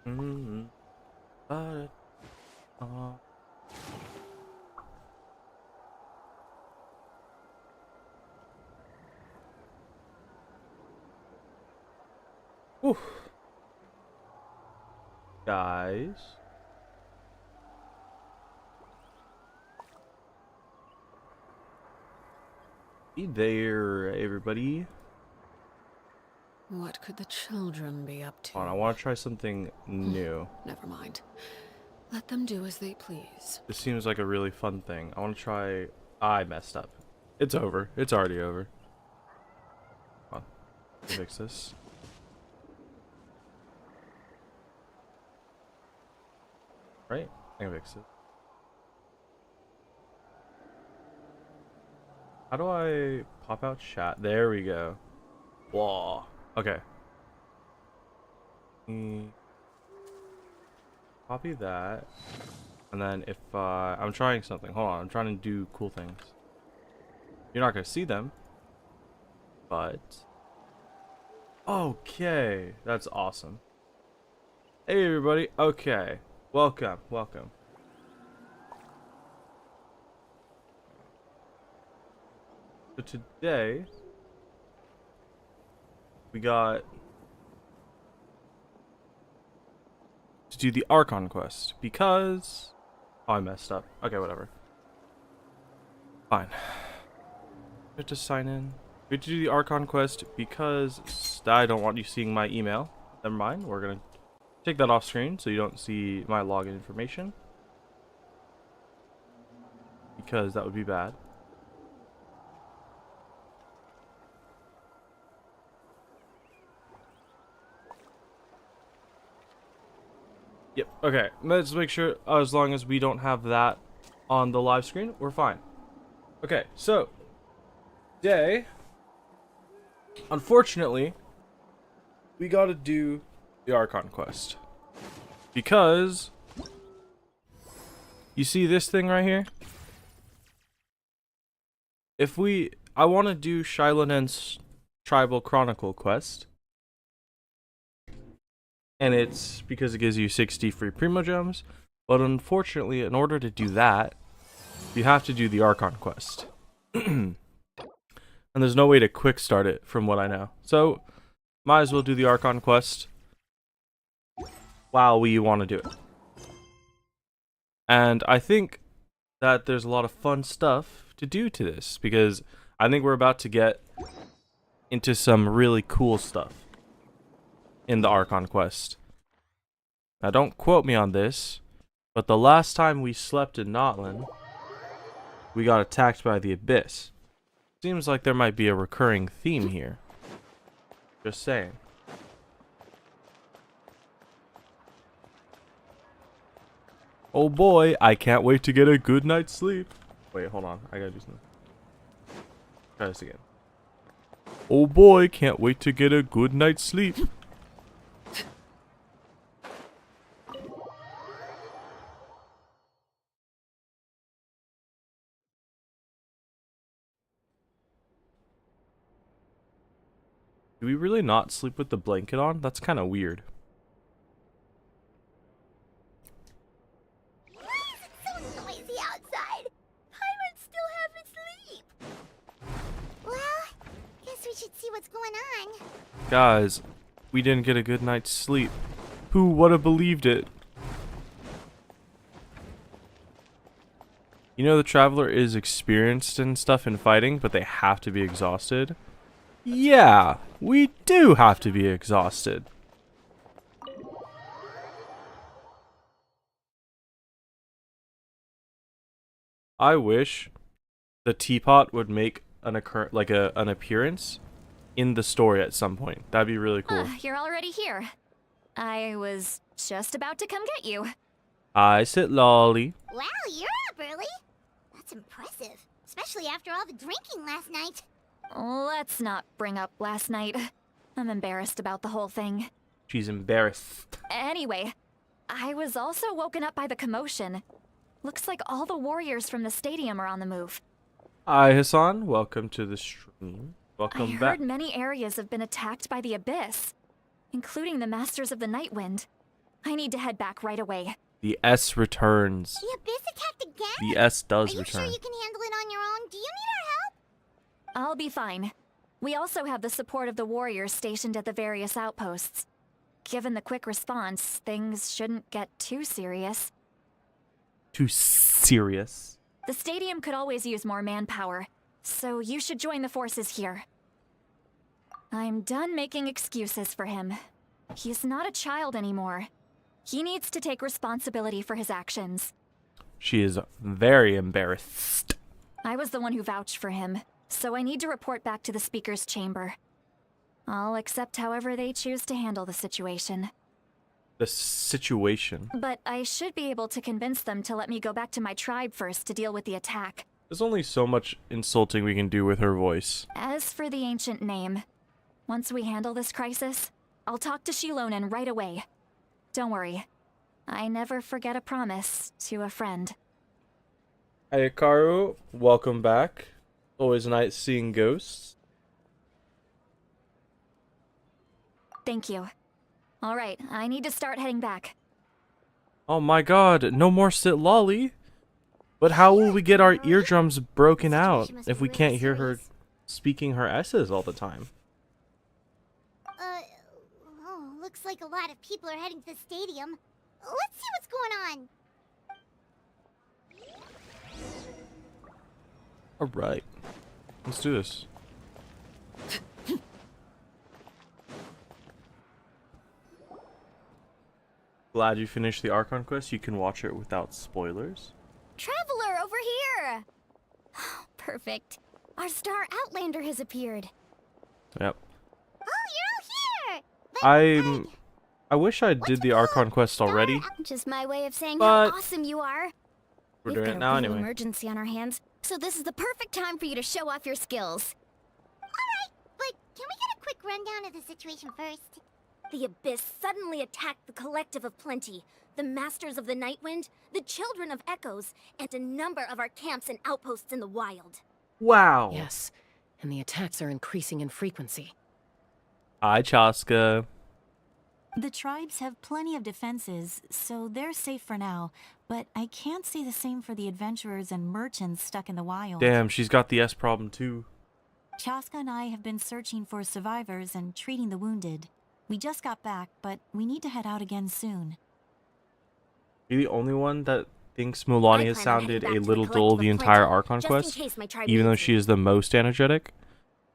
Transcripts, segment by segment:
Mm-hmm. Uh, Whew. Guys. Hey there, everybody. What could the children be up to? Hold on, I want to try something new. Never mind. Let them do as they please. This seems like a really fun thing. I want to try... I messed up. It's over. It's already over. Hold on. Let me fix this. Right? I can fix it. How do I pop out chat? There we go. Whoa. Okay. Copy that. And then if I'm trying something. Hold on. I'm trying to do cool things. You're not going to see them. But... Okay. That's awesome. Hey, everybody. Okay. Welcome. Welcome. So today... we got... to do the Archon Quest. Because... oh, I messed up. Okay, whatever. Fine. We have to sign in. We have to do the Archon Quest because I don't want you seeing my email. Never mind. We're going to take that off screen so you don't see my login information. Because that would be bad. Yep. Okay. Let's make sure as long as we don't have that on the live screen, we're fine. Okay. So today, unfortunately, we got to do the Archon Quest because you see this thing right here. I want to do Xilonen's Tribal Chronicle quest. And it's because it gives you 60 free primogems. But unfortunately, in order to do that, you have to do the Archon Quest. And there's no way to quick start it from what I know. So, might as well do the Archon Quest while we want to do it. And I think that there's a lot of fun stuff to do to this. Because I think we're about to get into some really cool stuff in the Archon Quest. Now don't quote me on this, but the last time we slept in Notland, we got attacked by the Abyss. Seems like there might be a recurring theme here. Just saying. Oh boy, I can't wait to get a good night's sleep. Wait, hold on. I gotta do something. Try this again. Oh boy, can't wait to get a good night's sleep. Do we really not sleep with the blanket on? That's kind of weird. So noisy outside. Pirates still haven't sleep. Well, guess we should see what's going on. Guys, we didn't get a good night's sleep. Who would have believed it? You know the Traveler is experienced and stuff in fighting, but they have to be exhausted. Yeah, we do have to be exhausted. I wish the teapot would make an appearance in the story at some point. That'd be really cool. You're already here. I was just about to come get you. I sit lolly. Wow, you're up early. That's impressive, especially after all the drinking last night. Let's not bring up last night. I'm embarrassed about the whole thing. She's embarrassed. Anyway, I was also woken up by the commotion. Looks like all the warriors from the stadium are on the move. Hi Hassan, welcome to the stream. Welcome I back. heard many areas have been attacked by the Abyss, including the Masters of the Night Wind. I need to head back right away. The S returns. The Abyss attacked again? The S does Are you return. sure you can handle it on your own? Do you need our help? I'll be fine. We also have the support of the warriors stationed at the various outposts. Given the quick response, things shouldn't get too serious. Too serious. The stadium could always use more manpower, so you should join the forces here. I'm done making excuses for him. He's not a child anymore. He needs to take responsibility for his actions. She is very embarrassed. I was the one who vouched for him, so I need to report back to the speaker's chamber. I'll accept however they choose to handle the situation. The situation? But I should be able to convince them to let me go back to my tribe first to deal with the attack. There's only so much insulting we can do with her voice. As for the ancient name, once we handle this crisis, I'll talk to Xilonen right away. Don't worry. I never forget a promise to a friend. Hey, Karu. Welcome back. Always nice seeing ghosts. Thank you. All right, I need to start heading back. Oh my god, no more sit lolly. But how will we get our eardrums broken out if we can't hear her speaking her S's all the time? Looks like a lot of people are heading to the stadium. Let's see what's going on. Alright. Let's do this. Glad you finished the Archon Quest. You can watch it without spoilers. Traveler, over here! Perfect. Our star Outlander has appeared. Yep. Oh, you're all here! But, I wish I did the Archon Quest already. Just my way of saying but how awesome you are. We're doing it now anyway. Emergency on our hands, so this is the perfect time for you to show off your skills. Alright, but can we get a quick rundown of the situation first? The Abyss suddenly attacked the Collective of Plenty, the Masters of the Nightwind, the Children of Echoes, and a number of our camps and outposts in the wild. Wow. Yes, and the attacks are increasing in frequency. Hi, Chaska. The tribes have plenty of defenses, so they're safe for now, but I can't say the same for the adventurers and merchants stuck in the wild. Damn, she's got the S problem too. Chaska and I have been searching for survivors and treating the wounded. We just got back, but we need to head out again soon. You're the only one that thinks Mulaney has sounded a little dull the entire Archon Quest, even though she is the most energetic.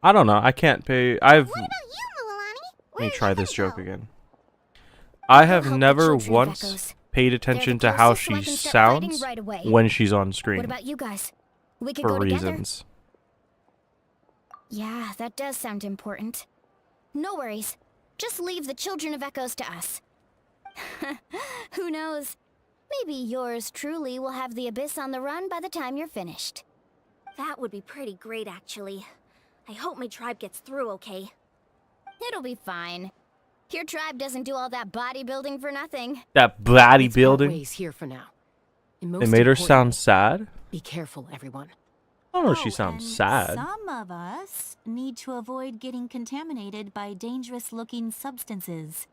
I don't know, I can't pay... What about you, Mulaney? Let me try this joke again. I have never once paid attention to how she sounds when she's on screen. What about you guys? We could for go together. reasons. Yeah, that does sound important. No worries. Just leave the Children of Echoes to us. Who knows? Maybe yours truly will have the Abyss on the run by the time you're finished. That would be pretty great, actually. I hope my tribe gets through okay. It'll be fine. Your tribe doesn't do all that bodybuilding for nothing. That Let's part bodybuilding? ways here for now. And They most made her sound importantly, sad? Be careful, everyone. I don't know if she Oh, sounds and sad. Some of us need to avoid getting contaminated by dangerous-looking substances.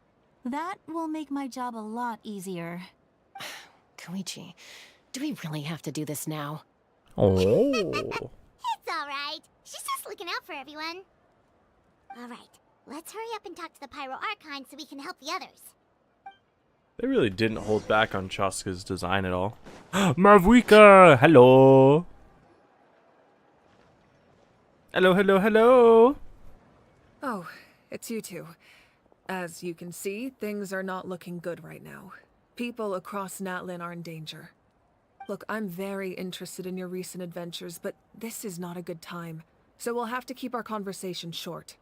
That will make my job a lot easier. Koichi, do we really have to do this now? Oh. It's alright. She's just looking out for everyone. Alright, let's hurry up and talk to the Pyro Archon so we can help the others. They really didn't hold back on Chaska's design at all. Marvika! Hello! Hello, hello, hello! Oh, it's you two. As you can see, things are not looking good right now. People across Natlin are in danger. Look, I'm very interested in your recent adventures, but this is not a good time. So we'll have to keep our conversation short.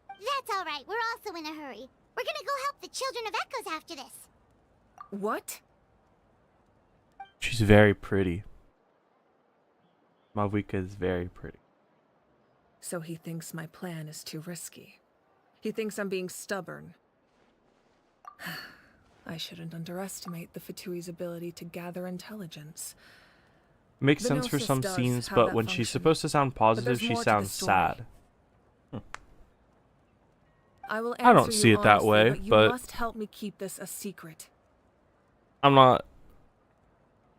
That's alright, we're also in a hurry. We're gonna go help the Children of Echoes after this. What? She's very pretty. Marvika is very pretty. So he thinks my plan is too risky. He thinks I'm being stubborn. I shouldn't underestimate the Fatui's ability to gather intelligence. Makes The sense for Gnosis some does scenes, have but that when she's function. supposed to sound positive, there's she more to the sounds story. sad. I will I don't answer see you it that honestly, way, but you but must help me keep this a secret. I'm not.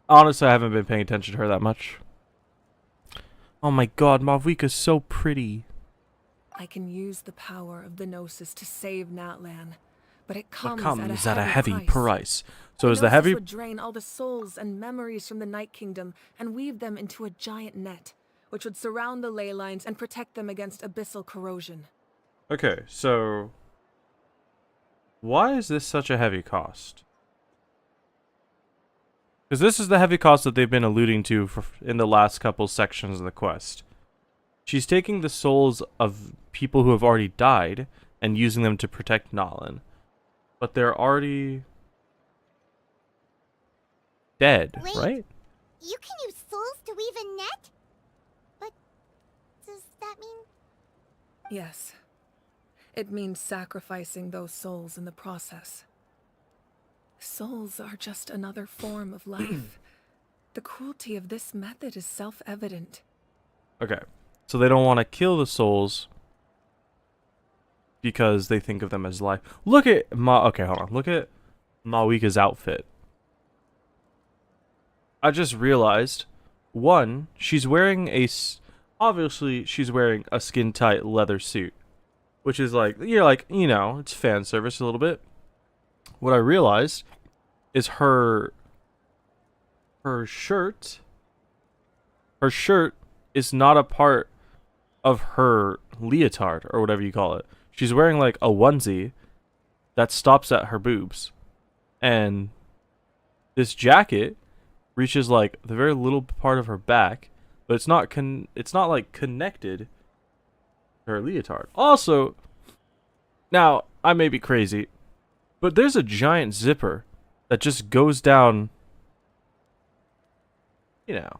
Honestly, I haven't been paying attention to her that much. Oh my god, Mavuika's so pretty. I can use the power of the Gnosis to save Natlan, but it But comes at a heavy price. price. So The is the Gnosis heavy... would drain all the souls and memories from the Night Kingdom and weave them into a giant net, which would surround the ley lines and protect them against abyssal corrosion. Okay, so... why is this such a heavy cost? Because this is the heavy cost that they've been alluding to in the last couple sections of the quest. She's taking the souls of people who have already died and using them to protect Natlan. But they're already... dead, Wait. right? You can use souls to weave a net? But does that mean... Yes. It means sacrificing those souls in the process. Souls are just another form of life. The cruelty of this method is self-evident. Okay. So they don't want to kill the souls because they think of them as life. Look at okay, hold on. Look at Mavuika's outfit. I just realized, one, she's wearing obviously she's wearing a skin-tight leather suit, which is like, you know, it's fan service a little bit. What I realized is her shirt is not a part of her leotard or whatever you call it. She's wearing like a onesie that stops at her boobs, and this jacket reaches like the very little part of her back, but it's not like connected to her leotard. Also, now I may be crazy, but there's a giant zipper that just goes down, you know.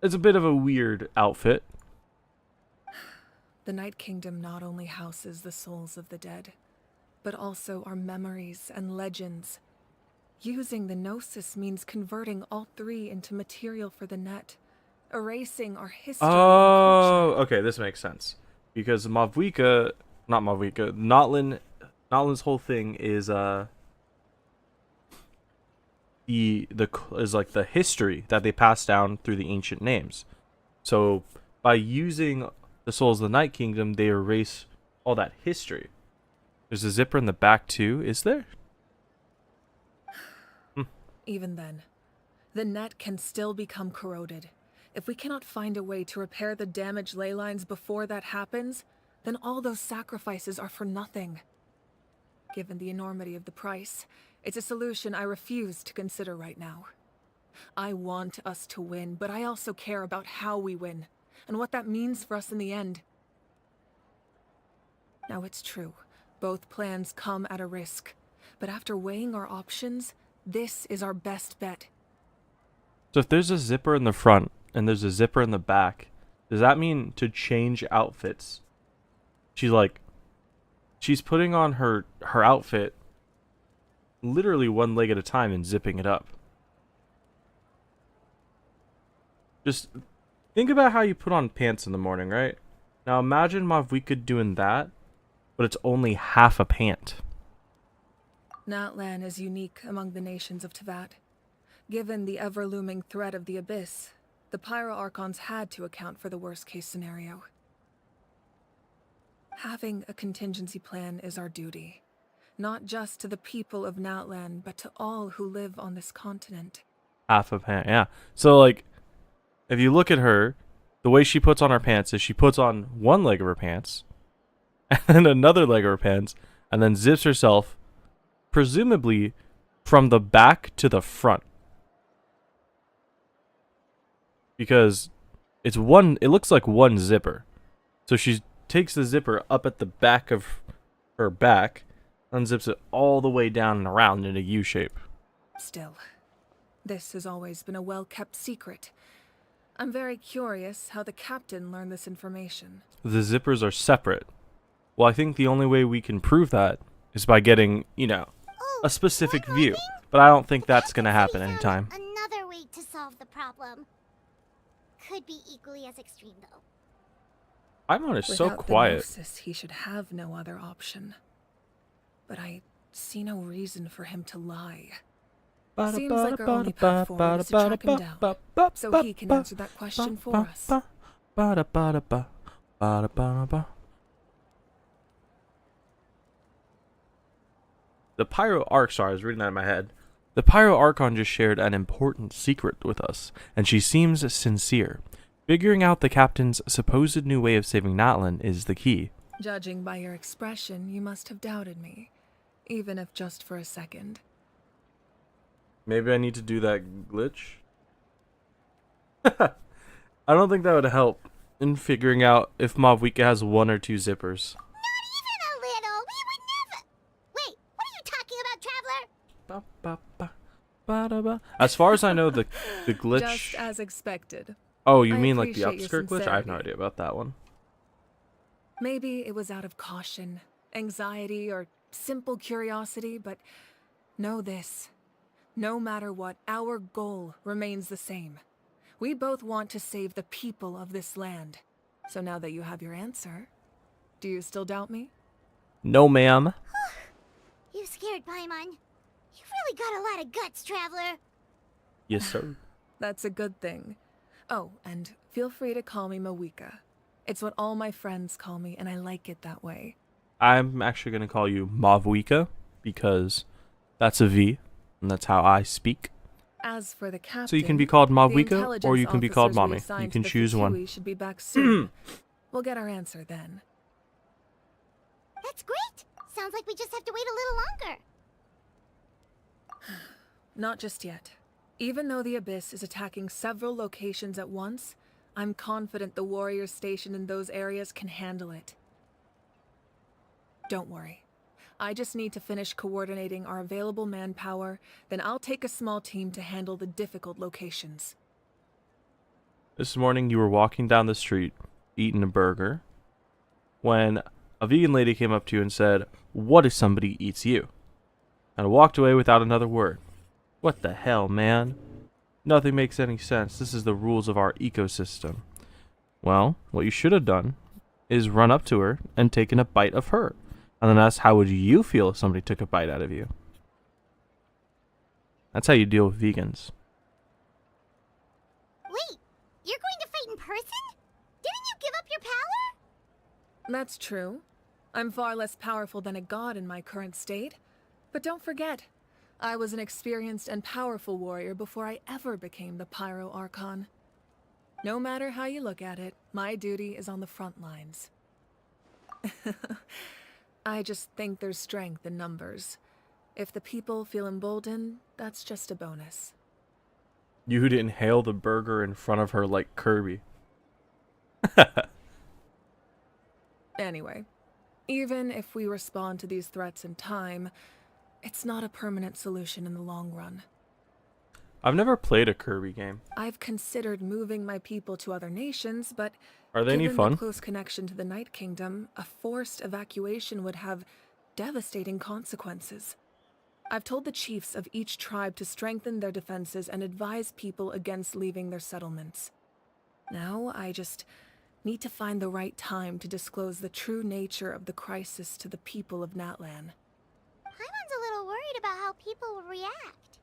It's a bit of a weird outfit. The Night Kingdom not only houses the souls of the dead, but also our memories and legends. Using the Gnosis means converting all three into material for the net, erasing our history and Oh, culture. okay, this makes sense. Because Natlan's whole thing is is like the history that they pass down through the ancient names. So by using the souls of the Night Kingdom, they erase all that history. There's a zipper in the back too, is there? Even then, the net can still become corroded. If we cannot find a way to repair the damaged ley lines before that happens, then all those sacrifices are for nothing. Given the enormity of the price, it's a solution I refuse to consider right now. I want us to win, but I also care about how we win, and what that means for us in the end. Now it's true, both plans come at a risk, but after weighing our options, this is our best bet. So if there's a zipper in the front and there's a zipper in the back, does that mean to change outfits? She's putting on her outfit literally one leg at a time and zipping it up. Just think about how you put on pants in the morning, right? Now imagine Mavuika doing that, but it's only half a pant. Natlan is unique among the nations of Teyvat. Given the ever-looming threat of the Abyss, the Pyro-Archons had to account for the worst-case scenario. Having a contingency plan is our duty, not just to the people of Natlan, but to all who live on this continent. Half a pant, yeah. So, like, if you look at her, the way she puts on her pants is she puts on one leg of her pants, and then another leg of her pants, and then zips herself, presumably, from the back to the front. Because it looks like one zipper. So she takes the zipper up at the back of her back, unzips it all the way down and around in a U shape. Still, this has always been a well-kept secret. I'm very curious how the captain learned this information. The zippers are separate. Well, I think the only way we can prove that is by getting, a specific view. But I don't think that's going to happen anytime. Another way to solve the problem. Could be equally as extreme, though. Paimon is so Without the quiet. Gnosis, he should have no other option. But I see no reason for him to lie. Seems like our only path forward is to track him down, so he can answer that question for us. The Pyro Arch, sorry, I was reading that in my head. The Pyro Archon just shared an important secret with us, and she seems sincere. Figuring out the captain's supposed new way of saving Natlan is the key. Judging by your expression, you must have doubted me, even if just for a second. Maybe I need to do that glitch? I don't think that would help in figuring out if Mavwika has 1 or 2 zippers. Not even a little. We would never. Wait, what are you talking about, Traveler? As far as I know, the glitch... Just as expected. Oh, you I mean like the appreciate your upskirt glitch? I have no sincerity. idea about that one. Maybe it was out of caution, anxiety, or simple curiosity, but know this. No matter what, our goal remains the same. We both want to save the people of this land. So now that you have your answer, do you still doubt me? No, ma'am. You scared, Paimon. You really got a lot of guts, Traveler. Yes, sir. That's a good thing. Oh, and feel free to call me Mawika. It's what all my friends call me, and I like it that way. I'm actually going to call you Mavwika because that's a V, and that's how I speak. As for the captain, So you can be called the Mavwika, or you can be called intelligence Mommy. officers we You can assigned to the choose one. Fatui should be back soon. We'll get our answer then. That's great. Sounds like we just have to wait a little longer. Not just yet. Even though the Abyss is attacking several locations at once, I'm confident the warriors stationed in those areas can handle it. Don't worry. I just need to finish coordinating our available manpower, then I'll take a small team to handle the difficult locations. This morning you were walking down the street, eating a burger, when a vegan lady came up to you and said, "What if somebody eats you?" And walked away without another word. What the hell, man? Nothing makes any sense. This is the rules of our ecosystem. Well, what you should have done is run up to her and taken a bite of her. And then ask, how would you feel if somebody took a bite out of you? That's how you deal with vegans. Wait, you're going to fight in person? Didn't you give up your power? That's true. I'm far less powerful than a god in my current state. But don't forget, I was an experienced and powerful warrior before I ever became the Pyro Archon. No matter how you look at it, my duty is on the front lines. I just think there's strength in numbers. If the people feel emboldened, that's just a bonus. You didn't hail the burger in front of her like Kirby. Anyway, even if we respond to these threats in time, it's not a permanent solution in the long run. I've never played a Kirby game. I've considered moving my people to other nations, but Are they any given fun? the close connection to the Night Kingdom, a forced evacuation would have devastating consequences. I've told the chiefs of each tribe to strengthen their defenses and advise people against leaving their settlements. Now, I just need to find the right time to disclose the true nature of the crisis to the people of Natlan. Paimon's a little worried about how people will react.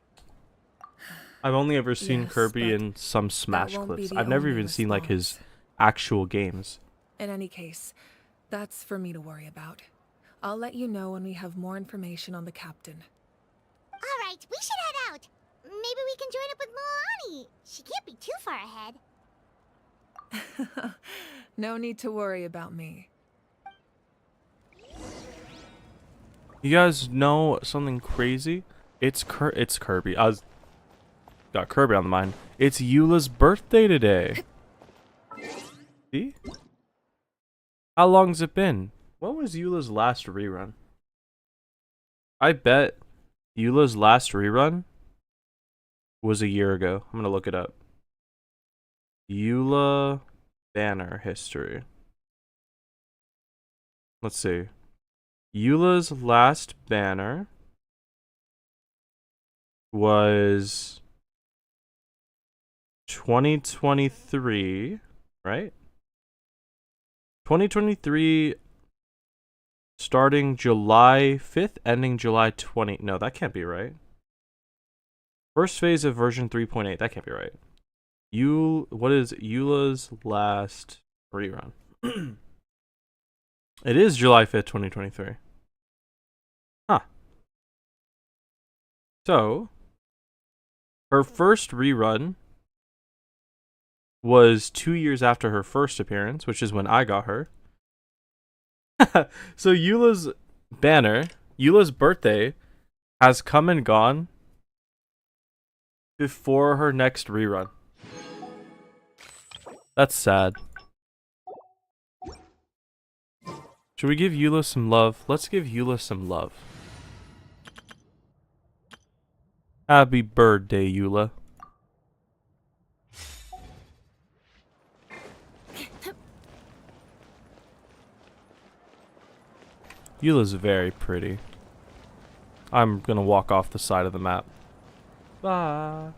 I've only ever seen Yes, Kirby but in some Smash won't be clips. the I've never only even seen like his response. actual games. In any case, that's for me to worry about. I'll let you know when we have more information on the captain. All right, we should head out. Maybe we can join up with Moani. She can't be too far ahead. No need to worry about me. You guys know something crazy? It's Kirby. I got Kirby on the mind. It's Eula's birthday today. See? How long's it been? When was Eula's last rerun? I bet Eula's last rerun was a year ago. I'm gonna look it up. Eula banner history. Let's see. Eula's last banner was 2023, right? 2023 starting July 5th, ending July 20. No, that can't be right. First phase of version 3.8. That can't be right. What is Eula's last rerun? It is July 5th, 2023. Huh. So, her first rerun was 2 years after her first appearance, which is when I got her. So Eula's banner, Eula's birthday, has come and gone before her next rerun. That's sad. Should we give Eula some love? Let's give Eula some love. Happy birthday, Eula. Eula's very pretty. I'm gonna walk off the side of the map. Bye.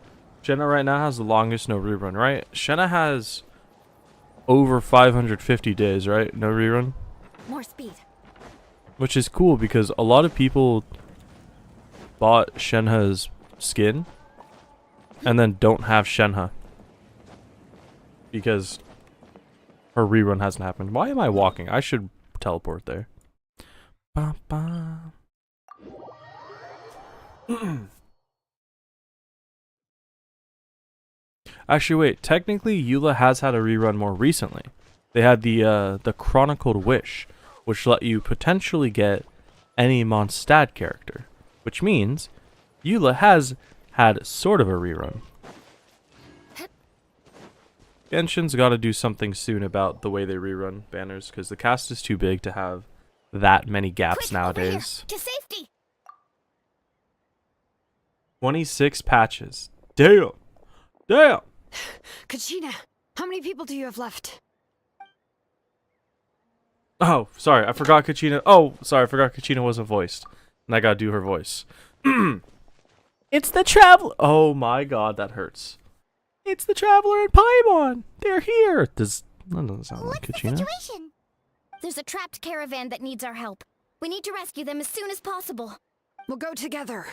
Shenna right now has the longest no rerun, right? Shenna has over 550 days, right? No rerun? More speed. Which is cool because a lot of people bought Shenha's skin and then don't have Shenha because her rerun hasn't happened. Why am I walking? I should teleport there. Ba -ba. Actually, wait. Technically, Eula has had a rerun more recently. They had the Chronicled Wish, which let you potentially get any Mondstadt character, which means Eula has had sort of a rerun. Genshin's got to do something soon about the way they rerun banners, because the cast is too big to have that many gaps Quick, nowadays. over here, to safety. 26 patches. Damn. Damn. Kachina, how many people do you have left? Oh, sorry. I forgot Kachina. Oh, sorry. I forgot Kachina wasn't voiced. And I gotta do her voice. It's the traveler. Oh my god, that hurts. It's the traveler and Paimon. They're here. That doesn't sound like Kachina. Situation? There's a trapped caravan that needs our help. We need to rescue them as soon as possible. We'll go together.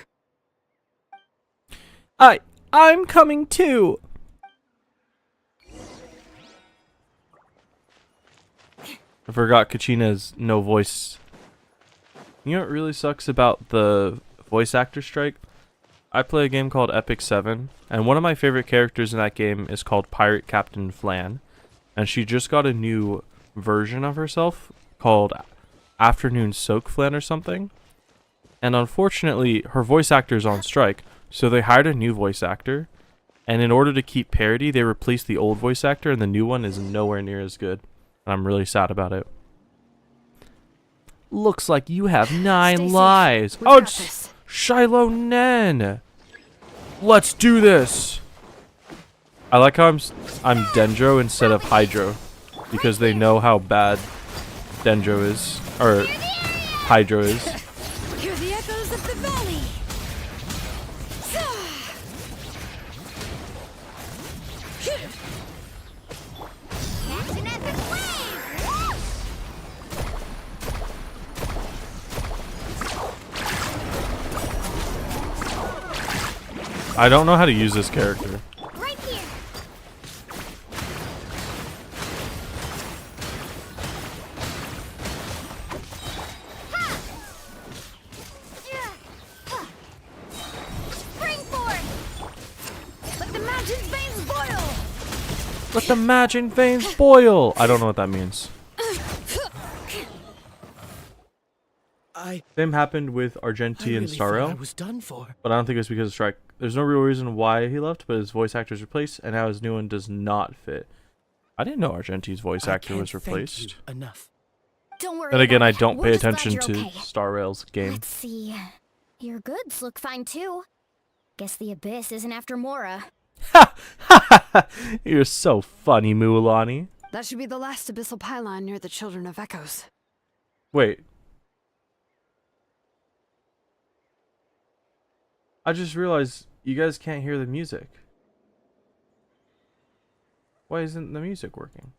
I'm coming too. I forgot Kachina's no voice. You know what really sucks about the voice actor strike? I play a game called Epic 7, and one of my favorite characters in that game is called Pirate Captain Flan, and she just got a new version of herself called Afternoon Soak Flan or something, and unfortunately her voice actor is on strike, so they hired a new voice actor, and in order to keep parity they replaced the old voice actor, and the new one is nowhere near as good, and I'm really sad about it. Looks like you have 9 lives. Oh, it's Xilonen. Let's do this. I like how I'm Dendro instead of Hydro, because they know how bad Dendro is, or Hydro is. Hear the echoes of the valley. I don't know how to use this character. Right here. Spring forth. Let the mountain's veins boil. Let the magic veins boil. I don't know what that means. Same happened with Argenti and Starrel, I was done for. but I don't think it's because of strike. There's no real reason why he left, but his voice actor's replaced, and now his new one does not fit. I didn't know Argenti's voice actor was replaced. Enough. Don't worry. Then again, about I it. don't We're pay just glad attention you're to okay. Starrail's game. Let's see. Your goods look fine too. Guess the Abyss isn't after Mora. You're so funny, Mualani. That should be the last abyssal pylon near the Children of Echoes. Wait. I just realized you guys can't hear the music. Why isn't the music working?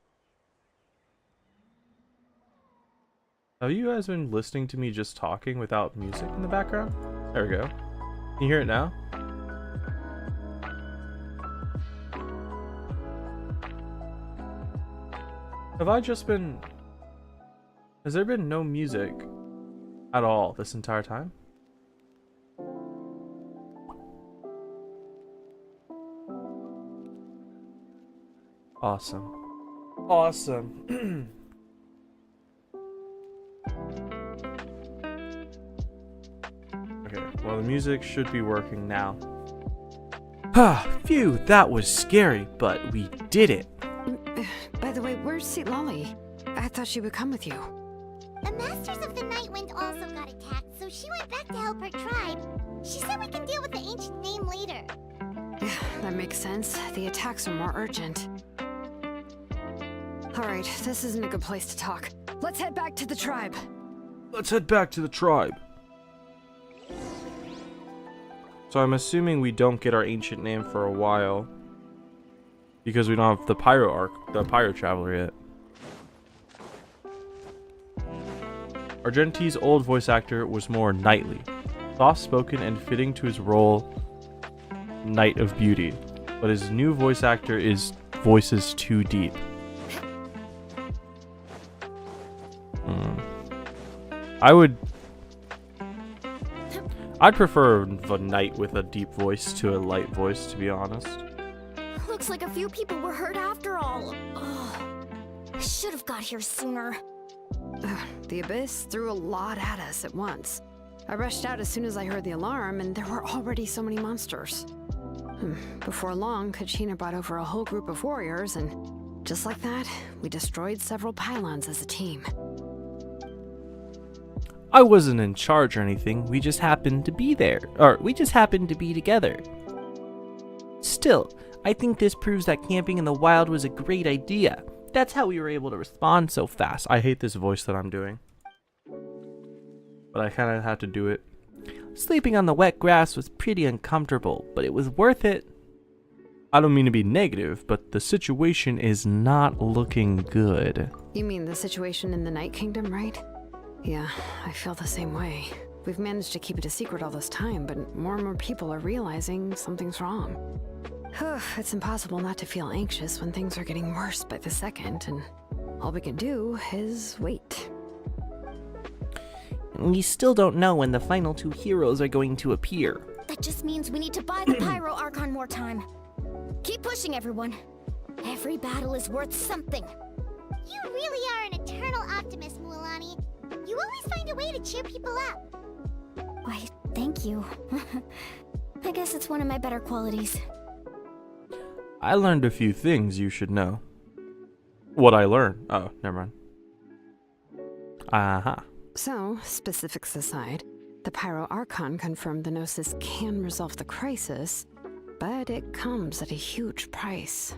Have you guys been listening to me just talking without music in the background? There we go. Can you hear it now? Have I just been... Has there been no music at all this entire time? Awesome. Awesome. Okay, well the music should be working now. Ah, phew, that was scary, but we did it. By the way, where's Xilonen? I thought she would come with you. The Masters of the Nightwind also got attacked, so she went back to help her tribe. She said we can deal with the ancient name later. That makes sense. The attacks are more urgent. Alright, this isn't a good place to talk. Let's head back to the tribe. Let's head back to the tribe. So I'm assuming we don't get our ancient name for a while. Because we don't have the Pyro Traveler yet. Argenti's old voice actor was more knightly, soft-spoken and fitting to his role, Knight of Beauty. But his new voice actor voices too deep. I'd prefer a knight with a deep voice to a light voice, to be honest. Looks like a few people were hurt after all. Ugh. I should have got here sooner. The Abyss threw a lot at us at once. I rushed out as soon as I heard the alarm, and there were already so many monsters. Before long, Kachina brought over a whole group of warriors, and just like that, we destroyed several pylons as a team. I wasn't in charge or anything, we just happened to be there. Or, we just happened to be together. Still, I think this proves that camping in the wild was a great idea. That's how we were able to respond so fast. I hate this voice that I'm doing, but I kind of had to do it. Sleeping on the wet grass was pretty uncomfortable, but it was worth it. I don't mean to be negative, but the situation is not looking good. You mean the situation in the Night Kingdom, right? Yeah, I feel the same way. We've managed to keep it a secret all this time, but more and more people are realizing something's wrong. It's impossible not to feel anxious when things are getting worse by the second, and all we can do is wait. We still don't know when the final two heroes are going to appear. That just means we need to buy the Pyro Archon more time. Keep pushing, everyone. Every battle is worth something. You really are an eternal optimist, Mualani. You always find a way to cheer people up. Why, thank you. I guess it's one of my better qualities. I learned a few things you should know. What I learned? Oh, never mind. Aha. So, specifics aside, the Pyro Archon confirmed the Gnosis can resolve the crisis, but it comes at a huge price.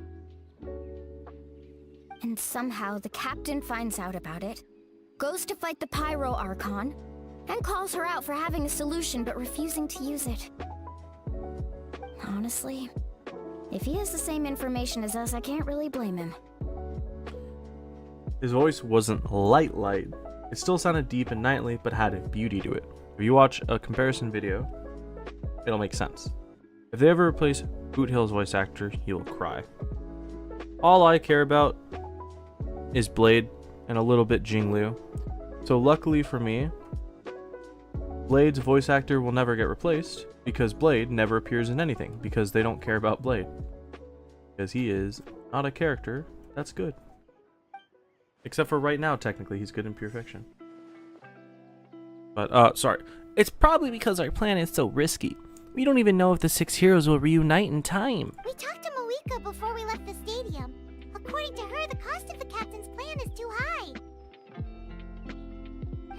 And somehow the captain finds out about it, goes to fight the Pyro Archon, and calls her out for having a solution but refusing to use it. Honestly, if he has the same information as us, I can't really blame him. His voice wasn't light. It still sounded deep and knightly, but had a beauty to it. If you watch a comparison video, it'll make sense. If they ever replace Boot Hill's voice actor, you'll cry. All I care about is Blade and a little bit Jingliu. So luckily for me, Blade's voice actor will never get replaced, because Blade never appears in anything, because they don't care about Blade. Because he is not a character that's good. Except for right now, technically, he's good in Pure Fiction. But, sorry. It's probably because our plan is so risky. We don't even know if the 6 heroes will reunite in time. We talked to Malika before we left the stadium. According to her, the cost of the captain's plan is too high.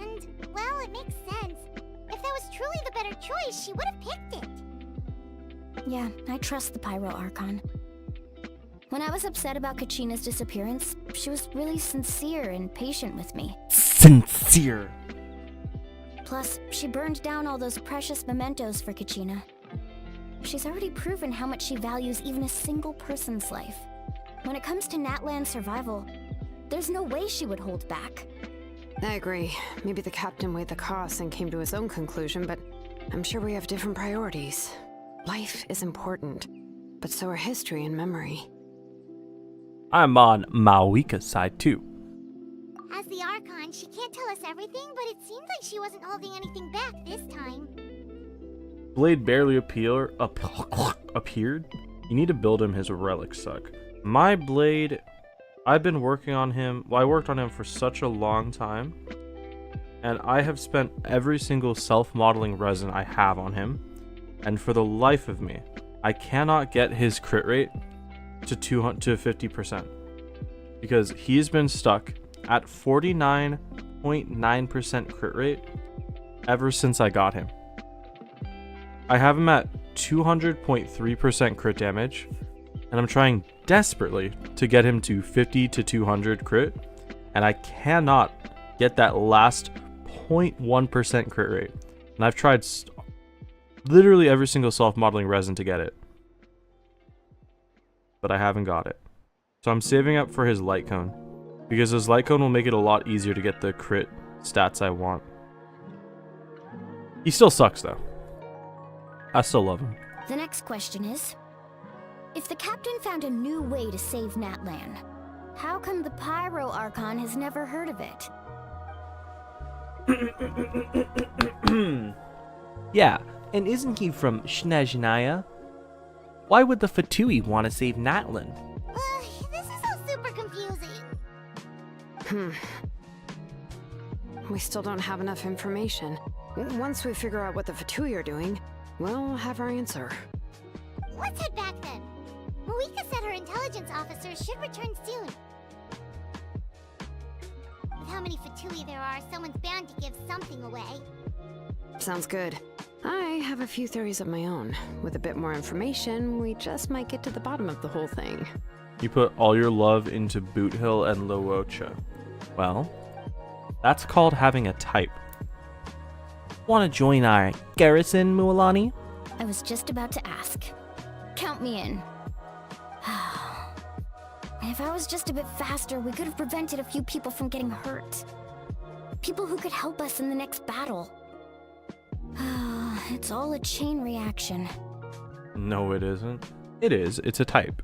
And, well, it makes sense. If that was truly the better choice, she would have picked it. Yeah, I trust the Pyro Archon. When I was upset about Kachina's disappearance, she was really sincere and patient with me. Sincere. Plus, she burned down all those precious mementos for Kachina. She's already proven how much she values even a single person's life. When it comes to Natlan's survival, there's no way she would hold back. I agree. Maybe the captain weighed the costs and came to his own conclusion, but I'm sure we have different priorities. Life is important, but so are history and memory. I'm on Malika's side too. As the Archon, she can't tell us everything, but it seems like she wasn't holding anything back this time. Blade barely appeared. You need to build him. His relics suck. My Blade, I've been working on him. Well, I worked on him for such a long time, and I have spent every single self-modeling resin I have on him, and for the life of me, I cannot get his crit rate to 50% because he's been stuck at 49.9% crit rate ever since I got him. I have him at 200.3% crit damage, and I'm trying desperately to get him to 50 to 200 crit, and I cannot get that last 0.1% crit rate. And I've tried literally every single self-modeling resin to get it, but I haven't got it. So I'm saving up for his light cone, because his light cone will make it a lot easier to get the crit stats I want. He still sucks though. I still love him. The next question is, if the captain found a new way to save Natlan, how come the Pyro Archon has never heard of it? Yeah, and isn't he from Snezhnaya? Why would the Fatui want to save Natlan? This is all super confusing. We still don't have enough information. Once we figure out what the Fatui are doing, we'll have our answer. Let's head back then. Malika said her intelligence officers should return soon. With how many Fatui there are, someone's bound to give something away. Sounds good. I have a few theories of my own. With a bit more information, we just might get to the bottom of the whole thing. You put all your love into Boot Hill and Loocha. Well, that's called having a type. Want to join our garrison, Mualani? I was just about to ask. Count me in. If I was just a bit faster, we could have prevented a few people from getting hurt. People who could help us in the next battle. It's all a chain reaction. No, it isn't. It is. It's a type.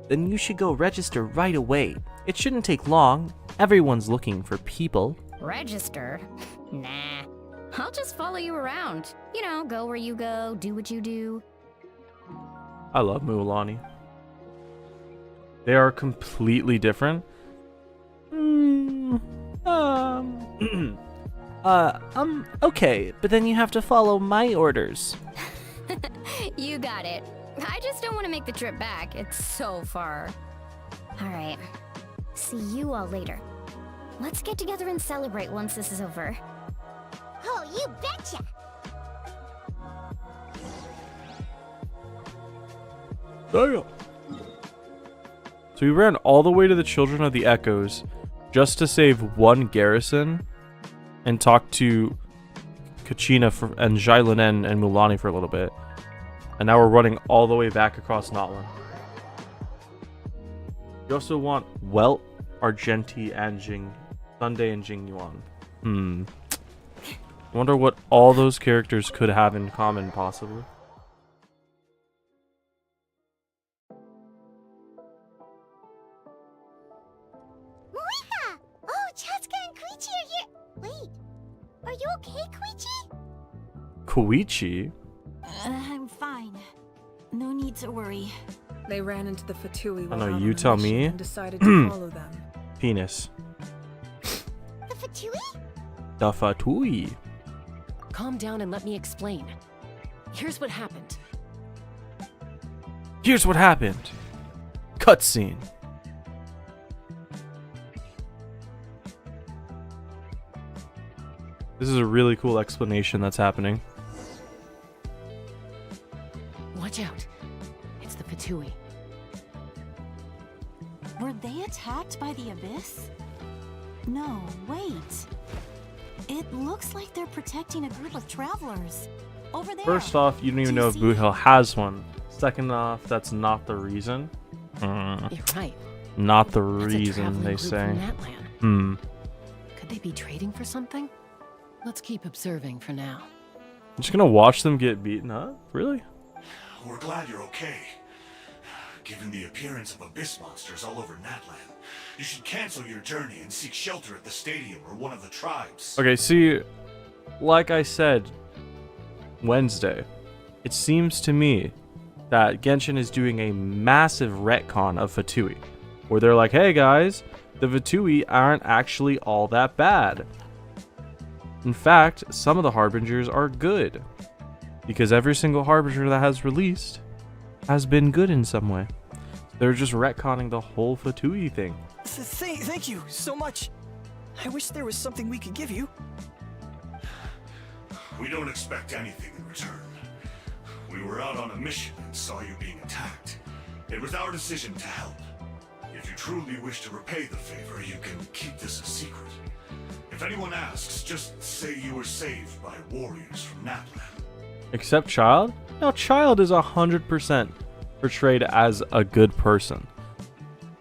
Then you should go register right away. It shouldn't take long. Everyone's looking for people. Register? Nah. I'll just follow you around. You know, go where you go, do what you do. I love Mualani. They are completely different. Okay, but then you have to follow my orders. You got it. I just don't want to make the trip back. It's so far. Alright. See you all later. Let's get together and celebrate once this is over. Oh, you betcha! Damn. So we ran all the way to the Children of the Echoes just to save one garrison and talk to Kachina and Xilonen and Mualani for a little bit. And now we're running all the way back across Natlan. You also want Welt, Argenti, and Sunday and Jingyuan. I wonder what all those characters could have in common, possibly. Malika! Oh, Chaska and Koichi are here! Wait, are you okay, Koichi? Koichi? I'm fine. No need to worry. They ran into the Fatui while know, out you on a tell mission me. and decided to follow them. Penis. The Fatui? The Fatui. Calm down and let me explain. Here's what happened. Here's what happened. Cutscene. This is a really cool explanation that's happening. Watch out. It's the Fatui. Were they attacked by the Abyss? No, wait. It looks like they're protecting a group of travelers. Over there. First off, you don't even Do you know if see Boot it? Hill has one. Second off, that's not the reason. You're right. Not the That's a reason, traveling they group say. from that land. Could they be trading for something? Let's keep observing for now. I'm just gonna watch them get beaten up? Really? We're glad you're okay. Given the appearance of abyss monsters all over Natlan, you should cancel your journey and seek shelter at the stadium or one of the tribes. Okay, see, like I said Wednesday, it seems to me that Genshin is doing a massive retcon of Fatui, where they're like, hey guys, the Fatui aren't actually all that bad. In fact, some of the Harbingers are good, because every single Harbinger that has released has been good in some way. They're just retconning the whole Fatui thing. Thank you so much. I wish there was something we could give you. We don't expect anything in return. We were out on a mission and saw you being attacked. It was our decision to help. If you truly wish to repay the favor, you can keep this a secret. If anyone asks, just say you were saved by warriors from Natlan. Except Child? No, Child is 100% portrayed as a good person.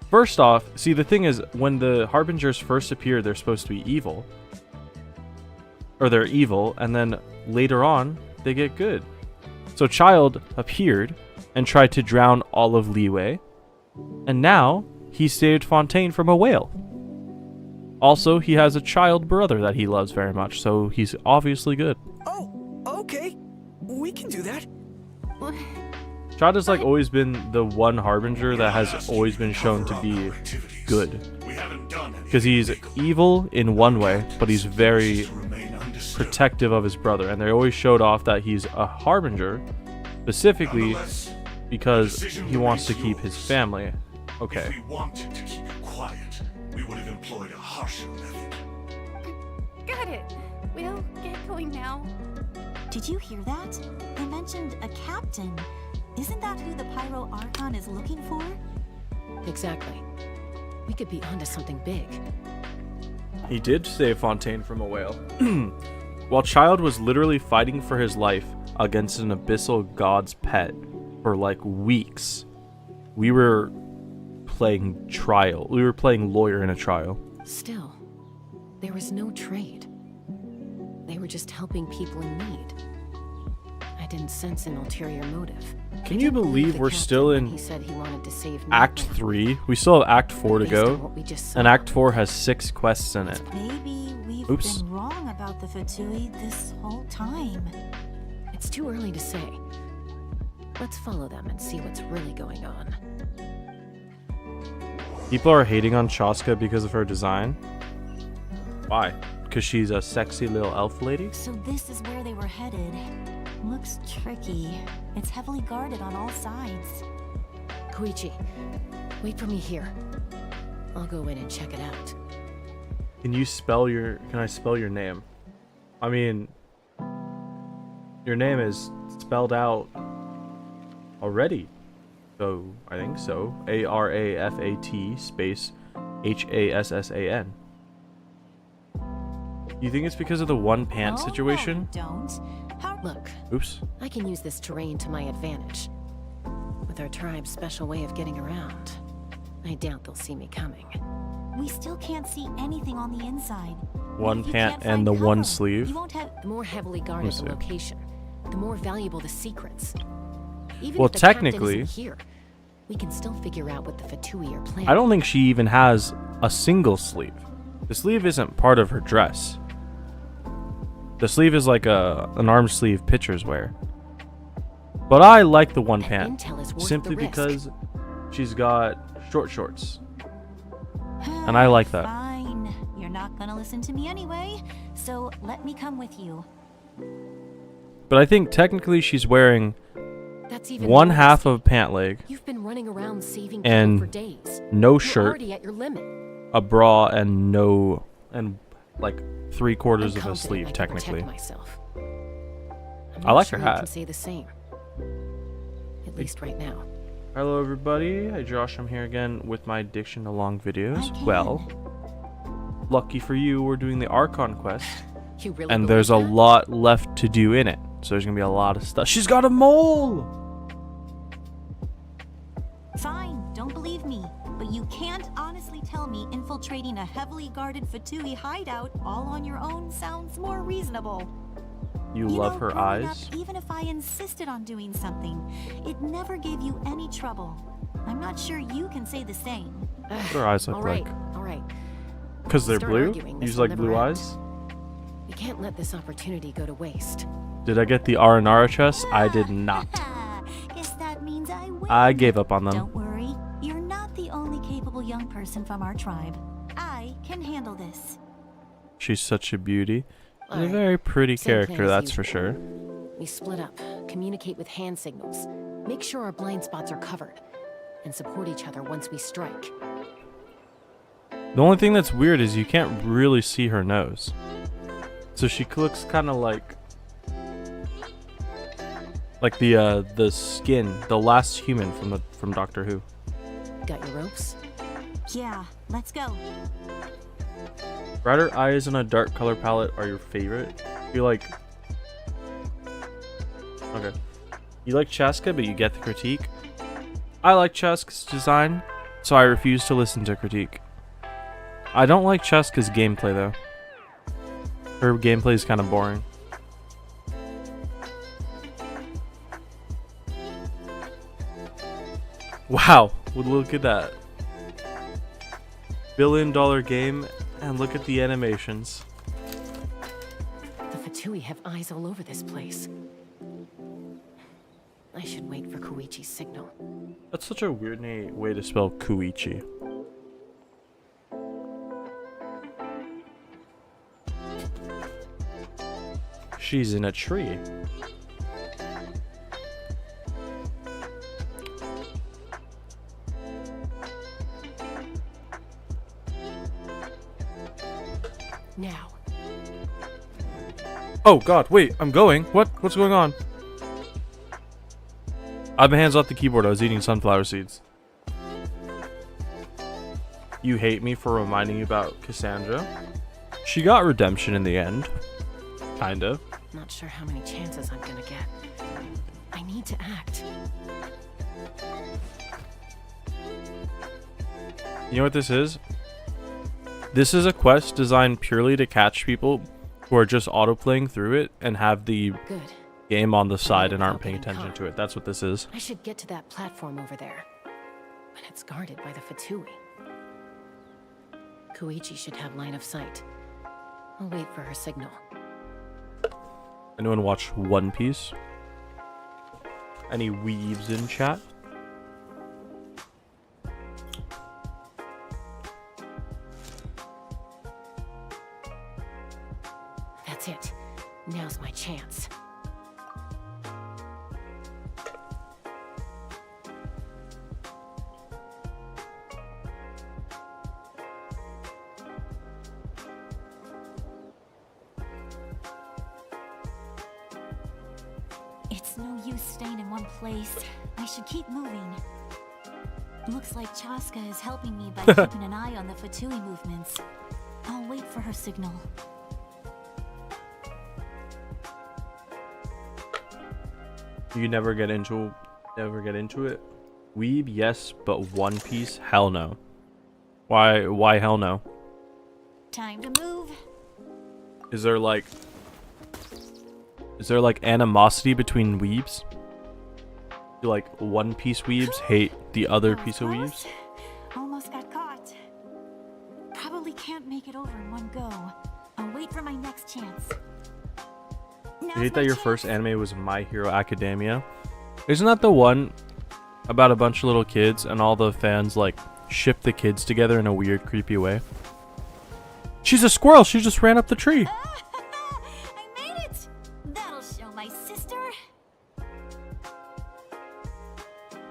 First off, see, the thing is, when the Harbingers first appear, they're supposed to be evil. Or they're evil, and then later on, they get good. So Child appeared and tried to drown all of Liyue, and now he saved Fontaine from a whale. Also, he has a child brother that he loves very much, so he's obviously good. Oh, okay. We can do that. Child has like always been the one Harbinger that has always been shown to be good. Because he's evil in one way, but he's very protective of his brother. And they always showed off that he's a Harbinger, specifically because he wants to keep his family. Okay. If we wanted to keep you quiet, we would have employed a harsher method. Got it. We'll get going now. Did you hear that? They mentioned a captain. Isn't that who the Pyro Archon is looking for? Exactly. We could be onto something big. He did save Fontaine from a whale. While Child was literally fighting for his life against an abyssal god's pet for like weeks, we were playing trial. We were playing lawyer in a trial. Still, there was no trade. They were just helping people in need. I didn't sense an ulterior motive. Can you believe we're still in he said he wanted to save Act 3? We still have Act 4 to go, and Act 4 has 6 quests in it. Maybe we've Oops. been wrong about the Fatui this whole time. It's too early to say. Let's follow them and see what's really going on. People are hating on Chaska because of her design. Why? Because she's a sexy little elf lady? So this is where they were headed. Looks tricky. It's heavily guarded on all sides. Koichi, wait for me here. I'll go in and check it out. Can I spell your name? I mean, your name is spelled out already. So, I think so. Arafat space Hassan. You think it's because of the one pant situation? No, don't. Look, Oops. I can use this terrain to my advantage. With our tribe's special way of getting around, I doubt they'll see me coming. We still can't see anything on the inside. One If you pant can't and find the one cover, sleeve. You won't have. The more heavily guarded the see. location, the more valuable the secrets. Even Well, if the captain technically- isn't here, we can still figure out what the Fatui are planning. I don't think she even has a single sleeve. The sleeve isn't part of her dress. The sleeve is like an arm sleeve pitcher's wear. But I like the one That pant, intel is worth simply the risk. because she's got short shorts. And I like that. Fine. You're not gonna listen to me anyway, so let me come with you. But I think technically she's wearing That's even one more half risky. of pant leg, You've been running around saving people and for days. no You're shirt, already at your limit. a bra, and like 3/4 I'm of a confident sleeve I can technically. protect myself. I'm I not like sure her you hat. can say the same. At least right now. Hello everybody, hi Josh, I'm here again with my addiction to long videos. I can. Well, lucky for you, we're doing the Archon Quest, You really and believe there's a that? lot left to do in it. So there's gonna be a lot of stuff. She's got a mole! Fine. don't believe me, but you can't honestly tell me infiltrating a heavily guarded Fatui hideout all on your own sounds more reasonable. You love know, her growing eyes? Up, even if I insisted on doing something, it never gave you any trouble. I'm not sure you can say the same. What do her eyes look like? All right. Because they're Start blue? arguing, this Use will like never blue end. eyes? We can't let this opportunity go to waste. Did I get the Aranara chest? I did not. Guess that means I win. I gave up on them. Don't worry, you're not the only capable young person from our tribe. I can handle this. She's such a beauty. And a Alright. very pretty Same plan character, as that's for usual. sure. We split up, communicate with hand signals, make sure our blind spots are covered, and support each other once we strike. The only thing that's weird is you can't really see her nose. So she looks kind of like the skin, the last human from Doctor Who. Got your ropes? Yeah, let's go. Brighter eyes and a dark color palette are your favorite. You like... Okay. You like Chaska, but you get the critique. I like Chaska's design, so I refuse to listen to critique. I don't like Chaska's gameplay, though. Her gameplay is kind of boring. Wow, well, look at that. $1 billion game, and look at the animations. The Fatui have eyes all over this place. I should wait for Koichi's signal. That's such a weird way to spell Koichi. She's in a tree. Now. Oh god, wait, I'm going. What's going on? I have my hands off the keyboard. I was eating sunflower seeds. You hate me for reminding you about Cassandra? She got redemption in the end. Kind of. Not sure how many chances I'm gonna get. I need to act. You know what this is? This is a quest designed purely to catch people who are just auto-playing through it and have the Good. game on the side and aren't Without paying getting attention caught. to it. That's what this is. I should get to that platform over there. But it's guarded by the Fatui. Koichi should have line of sight. I'll wait for her signal. Anyone watch One Piece? Any weebs in chat? That's it. Now's my chance. It's no use staying in one place. I should keep moving. Looks like Chaska is helping me by keeping an eye on the Fatui movements. I'll wait for her signal. You never get into it? Weeb, yes, but One Piece, hell no. Why hell no? Time to move. Is there like animosity between weebs? Do like One Piece weebs hate the other That was piece of close. weebs? Almost got caught. Probably can't make it over in one go. I'll wait for my next chance. I hate that your first anime was My Hero Academia. Isn't that the one about a bunch of little kids and all the fans like ship the kids together in a weird, creepy way? She's a squirrel. She just ran up the tree. I made it! That'll show my sister.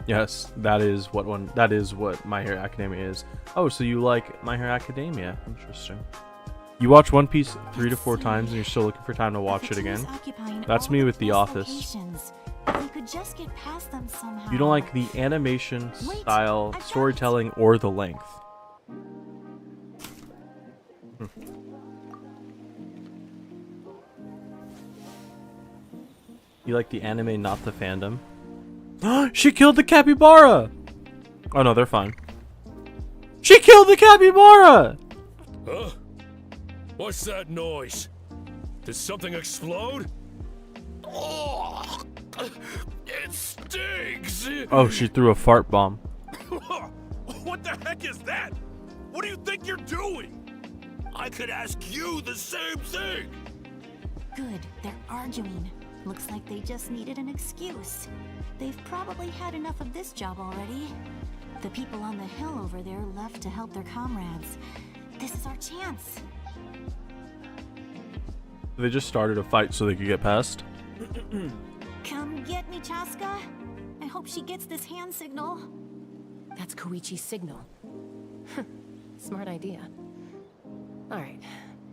Yes, that is what My Hero Academia is. Oh, so you like My Hero Academia? Interesting. You watch One Piece 3 to 4 times and you're still looking for time to watch it again? That's me with The Office. You could just get past them somehow. You don't like the animation, style, storytelling, or the length. You like the anime, not the fandom. She killed the capybara! Oh no, they're fine. She killed the capybara! Huh? What's that noise? Did something explode? Oh, it stinks! Oh, she threw a fart bomb. What the heck is that? What do you think you're doing? I could ask you the same thing! Good, they're arguing. Looks like they just needed an excuse. They've probably had enough of this job already. The people on the hill over there left to help their comrades. This is our chance. They just started a fight so they could get past. Come get me, Chaska. I hope she gets this hand signal. That's Koichi's signal. Smart idea. Alright,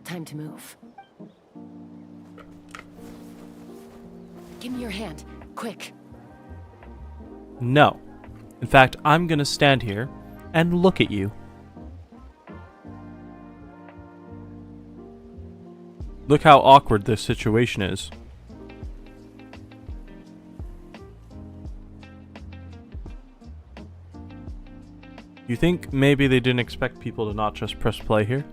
time to move. Give me your hand, quick. No. In fact, I'm gonna stand here and look at you. Look how awkward this situation is. You think maybe they didn't expect people to not just press play here?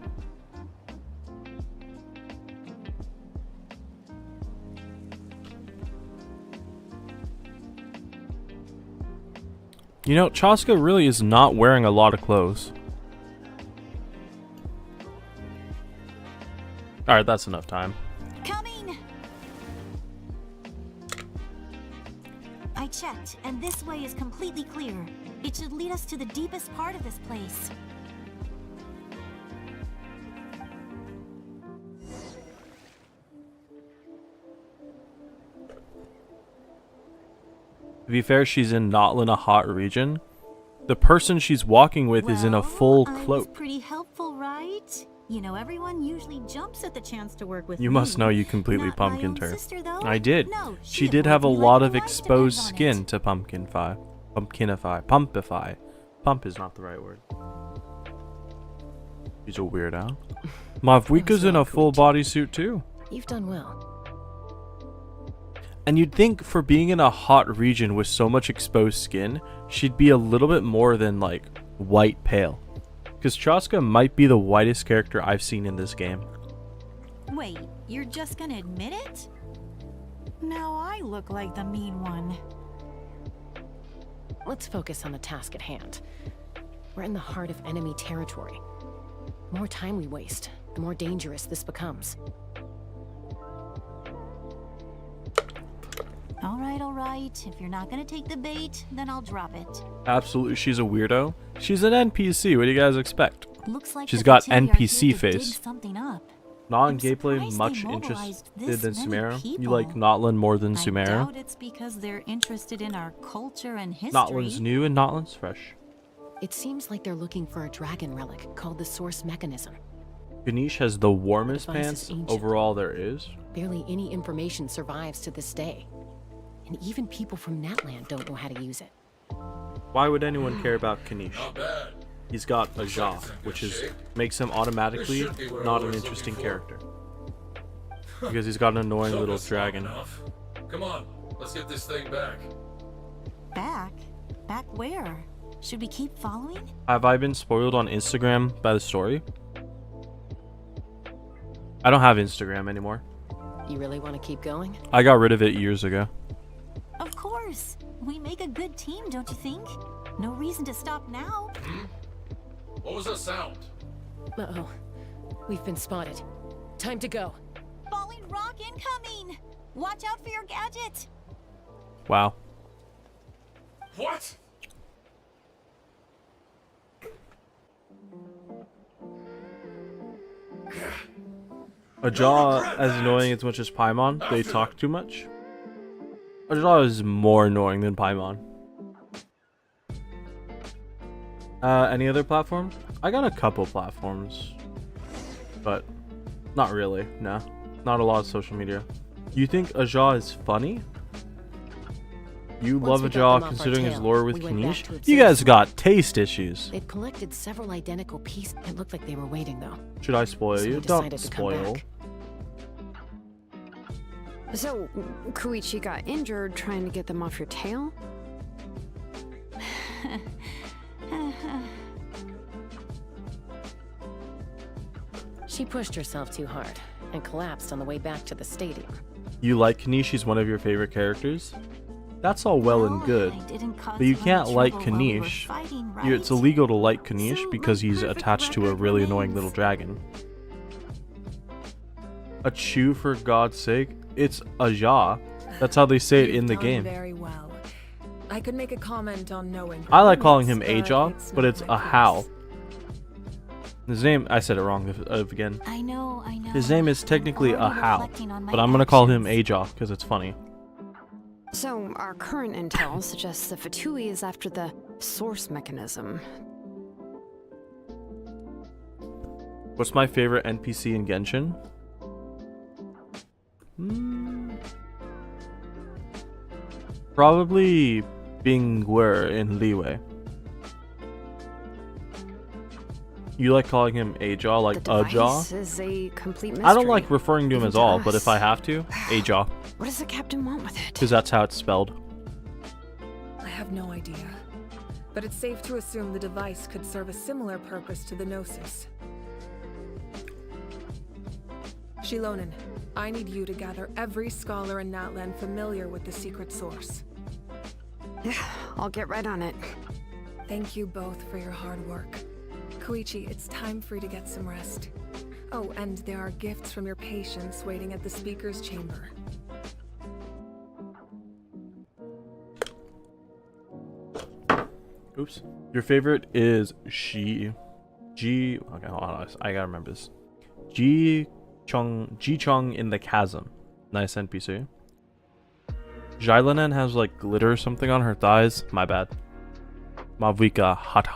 You know, Chaska really is not wearing a lot of clothes. Alright, that's enough time. Coming! I checked, and this way is completely clear. It should lead us to the deepest part of this place. To be fair, she's in Notlin, a hot region. The person she's walking with is in a full I was cloak. pretty helpful, right? You know, everyone usually jumps at the chance to work with You me. must know you completely Not my pumpkined own her. sister, though. I did. No, She did have a avoids me lot like of a life exposed depends on skin it. to pumpify. Pump is not the right word. He's a weirdo. Mavwika's in a full bodysuit too. You've done well. And you'd think for being in a hot region with so much exposed skin, she'd be a little bit more than like white pale. Because Chaska might be the whitest character I've seen in this game. Wait, you're just gonna admit it? Now I look like the mean one. Let's focus on the task at hand. We're in the heart of enemy territory. The more time we waste, the more dangerous this becomes. All right. If you're not gonna take the bait, then I'll drop it. Absolutely, she's a weirdo. She's an NPC. What do you guys expect? Looks like She's the got Fatui are NPC here to dig face. something up. Not in I'm gameplay, surprised much they mobilized interested this than many Sumeru. You people. like Notlin more than I Sumeru? doubt it's because they're interested in our culture and history. Notlin's new and Notlin's fresh. It seems like they're looking for a dragon relic called the Source Mechanism. Ganesh has the warmest The device pants is ancient. overall there is. Barely any information survives to this day. And even people from Natland don't know how to use it. Why would anyone care about Ganesh? Not bad. He's got a jaw, which makes him automatically not an interesting character. Because he's got an annoying little dragon. Come on, let's get this thing back. Back? Back where? Should we keep following? Have I been spoiled on Instagram by the story? I don't have Instagram anymore. You really want to keep going? I got rid of it years ago. Of course. We make a good team, don't you think? No reason to stop now. What was that sound? Uh-oh. We've been spotted. Time to go. Falling rock incoming! Watch out for your gadget! Wow. What? A jaw as annoying as much as Paimon. They talk too much. A jaw is more annoying than Paimon. Any other platforms? I got a couple platforms. But not really, no. Not a lot of social media. You think Ajah is funny? You love Once we got Ajah them off our considering his tail, lore with we went back Ganesh? to You guys observe. got taste issues. They'd collected several identical pieces. It looked like they were waiting, though. Should I spoil So we you? decided Don't to come spoil. back. So, Koichi got injured trying to get them off your tail? She pushed herself too hard and collapsed on the way back to the stadium. You like Kanish? She's one of your favorite characters? That's all well and good, but you can't like Kanish. It's illegal to like Kanish because he's attached to a really annoying little dragon. A chew, for God's sake? It's a ja. That's how they say it in the game. Very well. I could make a comment on knowing. I like calling him Aja, but it's a how. His name, I said it wrong again. I know. His name is technically a how, but I'm gonna call him Aja because it's funny. So, our current intel suggests the Fatui is after the source mechanism. What's my favorite NPC in Genshin? Probably Bingwer in Liyue. You like calling him Aja, like The Aja? device is a complete mystery. I don't like referring to him Even as all, to but if us. I have to, Aja. What does the captain want with it? Because that's how it's spelled. I have no idea. But it's safe to assume the device could serve a similar purpose to the Gnosis. Xilonen, I need you to gather every scholar in Natlan familiar with the secret source. I'll get right on it. Thank you both for your hard work. Koichi, it's time for you to get some rest. Oh, and there are gifts from your patients waiting at the speaker's chamber. Oops. Your favorite is okay, hold on, I gotta remember this. Ji Chong in the Chasm. Nice NPC. Xilonen has like glitter or something on her thighs. My bad. Mavuika, hot.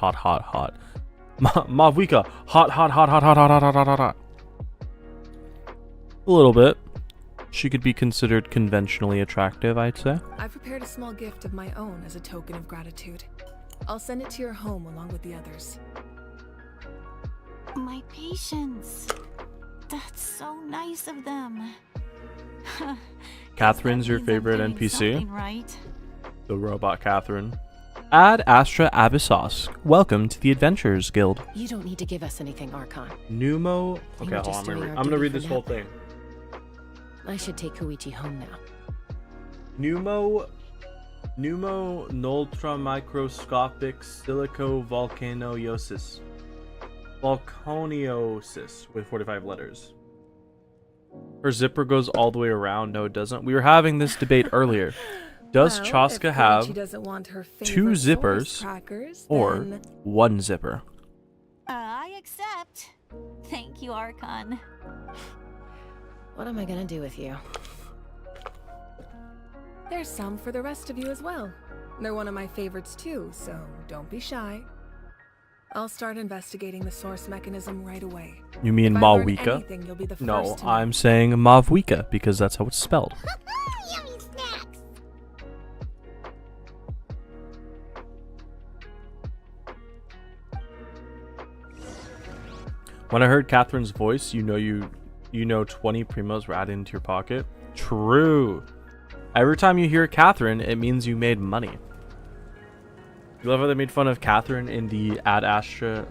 Mavuika, hot. A little bit. She could be considered conventionally attractive, I'd say. I've prepared a small gift of my own as a token of gratitude. I'll send it to your home along with the others. My patients. That's so nice of them. Catherine's your That means I'm favorite doing NPC? something right. The robot Catherine. Ad Astra Abyssos. Welcome to the Adventurers Guild. You don't need to give us anything, Archon. Numo. We Okay, were hold just on. doing our I'm gonna duty read for this whole now. thing. I should take Koichi home now. Numo Nultra Microscopic Silico Volcaniosis. Volcaniosis with 45 letters. Her zipper goes all the way around. No, it doesn't. We were having this debate earlier. Does Well, Chaska if have Koichi doesn't want her two favorite source zippers crackers, or then one zipper? I accept. Thank you, Archon. What am I gonna do with you? there's some for the rest of you as well. They're one of my favorites too, so don't be shy. I'll start investigating the source mechanism right away. You mean If I learn Malwika? anything, you'll be the No, first to know. I'm saying Mavwika because that's how it's spelled. Yummy snacks! When I heard Catherine's voice, you know 20 primos were added into your pocket. True. Every time you hear Catherine, it means you made money. You love how they made fun of Catherine in the Ad Astra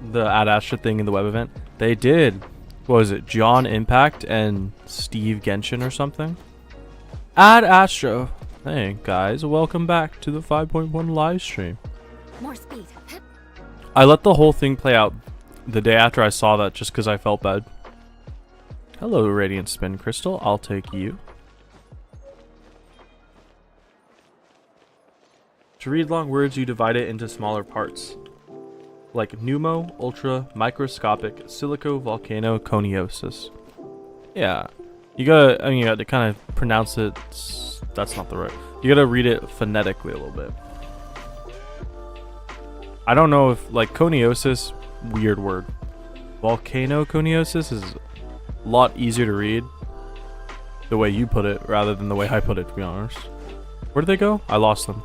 thing in the web event? They did. What was it? John Impact and Steve Genshin or something? Ad Astra. Hey guys, welcome back to the 5.1 live stream. More speed. I let the whole thing play out the day after I saw that just because I felt bad. Hello, Radiant Spin Crystal. I'll take you. To read long words, you divide it into smaller parts. Like pneumo, ultra, microscopic, silico, volcano, coniosis. Yeah. You gotta kind of pronounce it. That's not the right. You gotta read it phonetically a little bit. I don't know if, like, coniosis, weird word. Volcano coniosis is a lot easier to read the way you put it rather than the way I put it, to be honest. Where did they go? I lost them.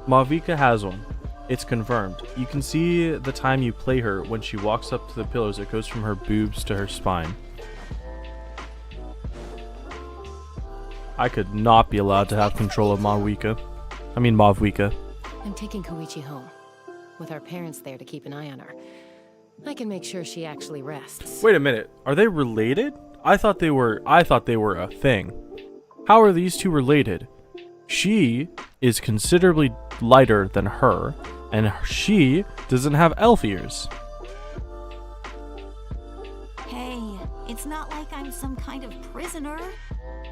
Malvika has one. It's confirmed. You can see the time you play her when she walks up to the pillows. It goes from her boobs to her spine. I could not be allowed to have control of Mavwika. I mean Mavwika. I'm taking Koichi home. With our parents there to keep an eye on her. I can make sure she actually rests. Wait a minute. Are they related? I thought they were a thing. How are these two related? She is considerably lighter than her, and she doesn't have elf ears. Hey, it's not like I'm some kind of prisoner.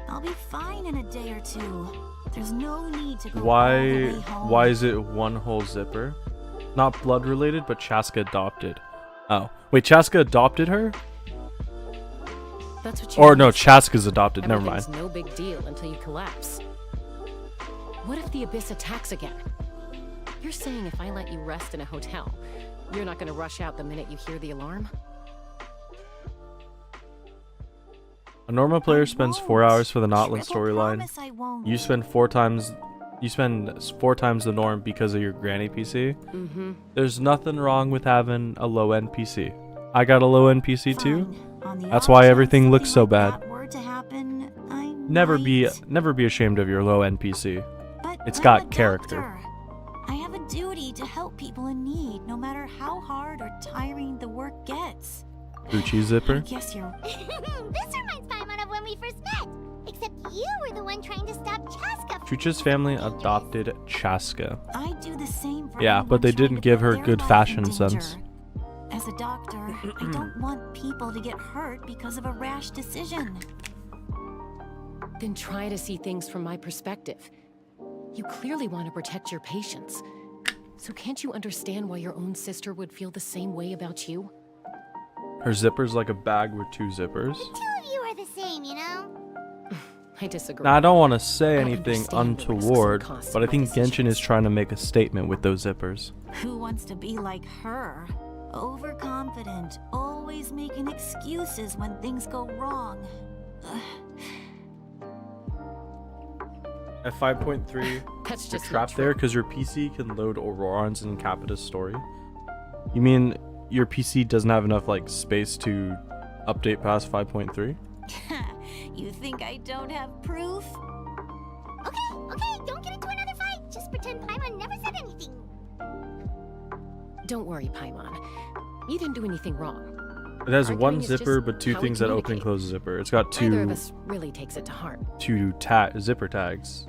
I'll be fine in a day or two. There's no need to go all the way home. Why is it one whole zipper? Not blood related, but Chaska adopted. Oh, wait, Chaska adopted her? That's what you Or no, Chaska's adopted. Never mind. Everything's no big deal until you collapse. What if the Abyss attacks again? You're saying if I let you rest in a hotel, you're not going to rush out the minute you hear the alarm? A normal player spends 4 hours for the Notland storyline. You spend 4 times. You spend 4 times the norm because of your granny PC. There's nothing wrong with having a low end PC. I got a low end PC too. That's why everything looks so bad. Never be ashamed of your low end PC. It's got character. I have a duty to help people in need, no matter how hard or tiring the work gets. Gucci zipper. I guess you're... This reminds Paimon of when we first met. Except you were the one trying to stop Chaska. Chucha's family adopted Chaska. I do the same for Yeah, but they didn't give her good fashion sense. As a doctor, I don't want people to get hurt because of a rash decision. Then try to see things from my perspective. You clearly want to protect your patients. So can't you understand why your own sister would feel the same way about you? Her zipper's like a bag with 2 zippers. The two of you are the same, you know? I disagree. Now, I don't want to say anything untoward, but I think Genshin is trying to make a statement with those zippers. Who wants to be like her? Overconfident, always making excuses when things go wrong. At 5.3, That's you're just trapped there because your PC can load Auroran's and Capita's story. You mean your PC doesn't have enough like space to update past 5.3? You think I don't have proof? Okay, don't get into another fight. Just pretend Paimon never said anything. Don't worry, Paimon. You didn't do anything wrong. It has Arguing one is zipper, just but 2 how we things that open and communicate. close the zipper. It's got Neither of 2 us really takes it to heart. zipper tags.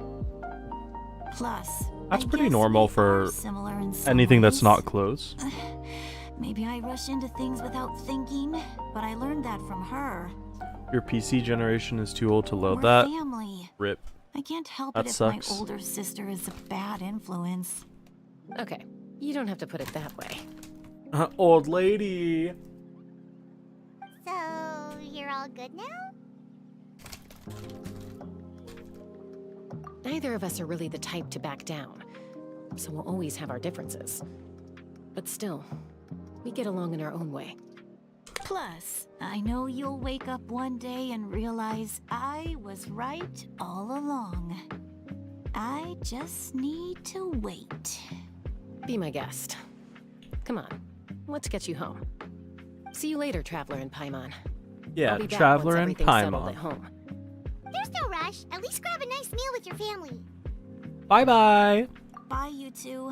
Plus, That's I pretty guess normal we for are similar in some anything that's ways. not closed. Maybe I rush into things without thinking, but I learned that from her. Your PC generation is too old to load We're that. family. Rip. I can't help That it if sucks. my older sister is a bad influence. Okay, you don't have to put it that way. Old lady. So, you're all good now? Neither of us are really the type to back down, so we'll always have our differences. But still, we get along in our own way. Plus, I know you'll wake up one day and realize I was right all along. I just need to wait. Be my guest. Come on, let's get you home. See you later, Traveler and Paimon. Yeah, I'll be back Traveler once and everything's settled at Paimon. home. There's no rush. At least grab a nice meal with your family. Bye bye. Bye, you two.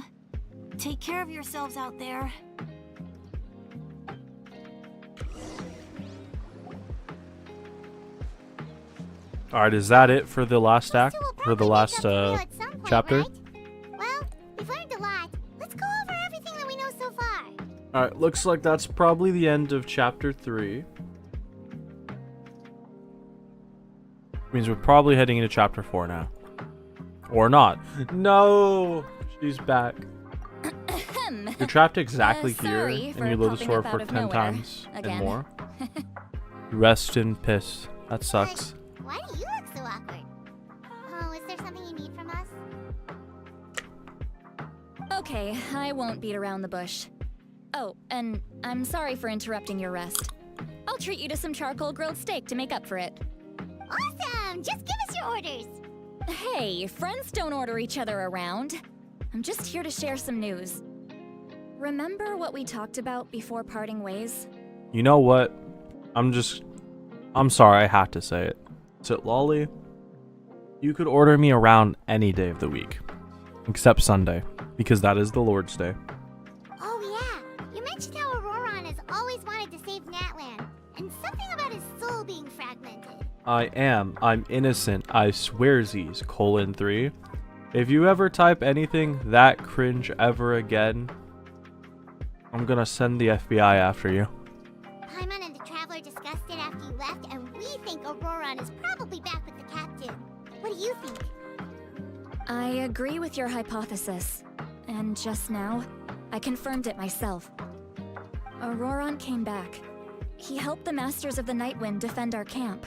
Take care of yourselves out there. All right, is that it for the last act? So we'll For the probably last make up the deal at some point, chapter? right? Well, we've learned a lot. Let's go over everything that we know so far. All right, looks like that's probably the end of chapter 3. Means we're probably heading into chapter 4 now. Or not. No! She's back. You're trapped exactly here, sorry and for you load the popping store up for out of 10 nowhere times and again. more. Rest in piss. That sucks. Why do you look so awkward? Oh, is there something you need from us? Okay, I won't beat around the bush. Oh, and I'm sorry for interrupting your rest. I'll treat you to some charcoal grilled steak to make up for it. Awesome! Just give us your orders. Hey, friends don't order each other around. I'm just here to share some news. Remember what we talked about before parting ways? You know what? I'm sorry, I had to say it. Is it Lolly? You could order me around any day of the week, except Sunday, because that is the Lord's Day. Oh yeah, you mentioned how Auroron has always wanted to save Natlan, and something about his soul being fragmented. I'm innocent, I swearsies, :3. If you ever type anything that cringe ever again, I'm gonna send the FBI after you. Paimon and the Traveler discussed it after you left, and we think Auroron is probably back with the Captain. What do you think? I agree with your hypothesis. And just now, I confirmed it myself. Auroron came back. He helped the Masters of the Nightwind defend our camp.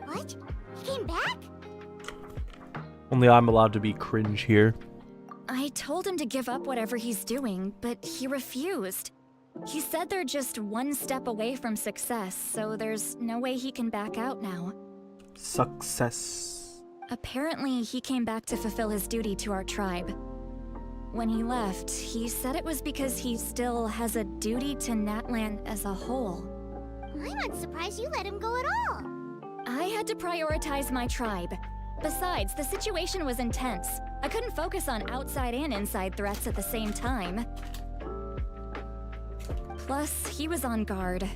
What? He came back? Only I'm allowed to be cringe here. I told him to give up whatever he's doing, but he refused. He said they're just one step away from success, so there's no way he can back out now. Success. Apparently, he came back to fulfill his duty to our tribe. When he left, he said it was because he still has a duty to Natlan as a whole. I'm not surprised you let him go at all. I had to prioritize my tribe. Besides, the situation was intense. I couldn't focus on outside and inside threats at the same time. Plus, he was on guard.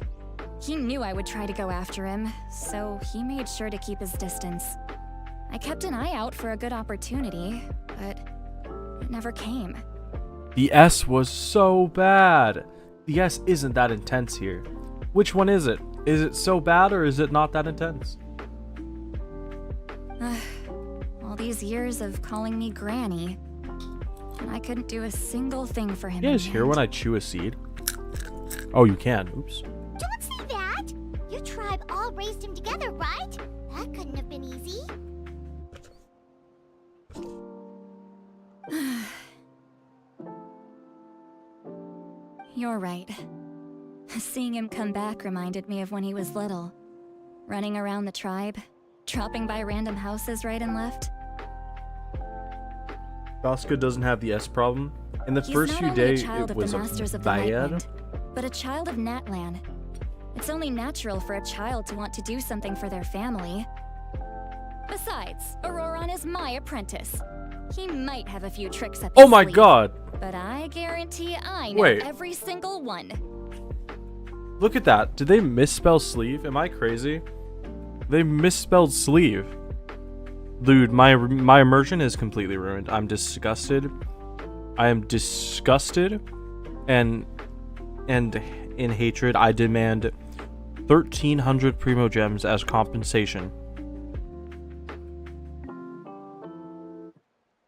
He knew I would try to go after him, so he made sure to keep his distance. I kept an eye out for a good opportunity, but it never came. The S was so bad. The S isn't that intense here. Which one is it? Is it so bad or is it not that intense? All these years of calling me Granny, and I couldn't do a single thing for him. You guys hear when I chew a seed? Oh, you can. Oops. Don't say that! Your tribe all raised him together, right? That couldn't have been easy. You're right. Seeing him come back reminded me of when he was little. Running around the tribe, dropping by random houses right and left. Bosca doesn't have the S problem. In the He's first not few only a days, child it of was the Masters a of the bad. Nightwind, but a child of Natlan. It's only natural for a child to want to do something for their family. Besides, Auroron is my apprentice. He might have a few tricks up his Oh my sleeve, god! but I guarantee I know Wait. every single one. Look at that. Did they misspell sleeve? Am I crazy? They misspelled sleeve. Dude, my immersion is completely ruined. I'm disgusted. I am disgusted. And in hatred, I demand 1,300 primogems as compensation.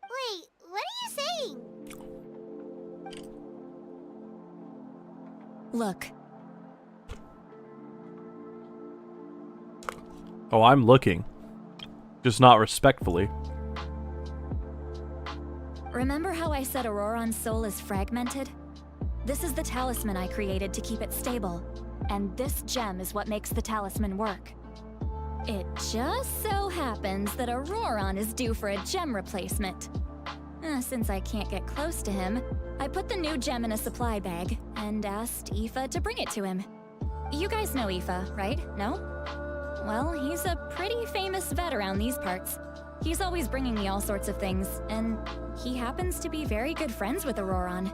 Wait, what are you saying? Look, Oh, I'm looking. Just not respectfully. remember how I said Auroron's soul is fragmented? This is the talisman I created to keep it stable, and this gem is what makes the talisman work. It just so happens that Auroron is due for a gem replacement. Since I can't get close to him, I put the new gem in a supply bag and asked Aoife to bring it to him. You guys know Aoife, right? No? Well, he's a pretty famous vet around these parts. He's always bringing me all sorts of things, and he happens to be very good friends with Auroron.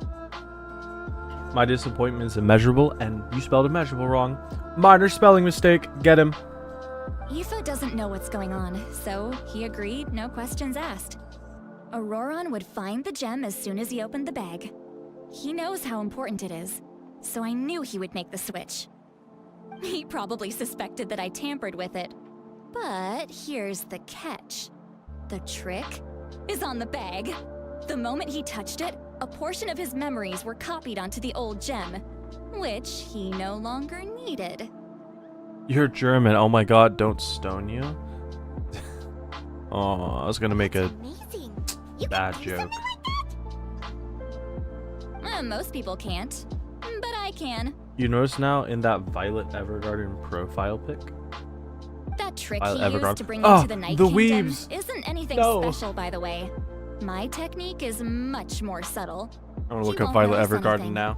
My disappointment is immeasurable, and you spelled immeasurable wrong. Minor spelling mistake. Get him. Aoife doesn't know what's going on, so he agreed, no questions asked. Auroron would find the gem as soon as he opened the bag. He knows how important it is, so I knew he would make the switch. He probably suspected that I tampered with it. But here's the catch. The trick is on the bag. The moment he touched it, a portion of his memories were copied onto the old gem, which he no longer needed. You're German. Oh my god, don't stone you. Oh, I was gonna make a Amazing. You bad can do joke. something like that? Most people can't, but I can. You notice now in that Violet Evergarden profile pic? That trick Violet he used Evergarden. to bring Oh, me to the Night the Kingdom weebs. isn't anything No. special, by the way. My technique is much more subtle. I'm gonna He look up won't Violet notice Evergarden anything. now.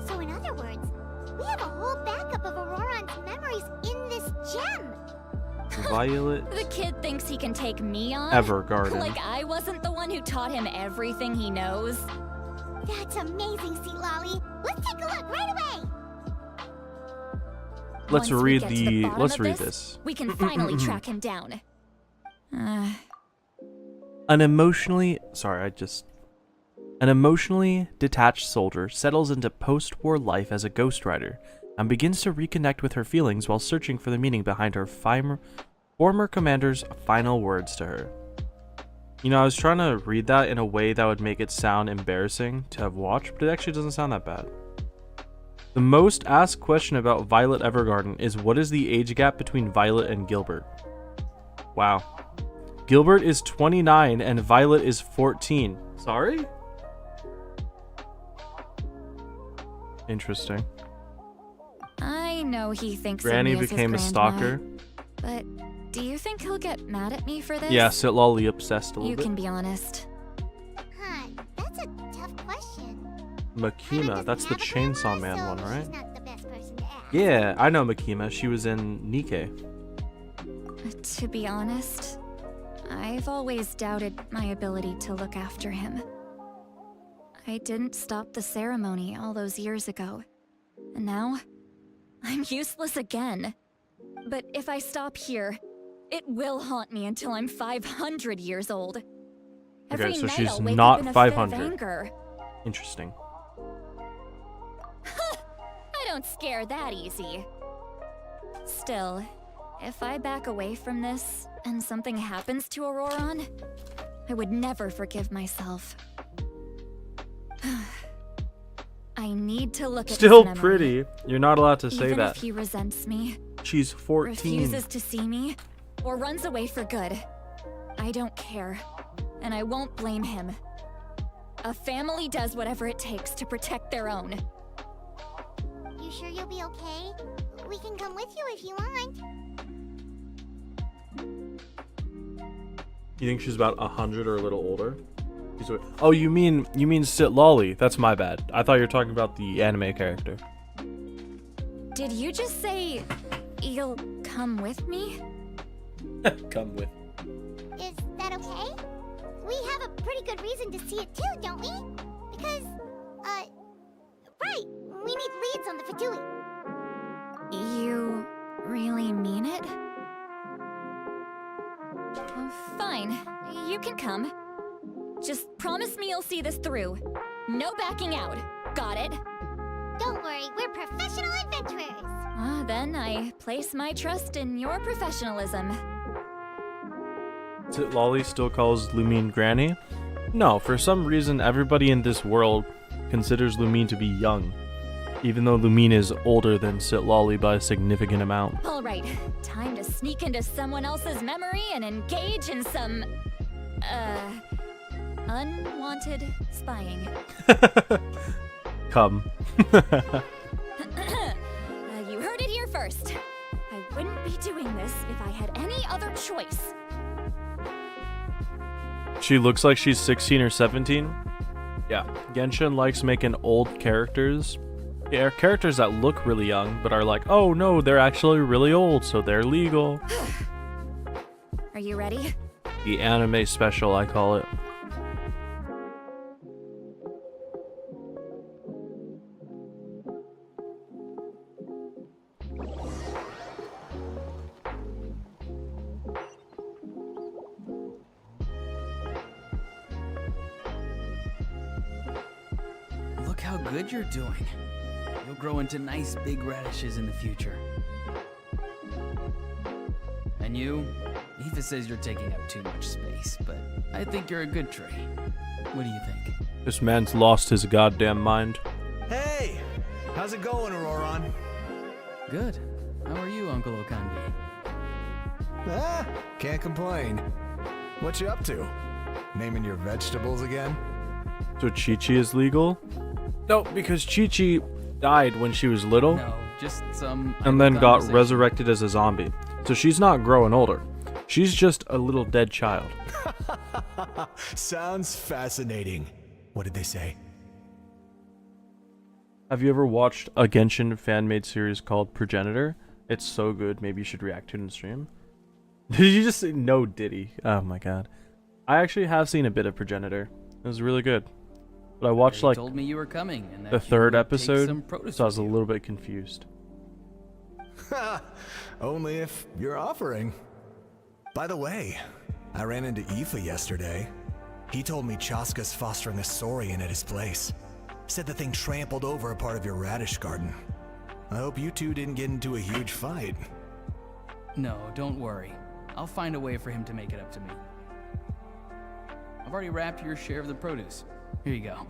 So in other words, we have a whole backup of Auroron's memories in this gem. Violet The kid thinks he can take me on? Evergarden. Like I wasn't the one who taught him everything he knows? That's amazing, Sweet Lolly. Let's take a look right away. Let's Once we read get to the bottom let's of read this, this. we can finally track him down. An emotionally detached soldier settles into post-war life as a ghostwriter and begins to reconnect with her feelings while searching for the meaning behind her former commander's final words to her. You know, I was trying to read that in a way that would make it sound embarrassing to have watched, but it actually doesn't sound that bad. The most asked question about Violet Evergarden is what is the age gap between Violet and Gilbert? Wow. Gilbert is 29 and Violet is 14. Sorry? Interesting. I know he thinks Granny of me became a as his stalker. grandma, but do you think he'll get mad at me for this? Yeah, Sitlolly obsessed a little You bit. can be honest. Huh, that's a tough question. Makima, that's the Chainsaw Man one, right? She's not the best person to ask. Yeah, I know Makima. She was in Nikke. To be honest, I've always doubted my ability to look after him. I didn't stop the ceremony all those years ago, and now I'm useless again. But if I stop here, it will haunt me until I'm 500 years old. Every Okay, so night she's I'll wake not up in a 500. fit of anger. Interesting. I don't scare that easy. Still, if I back away from this and something happens to Auroron, I would never forgive myself. I need to look at Still his memory. pretty. You're not allowed to say Even that. if he resents me, She's 14. refuses to see me, or runs away for good, I don't care, and I won't blame him. A family does whatever it takes to protect their own. You sure you'll be okay? We can come with you if you want. You think she's about 100 or a little older? Oh, you mean Sitlolly? That's my bad. I thought you were talking about the anime character. Did you just say you'll come with me? Come with. Is that okay? We have a pretty good reason to see it too, don't we? Because, right, we need leads on the Fatui. You really mean it? Fine, you can come. Just promise me you'll see this through. No backing out. Got it? Don't worry, we're professional adventurers. Then I place my trust in your professionalism. Sitlolly still calls Lumine Granny? No, for some reason everybody in this world considers Lumine to be young, even though Lumine is older than Sitlolly by a significant amount. All right, time to sneak into someone else's memory and engage in some, unwanted spying. Come. You heard it here first. I wouldn't be doing this if I had any other choice. She looks like she's 16 or 17. Yeah, Genshin likes making old characters. Yeah, characters that look really young, but are like, oh no, they're actually really old, so they're legal. Are you ready? The anime special, I call it. Look how good you're doing. You'll grow into nice big radishes in the future. And you? Aoife says you're taking up too much space, but I think you're a good tree. What do you think? This man's lost his goddamn mind. Hey! How's it going, Auroron? Good. How are you, Uncle Okandi? Can't complain. What you up to? Naming your vegetables again? So Chi-Chi is legal? No, because Chi-Chi died when she was little. No, just some... And then got resurrected as a zombie. So she's not growing older. She's just a little dead child. Sounds fascinating. What did they say? Have you ever watched a Genshin fan-made series called Progenitor? It's so good. Maybe you should react to it in stream. Did you just say no, Diddy? Oh my god. I actually have seen a bit of Progenitor. It was really good. But I watched They like told me you were coming, and that the you third would take episode, some produce so I was a with you. little bit confused. Only if you're offering. By the way, I ran into Aoife yesterday. He told me Chaska's fostering a saurian at his place. Said the thing trampled over a part of your radish garden. I hope you two didn't get into a huge fight. No, don't worry. I'll find a way for him to make it up to me. I've already wrapped your share of the produce. Here you go.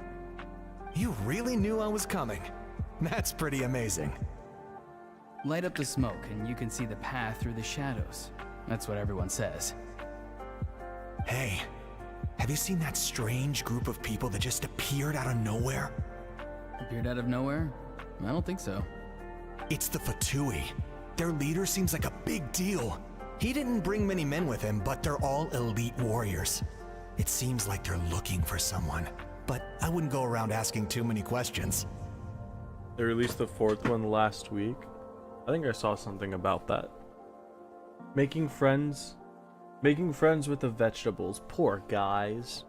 You really knew I was coming. That's pretty amazing. Light up the smoke and you can see the path through the shadows. That's what everyone says. Hey, have you seen that strange group of people that just appeared out of nowhere? Appeared out of nowhere? I don't think so. It's the Fatui. Their leader seems like a big deal. He didn't bring many men with him, but they're all elite warriors. It seems like they're looking for someone, but I wouldn't go around asking too many questions. They released the 4th one last week. I think I saw something about that. Making friends with the vegetables. Poor guys.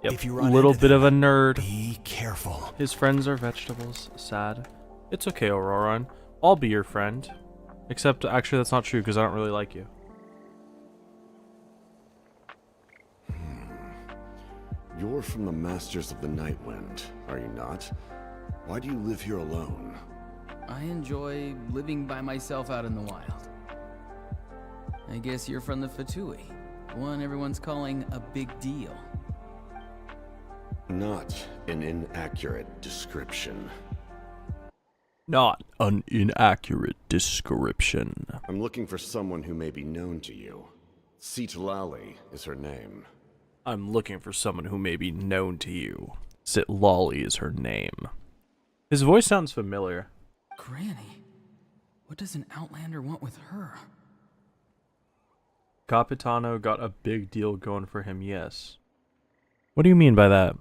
Yep, If you run little into bit them, of a nerd. be careful. His friends are vegetables. Sad. It's okay, Auroran. I'll be your friend. Except, actually, that's not true because I don't really like you. You're from the Masters of the Nightwind, are you not? Why do you live here alone? I enjoy living by myself out in the wild. I guess you're from the Fatui, the one everyone's calling a big deal. Not an inaccurate description. Not an inaccurate description. I'm looking for someone who may be known to you. Citlali is her name. I'm looking for someone who may be known to you. Citlali is her name. His voice sounds familiar. Granny? What does an Outlander want with her? Capitano got a big deal going for him, yes. What do you mean by that?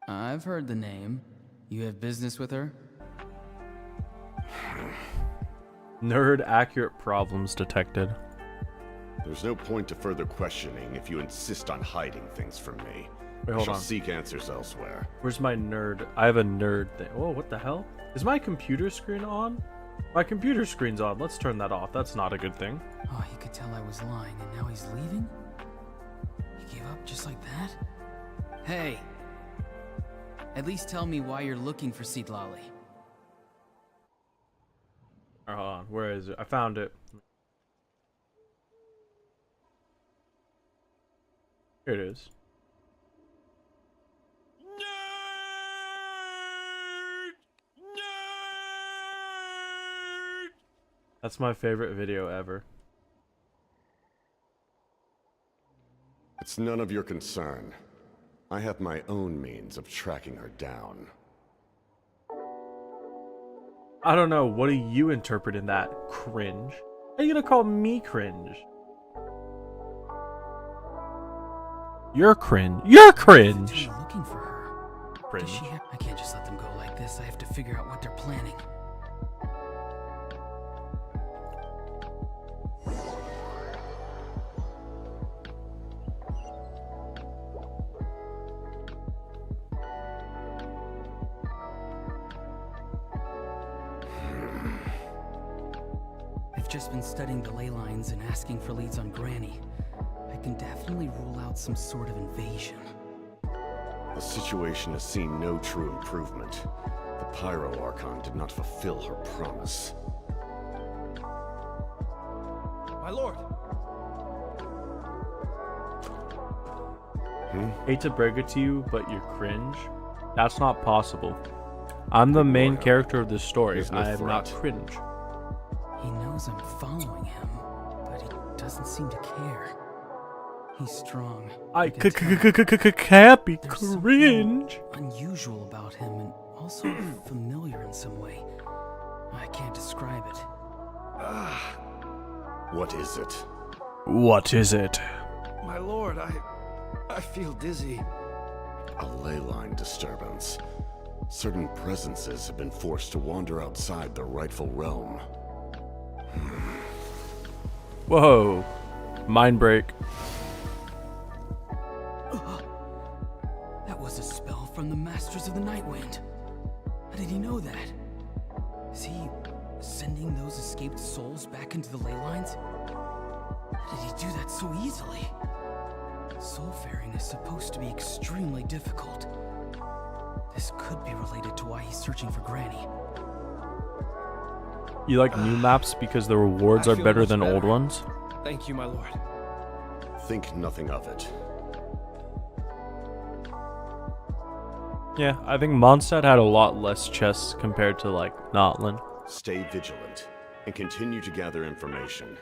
I've heard the name. You have business with her? Nerd accurate problems detected. There's no point to further questioning if you insist on hiding things from me. Wait, I hold shall on. seek answers elsewhere. Where's my nerd? I have a nerd thing. Oh, what the hell? Is my computer screen on? My computer screen's on. Let's turn that off. That's not a good thing. Oh, he could tell I was lying, and now he's leaving? He gave up just like that? Hey! At least tell me why you're looking for Citlali. Hold on. Where is it? I found it. Here it is. That's my favorite video ever. It's none of your concern. I have my own means of tracking her down. I don't know. What do you interpret in that? Cringe? How are you gonna call me cringe? You're cringe. You're cringe. I'm looking for her. Cringe. Does she I can't just let them go like this. I have to figure out what they're planning. I've just been studying the ley lines and asking for leads on Granny. I can definitely rule out some sort of invasion. The situation has seen no true improvement. The Pyro Archon did not fulfill her promise. My lord! Hate to break it to you, but you're cringe. That's not possible. I'm the main character of this story. There's no I am not threat. cringe. He knows I'm following him, but he doesn't seem to care. He's strong. I can tell. can't be There's something cringe. unusual about him and also familiar in some way. I can't describe it. What is it? What is it? My lord, I feel dizzy. A ley line disturbance. Certain presences have been forced to wander outside their rightful realm. Whoa. Mind break. That was a spell from the Masters of the Nightwind. How did he know that? Is he sending those escaped souls back into the ley lines? How did he do that so easily? Soulfaring is supposed to be extremely difficult. This could be related to why he's searching for Granny. You like new maps because the rewards are better than old ones? Thank you, my lord. Think nothing of it. Yeah, I think Mondstadt had a lot less chests compared to, like, Notlin. Stay vigilant and continue to gather information.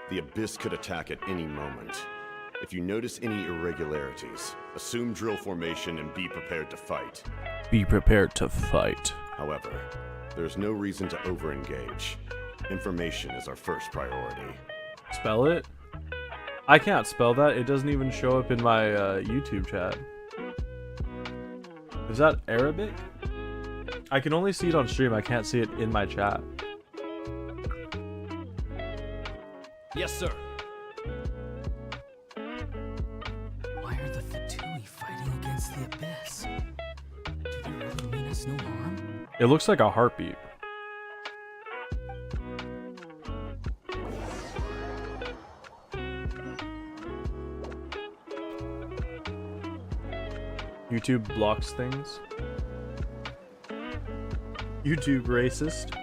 The Abyss could attack at any moment. If you notice any irregularities, assume drill formation and be prepared to fight. Be prepared to fight. However, there's no reason to over-engage. Information is our first priority. Spell it? I can't spell that. It doesn't even show up in my YouTube chat. Is that Arabic? I can only see it on stream. I can't see it in my chat. Yes, sir. Why are the Fatui fighting against the Abyss? Do they really mean us no harm? It looks like a heartbeat. YouTube blocks things. YouTube racist.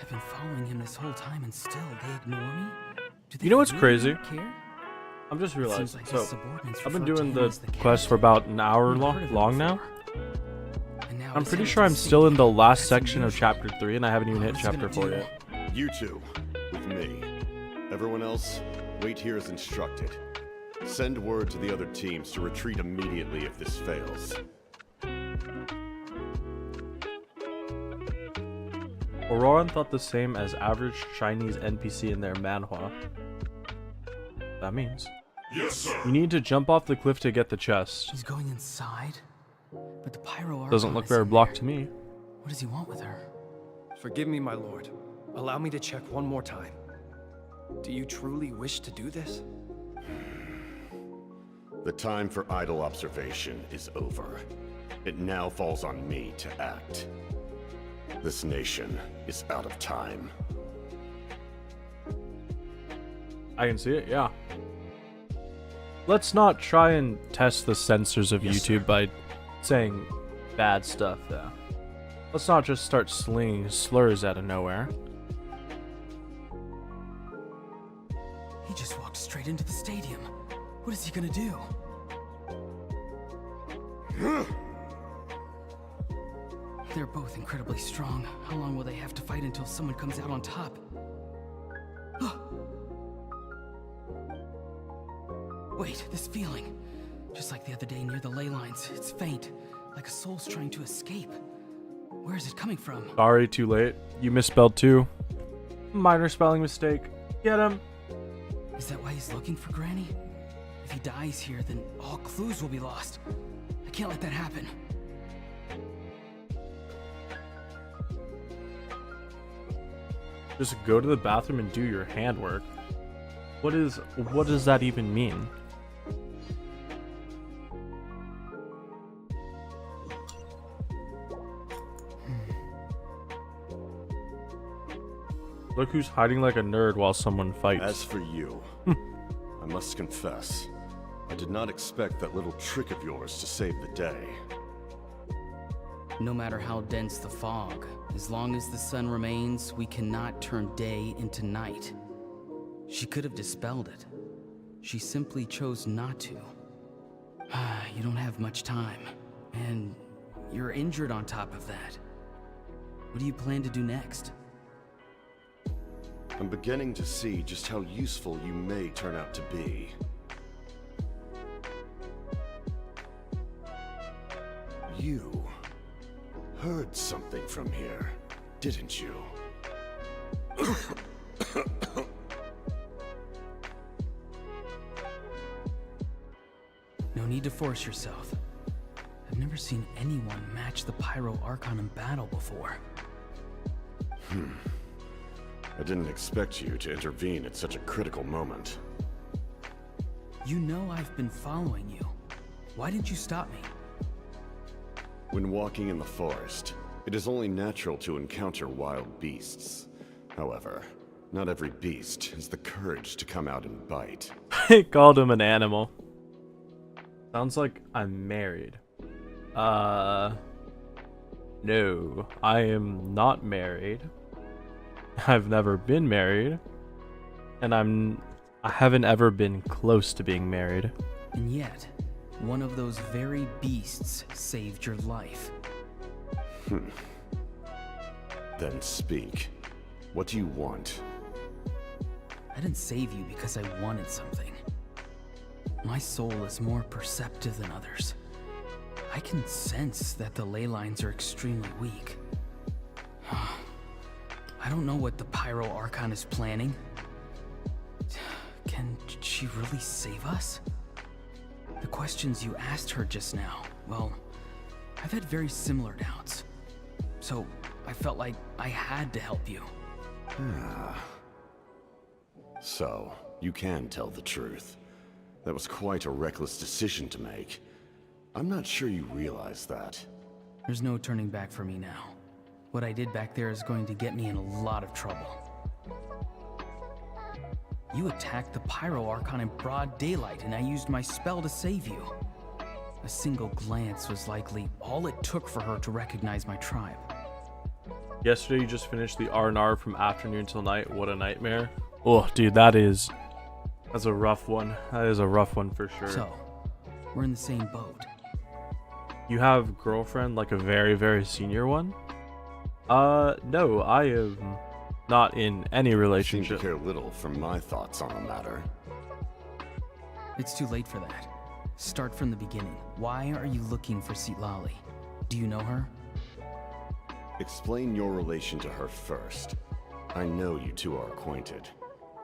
I've been following him this whole time and still they ignore me? Do they You know what's really crazy? not care? I'm just realizing. like So, his subordinates I've been refer to doing him the as the quest for about an hour long now. And now I'm he's pretty headed sure to I'm the still in the stadium. last That's section of unusual. chapter 3 and I haven't even hit What's he chapter gonna 4 do? yet. You two, with me. Everyone else, wait here as instructed. Send word to the other teams to retreat immediately if this fails. Auroran thought the same as average Chinese NPC in their manhwa. That means Yes, sir. you need to jump off the cliff to get the chest. She's going inside? But the Pyro Archon Doesn't look is very in blocked there. to me. What does he want with her? Forgive me, my lord. Allow me to check one more time. Do you truly wish to do this? The time for idle observation is over. It now falls on me to act. This nation is out of time. I can see it, yeah. Let's not try and test the censors of YouTube by saying bad stuff, though. Let's not just start slinging slurs out of nowhere. He just walked straight into the stadium. What is he gonna do? They're both incredibly strong. How long will they have to fight until someone comes out on top? Wait, this feeling. Just like the other day near the ley lines. It's faint, like a soul's trying to escape. Where is it coming from? Sorry, too late. You misspelled too. Minor spelling mistake. Get him. Is that why he's looking for Granny? If he dies here, then all clues will be lost. I can't let that happen. Just go to the bathroom and do your handwork. What does that even mean? Look who's hiding like a nerd while someone fights. As for you, I must confess, I did not expect that little trick of yours to save the day. No matter how dense the fog, as long as the sun remains, we cannot turn day into night. She could have dispelled it. She simply chose not to. You don't have much time, and you're injured on top of that. What do you plan to do next? I'm beginning to see just how useful you may turn out to be. You heard something from here, didn't you? No need to force yourself. I've never seen anyone match the Pyro Archon in battle before. I didn't expect you to intervene at such a critical moment. You know I've been following you. Why didn't you stop me? When walking in the forest, it is only natural to encounter wild beasts. However, not every beast has the courage to come out and bite. I called him an animal. Sounds like I'm married. No, I am not married. I've never been married. And I haven't ever been close to being married. And yet, one of those very beasts saved your life. Then speak. What do you want? I didn't save you because I wanted something. My soul is more perceptive than others. I can sense that the ley lines are extremely weak. I don't know what the Pyro Archon is planning. Can she really save us? The questions you asked her just now, well, I've had very similar doubts. So I felt like I had to help you. So, you can tell the truth. That was quite a reckless decision to make. I'm not sure you realize that. There's no turning back for me now. What I did back there is going to get me in a lot of trouble. You attacked the Pyro Archon in broad daylight, and I used my spell to save you. A single glance was likely all it took for her to recognize my tribe. Yesterday you just finished the R&R from afternoon till night. What a nightmare. Oh, dude, that's a rough one. That is a rough one for sure. So, we're in the same boat. You have girlfriend, like a very, very senior one? No, I am not in any relationship. You seem to care little for my thoughts on the matter. It's too late for that. Start from the beginning. Why are you looking for Xilonen? Do you know her? Explain your relation to her first. I know you two are acquainted.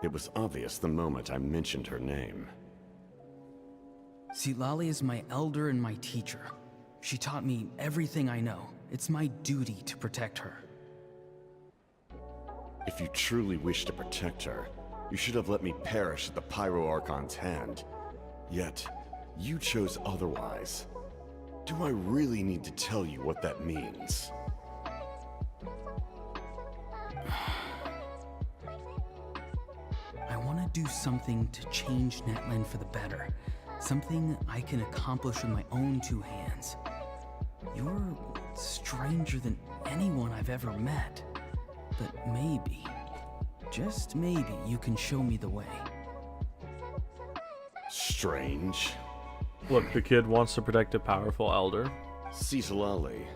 It was obvious the moment I mentioned her name. Xilonen is my elder and my teacher. She taught me everything I know. It's my duty to protect her. If you truly wish to protect her, you should have let me perish at the Pyro Archon's hand. Yet, you chose otherwise. Do I really need to tell you what that means? I want to do something to change Netland for the better. Something I can accomplish with my own two hands. You're stranger than anyone I've ever met. But maybe, just maybe, you can show me the way. Strange. Look, the kid wants to protect a powerful elder. Xilonen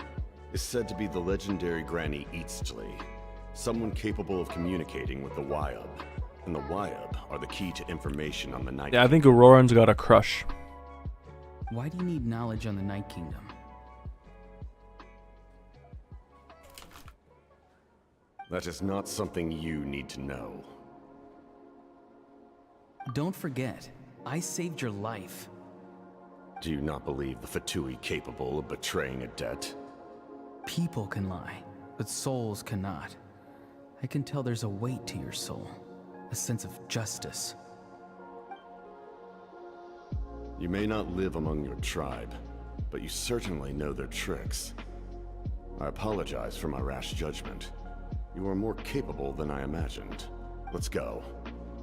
is said to be the legendary Granny Eastly, someone capable of communicating with the Wyub. And the Wyub are the key to information on the Night Yeah, I think Auroran's got a crush. Why do you need knowledge on the Night Kingdom? That is not something you need to know. Don't forget, I saved your life. Do you not believe the Fatui capable of betraying a debt? People can lie, but souls cannot. I can tell there's a weight to your soul, a sense of justice. You may not live among your tribe, but you certainly know their tricks. I apologize for my rash judgment. You are more capable than I imagined. Let's go.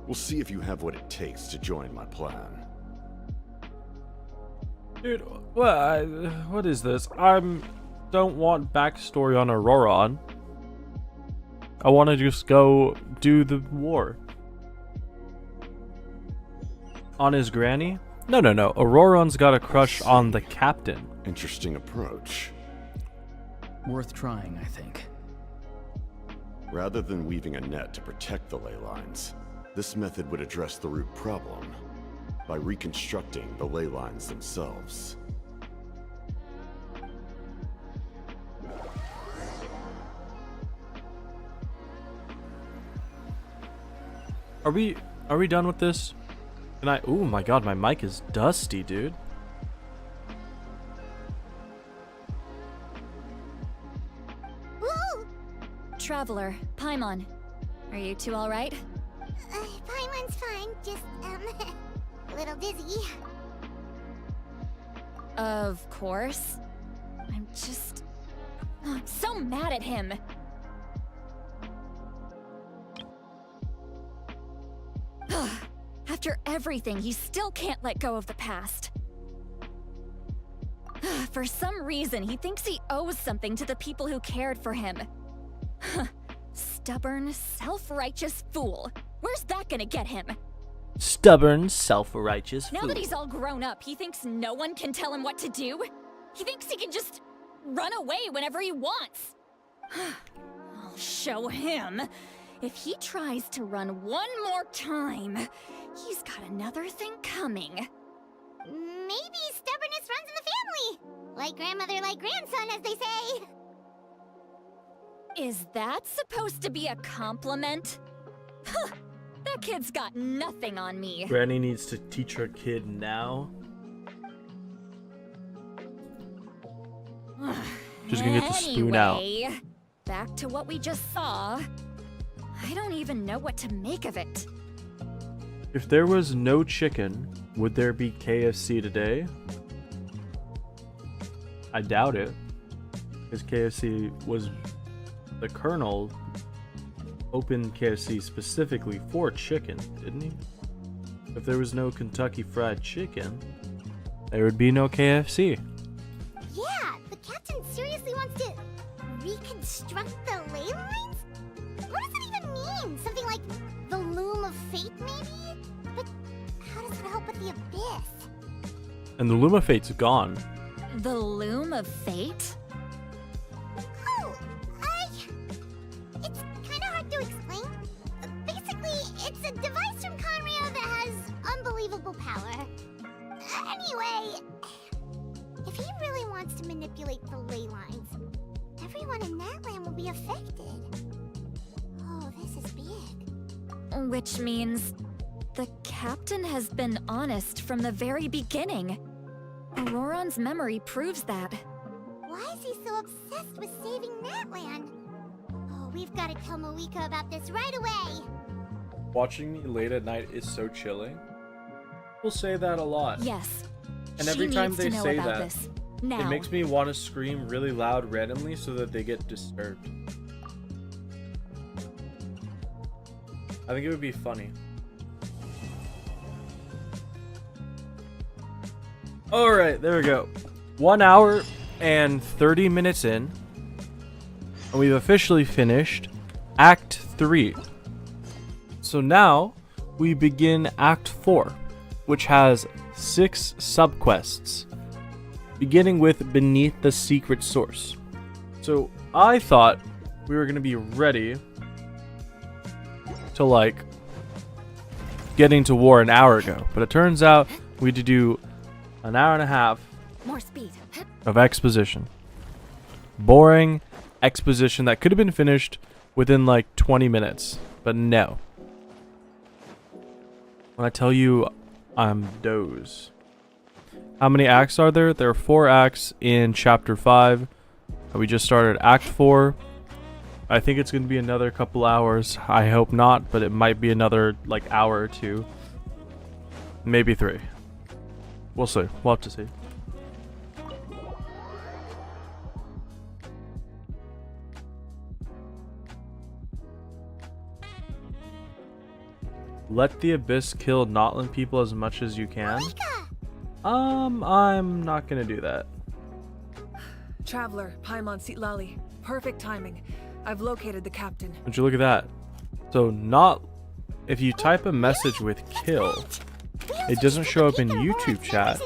We'll see if you have what it takes to join my plan. Dude, what is this? Don't want backstory on Auroran. I want to just go do the war. On his granny? No. Auroran's got a crush on the captain. Interesting approach. Worth trying, I think. Rather than weaving a net to protect the ley lines, this method would address the root problem by reconstructing the ley lines themselves. Are we done with this? Can I? Oh my god, my mic is dusty, dude. Traveler, Paimon. Are you two alright? Paimon's fine, just, a little dizzy. Of course. I'm so mad at him. After everything, he still can't let go of the past. For some reason, he thinks he owes something to the people who cared for him. Stubborn, self-righteous fool. Where's that gonna get him? Stubborn, self-righteous Now fool. that he's all grown up, he thinks no one can tell him what to do? He thinks he can just run away whenever he wants. I'll show him. If he tries to run one more time, he's got another thing coming. Maybe stubbornness runs in the family. Like grandmother, like grandson, as they say. Is that supposed to be a compliment? Huh, that kid's got nothing on me. Granny needs to teach her kid now. She's gonna get the spoon out. Anyway, back to what we just saw. I don't even know what to make of it. If there was no chicken, would there be KFC today? I doubt it. Because KFC was... The Colonel opened KFC specifically for chicken, didn't he? If there was no Kentucky Fried Chicken, there would be no KFC. Yeah, the captain seriously wants to reconstruct the ley lines? What does it even mean? Something like the loom of fate, maybe? But how does it help with the abyss? And the Loom of Fate's gone. The Loom of Fate? Oh, it's kind of hard to explain. Basically, it's a device from Conrio that has unbelievable power. Anyway, if he really wants to manipulate the ley lines, everyone in that land will be affected. Oh, this is big. Which means the captain has been honest from the very beginning. Auroron's memory proves that. Why is he so obsessed with saving that land? Oh, we've got to tell Moeka about this right away. Watching me late at night is so chilling. People say that a lot. Yes. And every time they say that, this. Now. it makes me want to scream really loud randomly so that they get disturbed. I think it would be funny. Alright, there we go. 1 hour and 30 minutes in. And we've officially finished Act 3. So now we begin Act 4, which has 6 subquests, beginning with Beneath the Secret Source. So I thought we were going to be ready to, like, getting to war an hour ago, but it turns out we had to do an hour and a half More speed. of exposition. Boring exposition that could have been finished within like 20 minutes, but no. When I tell you I'm doze. How many acts are there? There are 4 acts in Chapter 5. We just started Act 4. I think it's going to be another couple hours. I hope not, but it might be another like hour or 2. Maybe 3. We'll see. We'll have to see. Let the Abyss kill Notland people as much as you can. I'm not gonna do that. Traveler, Paimon Sitlali. Perfect timing. I've located the captain. Would you look at that? So if you type a message with kill, it doesn't show up in YouTube chat,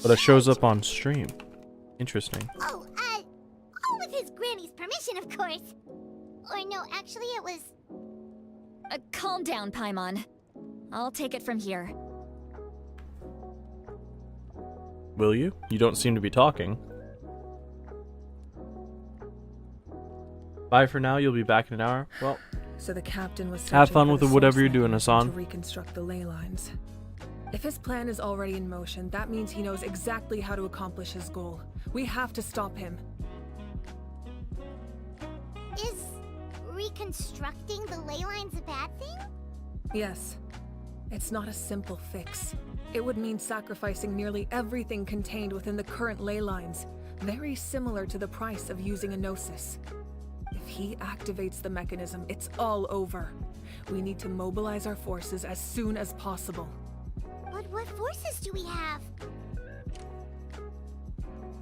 but it shows up on stream. Interesting. Oh, all with his granny's permission, of course. Or no, actually it was... Calm down, Paimon. I'll take it from here. Will you? You don't seem to be talking. Bye for now. You'll be back in an hour. Well, So the captain was have searching fun for with the whatever source you're doing, network Hassan. to reconstruct the ley lines. If his plan is already in motion, that means he knows exactly how to accomplish his goal. We have to stop him. Is reconstructing the ley lines a bad thing? Yes. It's not a simple fix. It would mean sacrificing nearly everything contained within the current ley lines, very similar to the price of using a Gnosis. If he activates the mechanism, it's all over. We need to mobilize our forces as soon as possible. But what forces do we have?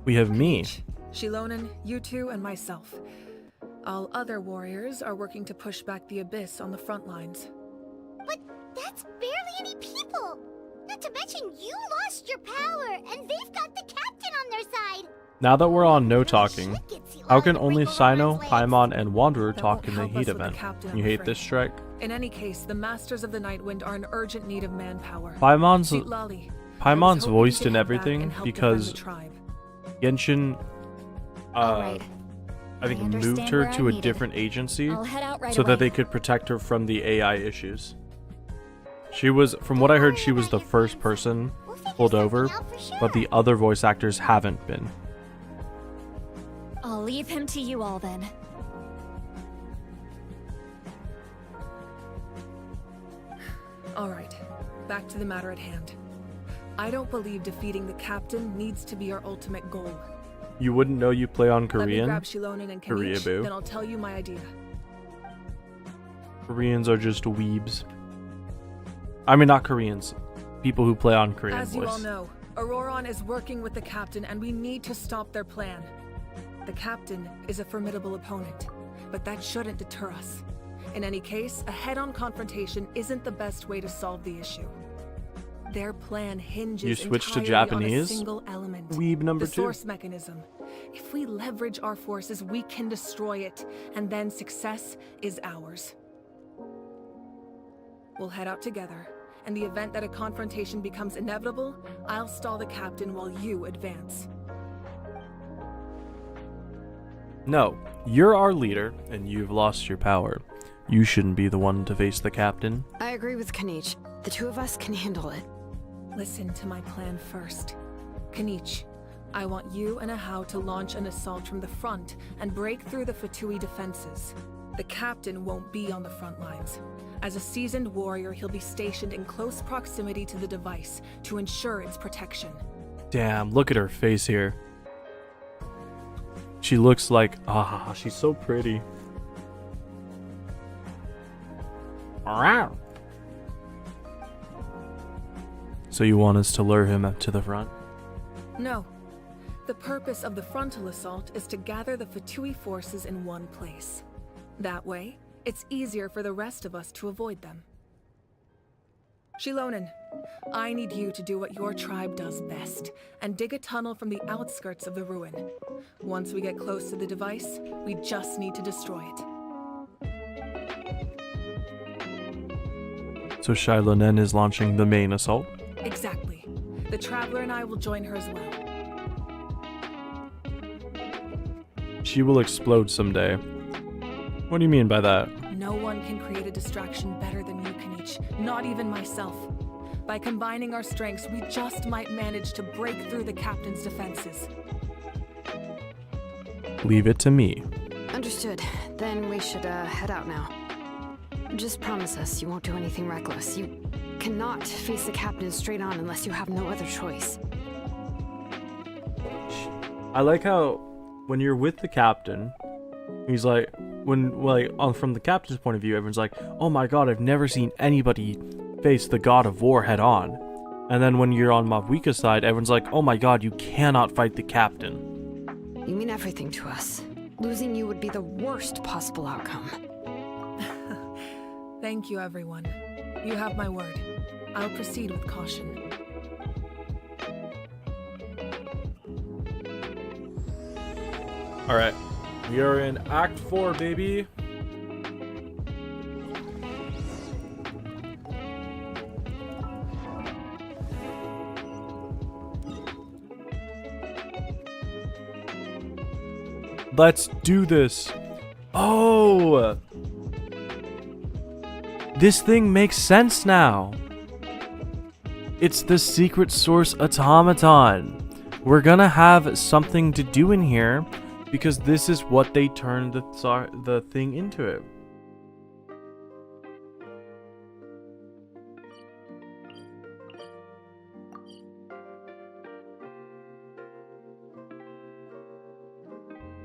We have me. Xilonen, you two, and myself. All other warriors are working to push back the Abyss on the front lines. But that's barely any people! Not to mention you lost your power, and they've got the captain on their side! Now that we're on no talking, how can only Cyno, Paimon, and Wanderer talk in the heat event? You hate this strike? In any case, the Masters of the Nightwind are in urgent need of manpower. Paimon's Paimon's voiced in everything because Genshin, I think, moved her to a different agency so that they could protect her from the AI issues. She was, from what I heard, she was the first person pulled over, but the other voice actors haven't been. I'll leave him to you all then. Alright, back to the matter at hand. I don't believe defeating the captain needs to be our ultimate goal. You wouldn't know you play on Korean? Let me grab Xilonen and Korea, Kanish, boo. then I'll tell you my idea. Koreans are just weebs. I mean, not Koreans. People who play on Korean As you voice. all know, Auroron is working with the captain and we need to stop their plan. The captain is a formidable opponent, but that shouldn't deter us. In any case, a head-on confrontation isn't the best way to solve the issue. Their plan hinges You switch to entirely on a Japanese? single element, Weeb number the 2. source mechanism. If we leverage our forces, we can destroy it, and then success is ours. We'll head out together. In the event that a confrontation becomes inevitable, I'll stall the captain while you advance. No, you're our leader, and you've lost your power. You shouldn't be the one to face the captain. I agree with Kanish. The two of us can handle it. Listen to my plan first. Kanish, I want you and Ahau to launch an assault from the front and break through the Fatui defenses. The captain won't be on the front lines. As a seasoned warrior, he'll be stationed in close proximity to the device to ensure its protection. Damn, look at her face here. She looks like, she's so pretty. So you want us to lure him up to the front? No. The purpose of the frontal assault is to gather the Fatui forces in one place. That way, it's easier for the rest of us to avoid them. Xilonen, I need you to do what your tribe does best, and dig a tunnel from the outskirts of the ruin. Once we get close to the device, we just need to destroy it. So Xilonen is launching the main assault? Exactly. The Traveler and I will join her as well. She will explode someday. What do you mean by that? No one can create a distraction better than you, Kanish. Not even myself. By combining our strengths, we just might manage to break through the captain's defenses. Leave it to me. Understood. Then we should head out now. Just promise us you won't do anything reckless. You cannot face the captain straight on unless you have no other choice. I like how when you're with the captain, he's like, from the captain's point of view, everyone's like, oh my god, I've never seen anybody face the god of war head on. And then when you're on Mavwika's side, everyone's like, oh my god, you cannot fight the captain. You mean everything to us. Losing you would be the worst possible outcome. Thank you, everyone. You have my word. I'll proceed with caution. Alright, we are in Act 4, baby. Let's do this. Oh! This thing makes sense now. It's the secret source automaton. We're gonna have something to do in here because this is what they turned the thing into it.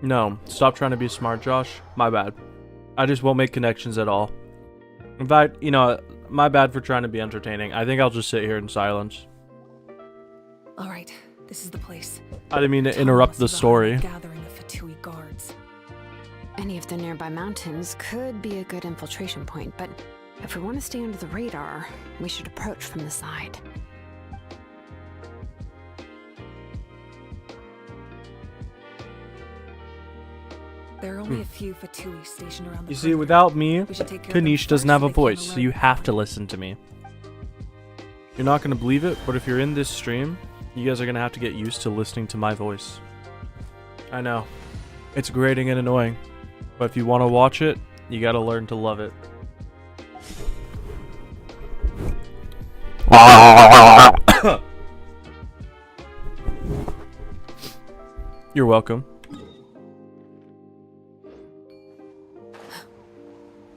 No, stop trying to be smart, Josh. My bad. I just won't make connections at all. In fact, you know, my bad for trying to be entertaining. I think I'll just sit here in silence. All right, this is the place. I didn't mean to interrupt the story. Gathering of Fatui guards. Any of the nearby mountains could be a good infiltration point, but if we want to stay under the radar, we should approach from the side. There are only a few Fatui stationed around the You see, without me, We should take care of them Kanish doesn't first have so a they can't voice, so alert you the have to listen to me. You're not going to believe it, but if you're in this stream, you guys are going to have to get used to listening to my voice. I know. It's grating and annoying, but if you want to watch it, you got to learn to love it. You're welcome.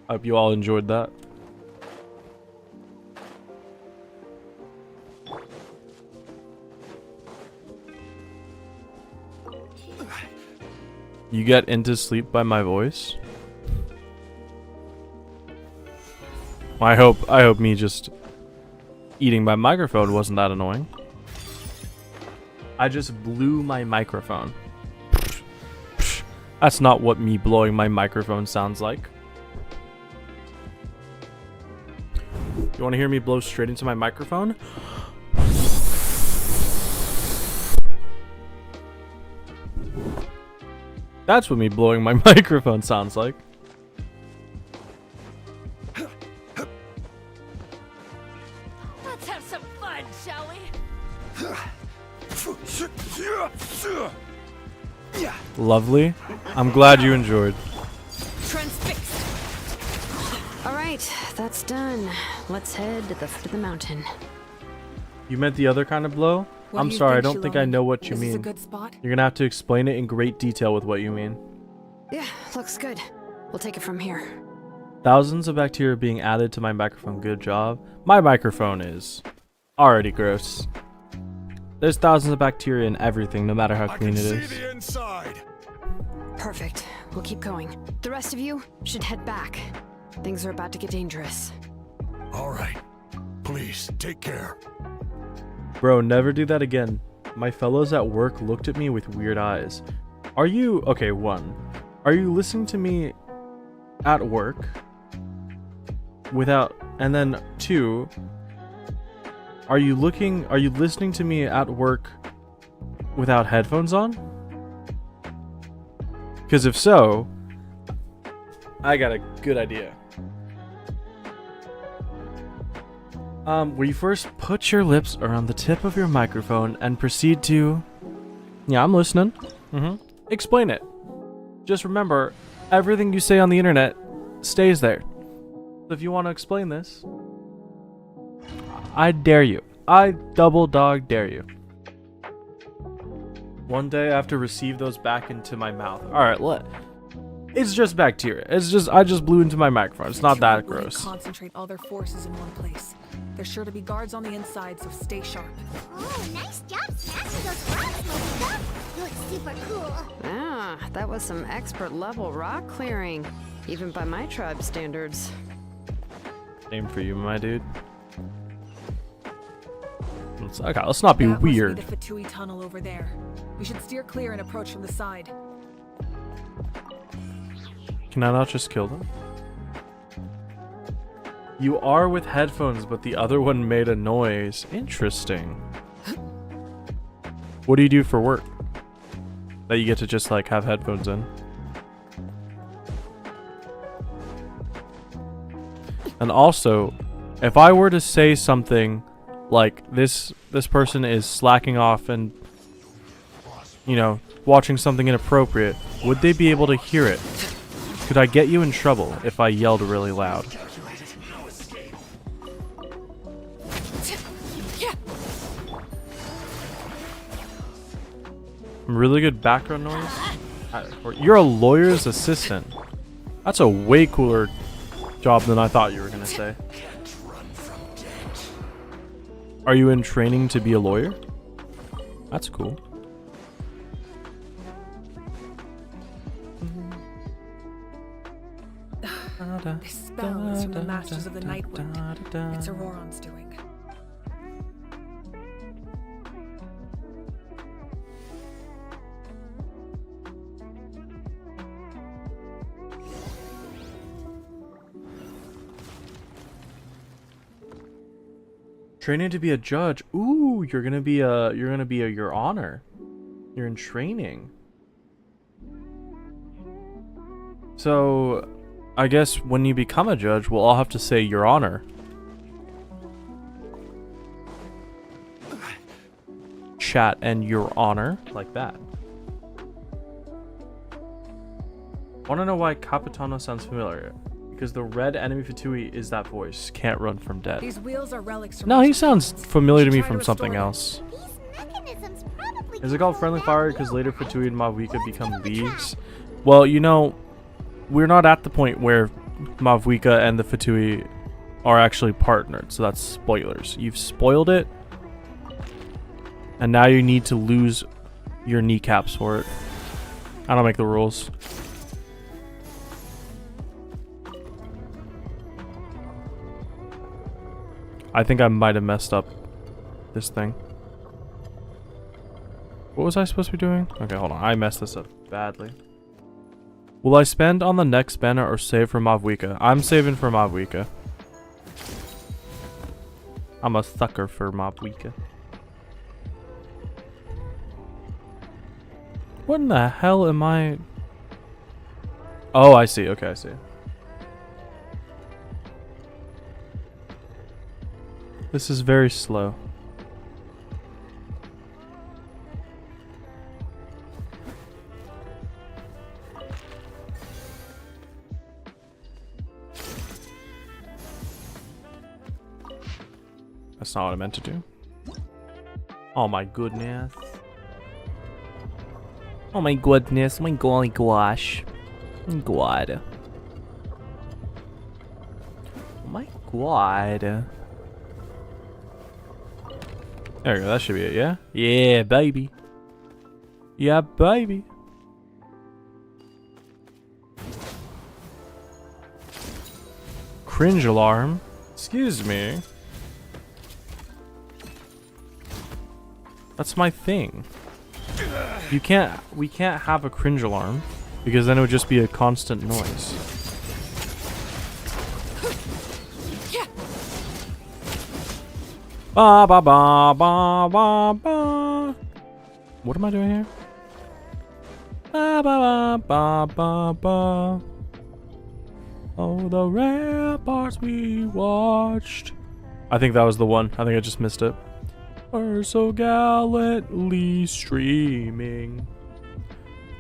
I hope you all enjoyed that. You get into sleep by my voice? I hope me just eating my microphone wasn't that annoying. I just blew my microphone. That's not what me blowing my microphone sounds like. You want to hear me blow straight into my microphone? That's what me blowing my microphone sounds like. Let's have some fun, shall we? Lovely. I'm glad you enjoyed. All right, that's done. Let's head to the foot of the mountain. You meant the other kind of blow? What I'm do you sorry, I think, don't think I Xilonen? know what you Is this a mean. good spot? You're gonna have to explain it in great detail with what you mean. Yeah, looks good. We'll take it from here. Thousands of bacteria being added to my microphone. Good job. My microphone is already gross. There's thousands of bacteria in everything, no matter how clean it is. inside. Perfect. We'll keep going. The rest of you should head back. Things are about to get dangerous. All right. Please, take care. Bro, never do that again. My fellows at work looked at me with weird eyes. Are you... Okay, one. Are you listening to me at work without... And then two... Are you listening to me at work without headphones on? Because if so, I got a good idea. Where you first put your lips around the tip of your microphone and proceed to... Yeah, I'm listening. Explain it. Just remember, everything you say on the internet stays there. So if you want to explain this, I dare you. I double dog dare you. One day I have to receive those back into my mouth. Alright, it's just bacteria. I just blew into my microphone. It's not that Really gross. concentrate all their forces in one place. There's sure to be guards on the inside, so stay sharp. Oh, nice job smashing those rocks, Monica. You look super cool. Ah, that was some expert level rock clearing, even by my tribe standards. Same for you, my dude. Let's not be That weird. must be the Fatui tunnel over there. We should steer clear and approach from the side. Can I not just kill them? You are with headphones, but the other one made a noise. Interesting. What do you do for work? That you get to just like have headphones in? And also, if I were to say something like this person is slacking off and, you know, watching something inappropriate, would they be able to hear it? Could I get you in trouble if I yelled really loud? Really good background noise? You're a lawyer's assistant. That's a way cooler job than I thought you were gonna say. Are you in training to be a lawyer? That's cool. from the Masters of the Night Wind. It's Auroron's doing. Training to be a judge. Ooh, you're gonna be your honor. You're in training. So, I guess when you become a judge, we'll all have to say your honor. Chat and your honor, like that. Want to know why Capitano sounds familiar? Because the red enemy Fatui is that voice. Can't run from death. These wheels are relics from No, he sounds familiar to me from something else. Is it called Friendly Fire because later Fatui and Mavwika become leagues? Well, you know, we're not at the point where Mavwika and the Fatui are actually partnered, so that's spoilers. You've spoiled it, and now you need to lose your kneecaps for it. I don't make the rules. I think I might have messed up this thing. What was I supposed to be doing? Okay, hold on. I messed this up badly. Will I spend on the next banner or save for Mavwika? I'm saving for Mavwika. I'm a sucker for Mavwika. What in the hell am I? Oh, I see. Okay, I see. This is very slow. That's not what I meant to do. Oh my goodness. Oh my goodness. My golly gosh. God. Oh my god. There we go, that should be it, yeah? Yeah, baby. Yeah, baby. Cringe alarm? Excuse me. That's my thing. We can't have a cringe alarm because then it would just be a constant noise. Ba ba ba ba ba ba. What am I doing here? Ba ba ba ba ba ba. Oh, the ramparts we watched. I think that was the one. I think I just missed it. Are so gallantly streaming,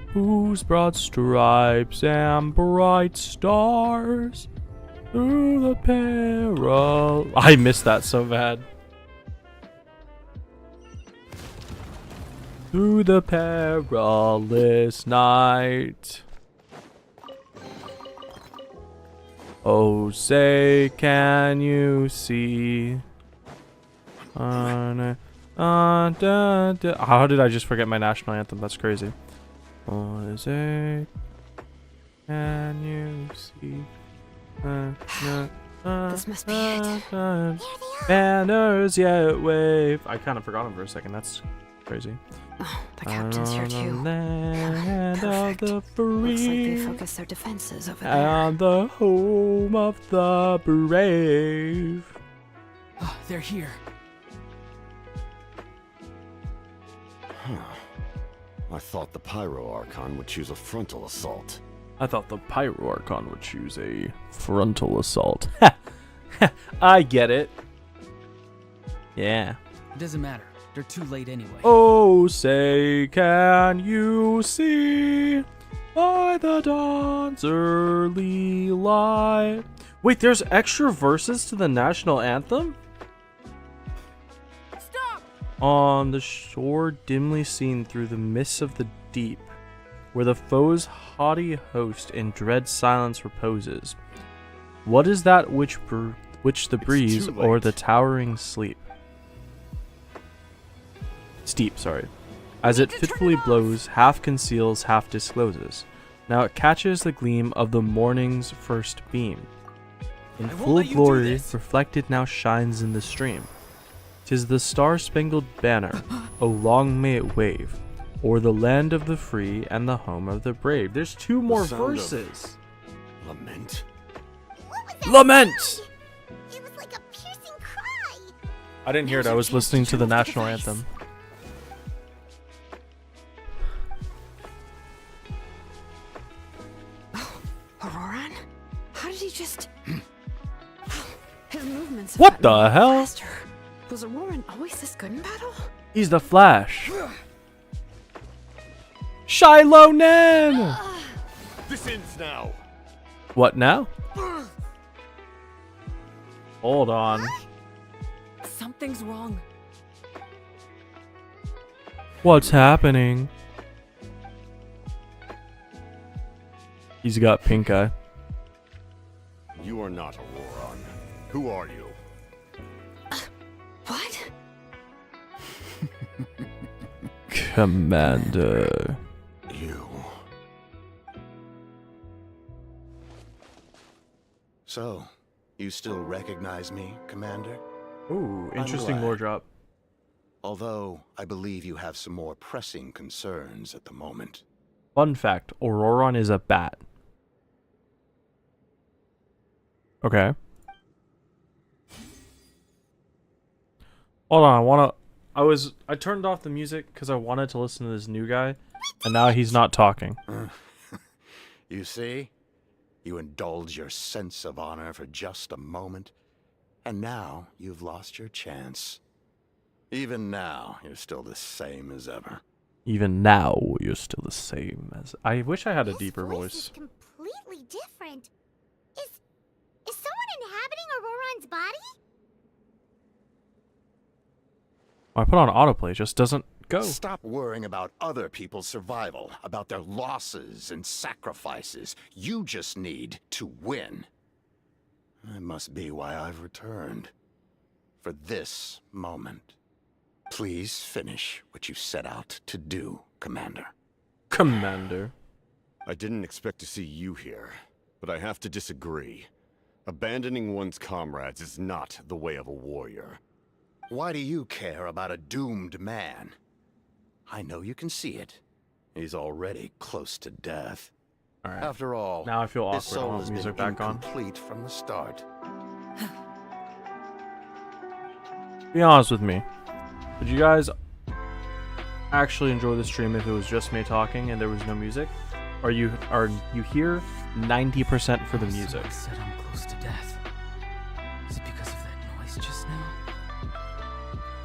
whose broad stripes and bright stars through the peril. I missed that so bad. Through the perilous night. Oh, say, can you see? How did I just forget my national anthem? That's crazy. Oh, say, can you see? This must be it. Banners yet wave. I kind of forgot him for a second. That's crazy. Oh, the captain's here too. Land of the free. Looks like they focused their defenses over there. And the home of the brave. Oh, they're here. Huh. I thought the Pyro Archon would choose a frontal assault. I thought the Pyro Archon would choose a frontal assault. I get it. Yeah. It doesn't matter. They're too late anyway. Oh, say, can you see by the dawn's early light? Wait, there's extra verses to the national anthem? Stop! On the shore dimly seen through the mists of the deep, where the foe's haughty host in dread silence reposes. What is that which the breeze or the towering sleep? Steep, sorry. As it fitfully blows, half conceals, half discloses. Now it catches the gleam of the morning's first beam. In I won't full let you do glory, this. reflected now shines in the stream. 'Tis the star-spangled banner, oh long may it wave, o'er the land of the free and the home of the brave. There's 2 more sound of verses. Lament? Lament! It was like a piercing cry. I didn't hear it. I was listening to the national anthem. Auroran? How did he just... His movements have What gotten the hell? faster. Was Auroran always this good in battle? He's the Flash. Xilonen! This ends now. What now? Hold on. Something's wrong. What's happening? He's got pink eye. You are not Auroran. Who are you? What? Commander. You. So, you still recognize me, Commander? Ooh, I'm interesting glad. lore drop. Although, I believe you have some more pressing concerns at the moment. Fun fact, Auroran is a bat. Okay. Hold on, I turned off the music because I wanted to listen to this new guy, and now he's not talking. You see? You indulge your sense of honor for just a moment, and now you've lost your chance. Even now, you're still the same as ever. Even now, you're still the same as... I wish I had a deeper voice. Is completely different. Is someone inhabiting Auroran's body? I put on autoplay, it just doesn't go. Stop worrying about other people's survival, about their losses and sacrifices. You just need to win. That must be why I've returned. For this moment. Please finish what you set out to do, Commander. Commander. I didn't expect to see you here, but I have to disagree. Abandoning one's comrades is not the way of a warrior. Why do you care about a doomed man? I know you can see it. He's already close to death. All right. After all, Now I feel his awkward. I soul want has music been back on. incomplete from the start. Be honest with me. Would you guys actually enjoy the stream if it was just me talking and there was no music? Or are you here 90% for the music? Someone said I'm close to death. Is it because of that noise just now?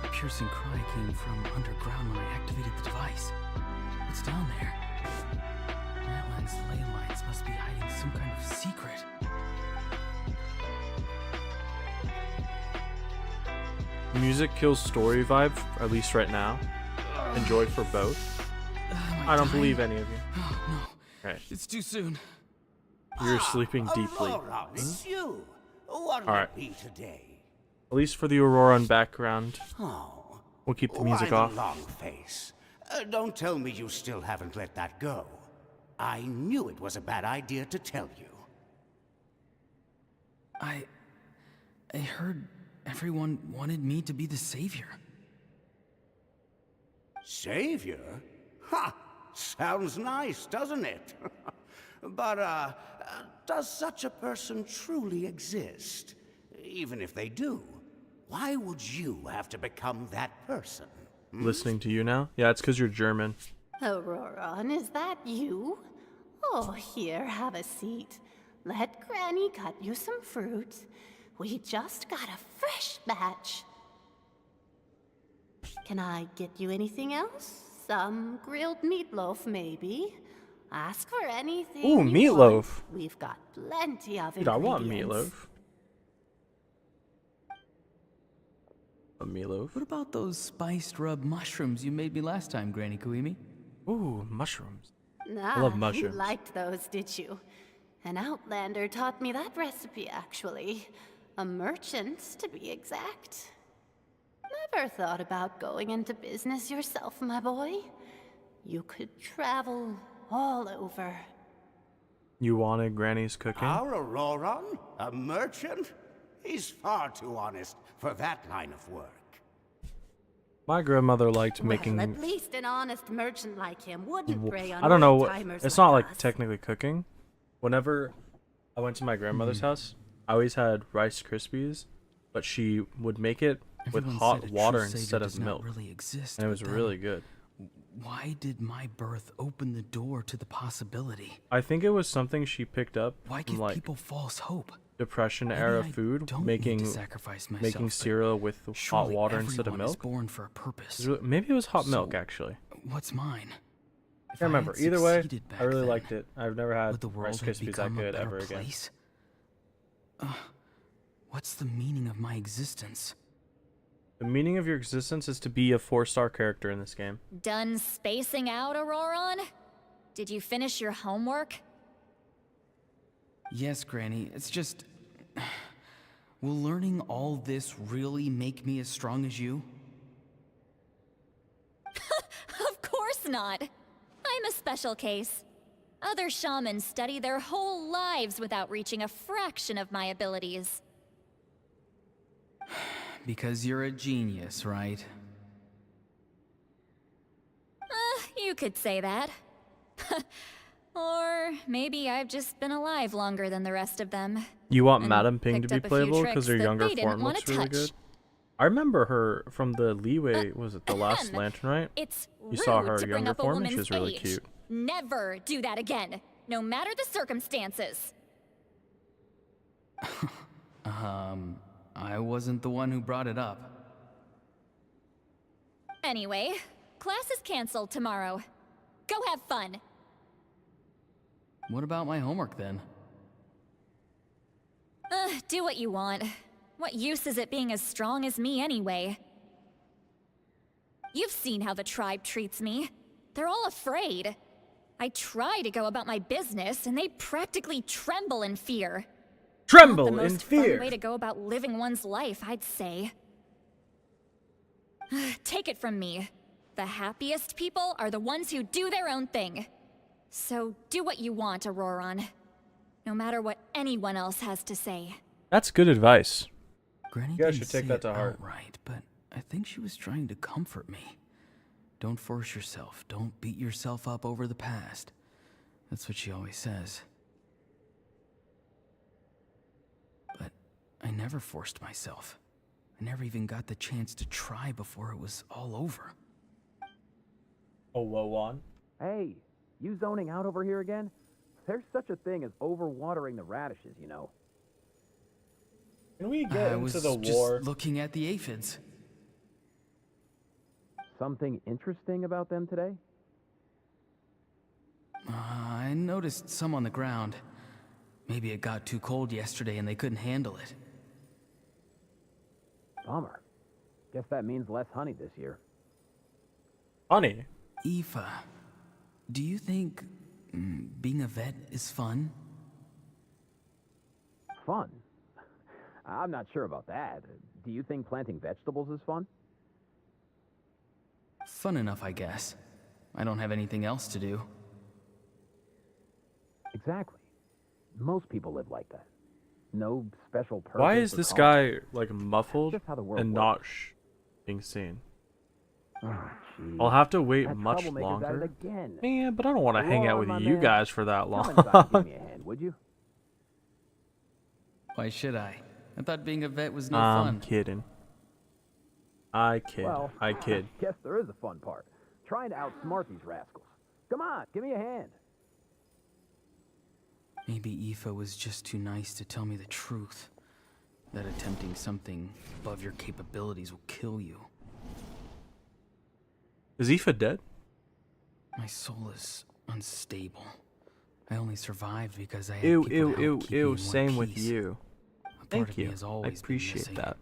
The piercing cry came from underground when I activated the device. It's down there. Natlan's ley lines must be hiding some kind of secret. Music kills story vibe, at least right now. Enjoy for both. I don't believe any of you. Oh, no. Okay. It's too soon. You're sleeping deeply. Aurora, it's you. What will Alright. it be today? At least for the Auroran background. Oh. We'll keep the Why music the off. long face? Don't tell me you still haven't let that go. I knew it was a bad idea to tell you. I heard everyone wanted me to be the savior. Savior? Ha! Sounds nice, doesn't it? But, does such a person truly exist? Even if they do, why would you have to become that person? Listening to you now? Yeah, it's because you're German. Auroran, is that you? Oh, here, have a seat. Let Granny cut you some fruit. We just got a fresh batch. Can I get you anything else? Some grilled meatloaf, maybe? Ask for anything. Ooh, you meatloaf. want. We've got plenty of Dude, I want ingredients. meatloaf. A meatloaf? What about those spiced rub mushrooms you made me last time, Granny Kuimi? Ooh, mushrooms. Ah, I love you mushrooms. liked those, did you? An outlander taught me that recipe, actually. A merchant, to be exact. Never thought about going into business yourself, my boy? You could travel all over. You wanted Granny's cooking? Our Auroron? A merchant? He's far too honest for that line of work. My grandmother liked making. Well, at least an honest merchant like him wouldn't prey on I don't know. old-timers It's like not like us. technically cooking. Whenever I went to my grandmother's house, I always had Rice Krispies, but she would make it with Everyone hot said a water true savior instead does of not milk, really exist, and it but was then really good. Why did my birth open the door to the possibility? I think it was something she picked up Why from give like people false hope? Depression Maybe era I food, don't making need to sacrifice myself, making but cereal with hot surely water instead of everyone is milk. born for a purpose. Maybe it was hot So, milk actually. What's mine? I If can't remember. had Either way, succeeded back I really then, liked it. I've never had would the world Rice have Krispies that become a good better ever again. place? What's the meaning of my existence? The meaning of your existence is to be a 4-star character in this game. Done spacing out, Auroron? Did you finish your homework? Yes, Granny. It's just... Will learning all this really make me as strong as you? Of course not. I'm a special case. Other shamans study their whole lives without reaching a fraction of my abilities. Because you're a genius, right? You could say that. Or maybe I've just been alive longer than the rest of them. You want and Madam Ping to picked be up a few playable because her tricks that younger they didn't form wanna looks really touch. good? I remember her from the Leeway. Was it the Last Lantern, right? It's You saw rude her to bring younger up a form, and she woman's was really age. cute. Never do that again, no matter the circumstances. I wasn't the one who brought it up. Anyway, class is canceled tomorrow. Go have fun. What about my homework then? Do what you want. What use is it being as strong as me anyway? You've seen how the tribe treats me. They're all afraid. I try to go about my business, and they practically tremble in fear. Tremble Not the in most fear. fun way to go about living one's life, I'd say. Take it from me. The happiest people are the ones who do their own thing. So do what you want, Auroron. No matter what anyone else has to say. That's good advice. Granny You guys didn't should take say that it to heart. outright, but I think she was trying to comfort me. Don't force yourself. Don't beat yourself up over the past. That's what she always says. But I never forced myself. I never even got the chance to try before it was all over. Oh, well, on. Hey, you zoning out over here again? There's such a thing as overwatering the radishes, you know. Can we get I was into the just war? looking at the aphids. Something interesting about them today? I noticed some on the ground. Maybe it got too cold yesterday and they couldn't handle it. Bummer. Guess that means less honey this year. Honey? Aoife, do you think being a vet is fun? Fun? I'm not sure about that. Do you think planting vegetables is fun? Fun enough, I guess. I don't have anything else to do. Exactly. Most people live like that. No special purpose. Why is or this cause. guy like muffled Just how the world and works. not being seen? Oh, jeez. I'll have to wait That much troublemaker's at it longer. again. Man, but I don't want to hang out with my you man. guys for that Come inside and give long. me a hand, would you? Why should I? I thought being a vet was no I'm fun. kidding. I kid. Well, I kid. Guess there is a fun part. Trying to outsmart these rascals. Come on, give me a hand. Maybe Aoife was just too nice to tell me the truth. That attempting something above your capabilities will kill you. Is Aoife dead? My soul is unstable. I only survived because I had Ew, people ew, to help ew, keep me ew. in one Same with piece. you. A part Thank of me you. has I always been appreciate missing. that.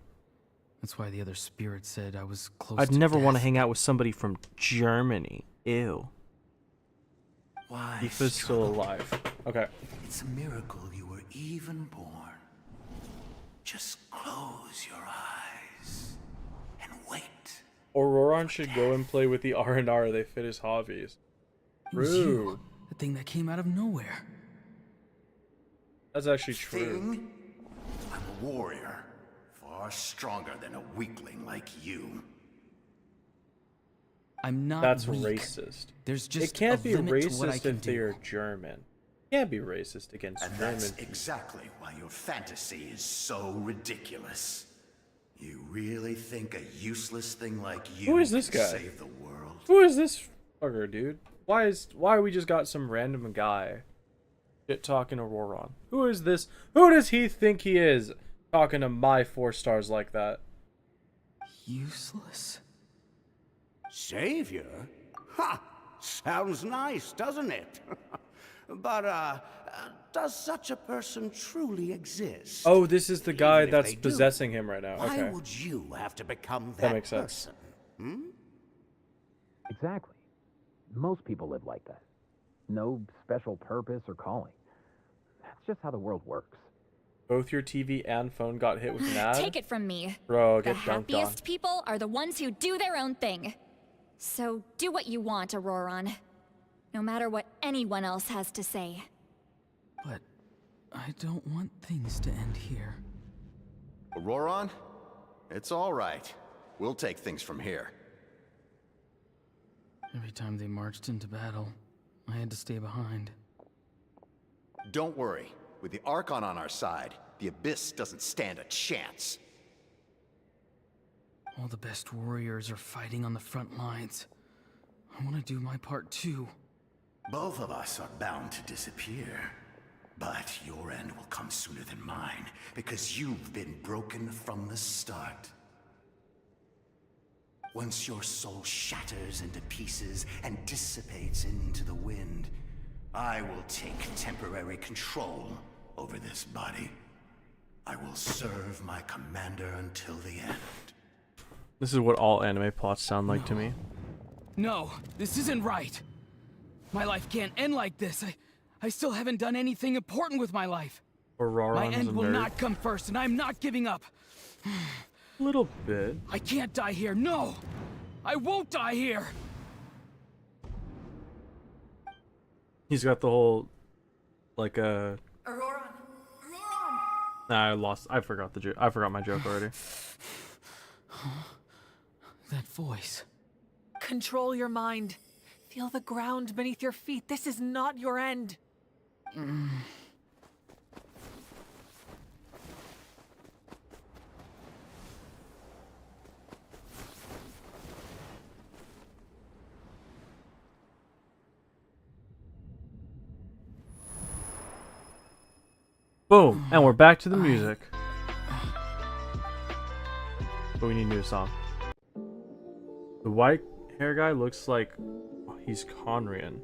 That's why the other spirit said I was close I'd to never want to death. hang out with somebody from Germany. Ew. Why Aoife's still alive. Okay. It's a miracle you were even born. Just close your eyes and wait. Auroron should go and play with the R&R. They fit his hobbies. It was you, Rude. the thing that came out of nowhere. That's actually true. Thing? I'm a warrior, far stronger than a weakling like you. I'm not That's weak. racist. There's just it can't a be limit to what I racist can if do. they're German. It can't be racist against And German. that's exactly why your fantasy is so ridiculous. You really think a useless thing like you Who is this can guy? save the world? Who is this fucker, dude? Why we just got some random guy shit talking to Roron? Who is this? Who does he think he is talking to my 4 stars like that? Useless? Savior? Ha! Sounds nice, doesn't it? But, does such a person truly exist? Oh, this is the guy Even if that's they do, possessing him right now. Why Okay. would you have to become That that makes sense. person? Hmm? Exactly. Most people live like that. No special purpose or calling. That's just how the world works. Both your TV and phone got hit with an ad? Take it from me. Bro, The get dunked on. happiest people are the ones who do their own thing. So do what you want, Auroron. No matter what anyone else has to say. But I don't want things to end here. Auroron? It's all right. We'll take things from here. Every time they marched into battle, I had to stay behind. Don't worry. With the Archon on our side, the Abyss doesn't stand a chance. All the best warriors are fighting on the front lines. I want to do my part too. Both of us are bound to disappear. But your end will come sooner than mine, because you've been broken from the start. Once your soul shatters into pieces and dissipates into the wind, I will take temporary control over this body. I will serve my commander until the end. This is what all anime plots sound like to me. No, this isn't right. My life can't end like this. I still haven't done anything important with my life. Auroron My is a end will nerd. not come first, and I'm not giving up. A little bit. I can't die here. No! I won't die here! He's got the whole, like, Auroron. Nah, I forgot the joke. I forgot my joke already. That voice. Control your mind. Feel the ground beneath your feet. This is not your end. Boom, and we're back to the music. But we need a new song. The white hair guy looks like he's Conrian.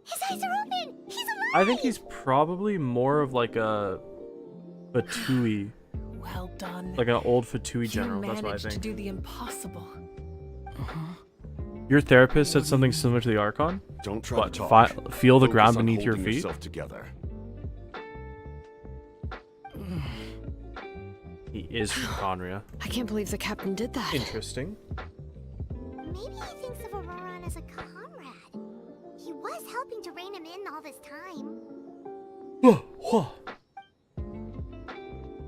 His eyes are open! He's alive! I think he's probably more of like a Fatui. Well done. Like an old Fatui general, You that's what I managed to think. do the impossible. Your therapist said something similar to the Archon? Don't try What, to talk. feel the Focus ground on beneath your holding feet? yourself together. He is from Conria. I can't believe the captain did that. Interesting. Maybe he thinks of Auroron as a comrade. He was helping to rein him in all this time.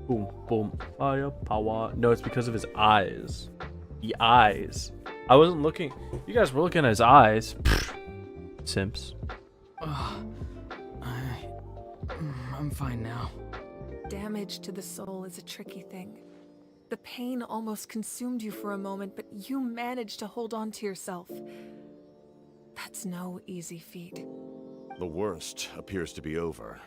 Boom, boom, fire, power. No, it's because of his eyes. The eyes. I wasn't looking. You guys were looking at his eyes. Simps. I'm fine now. Damage to the soul is a tricky thing. The pain almost consumed you for a moment, but you managed to hold on to yourself. That's no easy feat. The worst appears to be over.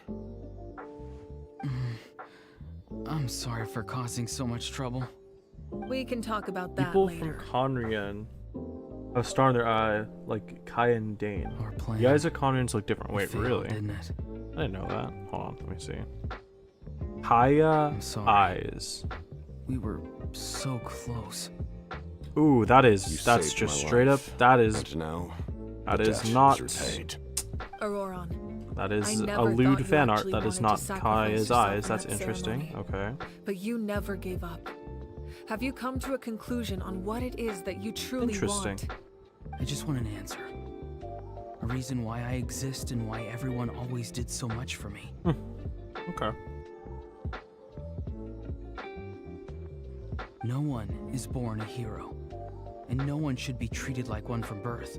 I'm sorry for causing so much trouble. We can talk about that People later. from Conrian have a star in their eye, like Kai and Dane. The eyes of Conrians look different. Wait, failed, really? didn't it? I didn't know that. Hold on, let me see. Kaya eyes. We were so close. Ooh, that's You just saved my straight life. up. That is. And now, That the is debt not. repaid. Auroron. That I is never a thought lewd you fan art. actually That is wanted not to sacrifice Kaya's yourself eyes. in That's that interesting. ceremony. Okay. But you never gave up. Have you come to a conclusion on what it is that you truly Interesting. want? I just want an answer. A reason why I exist and why everyone always did so much for me. Okay. No one is born a hero, and no one should be treated like one from birth.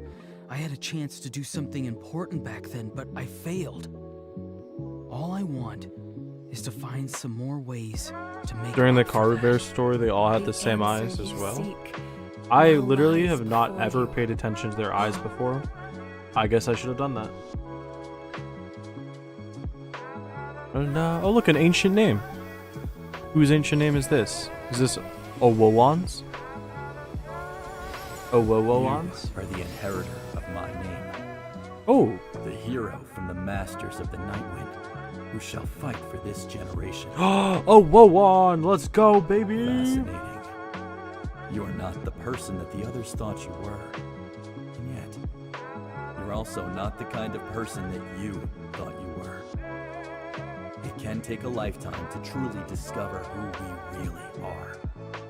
I had a chance to do something important back then, but I failed. All I want is to find some more ways to make During the up for Car that. Bear story, they all had the same eyes as well. I literally have not ever paid attention to their eyes before. I guess I should have done that. And, oh look, an ancient name. Whose ancient name is this? Is this Owowans? Owowans? You are the inheritor of my name. Oh! The hero from the Masters of the Nightwind, who shall fight for this generation. Owowan! Let's go, baby! Fascinating. You are not the person that the others thought you were. And yet, you're also not the kind of person that you thought you were. It can take a lifetime to truly discover who we really are.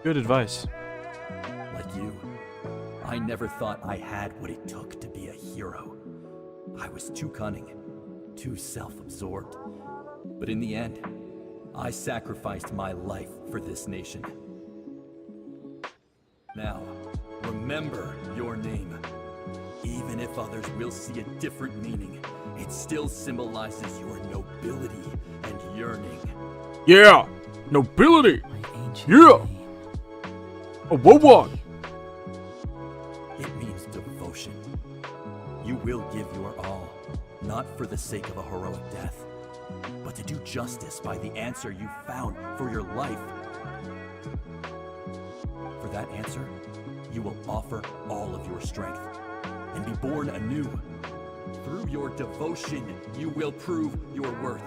Good advice. Like you, I never thought I had what it took to be a hero. I was too cunning, too self-absorbed. But in the end, I sacrificed my life for this nation. Now, remember your name. Even if others will see a different meaning, it still symbolizes your nobility and yearning. Yeah! Nobility! Yeah! Owowan! It means devotion. You will give your all, not for the sake of a heroic death, but to do justice by the answer you found for your life. For that answer, you will offer all of your strength and be born anew. Through your devotion, you will prove your worth.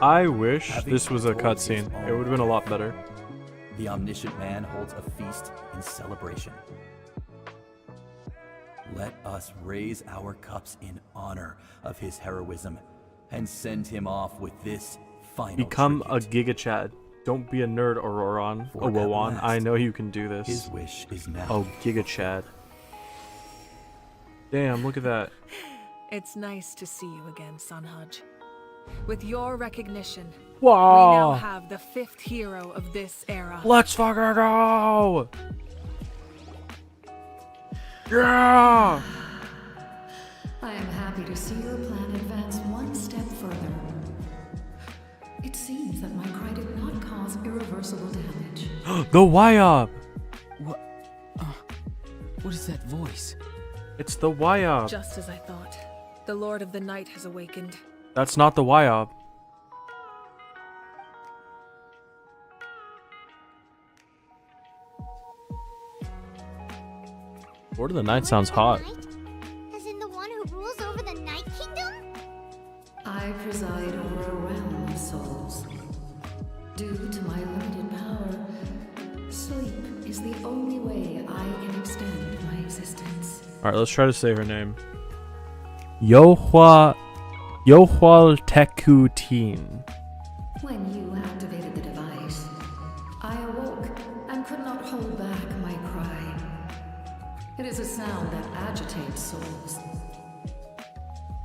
I wish this was a cutscene. It would have been a lot better. The omniscient man holds a feast in celebration. Let us raise our cups in honor of his heroism and send him off with this final Become tribute. a Giga Chad. Don't be a nerd, Auroran. For at Owowan. last, I know you can do this. his wish is now. Oh, Giga Chad. Damn, look at that. It's nice to see you again, Sunhudge. With your recognition, Wow. we now have the 5th hero of this era. Let's fucking go! Yeah! I am happy to see your plan advance one step further. It seems that my cry did not cause irreversible damage. The Wyob! What is that voice? It's the Wyob. Just as I thought. The Lord of the Night has awakened. That's not the Wyob. Lord of the Night sounds hot. As in the one who rules over the Night Kingdom? I preside over a realm of souls. Due to my limited power, sleep is the only way I can extend my existence. Alright, let's try to say her name. Yohual Tekutin. When you activated the device, I awoke and could not hold back my cry. It is a sound that agitates souls.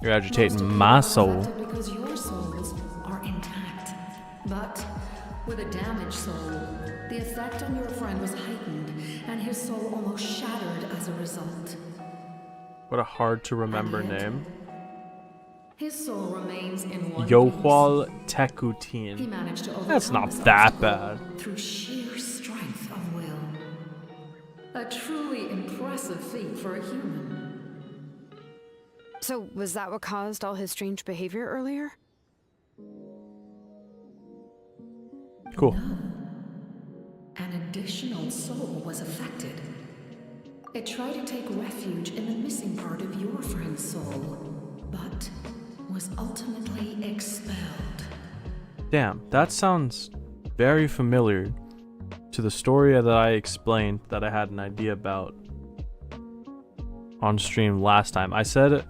You're agitating my soul. Because your souls are intact. But with a damaged soul, the effect on your friend was heightened, and his soul almost shattered as a result. What a hard to remember name. His soul remains in one Yohual He Tekutin. managed to That's overcome not this that obstacle bad. through sheer strength of will. A truly impressive feat for a human. So, was that what caused all his strange behavior earlier? Cool. An additional soul was affected. It tried to take refuge in the missing part of your friend's soul, but was ultimately expelled. Damn, that sounds very familiar to the story that I explained that I had an idea about on stream last time. I said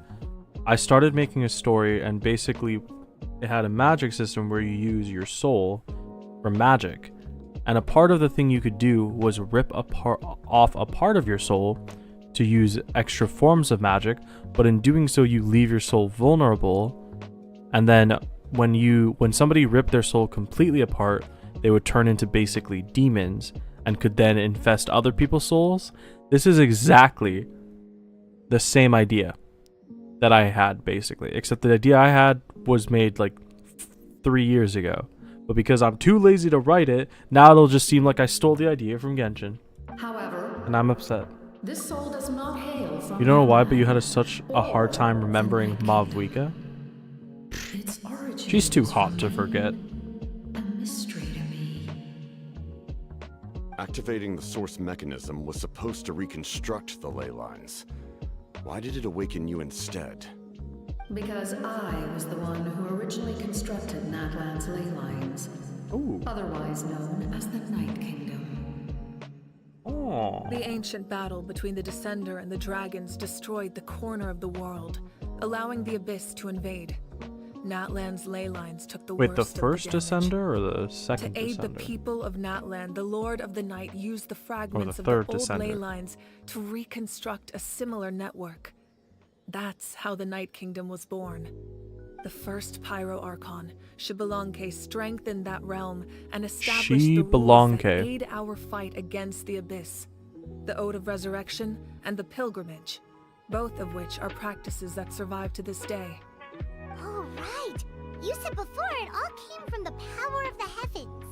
I started making a story and basically it had a magic system where you use your soul for magic. And a part of the thing you could do was rip off a part of your soul to use extra forms of magic, but in doing so you leave your soul vulnerable, and then when somebody ripped their soul completely apart, they would turn into basically demons and could then infest other people's souls. This is exactly the same idea that I had, basically, except the idea I had was made like 3 years ago. But because I'm too lazy to write it, now it'll just seem like I stole the idea from Genshin. However, And I'm upset. this soul does not hail from You don't know why, but you had such a hard time remembering Mavwika? its origin. She's too hot to forget. A mystery to me. Activating the source mechanism was supposed to reconstruct the ley lines. Why did it awaken you instead? Because I was the one who originally constructed Natlan's ley lines. Ooh. Otherwise known as the Night Kingdom. Oh. The ancient battle between the Descender and the dragons destroyed the corner of the world, allowing the Abyss to invade. Natlan's ley lines took the Wait, worst the of the first damage. Descender or the second To aid the Descender? people of Natlan, the Lord of the Night used the fragments of third the old Descender. ley lines to reconstruct a similar network. That's how the Night Kingdom was born. The first Pyro Archon, Xilonen, strengthened that realm and established the rules that Xilonen. aid our fight against the Abyss. The Ode of Resurrection and the Pilgrimage, both of which are practices that survive to this day. Oh, right. You said before it all came from the power of the heavens.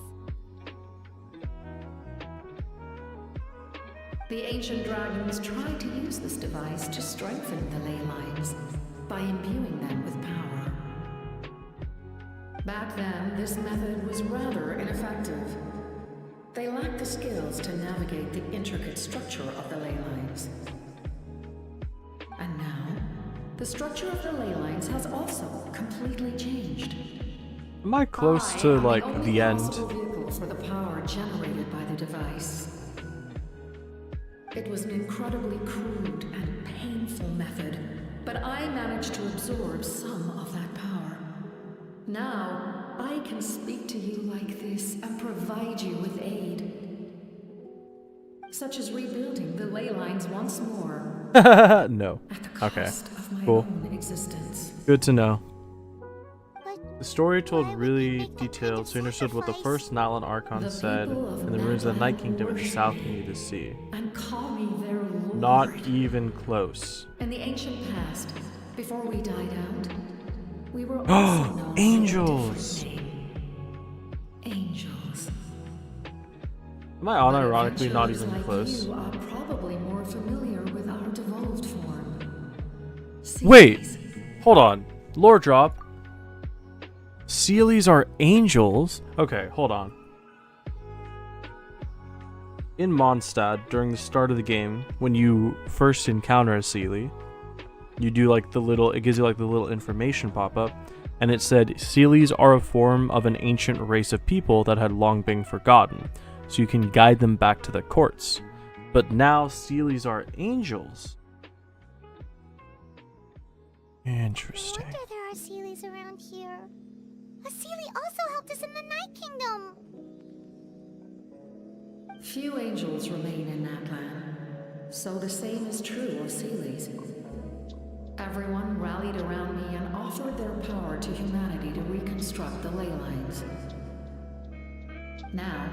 The ancient dragons tried to use this device to strengthen the ley lines by imbuing them with power. Back then, this method was rather ineffective. They lacked the skills to navigate the intricate structure of the ley lines. And now, the structure of the ley lines has also completely changed. Am I close to, like, only the end? possible vehicle for the power generated by the device. It was an incredibly crude and painful method, but I managed to absorb some of that power. Now, I can speak to you like this and provide you with aid. Such as rebuilding the ley lines once more. No. Okay. Of my Cool. own existence. Good to know. The story told really detailed, so you understood what the first Natlan Archon said in the ruins of the Night Kingdom in the south of the sea. And call me their lord. Not even close. In the ancient past, before we died out, we were also known Angels! by a different name. Angels. Am I unironically not Adventurers even like close? You are probably more familiar with our devolved form. Wait! Hold on. Lore drop. Sealies are angels? Okay, hold on. In Mondstadt, during the start of the game, when you first encounter a Sealy, you do like the little, it gives you like the little information pop-up, and it said, Sealies are a form of an ancient race of people that had long been forgotten, so you can guide them back to the courts. But now Sealies are angels. Interesting. No wonder there are Sealies around here. A Sealy also helped us in the Night Kingdom. Few angels remain in Natlan, so the same is true of Sealies. Everyone rallied around me and offered their power to humanity to reconstruct the ley lines. Now,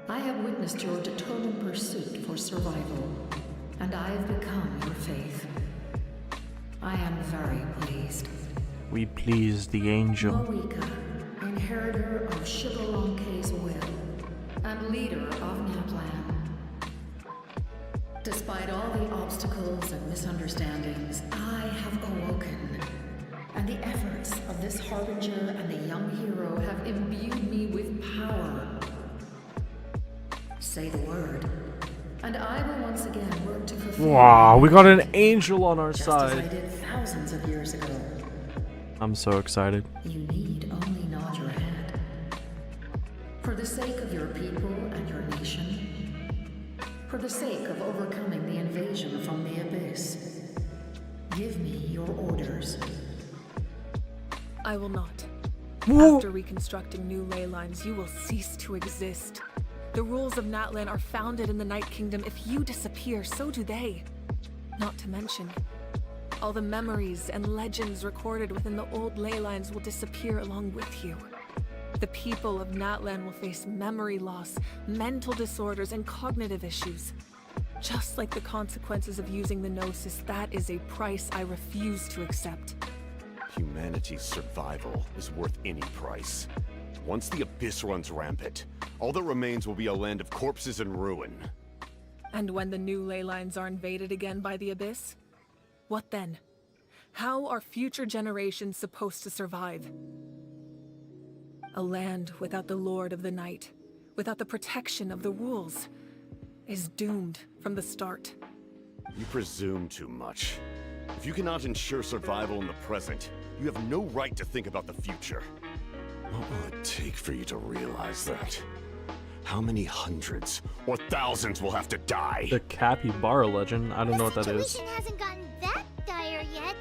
I have witnessed your determined pursuit for survival, and I have become your faith. I am very pleased. We please the angel. Mawika, inheritor of Xilolen's will, and leader of Natlan. Despite all the obstacles and misunderstandings, I have awoken, and the efforts of this harbinger and the young hero have imbued me with power. Say the word, and I will once again work to fulfill. Wow, we got an angel on our just as I side. did thousands of years ago. I'm so excited. You need only nod your head. For the sake of your people and your nation, for the sake of overcoming the invasion from the Abyss, give me your orders. I will not. Whoa. After reconstructing new ley lines, you will cease to exist. The rules of Natlan are founded in the Night Kingdom. If you disappear, so do they. Not to mention, All the memories and legends recorded within the old ley lines will disappear along with you. The people of Natlan will face memory loss, mental disorders, and cognitive issues. Just like the consequences of using the Gnosis, that is a price I refuse to accept. Humanity's survival is worth any price. Once the Abyss runs rampant, all that remains will be a land of corpses and ruin. And when the new ley lines are invaded again by the Abyss? What then? How are future generations supposed to survive? A land without the Lord of the Night, without the protection of the rules, is doomed from the start. You presume too much. If you cannot ensure survival in the present, you have no right to think about the future. What will it take for you to realize that? How many hundreds or thousands will have to die? The capybara legend? I don't know what that is. The situation hasn't gotten that dire yet,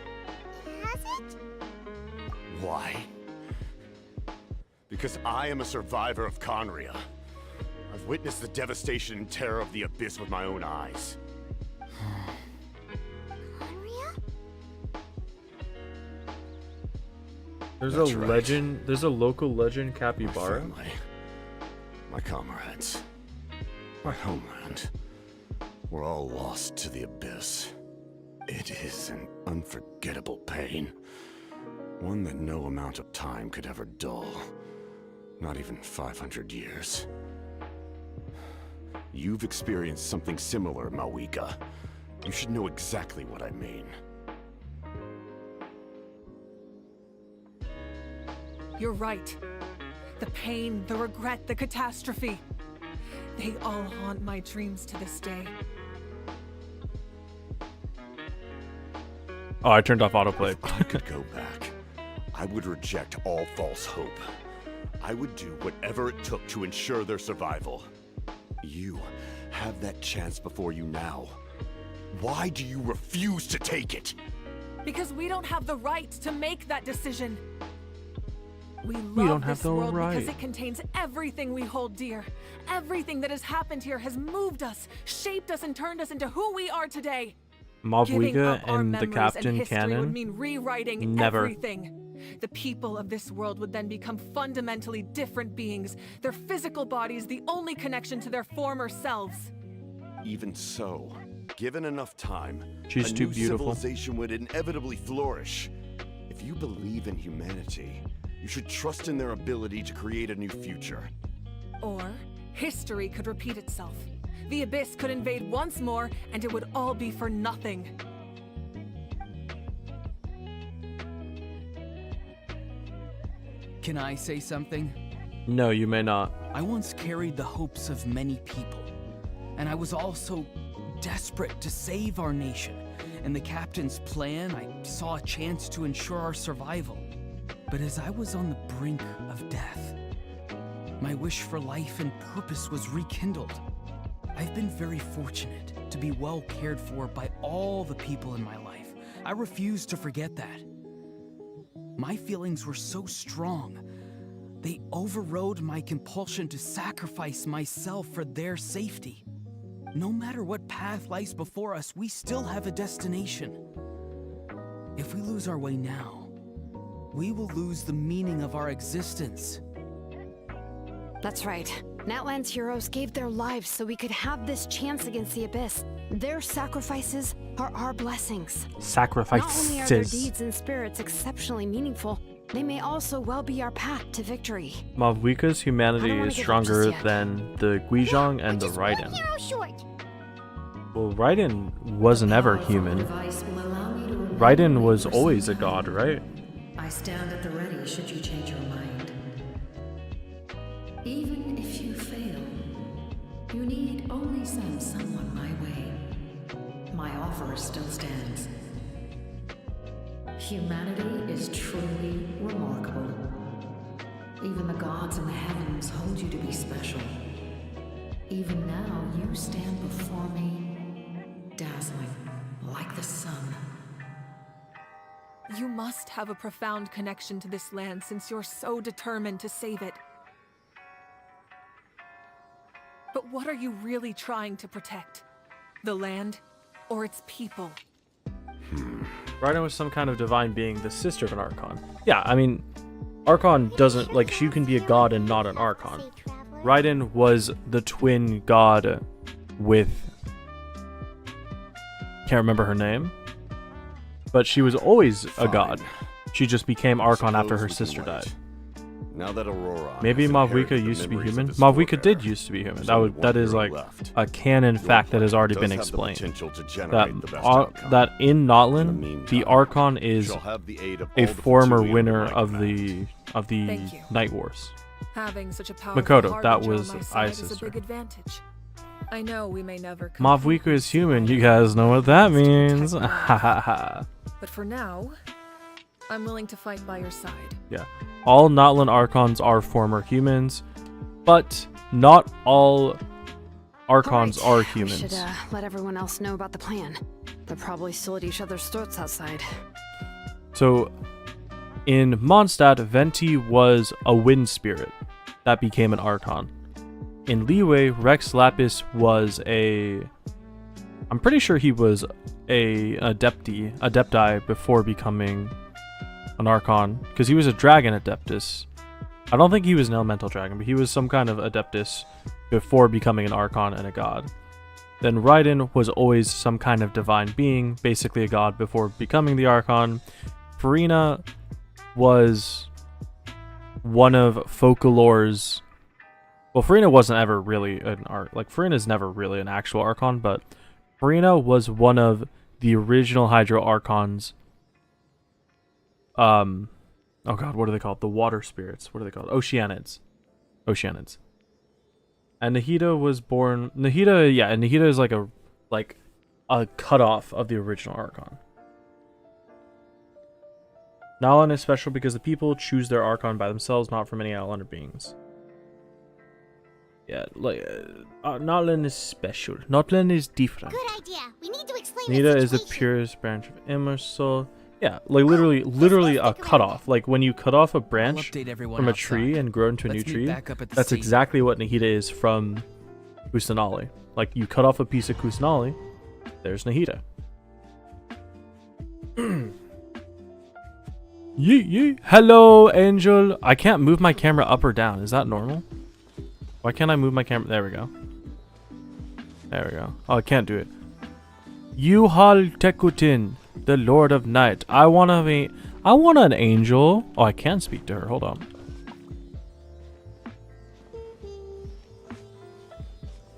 has it? Why? Because I am a survivor of Conria. I've witnessed the devastation and terror of the Abyss with my own eyes. There's That's a right. legend, there's a local legend capybara. My comrades, my homeland, we're all lost to the Abyss. It is an unforgettable pain. One that no amount of time could ever dull. Not even 500 years. You've experienced something similar, Mawika. You should know exactly what I mean. You're right. The pain, the regret, the catastrophe. They all haunt my dreams to this day. Oh, I turned off autoplay. If I could go back, I would reject all false hope. I would do whatever it took to ensure their survival. You have that chance before you now. Why do you refuse to take it? Because we don't have the right to make that decision. We don't love have this the world right. because it contains everything we hold dear. Everything that has happened here has moved us, shaped us, and turned us into who we are today. Giving Mavwiga up our and the memories Captain and history would Cannon. mean rewriting Never. everything. The people of this world would then become fundamentally different beings, their physical bodies the only connection to their former selves. Even so, given enough time, She's a too new beautiful. civilization would inevitably flourish. If you believe in humanity, you should trust in their ability to create a new future. Or history could repeat itself. The Abyss could invade once more, and it would all be for nothing. Can I say something? No, you may not. I once carried the hopes of many people, and I was also desperate to save our nation. In the captain's plan, I saw a chance to ensure our survival. But as I was on the brink of death, my wish for life and purpose was rekindled. I've been very fortunate to be well cared for by all the people in my life. I refuse to forget that. My feelings were so strong, they overrode my compulsion to sacrifice myself for their safety. No matter what path lies before us, we still have a destination. If we lose our way now, we will lose the meaning of our existence. That's right. Natlan's heroes gave their lives so we could have this chance against the Abyss. Their sacrifices are our blessings. Sacrifices. Not only are their deeds and spirits exceptionally meaningful, they may also well be our path to victory. Mavwika's humanity wanna is give up stronger just yet. than the Guizhong and the Raiden. Hero short. Well, Raiden wasn't ever human. Raiden was always a god, right? I stand at the ready should you change your mind. Even if you fail, you need only send someone my way. My offer still stands. Humanity is truly remarkable. Even the gods in the heavens hold you to be special. Even now, you stand before me, dazzling like the sun. You must have a profound connection to this land since you're so determined to save it. But what are you really trying to protect? The land or its people? Raiden was some kind of divine being, the sister of an Archon. Yeah, I mean, Archon doesn't, like, she can be a god and not an Archon. Raiden was the twin god with... Can't remember her name. But she was always a god. She just became Archon after her sister died. Now that Aurora Maybe Mavwika used to be human. Mavwika did used to be human. That is like a canon fact that has already been explained. That in Notlin, the Archon is a former winner of the Night Wars. Having such a powerful Makoto, that harbinger on was my side Ai's is a sister. big advantage. I know we may never Mavwika is human. You guys know what that means. Ha ha ha. But for now, I'm willing to fight by your side. Yeah. All Notlin Archons are former humans, but not all Archons are humans. We should let everyone else know about the plan. They're probably still at each other's throats outside. So, in Mondstadt, Venti was a wind spirit that became an Archon. In Liyue, Rex Lapis was a... I'm pretty sure he was a adepti before becoming an Archon, because he was a dragon adeptus. I don't think he was an elemental dragon, but he was some kind of adeptus before becoming an Archon and a god. Then Raiden was always some kind of divine being, basically a god before becoming the Archon. Furina was one of Focalore's... Well, Furina wasn't ever really an Furina's never really an actual Archon, but Furina was one of the original Hydro Archons. Oh god, what are they called? The water spirits. What are they called? Oceanids. And Nahida was born... Nahida is like a cutoff of the original Archon. Notlin is special because the people choose their Archon by themselves, not from any Outlander beings. Yeah, like, Notlin is special. Notlin is different. Good idea. We need to explain Nahida is the purest branch of Immersal. Yeah, like literally a cutoff. Like when you cut off a branch from a tree and grow into a new tree, that's exactly what Nahida is from Kusanali. Like you cut off a piece of Kusanali, there's Nahida. Yee. Hello, Angel. I can't move my camera up or down. Is that normal? Why can't I move my camera? There we go. Oh, I can't do it. Yuhal Tekutin, the Lord of Night. I want an angel. Oh, I can speak to her. Hold on.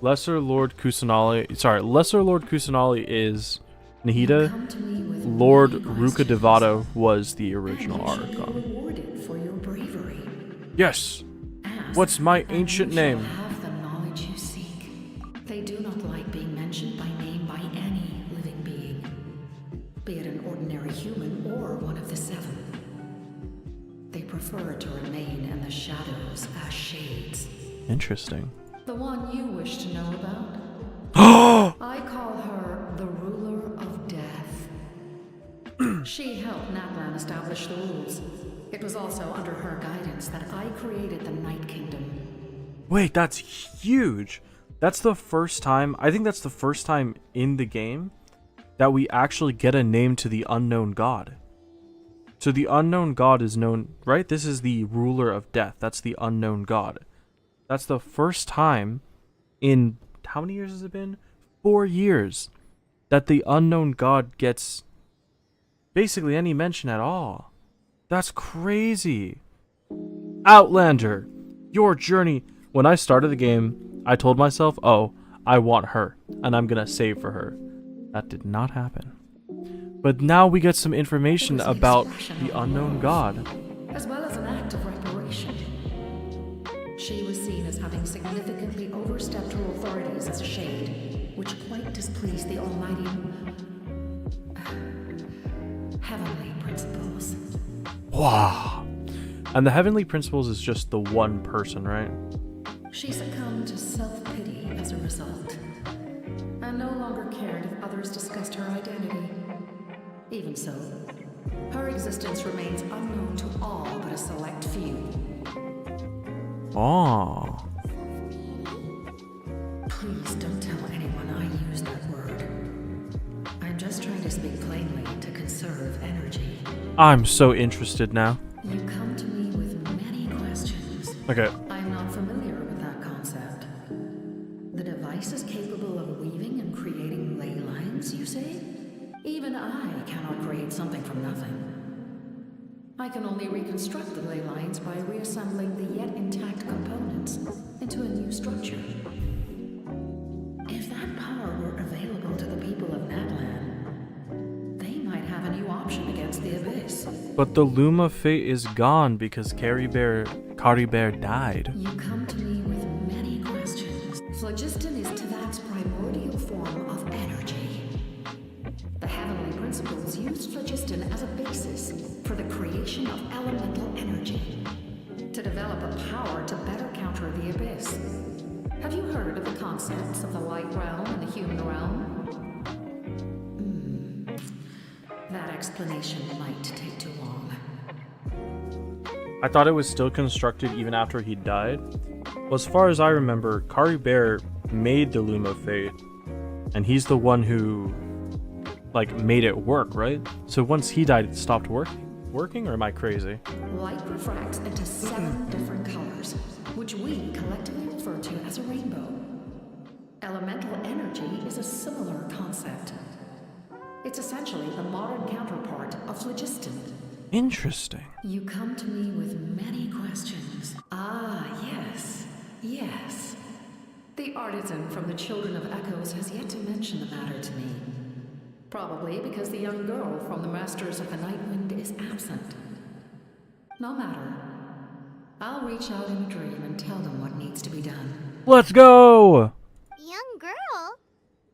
Lesser Lord Kusanali is Nahida. Lord Ruka Devato was the original Archon. Yes. What's my ancient name? Have the knowledge you seek. They do not like being mentioned by name by any living being, be it an ordinary human or one of the seven. They prefer to remain in the shadows as shades. Interesting. The one you wish to know about? I call her the ruler of death. She helped Natlan establish the rules. It was also under her guidance that I created the Night Kingdom. Wait, that's huge. That's the first time, I think that's the first time in the game that we actually get a name to the unknown god. So the unknown god is known, right? This is the ruler of death. That's the unknown god. That's the first time in, how many years has it been? 4 years that the unknown god gets basically any mention at all. That's crazy. Outlander, your journey. When I started the game, I told myself, oh, I want her, and I'm gonna save for her. That did not happen. But now we get some information about the unknown god. As well as an act of reparation. She was seen as having significantly overstepped her authorities as a shade, which quite displeased the almighty heavenly principles. Wow. And the heavenly principles is just the one person, right? She succumbed to self-pity as a result, and no longer cared if others discussed her identity. Even so, her existence remains unknown to all but a select few. Oh. Please don't tell anyone I used that word. I'm just trying to speak plainly to conceal conserve energy. I'm so interested now. You come to me with many questions. Okay. I'm not familiar with that concept. The device is capable of weaving and creating ley lines, you say? Even I cannot create something from nothing. I can only reconstruct the ley lines by reassembling the yet intact components into a new structure. If that power were available to the people of Natlan, they might have a new option against the Abyss. But the Loom of Fate is gone because Kari Bear died. You come to me with many questions. Phlogiston is Tavak's primordial form of energy. The heavenly principles used phlogiston as a basis for the creation of elemental energy, to develop a power to better counter the Abyss. Have you heard of the concepts of the light realm and the human realm? That explanation might take too long. I thought it was still constructed even after he died. Well, as far as I remember, Kari Bear made the Loom of Fate, and he's the one who, like, made it work, right? So once he died, it stopped working, or am I crazy? Light refracts into 7 different colors, which we collectively refer to as a rainbow. Elemental energy is a similar concept. It's essentially the modern counterpart of phlogiston. Interesting. You come to me with many questions. Ah, yes. Yes. The artisan from the Children of Echoes has yet to mention the matter to me. Probably because the young girl from the Masters of the Nightwind is absent. No matter. I'll reach out in a dream and tell them what needs to be done. Let's go! Young girl?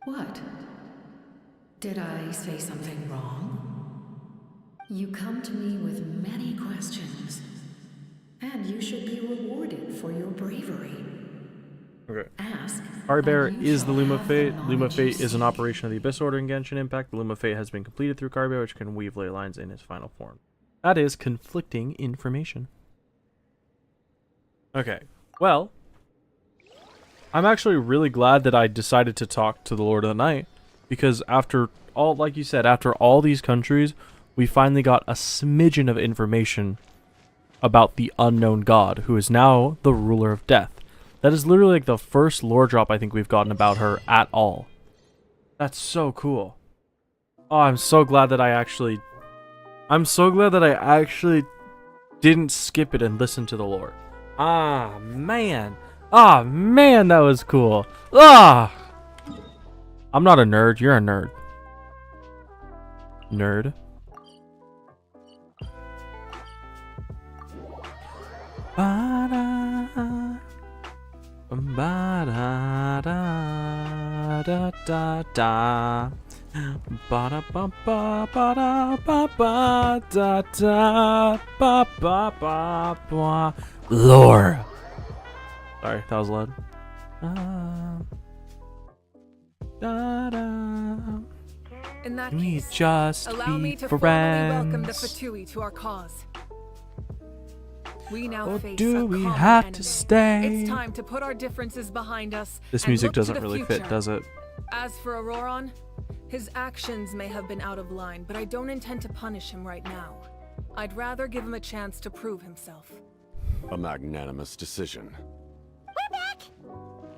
What? Did I say something wrong? You come to me with many questions, and you should be rewarded for your bravery. Okay. Ask. Kari Bear is the Loom of Fate. Loom of Fate is an operation of the Abyss Order in Genshin Impact. The Loom of Fate has been completed through Kari Bear, which can weave ley lines in his final form. That is conflicting information. Okay. Well, I'm actually really glad that I decided to talk to the Lord of the Night, because after all, like you said, after all these countries, we finally got a smidgen of information about the unknown god, who is now the ruler of death. That is literally like the first lore drop I think we've gotten about her at all. That's so cool. Oh, I'm so glad that I actually didn't skip it and listen to the lore. Ah, man. Ah, man, that was cool. Ah! I'm not a nerd. You're a nerd. Nerd. Ba-da, ba-da-da-da-da-da. Ba-da-ba-ba-ba-da-da-ba-ba-ba-ba. Lore. Sorry, that was loud. In that We case, just allow me be to formally welcome the friends. Fatui to our cause. We now Or face do a we common have enemy. to stay? It's time to put our differences behind us. This and music look to doesn't the really future. fit, does it? As for Auroron, his actions may have been out of line, but I don't intend to punish him right now. I'd rather give him a chance to prove himself. A magnanimous decision. We're back!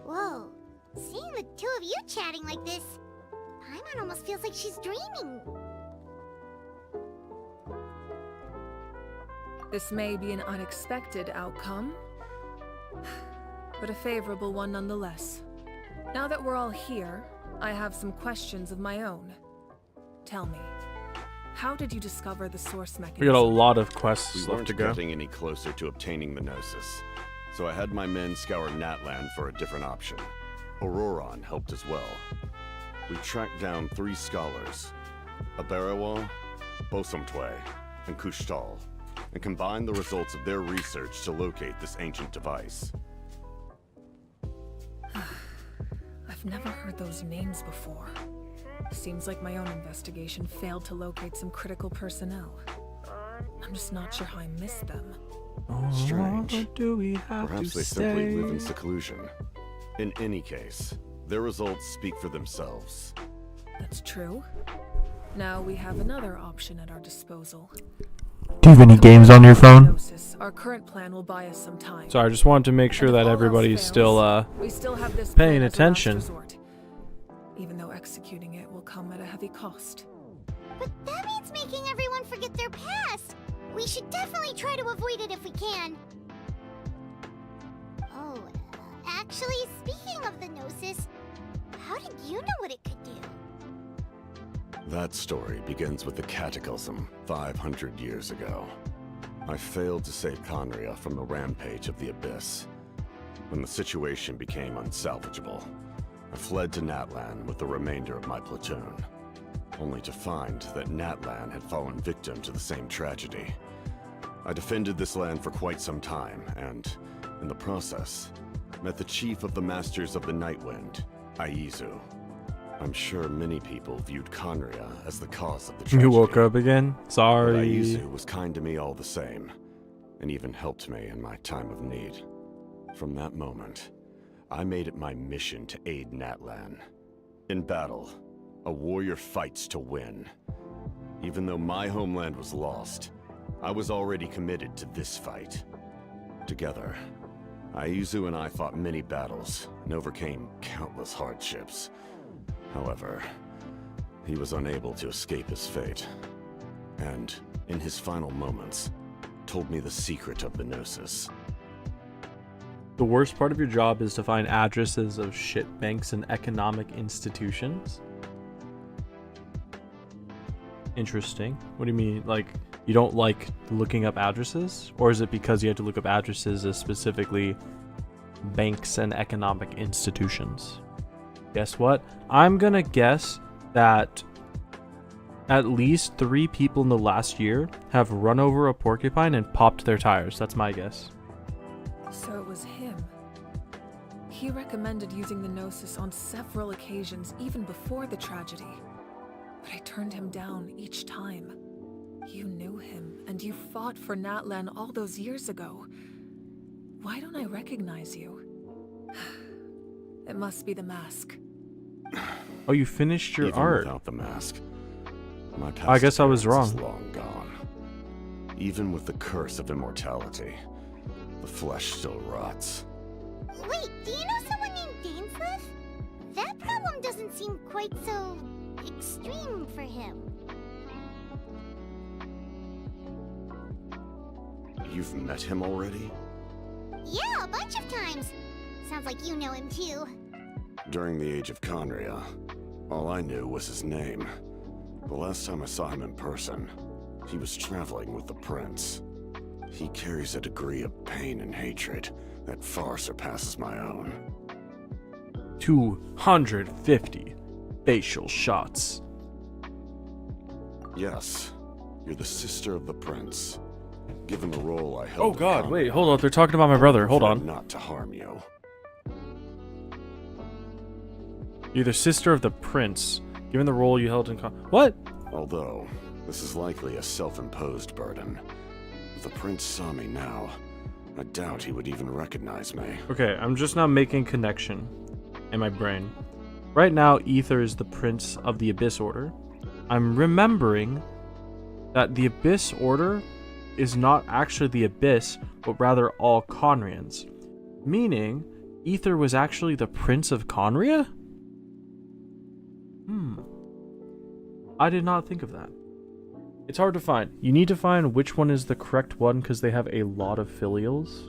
Whoa, seeing the two of you chatting like this, Paimon almost feels like she's dreaming. This may be an unexpected outcome, but a favorable one nonetheless. Now that we're all here, I have some questions of my own. Tell me, how did you discover the source mechanism? We got a lot of quests We left weren't to go. getting any closer to obtaining the Gnosis, so I had my men scour Natlan for a different option. Auroron helped as well. We tracked down 3 scholars, Aberawa, Bosomtwe, and Kushtal, and combined the results of their research to locate this ancient device. I've never heard those names before. Seems like my own investigation failed to locate some critical personnel. I'm just not sure how I missed them. Strange. Do we have Perhaps to they simply live in stay? seclusion. In any case, their results speak for themselves. That's true. Now we have another option at our disposal. Do you have any games on your phone? Our current plan will buy us some time. Sorry, I just wanted to make sure that everybody's still we still have this paying plan as a last attention. resort, even though executing it will come at a heavy cost. But that means making everyone forget their past. We should definitely try to avoid it if we can. Oh, actually, speaking of the Gnosis, how did you know what it could do? That story begins with the Cataclysm 500 years ago. I failed to save Conria from the rampage of the Abyss. When the situation became unsalvageable, I fled to Natlan with the remainder of my platoon, only to find that Natlan had fallen victim to the same tragedy. I defended this land for quite some time, and, in the process, met the chief of the Masters of the Nightwind, Aizu. I'm sure many people viewed Conria as the cause of the tragedy. You woke up again? But Sorry. Aizu was kind to me all the same, and even helped me in my time of need. From that moment, I made it my mission to aid Natlan. In battle, a warrior fights to win. Even though my homeland was lost, I was already committed to this fight. Together, Aizu and I fought many battles and overcame countless hardships. However, he was unable to escape his fate, and, in his final moments, told me the secret of the Gnosis. The worst part of your job is to find addresses of shit banks and economic institutions? Interesting. What do you mean? Like, you don't like looking up addresses? Or is it because you have to look up addresses as specifically banks and economic institutions? Guess what? I'm gonna guess that at least 3 people in the last year have run over a porcupine and popped their tires. That's my guess. So it was him. He recommended using the Gnosis on several occasions, even before the tragedy. But I turned him down each time. You knew him, and you fought for Natlan all those years ago. Why don't I recognize you? It must be the mask. Oh, you finished your Even art. without the mask, my past I guess I was appearance wrong. is long gone. Even with the curse of immortality, the flesh still rots. Wait, do you know someone named Dainsleif? That problem doesn't seem quite so extreme for him. You've met him already? Yeah, a bunch of times. Sounds like you know him too. During the age of Conria, all I knew was his name. The last time I saw him in person, he was traveling with the prince. He carries a degree of pain and hatred that far surpasses my own. 250 facial shots. Yes, you're the sister of the prince. Given the role I held. Oh in god, Conria, wait, hold up. They're talking about my brother. Hold I on. preferred not to harm you. You're the sister of the prince. Given the role you held in What? Although, this is likely a self-imposed burden. If the prince saw me now, I doubt he would even recognize me. Okay, I'm just now making connection in my brain. Right now, Ether is the prince of the Abyss Order. I'm remembering that the Abyss Order is not actually the Abyss, but rather all Conrians. Meaning, Ether was actually the prince of Conria? I did not think of that. It's hard to find. You need to find which one is the correct one because they have a lot of filials.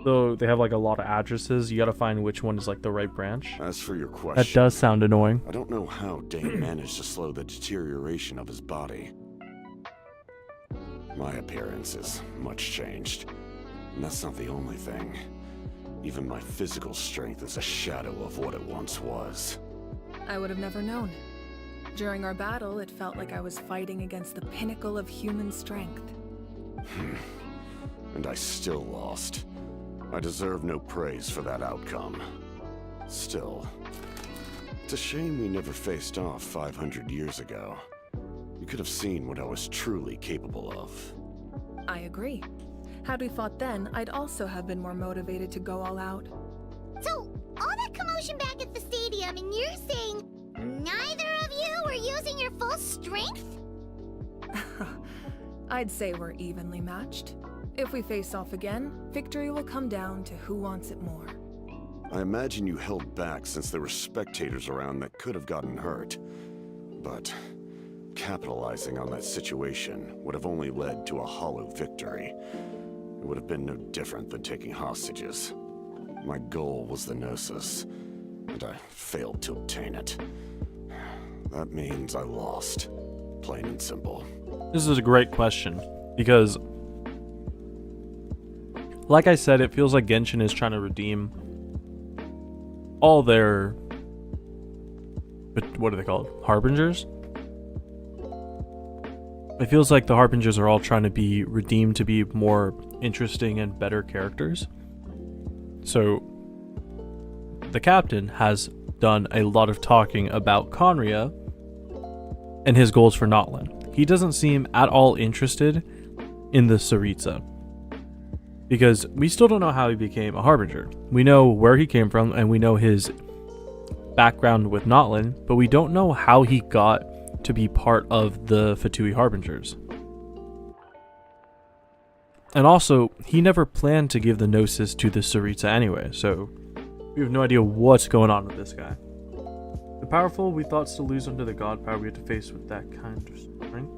So they have like a lot of addresses. You gotta find which one is like the right branch. As for your question, That does sound annoying. I don't know how Dane managed to slow the deterioration of his body. My appearance is much changed, and that's not the only thing. Even my physical strength is a shadow of what it once was. I would have never known. During our battle, it felt like I was fighting against the pinnacle of human strength. And I still lost. I deserve no praise for that outcome. Still, it's a shame we never faced off 500 years ago. You could have seen what I was truly capable of. I agree. Had we fought then, I'd also have been more motivated to go all out. So, all that commotion back at the stadium, and you're saying neither of you were I'd say we're evenly matched. If we face off again, victory will come down to who wants it more. I imagine you held back since there were spectators around that could have gotten hurt. But capitalizing on that situation would have only led to a hollow victory. It would have been no different than taking hostages. My goal was the Gnosis, and I failed to obtain it. That means I lost, plain and simple. This is a great question, because, like I said, it feels like Genshin is trying to redeem all their, what are they called? Harbingers? It feels like the Harbingers are all trying to be redeemed to be more interesting and better characters. So, the captain has done a lot of talking about Conria and his goals for Notland. He doesn't seem at all interested in the Tsaritsa, because we still don't know how he became a Harbinger. We know where he came from, and we know his background with Notland, but we don't know how he got to be part of the Fatui Harbingers. And also, he never planned to give the Gnosis to the Tsaritsa anyway, so we have no idea what's going on with this guy. The powerful we thought to lose under the god power we had to face with that kind of strength.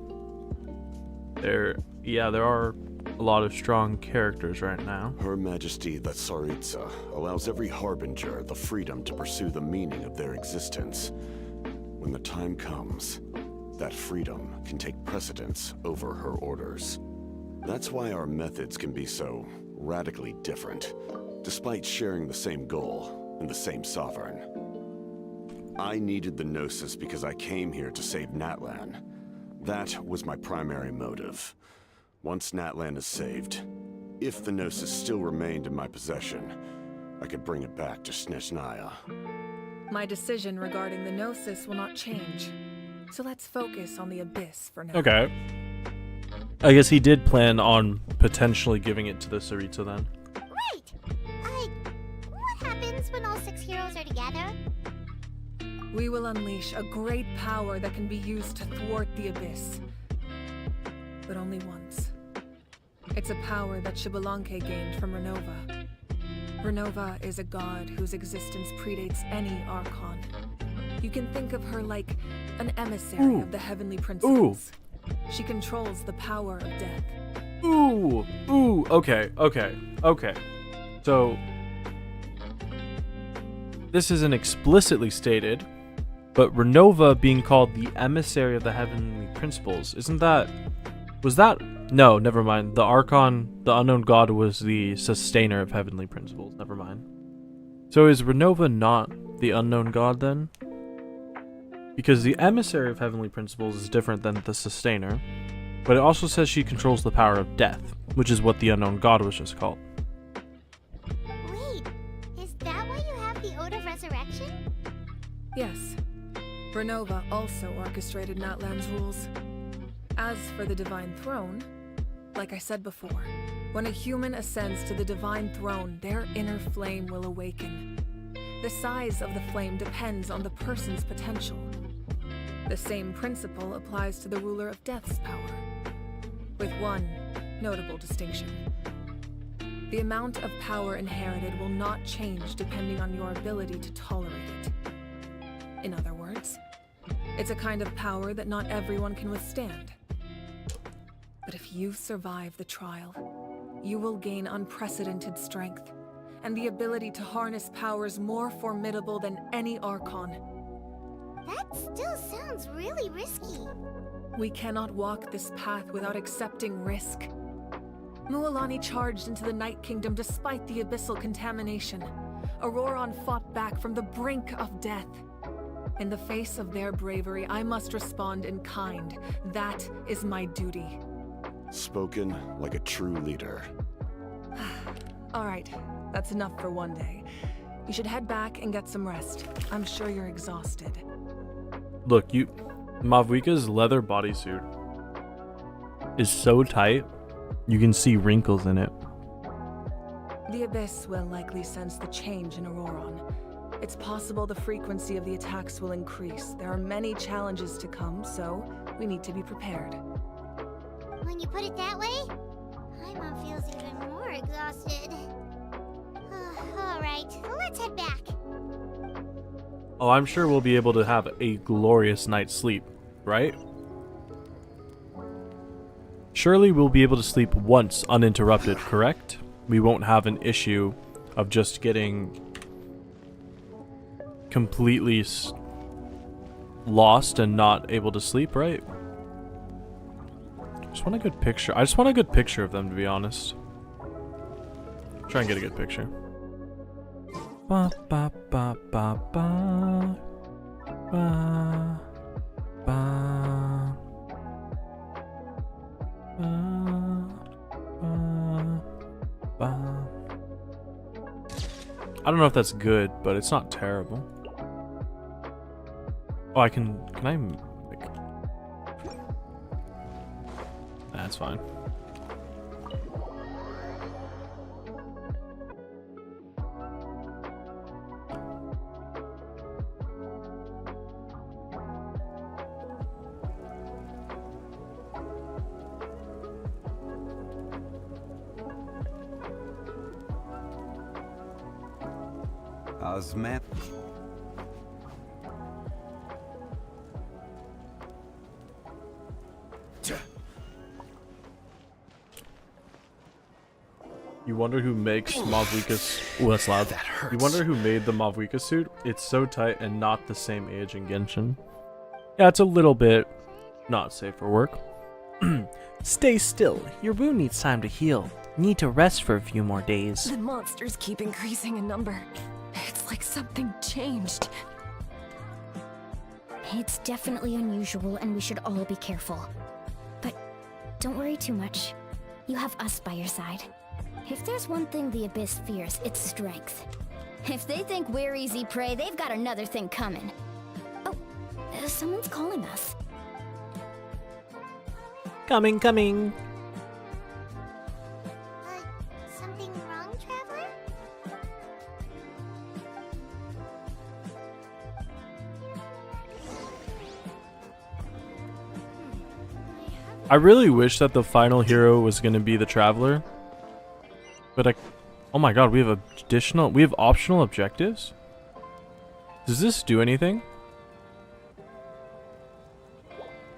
There are a lot of strong characters right now. Her Majesty the Tsaritsa allows every Harbinger the freedom to pursue the meaning of their existence. When the time comes, that freedom can take precedence over her orders. That's why our methods can be so radically different, despite sharing the same goal and the same sovereign. I needed the Gnosis because I came here to save Natlan. That was my primary motive. Once Natlan is saved, if the Gnosis still remained in my possession, I could bring it back to Snezhnaya. My decision regarding the Gnosis will not change, so let's focus on the Abyss for now. Okay. I guess he did plan on potentially giving it to the Tsaritsa then. Right! What happens when all 6 heroes are together? We will unleash a great power that can be used to thwart the Abyss. But only once. It's a power that Xbalanque gained from Renova. Renova is a god whose existence predates any Archon. You can think of her like an emissary of the heavenly principles. She controls the power of death. Okay. So, this isn't explicitly stated, but Renova being called the emissary of the heavenly principles, no, never mind. The Archon, the unknown god, was the sustainer of heavenly principles. Never mind. So is Renova not the unknown god then? Because the emissary of heavenly principles is different than the sustainer, but it also says she controls the power of death, which is what the unknown god was just called. Wait, is that why you have the Ode of Resurrection? Yes. Renova also orchestrated Natlan's rules. As for the Divine Throne, like I said before, when a human ascends to the Divine Throne, their inner flame will awaken. The size of the flame depends on the person's potential. The same principle applies to the ruler of Death's power, with one notable distinction. The amount of power inherited will not change depending on your ability to tolerate it. In other words, it's a kind of power that not everyone can withstand. But if you survive the trial, you will gain unprecedented strength and the ability to harness powers more formidable than any Archon. That still sounds really risky. We cannot walk this path without accepting risk. Mualani charged into the Night Kingdom despite the abyssal contamination. Auroron fought back from the brink of death. In the face of their bravery, I must respond in kind. That is my duty. Spoken like a true leader. All right, that's enough for one day. You should head back and get some rest. I'm sure you're exhausted. Look, Mavwika's leather bodysuit is so tight, you can see wrinkles in it. The Abyss will likely sense the change in Auroron. It's possible the frequency of the attacks will increase. There are many challenges to come, so we need to be prepared. When you put it that way, Paimon feels even more exhausted. Alright, let's head back. Oh, I'm sure we'll be able to have a glorious night's sleep, right? Surely we'll be able to sleep once uninterrupted, correct? We won't have an issue of just getting completely lost and not able to sleep, right? Just want a good picture. I just want a good picture of them, to be honest. Try and get a good picture. Ba ba ba ba ba ba ba ba. I don't know if that's good, but it's not terrible. Oh, can I, like... That's fine. Osman. You wonder who makes Mavwika's... Oh, that's loud. That hurts. You wonder who made the Mavwika suit? It's so tight and not the same age in Genshin. Yeah, it's a little bit not safe for work. Stay still. Your wound needs time to heal. You need to rest for a few more days. The monsters keep increasing in number. It's like something changed. It's definitely unusual and we should all be careful. But don't worry too much. You have us by your side. If there's one thing the Abyss fears, it's strength. If they think we're easy prey, they've got another thing coming. Oh, someone's calling us. Coming. Something wrong, Traveler? I really wish that the final hero was going to be the Traveler. But oh my god, we have optional objectives? Does this do anything?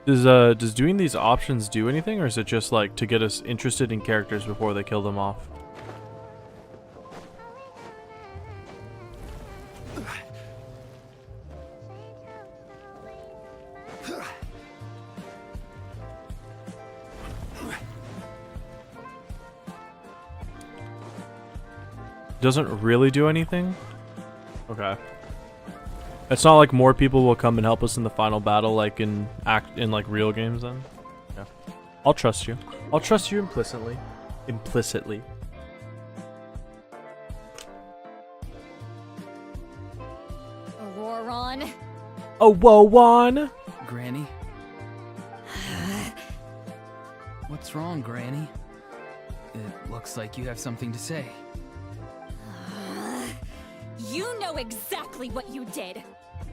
Does doing these options do anything, or is it just like to get us interested in characters before they kill them off? Doesn't really do anything? Okay. It's not like more people will come and help us in the final battle like in like real games then? Yeah. I'll trust you. I'll trust you implicitly. Implicitly. Auroron. Oh, whoa, Granny? What's wrong, Granny? It looks like you have something to say. You know exactly what you did.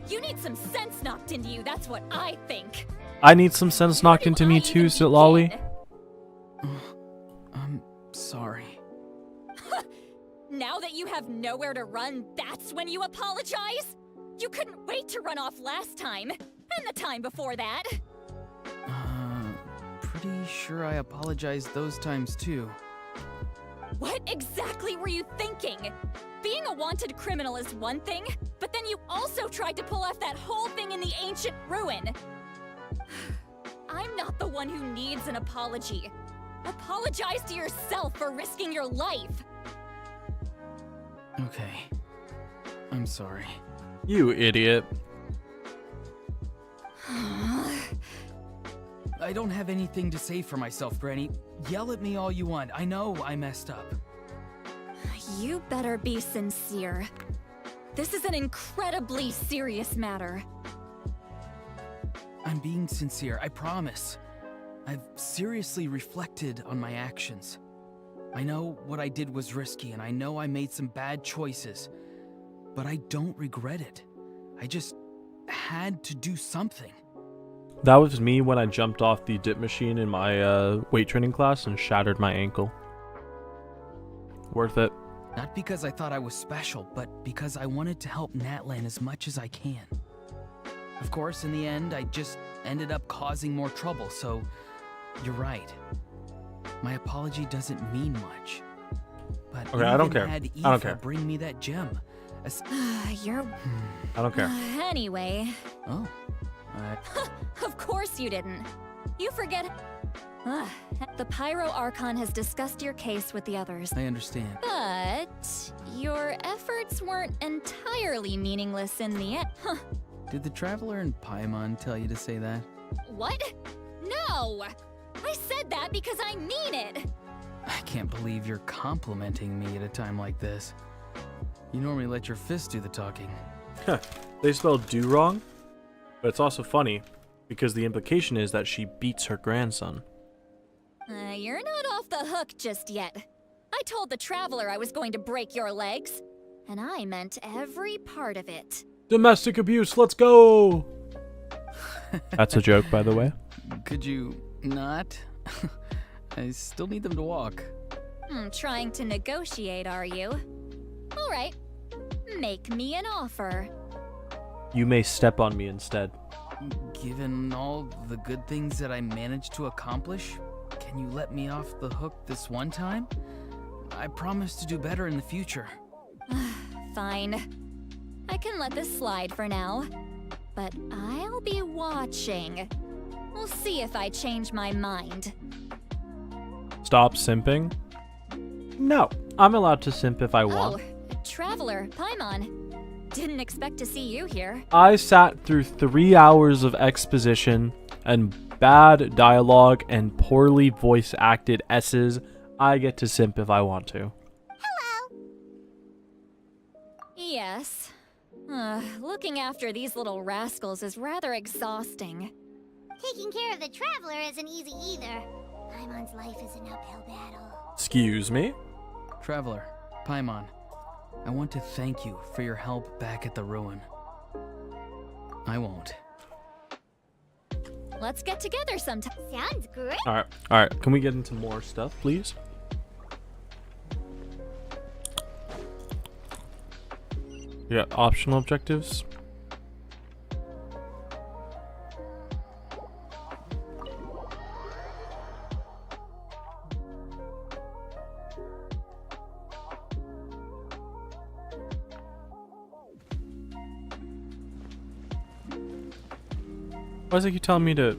You need some sense knocked into you, that's what I think. I need some sense knocked into me too, Lolly. I'm sorry. Now that you have nowhere to run, that's when you apologize? You couldn't wait to run off last time, and the time before that. Pretty sure I apologized those times too. What exactly were you thinking? Being a wanted criminal is one thing, but then you also tried to pull off that whole thing in the ancient ruin. I'm not the one who needs an apology. Apologize to yourself for risking your life. Okay. I'm sorry. You idiot. I don't have anything to say for myself, Granny. Yell at me all you want. I know I messed up. You better be sincere. This is an incredibly serious matter. I'm being sincere, I promise. I've seriously reflected on my actions. I know what I did was risky, and I know I made some bad choices, but I don't regret it. I just had to do something. That was me when I jumped off the dip machine in my weight training class and shattered my ankle. Worth it. Not because I thought I was special, but because I wanted to help Natlan as much as I can. Of course, in the end, I just ended up causing more trouble, so you're right. My apology doesn't mean much. But Okay, I don't care. Had I don't care. Bring me that gem. You're... I don't care. Anyway. Oh. Of course you didn't. You forget... The Pyro Archon has discussed your case with the others. I understand. But your efforts weren't entirely meaningless in the end. Huh. Did the Traveler and Paimon tell you to say that? What? No! I said that because I mean it! I can't believe you're complimenting me at a time like this. You normally let your fists do the talking. They spelled do wrong, but it's also funny because the implication is that she beats her grandson. You're not off the hook just yet. I told the Traveler I was going to break your legs, and I meant every part of it. Domestic abuse, let's go! That's a joke, by the way. Could you not? I still need them to walk. Trying to negotiate, are you? All right. Make me an offer. You may step on me instead. Given all the good things that I managed to accomplish, can you let me off the hook this one time? I promise to do better in the future. Fine. I can let this slide for now. But I'll be watching. We'll see if I change my mind. Stop simping? No, I'm allowed to simp if I want. Oh, Traveler, Paimon. Didn't expect to see you here. I sat through 3 hours of exposition and bad dialogue and poorly voice acted S's. I get to simp if I want to. Hello. Yes. Looking after these little rascals is rather exhausting. Taking care of the Traveler isn't easy either. Paimon's life is an uphill battle. Excuse me? Traveler, Paimon, I want to thank you for your help back at the ruin. I won't. Let's get together sometime. Sounds great. Alright. Can we get into more stuff, please? You got optional objectives? Why is it you telling me to...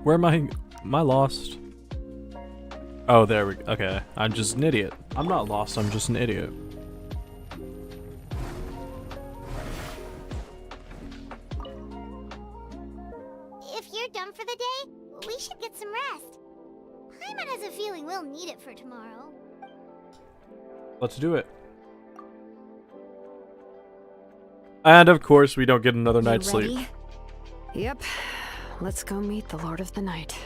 Where am I lost? Oh, there we go. Okay, I'm just an idiot. I'm not lost, I'm just an idiot. If you're done for the day, we should get some rest. Paimon has a feeling we'll need it for tomorrow. Let's do it. And of course, we don't get another night's sleep. Yep. Let's go meet the Lord of the Night.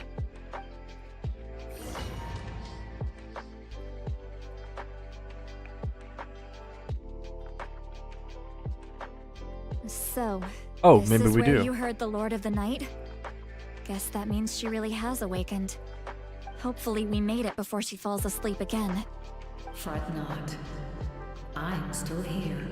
So, oh, this maybe is we where do. You heard the Lord of the Night? Guess that means she really has awakened. Hopefully we made it before she falls asleep again. Fret not. I'm still here.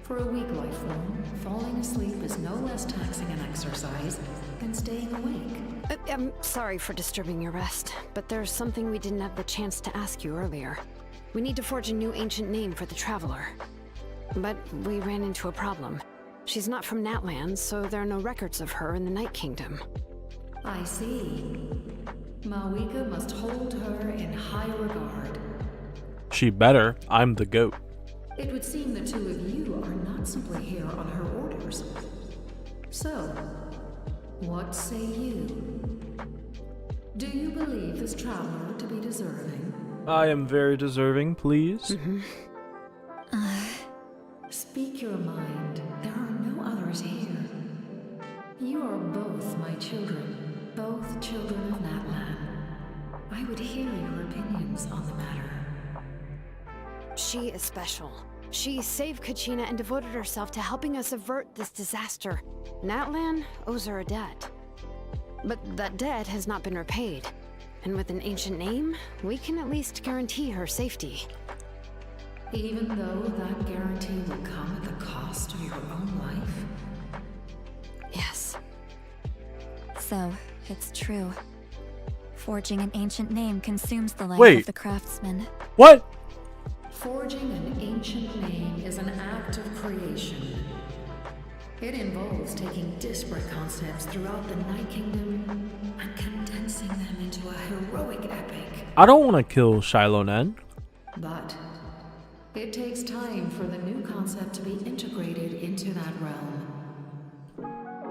For a weak life form, falling asleep is no less taxing an exercise than staying awake. I'm sorry for disturbing your rest, but there's something we didn't have the chance to ask you earlier. We need to forge a new ancient name for the Traveler. But we ran into a problem. She's not from Natlan, so there are no records of her in the Night Kingdom. I see. Mawika must hold her in high regard. She better. I'm the goat. It would seem the two of you are not simply here on her orders. So, what say you? Do you believe this Traveler to be deserving? I am very deserving, please. Speak your mind. There are no others here. You are both my children, both children of Natlan. I would hear your opinions on the matter. She is special. She saved Kachina and devoted herself to helping us avert this disaster. Natlan owes her a debt. But that debt has not been repaid. And with an ancient name, we can at least guarantee her safety. Even though that guarantee will come at the cost of your own life? Yes. So, it's true. Forging an ancient name consumes the life Wait. of the craftsman. What? Forging an ancient name is an act of creation. It involves taking disparate concepts throughout the Night Kingdom and condensing them into a heroic epic. I don't want to kill Xilonen. But it takes time for the new concept to be integrated into that realm.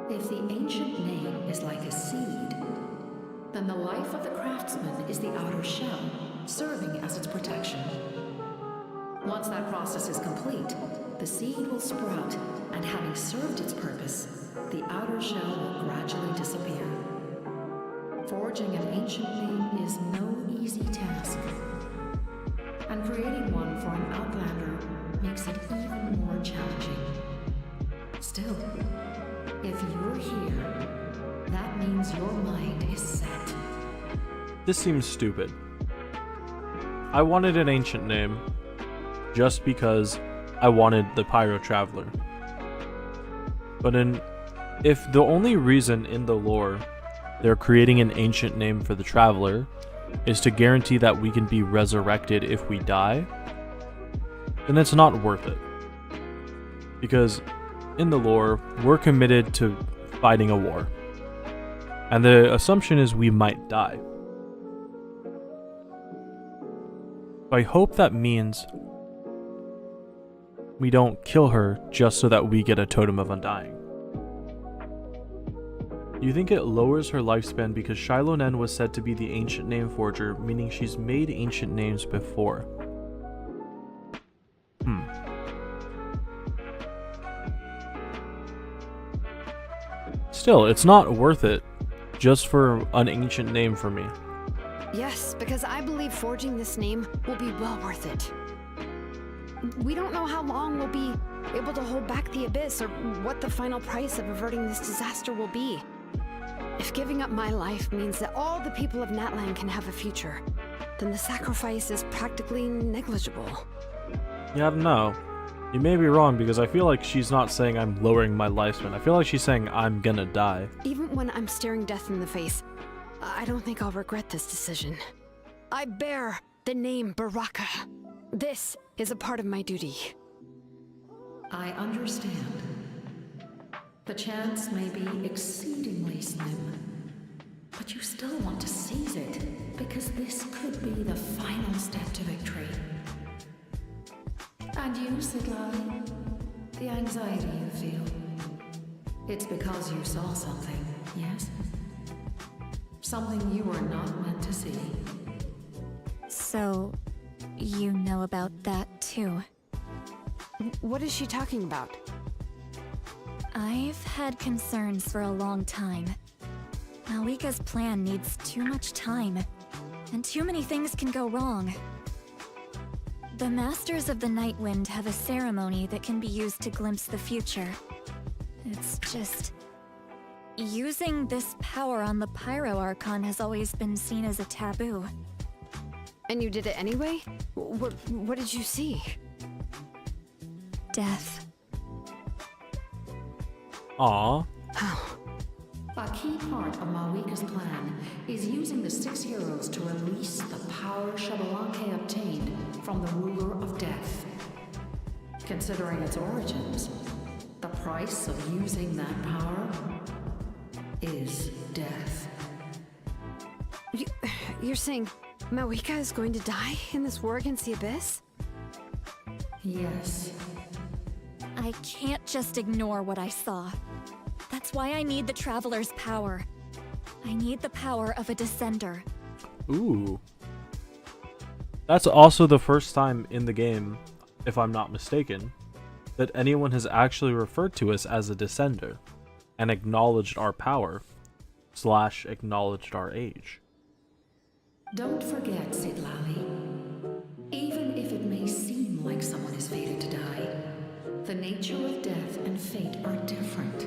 If the ancient name is like a seed, then the life of the craftsman is the outer shell, serving as its protection. Once that process is complete, the seed will sprout, and having served its purpose, the outer shell will gradually disappear. Forging an ancient name is no easy task, and creating one for an outlander makes it even more challenging. Still, if you're here, that means your mind is set. This seems stupid. I wanted an ancient name just because I wanted the Pyro Traveler. But if the only reason in the lore they're creating an ancient name for the Traveler is to guarantee that we can be resurrected if we die, then it's not worth it. Because in the lore, we're committed to fighting a war. And the assumption is we might die. I hope that means we don't kill her just so that we get a Totem of Undying. Do you think it lowers her lifespan because Xilonen was said to be the ancient name forger, meaning she's made ancient names before? Still, it's not worth it just for an ancient name for me. Yes, because I believe forging this name will be well worth it. We don't know how long we'll be able to hold back the Abyss or what the final price of averting this disaster will be. If giving up my life means that all the people of Natlan can have a future, then the sacrifice is practically negligible. Yeah, I don't know. You may be wrong because I feel like she's not saying I'm lowering my lifespan. I feel like she's saying I'm gonna die. Even when I'm staring death in the face, I don't think I'll regret this decision. I bear the name Baraka. This is a part of my duty. I understand. The chance may be exceedingly slim, but you still want to seize it, because this could be the final step to victory. And you, Xilonen, the anxiety you feel, it's because you saw something, yes? Something you were not meant to see. So, you know about that too? What is she talking about? I've had concerns for a long time. Malika's plan needs too much time, and too many things can go wrong. The Masters of the Night Wind have a ceremony that can be used to glimpse the future. It's just... using this power on the Pyro Archon has always been seen as a taboo. And you did it anyway? What did you see? Death. Aww. A key part of Malika's plan is using the 6 heroes to release the power Xbalanque obtained from the ruler of death. Considering its origins, the price of using that power is death. You're saying Malika is going to die in this war against the Abyss? Yes. I can't just ignore what I saw. That's why I need the Traveler's power. I need the power of a Descender. Ooh. That's also the first time in the game, if I'm not mistaken, that anyone has actually referred to us as a Descender and acknowledged our power / acknowledged our age. Don't forget, Xilonen. Even if it may seem like someone is fated to die, The nature of death and fate are different.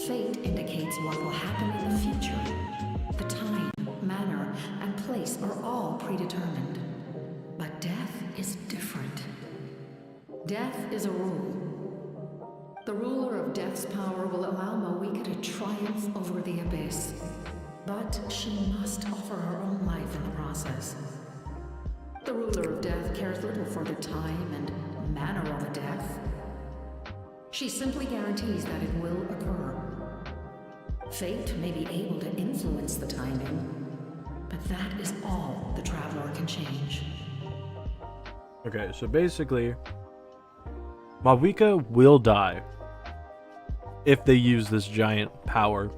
Fate indicates what will happen in the future. The time, manner, and place are all predetermined. But death is different. Death is a rule. The ruler of death's power will allow Mawika to triumph over the abyss. But she must offer her own life in the process. The ruler of death cares little for the time and manner of a death. She simply guarantees that it will occur. Fate may be able to influence the timing, but that is all the Traveler can change. Okay, so basically, Mawika will die if they use this giant power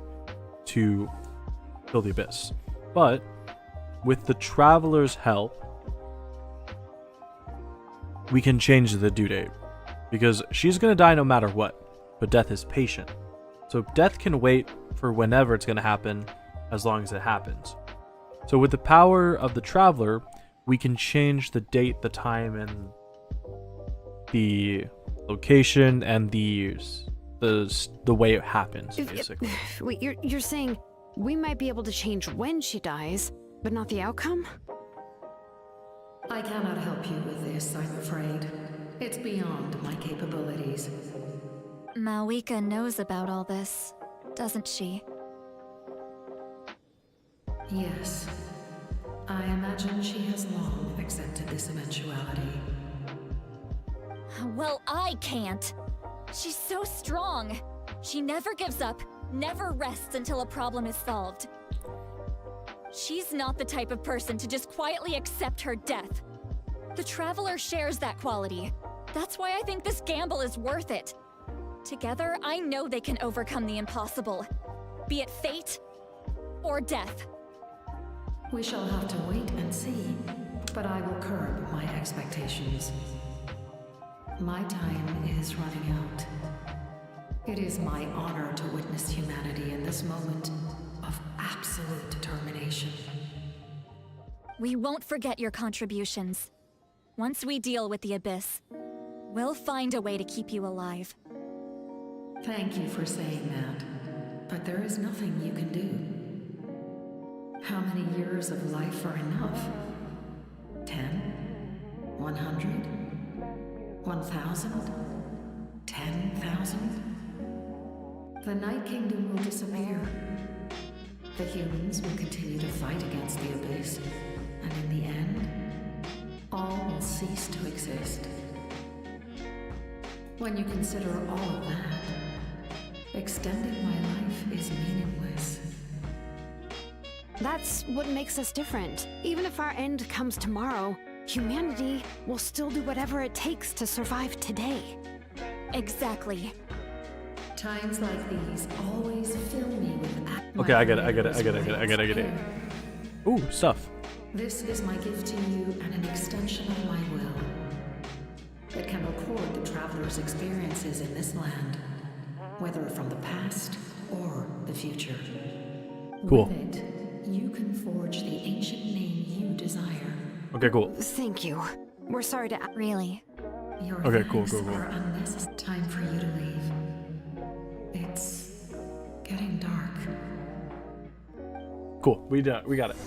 to fill the abyss. But with the Traveler's help, we can change the due date. Because she's going to die no matter what, but death is patient. So death can wait for whenever it's going to happen, as long as it happens. So with the power of the Traveler, we can change the date, the time, and the location, and the way it happens, basically. Wait, you're saying we might be able to change when she dies, but not the outcome? I cannot help you with this, I'm afraid. It's beyond my capabilities. Mawika knows about all this, doesn't she? Yes. I imagine she has long accepted this eventuality. Well, I can't. She's so strong. She never gives up, never rests until a problem is solved. She's not the type of person to just quietly accept her death. The Traveler shares that quality. That's why I think this gamble is worth it. Together, I know they can overcome the impossible. Be it fate or death. We shall have to wait and see, but I will curb my expectations. My time is running out. It is my honor to witness humanity in this moment of absolute determination. We won't forget your contributions. Once we deal with the Abyss, we'll find a way to keep you alive. Thank you for saying that, but there is nothing you can do. How many years of life are enough? 10? 100? 1,000? 10,000? The Night Kingdom will disappear. The humans will continue to fight against the Abyss, and in the end, all will cease to exist. When you consider all of that, extending my life is meaningless. That's what makes us different. Even if our end comes tomorrow, humanity will still do whatever it takes to survive today. Exactly. Times like these always fill me with Okay, I get it. Ooh, stuff. This is my gift to you and an extension of my will. It can record the Traveler's experiences in this land, whether from the past or the future. Cool. With it, you can forge the ancient name you desire. Okay, cool. Thank you. We're sorry to... Really? Your Okay, cool. are unnecessary. Time for you to leave. It's getting dark. Cool, we got it.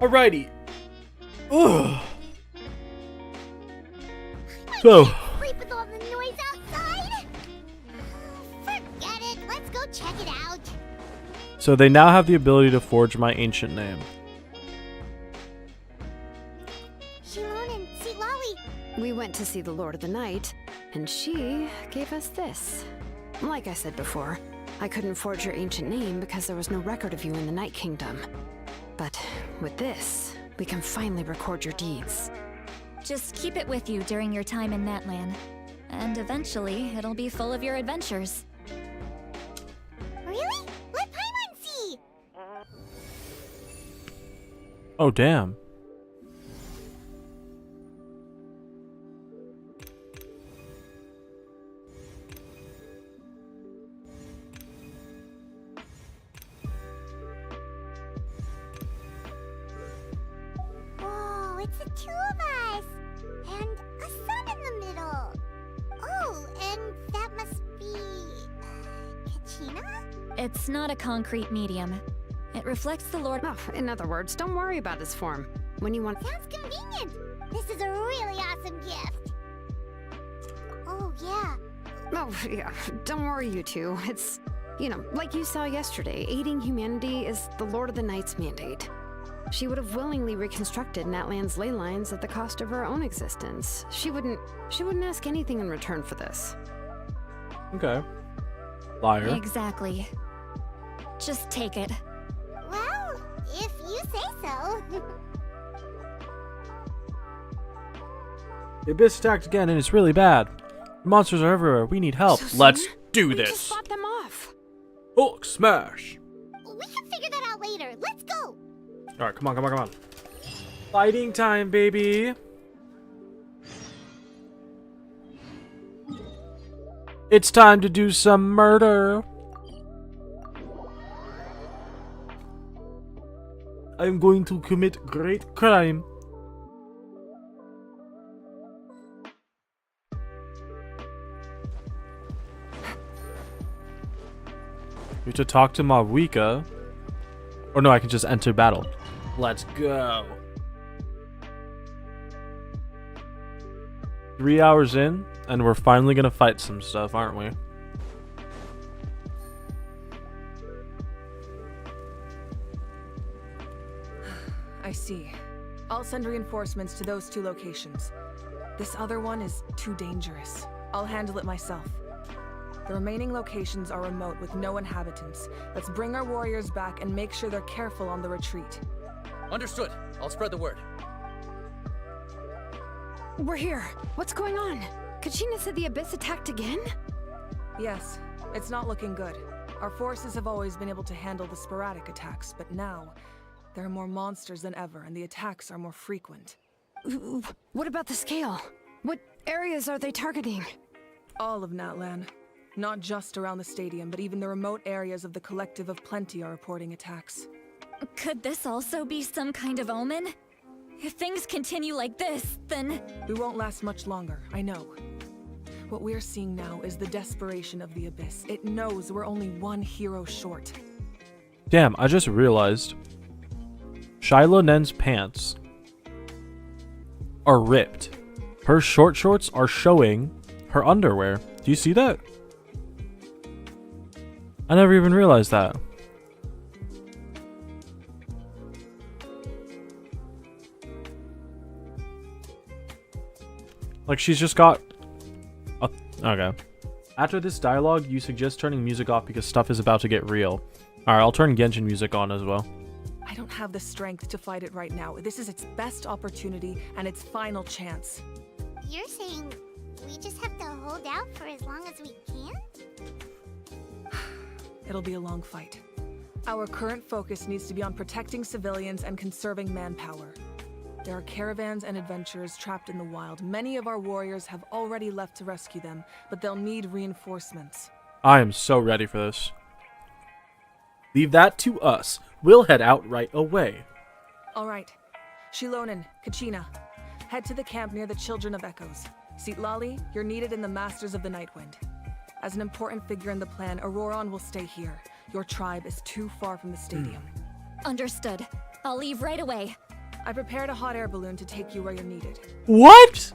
Alrighty. Ugh. So. Sleep with all the noise outside? Forget it. Let's go check it out. So they now have the ability to forge my ancient name. Xilonen, see Lolly. We went to see the Lord of the Night, and she gave us this. Like I said before, I couldn't forge your ancient name because there was no record of you in the Night Kingdom. But with this, we can finally record your deeds. Just keep it with you during your time in Natlan, and eventually it'll be full of your adventures. Really? Let Paimon see! Oh, damn. Whoa, it's the two of us! And a sun in the middle! It's not a concrete medium. It reflects the Lord. Oh, in other words, don't worry about his form. When you want. Sounds convenient. This is a really awesome gift. Oh, yeah. Oh, yeah. Don't worry, you two. It's, you know, like you saw yesterday, aiding humanity is the Lord of the Night's mandate. She would have willingly reconstructed Natlan's ley lines at the cost of her own existence. She wouldn't ask anything in return for this. Okay. Liar. Exactly. Just take it. Well, if you say so. The Abyss attacked again, and it's really bad. Monsters are everywhere. We need help. So Let's soon? do We this. just fought them off. Hulk smash. We can figure that out later. Let's go. All right, come on, come on, come on. Fighting time, baby. It's time to do some murder. I'm going to commit great crime. We have to talk to Mawika. Or no, I can just enter battle. Let's go. 3 hours in, and we're finally gonna fight some stuff, aren't we? I see. I'll send reinforcements to those 2 locations. This other one is too dangerous. I'll handle it myself. The remaining locations are remote with no inhabitants. Let's bring our warriors back and make sure they're careful on the retreat. Understood. I'll spread the word. We're here. What's going on? Kachina said the Abyss attacked again? Yes, it's not looking good. Our forces have always been able to handle the sporadic attacks, but now there are more monsters than ever, and the attacks are more frequent. Ooh, what about the scale? What areas are they targeting? All of Natlan. Not just around the stadium, but even the remote areas of the Collective of Plenty are reporting attacks. Could this also be some kind of omen? If things continue like this, then... We won't last much longer, I know. What we're seeing now is the desperation of the Abyss. It knows we're only one hero short. Damn, I just realized. Xilonen's pants are ripped. Her short shorts are showing her underwear. Do you see that? I never even realized that. Like she's just got a... Okay. After this dialogue, you suggest turning music off because stuff is about to get real. Alright, I'll turn Genshin music on as well. I don't have the strength to fight it right now. This is its best opportunity and its final chance. You're saying we just have to hold out for as long as we can? It'll be a long fight. Our current focus needs to be on protecting civilians and conserving manpower. There are caravans and adventurers trapped in the wild. Many of our warriors have already left to rescue them, but they'll need reinforcements. I am so ready for this. Leave that to us. We'll head out right away. All right. Xilonen, Kachina, head to the camp near the Children of Echoes. Citlali, you're needed in the Masters of the Nightwind. As an important figure in the plan, Auroron will stay here. Your tribe is too far from the stadium. Understood. I'll leave right away. I prepared a hot air balloon to take you where you're needed. What?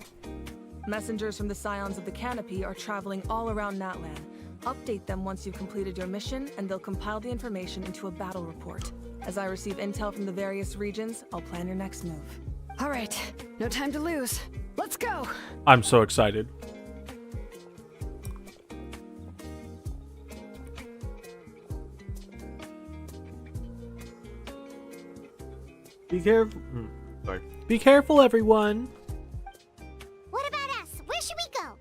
Messengers from the Scions of the Canopy are traveling all around Natlan. Update them once you've completed your mission, and they'll compile the information into a battle report. As I receive intel from the various regions, I'll plan your next move. All right, no time to lose. Let's go! I'm so excited. Be careful. Sorry. Be careful, everyone. What about us? Where should we go?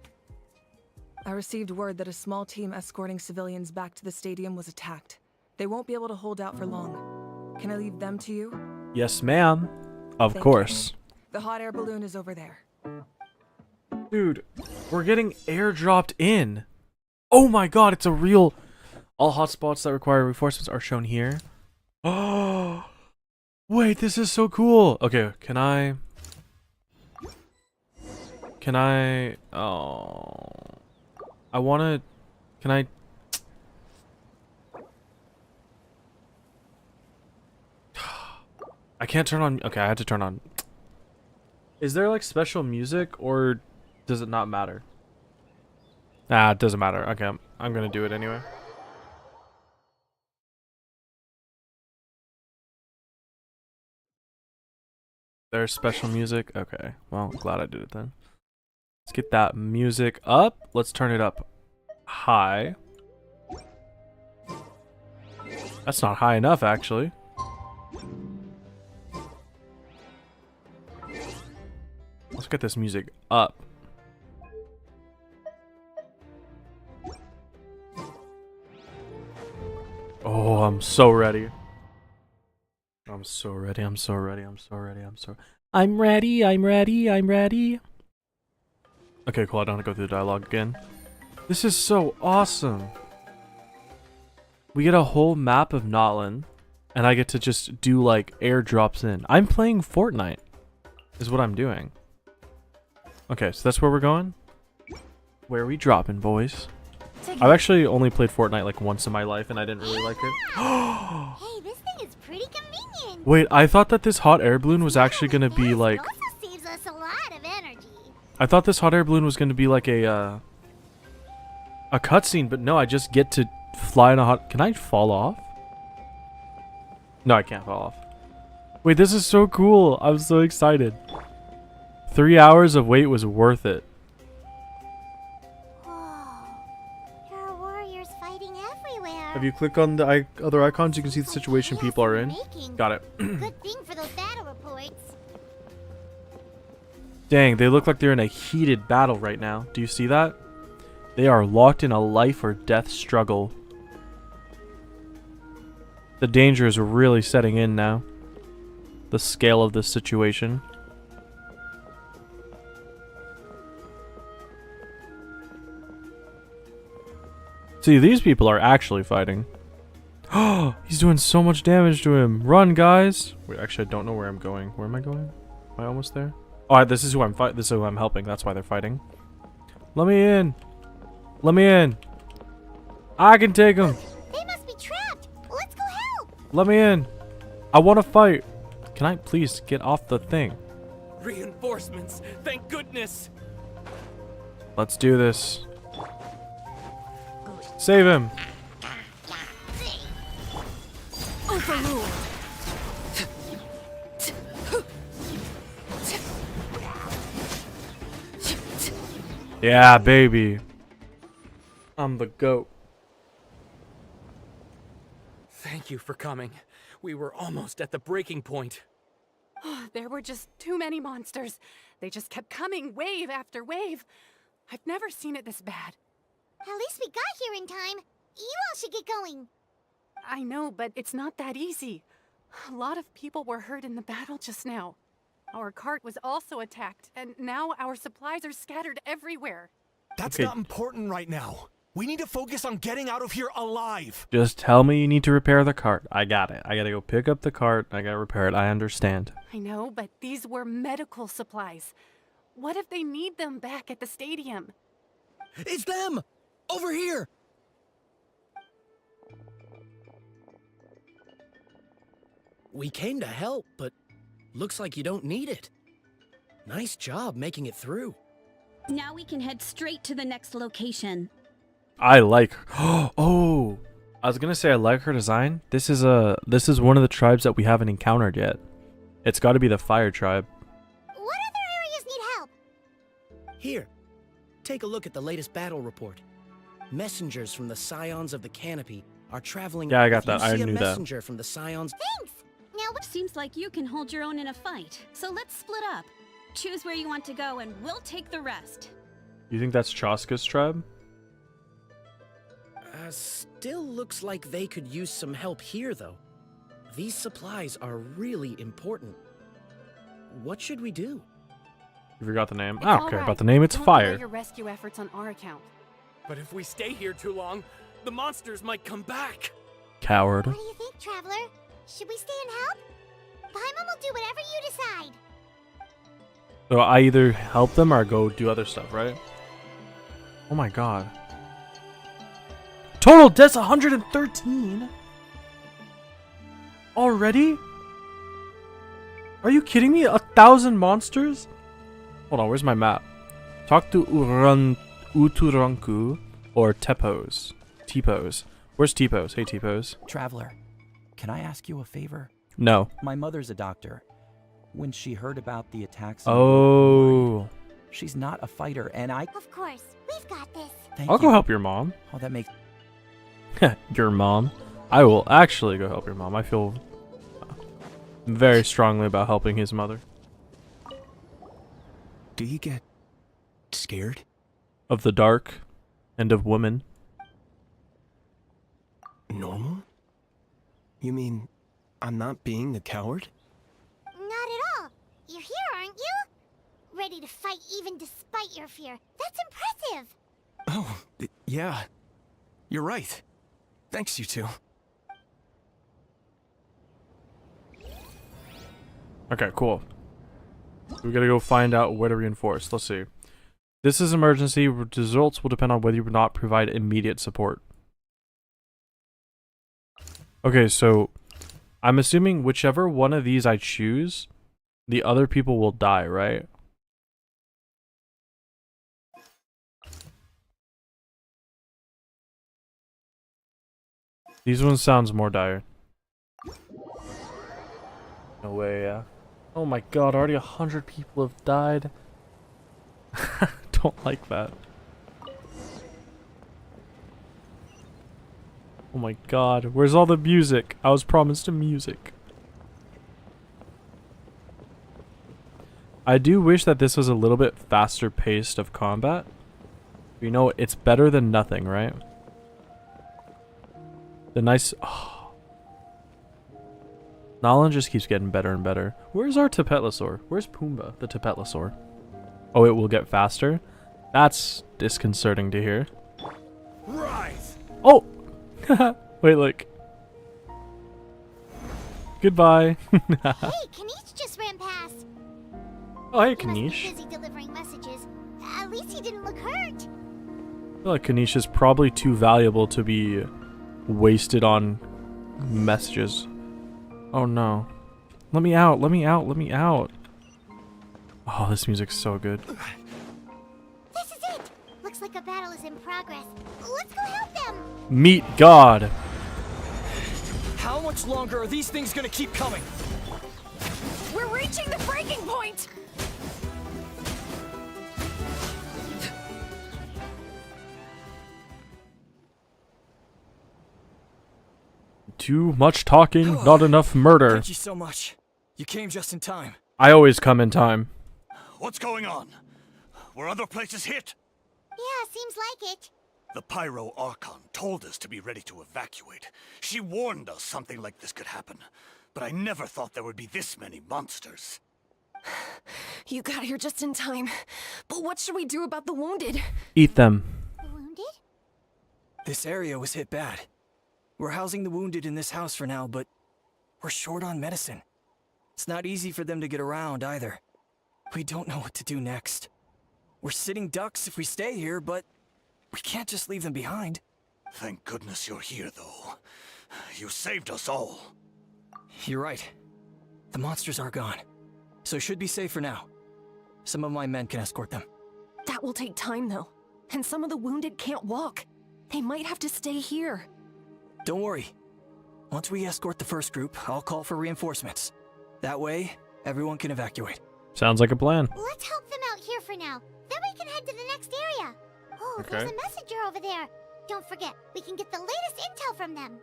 I received word that a small team escorting civilians back to the stadium was attacked. They won't be able to hold out for long. Can I leave them to you? Yes, ma'am. Of Thank course. you. The hot air balloon is over there. Dude, we're getting airdropped in. Oh my god, it's a real... All hotspots that require reinforcements are shown here. Oh, wait, this is so cool. Okay, can I... Oh... I wanna... Can I... I can't turn on. Okay, I had to turn on. Is there like special music or does it not matter? Nah, it doesn't matter. Okay, I'm gonna do it anyway. There's special music. Okay, well, glad I did it then. Let's get that music up. Let's turn it up high. That's not high enough, actually. Let's get this music up. Oh, I'm so ready. I'm so ready. I'm so ready. I'm so ready. I'm ready. I'm ready. I'm ready. Okay, cool. I don't have to go through the dialogue again. This is so awesome. We get a whole map of Notlin, and I get to just do like airdrops in. I'm playing Fortnite, is what I'm doing. Okay, so that's where we're going. Where are we dropping, boys? I've actually only played Fortnite like once in my life, and I didn't really like it. Hey, this thing is pretty convenient. Wait, I thought that this hot air balloon was actually gonna be like. It also saves us a lot of energy. I thought this hot air balloon was gonna be like a cutscene, but no, I just get to fly in a hot. Can I fall off? No, I can't fall off. Wait, this is so cool! I'm so excited. 3 hours of wait was worth it. There are warriors fighting everywhere. If you click on the other icons, you can see the situation people are in. Got it. Good thing for those battle reports. Dang, they look like they're in a heated battle right now. Do you see that? They are locked in a life or death struggle. The danger is really setting in now. The scale of this situation. See, these people are actually fighting. Oh, he's doing so much damage to him. Run, guys. Wait, actually, I don't know where I'm going. Where am I going? Am I almost there? Oh, this is who I'm fighting. This is who I'm helping. That's why they're fighting. Let me in. Let me in. I can take him. They must be trapped. Let's go help. Let me in. I want to fight. Can I please get off the thing? Reinforcements. Thank goodness. Let's do this. Save him. Overruled. Yeah, baby. I'm the GOAT. Thank you for coming. We were almost at the breaking point. There were just too many monsters. They just kept coming, wave after wave. I've never seen it this bad. At least we got here in time. You all should get going. I know, but it's not that easy. A lot of people were hurt in the battle just now. Our cart was also attacked, and now our supplies are scattered everywhere. That's not important right now. We need to focus on getting out of here alive. Just tell me you need to repair the cart. I got it. I gotta go pick up the cart. I gotta repair it. I understand. I know, but these were medical supplies. What if they need them back at the stadium? It's them! Over here! We came to help, but looks like you don't need it. Nice job making it through. Now we can head straight to the next location. I like her. Oh, I was gonna say I like her design. This is one of the tribes that we haven't encountered yet. It's got to be the fire tribe. What other areas need help? Here, take a look at the latest battle report. Messengers from the Scions of the Canopy are traveling. Yeah, I got If you that. I see a knew that. messenger from the Scions. Thanks. Now Seems like you can hold your own in a fight. So let's split up. Choose where you want to go and we'll take the rest. You think that's Chaska's tribe? Still looks like they could use some help here, though. These supplies are really important. What should we do? You forgot the name. It's I don't all care right. about the name. It's Don't fire. lay your rescue efforts on our account. But if we stay here too long, the monsters might come back. Coward. What do you think, Traveler? Should we stay and help? Paimon will do whatever you decide. So I either help them or go do other stuff, right? Oh my god. Total deaths 113? Already? Are you kidding me? 1,000 monsters? Hold on, where's my map? Talk to Uturanku or Tepos. T-Pose. Where's T-Pose? Hey, T-Pose. Traveler, can I ask you a favor? No. My mother's a doctor. When she heard about the attacks... Oh. She's not a fighter, and I... Of course, we've got this. I'll go help your mom. Oh, that makes... Your mom? I will actually go help your mom. I feel very strongly about helping his mother. Do you get scared? Of the dark and of women. Normal? You mean I'm not being a coward? Not at all. You're here, aren't you? Ready to fight even despite your fear. That's impressive. Oh, yeah. You're right. Thanks, you two. Okay, cool. We gotta go find out where to reinforce. Let's see. This is emergency. Results will depend on whether you or not provide immediate support. Okay, so I'm assuming whichever one of these I choose, the other people will die, right? These ones sounds more dire. No way, yeah. Oh my god, already 100 people have died. Don't like that. Oh my god, where's all the music? I was promised music. I do wish that this was a little bit faster paced of combat. You know, it's better than nothing, right? The nice... Oh. Nolan just keeps getting better and better. Where's our Tapetlosaur? Where's Pumbaa, the Tapetlosaur? Oh, it will get faster? That's disconcerting to hear. Right. Oh! Wait, look. Goodbye. Hey, Kanish just ran past. Oh, hey, He must be Kanish. busy delivering messages. At least he didn't look hurt. I feel like Kanish is probably too valuable to be wasted on messages. Oh no. Let me out, let me out, let me out. Oh, this music's so good. This is it. Looks like a battle is in progress. Let's go help them. Meet God. How much longer are these things gonna keep coming? We're reaching the breaking point! Too much talking, not enough murder. Thank you so much. You came just in time. I always come in time. What's going on? Were other places hit? Yeah, seems like it. The Pyro Archon told us to be ready to evacuate. She warned us something like this could happen. But I never thought there would be this many monsters. You got here just in time. But what should we do about the wounded? Eat them. Wounded? This area was hit bad. We're housing the wounded in this house for now, but we're short on medicine. It's not easy for them to get around either. We don't know what to do next. We're sitting ducks if we stay here, but we can't just leave them behind. Thank goodness you're here, though. You saved us all. You're right. The monsters are gone, so should be safe for now. Some of my men can escort them. That will take time, though. And some of the wounded can't walk. They might have to stay here. Don't worry. Once we escort the first group, I'll call for reinforcements. That way, everyone can evacuate. Sounds like a plan. Let's help them out here for now. Then we can head to the next area. Oh, Okay. there's a messenger over there. Don't forget, we can get the latest intel from them.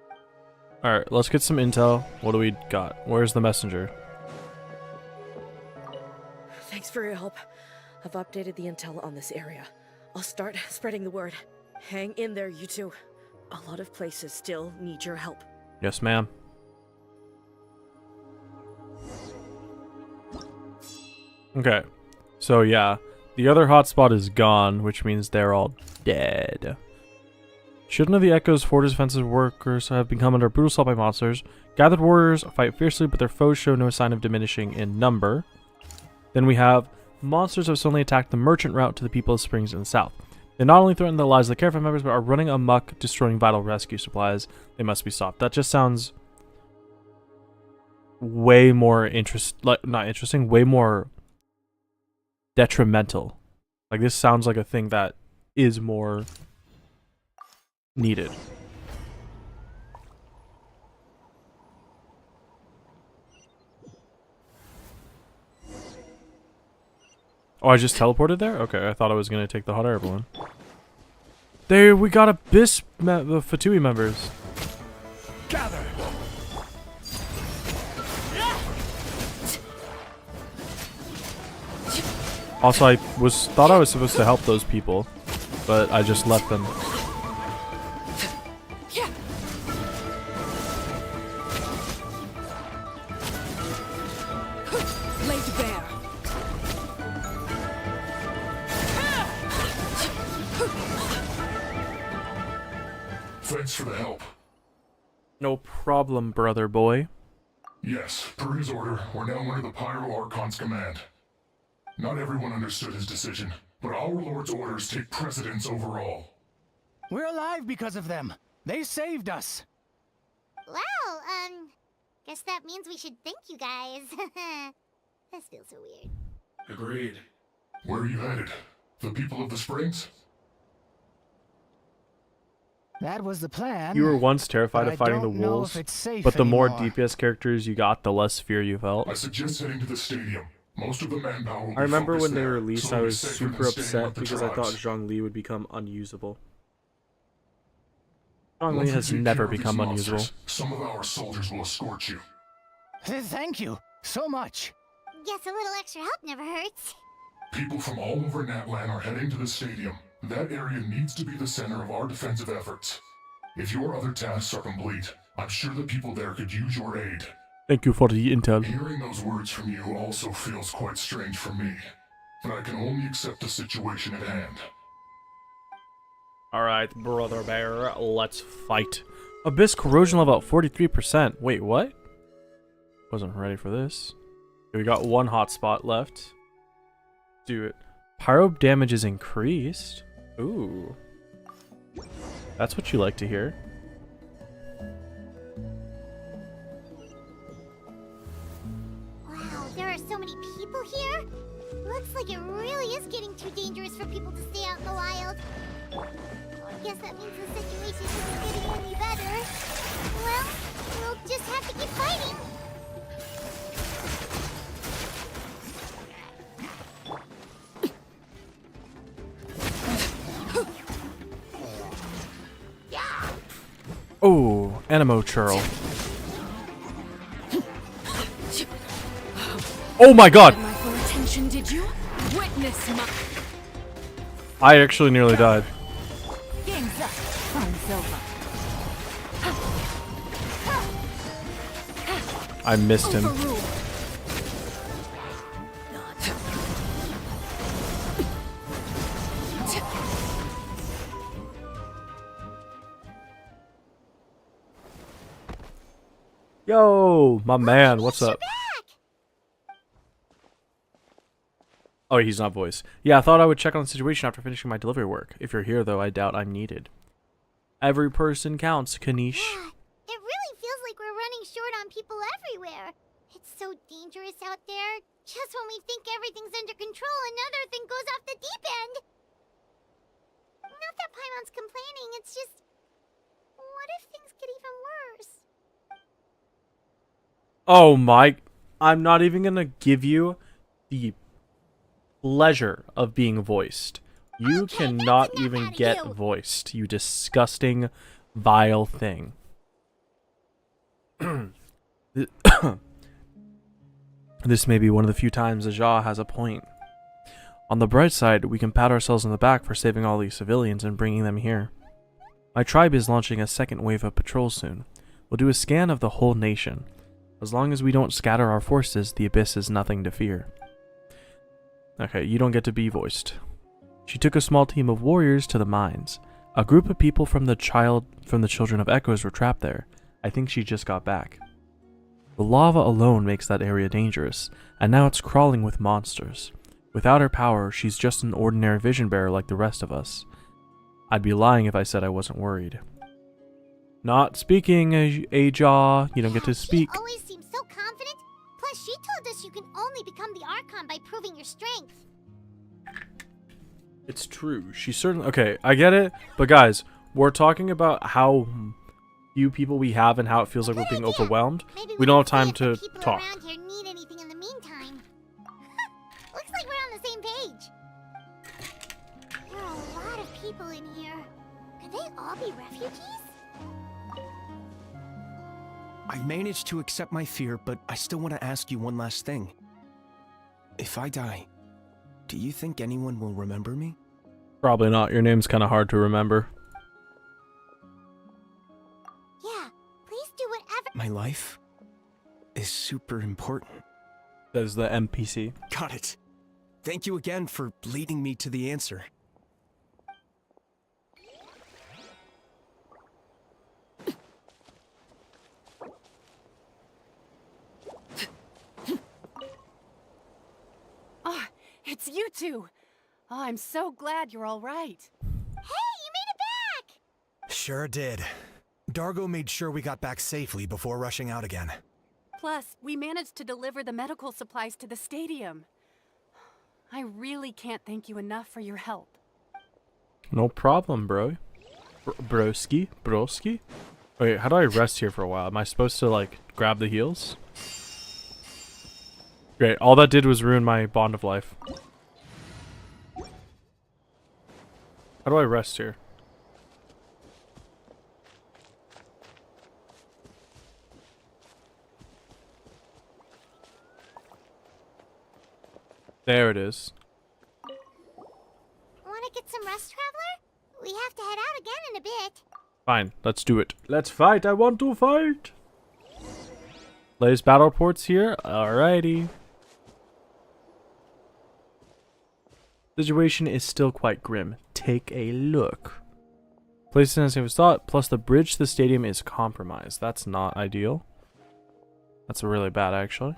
Alright, let's get some intel. What do we got? Where's the messenger? Thanks for your help. I've updated the intel on this area. I'll start spreading the word. Hang in there, you two. A lot of places still need your help. Yes, ma'am. Okay. So, yeah. The other hotspot is gone, which means they're all dead. Shouldn't of the Echo's fortress defenses workers have become under brutal assault by monsters. Gathered warriors fight fiercely, but their foes show no sign of diminishing in number. Then we have monsters have suddenly attacked the merchant route to the People of Springs in the south. They not only threaten the lives of the caravan members, but are running amok, destroying vital rescue supplies. They must be stopped. That just sounds way more not interesting, way more detrimental. Like, this sounds like a thing that is more needed. Oh, I just teleported there? Okay, I thought I was gonna take the hot air balloon. There, we got Abyss Fatui members. Gather. Also, I thought I was supposed to help those people, but I just left them. Laid bare. Thanks for the help. No problem, brother boy. Yes, per his order, we're now under the Pyro Archon's command. Not everyone understood his decision, but our Lord's orders take precedence over all. We're alive because of them. They saved us. Well, guess that means we should thank you guys. This feels so weird. Agreed. Where are you headed? The people of the Springs? That was the plan. You were once terrified but of fighting I the don't know wolves, if it's safe but the more anymore. DPS characters you got, the less fear you felt. I suggest heading to the stadium. Most of the manpower will I remember be when they there, released, so I it'll be was safer super than staying upset with the because I thought tribes. Zhongli would become unusable. Zhongli Once we has take never care of these become monsters, unusable. Some of our soldiers will escort you. Thank you so much. Guess a little extra help never hurts. People from all over Natlan are heading to the stadium. That area needs to be the center of our defensive efforts. If your other tasks are complete, I'm sure the people there could use your aid. Thank you for the intel. Hearing those words from you also feels quite strange for me, but I can only accept the situation at hand. Alright, brother bear, let's fight. Abyss corrosion level at 43%. Wait, what? Wasn't ready for this. Okay, we got one hotspot left. Do it. Pyro damage is increased. Ooh. That's what you like to hear. Wow, there are so many people here. Looks like it really is getting too dangerous for people to stay out in the wild. I guess that means the situation isn't getting any better. Well, we'll just have to keep fighting. Oh, Animo Churl. Oh my god! My full attention, did you? Witness my... I actually nearly died. Game's up. Fun's over. I missed him. Overruled. Yo, my man, what's up? Oh, he's not voice. Yeah, I thought I would check on the situation after finishing my delivery work. If you're here, though, I doubt I'm needed. Every person counts, Kanish. It really feels like we're running short on people everywhere. It's so dangerous out there. Just when we think everything's under control, another thing goes off the deep end. Not that Paimon's complaining, it's just... What if things get even worse? Oh my... I'm not even gonna give you the pleasure of being voiced. You cannot even get voiced, you disgusting, vile thing. This may be one of the few times Ajah has a point. On the bright side, we can pat ourselves on the back for saving all these civilians and bringing them here. My tribe is launching a second wave of patrols soon. We'll do a scan of the whole nation. As long as we don't scatter our forces, the Abyss is nothing to fear. Okay, you don't get to be voiced. She took a small team of warriors to the mines. A group of people from the Children of Echoes were trapped there. I think she just got back. The lava alone makes that area dangerous, and now it's crawling with monsters. Without her power, she's just an ordinary vision bearer like the rest of us. I'd be lying if I said I wasn't worried. Not speaking, Ajah. You don't get to speak. She always seems so confident, told us you can only become the Archon by proving your strength. It's true. She certainly... Okay, I get it. But guys, we're talking about how few people we have and how it feels like we're being overwhelmed. We don't have time to talk. Around here need anything in the meantime. Looks like we're on the same page. There are a lot of people in here. Could they all be refugees? I managed to accept my fear, but I still want to ask you one last thing. If I die, do you think anyone will remember me? Probably not. Your name's kind of hard to remember. Yeah, please do whatever. My life is super important. Says the NPC. Got it. Thank you again for leading me to the answer. Ah, it's you two. Oh, I'm so glad you're all right. Hey, you made it back! Sure did. Dargo made sure we got back safely before rushing out again. Plus, we managed to deliver the medical supplies to the stadium. I really can't thank you enough for your help. No problem, bro. Broski? Broski? Wait, how do I rest here for a while? Am I supposed to, like, grab the heals? Great, all that did was ruin my bond of life. How do I rest here? There it is. Want to get some rest, Traveler? We have to head out again in a bit. Fine, let's do it. Let's fight, I want to fight! Latest battle reports here? Alrighty. Situation is still quite grim. Take a look. Place in the same thought, plus the bridge to the stadium is compromised. That's not ideal. That's really bad, actually.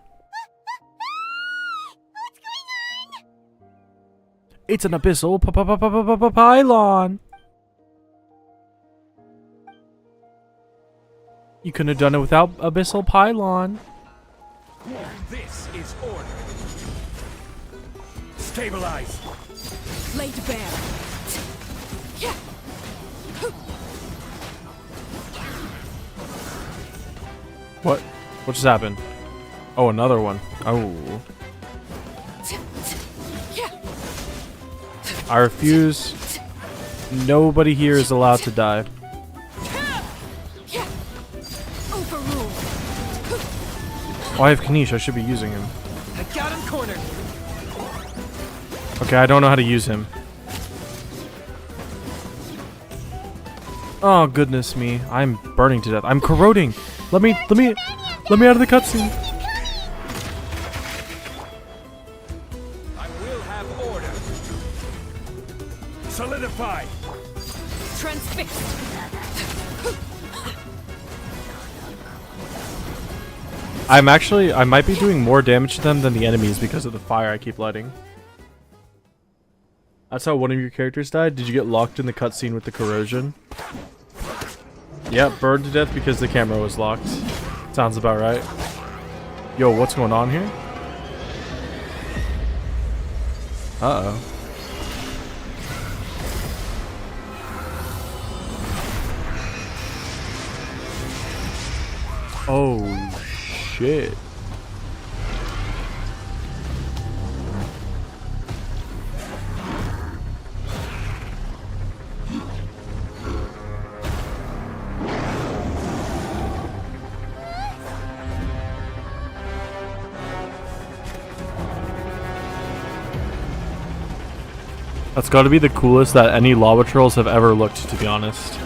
It's an abyssal pylon. You couldn't have done it without abyssal pylon. This is order. Stabilize. Laid bare. What? What just happened? Oh, another one. Oh. I refuse. Nobody here is allowed to die. Oh, I have Kanish. I should be using him. I got him cornered. Okay, I don't know how to use him. Oh goodness me! I'm burning to death. I'm corroding. Let me out of the cutscene. I will have order. Solidify. Transfixed. I might be doing more damage to them than the enemies because of the fire I keep lighting. That's how one of your characters died? Did you get locked in the cutscene with the corrosion? Yep, burned to death because the camera was locked. Sounds about right. Yo, what's going on here? Uh-oh. Oh, shit. That's gotta be the coolest that any lava trolls have ever looked, to be honest.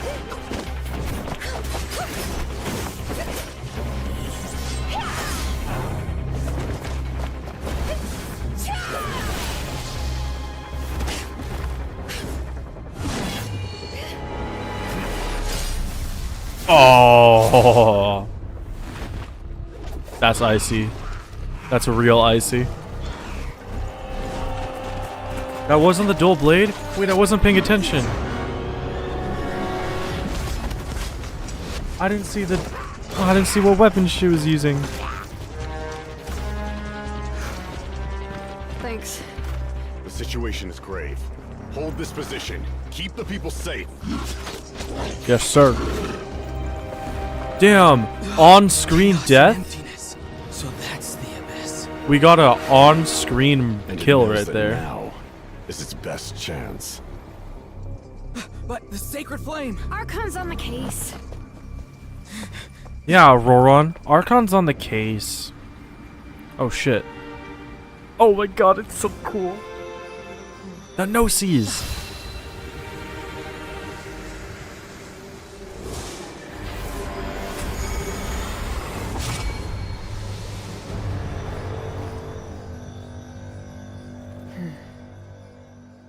Oh, that's icy. That's real icy. That wasn't the dual blade? Wait, I wasn't paying attention. I didn't see what weapon she was using. Thanks. The situation is grave. Hold this position. Keep the people safe. Yes, sir. Damn, on-screen death? Emptiness. So that's the abyss. We got a on-screen And kill it knows right that there. Now is its best chance. But the sacred flame. Archon's on the case. Yeah, Roron. Archon's on the case. Oh shit. Oh my god, it's so cool. The no-sees.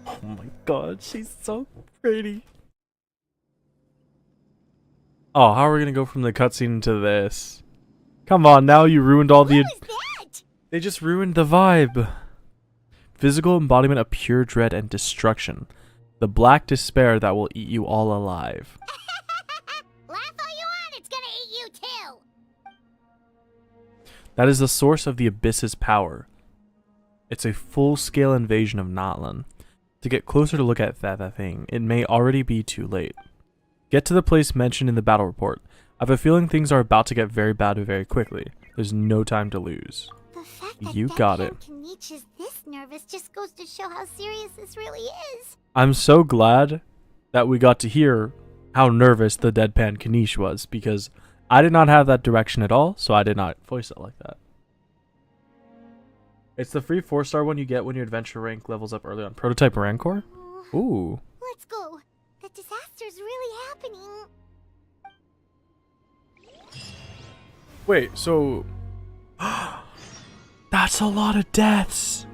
Oh my god, she's so pretty. Oh, how are we gonna go from the cutscene to this? Come on, now you ruined all the... They just ruined the vibe. Physical embodiment of pure dread and destruction. The black despair that will eat you all alive. Laugh all you want, it's gonna eat you too. That is the source of the Abyss's power. It's a full-scale invasion of Natlan. To get closer to look at that thing, it may already be too late. Get to the place mentioned in the battle report. I have a feeling things are about to get very bad very quickly. There's no time to lose. The fact that You got it. Kanish is this nervous just goes to show how serious this really is. I'm so glad that we got to hear how nervous the deadpan Kanish was, because I did not have that direction at all, so I did not voice it like that. It's the free 4-star one you get when your adventure rank levels up early on Prototype Rancor? Ooh. Let's go. The disaster's really happening. Wait, so... That's a lot of deaths!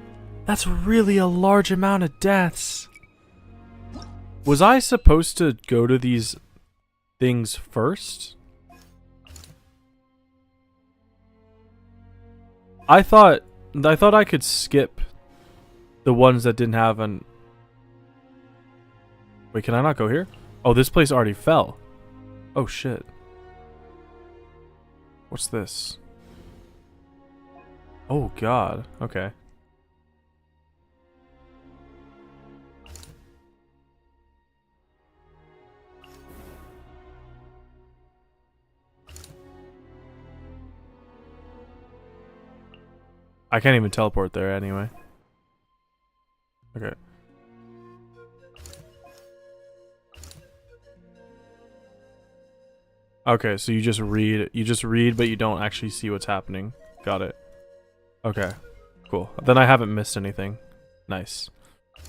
That's really a large amount of deaths! Was I supposed to go to these things first? I thought I could skip the ones that didn't have an... Wait, can I not go here? Oh, this place already fell. Oh, shit. What's this? Oh, God. Okay. I can't even teleport there anyway. Okay. Okay, so you just read, but you don't actually see what's happening. Got it. Okay, cool. Then I haven't missed anything. Nice.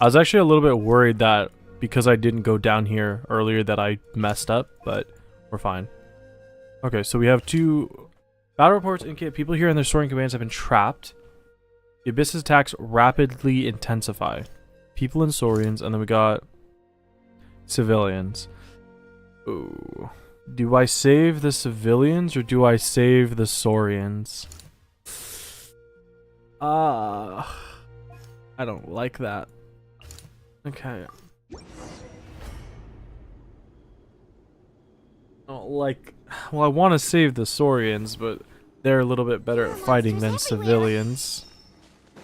I was actually a little bit worried that because I didn't go down here earlier that I messed up, but we're fine. Okay, so we have 2 battle reports indicate people here and their soaring commands have been trapped. The Abyss's attacks rapidly intensify. People and Saurians, and then we got civilians. Ooh. Do I save the civilians or do I save the Saurians? I don't like that. Okay. I don't like... Well, I want to save the Saurians, but they're a little bit better at fighting than civilians.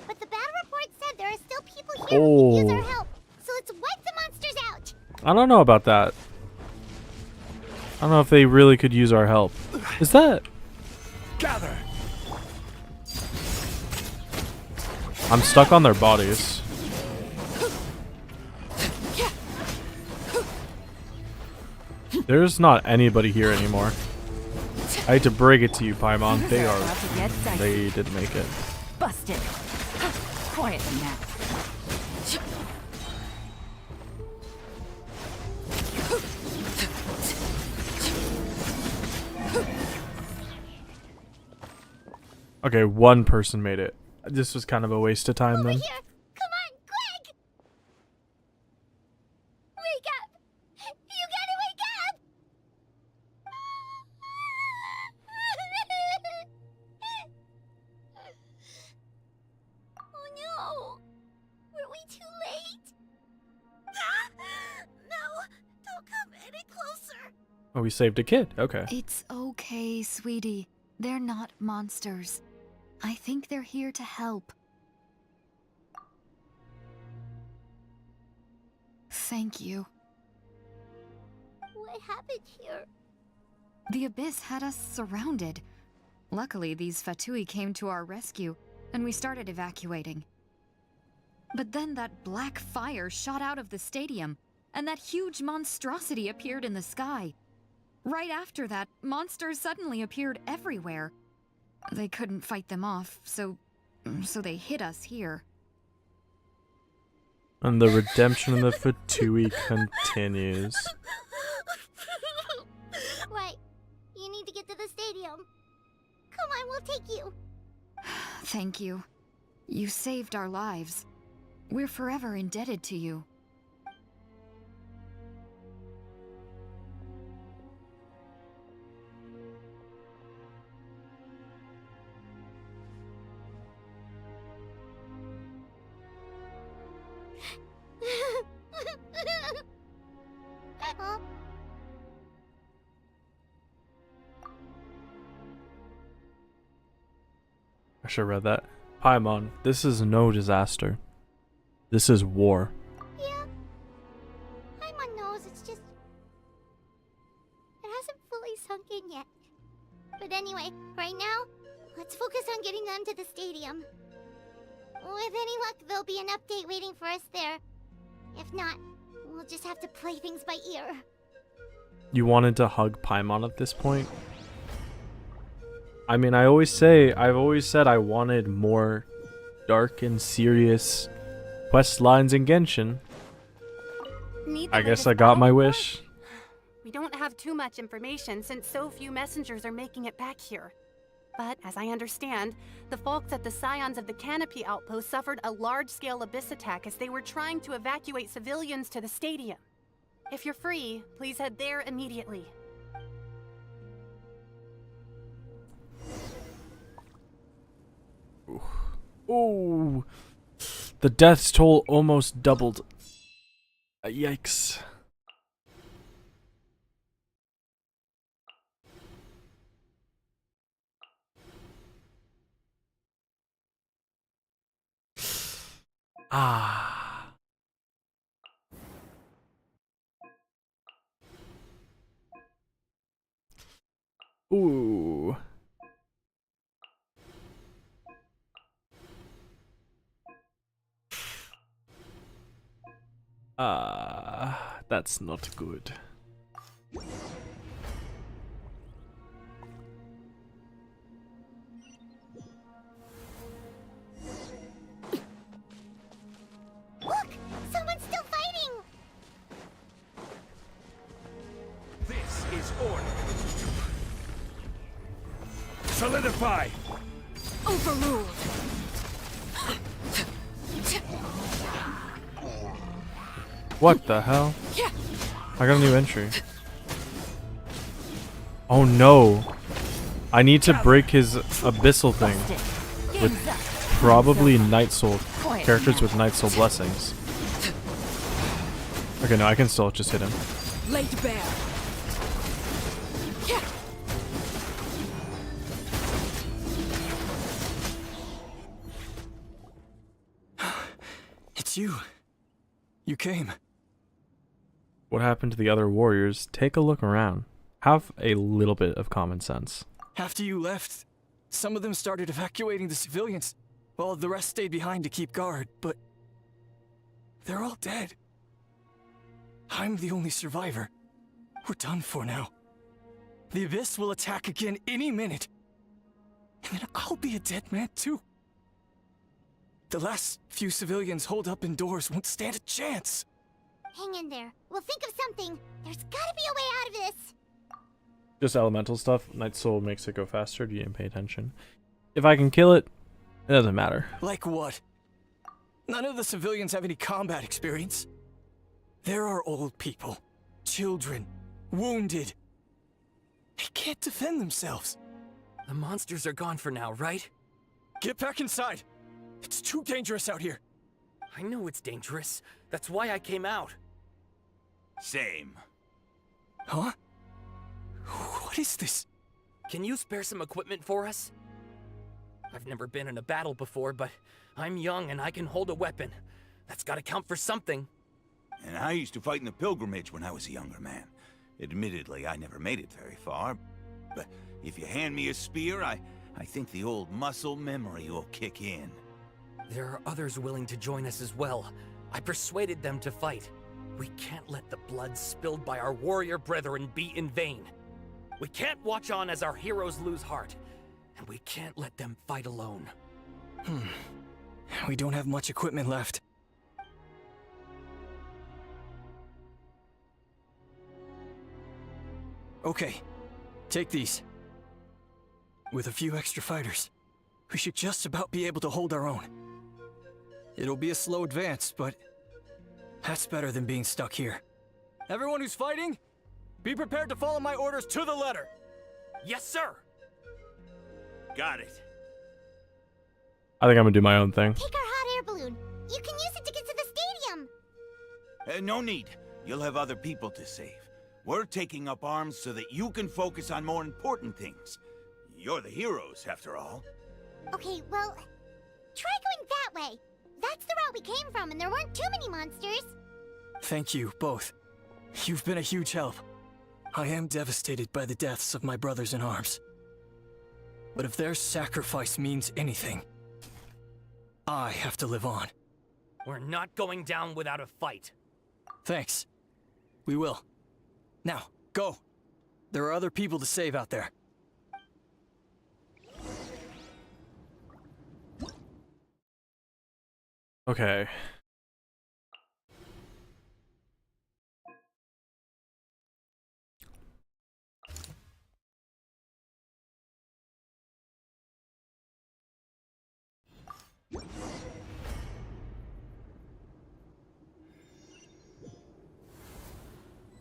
But the battle report said there are still people here who can use our help. So let's wipe the monsters out. I don't know about that. I don't know if they really could use our help. Is that... Gather. I'm stuck on their bodies. There's not anybody here anymore. I hate to break it to you, Paimon. They didn't make it. Busted. Quiet now. Okay, one person made it. This was kind of a waste of time then. Come on, quick! Wake up! You gotta wake up! Oh no! Were we too late? No! Don't come any closer! Oh, we saved a kid. Okay. It's okay, sweetie. They're not monsters. I think they're here to help. Thank you. What happened here? The Abyss had us surrounded. Luckily, these Fatui came to our rescue, and we started evacuating. But then that black fire shot out of the stadium, and that huge monstrosity appeared in the sky. Right after that, monsters suddenly appeared everywhere. They couldn't fight them off, so they hit us here. And the redemption of the Fatui continues. Right. You need to get to the stadium. Come on, we'll take you. Thank you. You saved our lives. We're forever indebted to you. Huh? I should have read that. Paimon, this is no disaster. This is war. Yeah. Paimon knows, it's just... it hasn't fully sunk in yet. But anyway, right now, let's focus on getting them to the stadium. With any luck, there'll be an update waiting for us there. If not, we'll just have to play things by ear. You wanted to hug Paimon at this point? I mean, I've always said I wanted more dark and serious quest lines in Genshin. I guess I got my wish. We don't have too much information since so few messengers are making it back here. But as I understand, the folks at the Scions of the Canopy Outpost suffered a large-scale abyss attack as they were trying to evacuate civilians to the stadium. If you're free, please head there immediately. Ooh. The death's toll almost doubled. Yikes. Ah. Ooh. That's not good. Look! Someone's still fighting! This is order. Solidify! Overruled! What the hell? I got a new entry. Oh no. I need to break his abyssal thing with probably Night Soul characters with Night Soul blessings. Okay, no, I can still just hit him. Laid bare. It's you. You came. What happened to the other warriors? Take a look around. Have a little bit of common sense. After you left, some of them started evacuating the civilians, while the rest stayed behind to keep guard, but they're all dead. I'm the only survivor. We're done for now. The Abyss will attack again any minute. And then I'll be a dead man too. The last few civilians holed up indoors won't stand a chance. Hang in there. We'll think of something. There's gotta be a way out of this. Just elemental stuff. Night Soul makes it go faster. You didn't pay attention. If I can kill it, it doesn't matter. Like what? None of the civilians have any combat experience. There are old people, children, wounded. They can't defend themselves. The monsters are gone for now, right? Get back inside. It's too dangerous out here. I know it's dangerous. That's why I came out. Same. Huh? What is this? Can you spare some equipment for us? I've never been in a battle before, but I'm young and I can hold a weapon. That's gotta count for something. and I used to fight in the pilgrimage when I was a younger man. Admittedly, I never made it very far, but if you hand me a spear, I think the old muscle memory will kick in. There are others willing to join us as well. I persuaded them to fight. We can't let the blood spilled by our warrior brethren be in vain. We can't watch on as our heroes lose heart, and we can't let them fight alone. We don't have much equipment left. Okay, take these. With a few extra fighters, we should just about be able to hold our own. It'll be a slow advance, but that's better than being stuck here. Everyone who's fighting, be prepared to follow my orders to the letter. Yes, sir! Got it. I think I'm gonna do my own thing. Take our hot air balloon. You can use it to get to the stadium. No need. You'll have other people to save. We're taking up arms so that you can focus on more important things. You're the heroes, after all. Okay, well, try going that way. That's the route we came from, and there weren't too many monsters. Thank you, both. You've been a huge help. I am devastated by the deaths of my brothers in arms. But if their sacrifice means anything, I have to live on. We're not going down without a fight. Thanks. We will. Now, go. There are other people to save out there. Okay.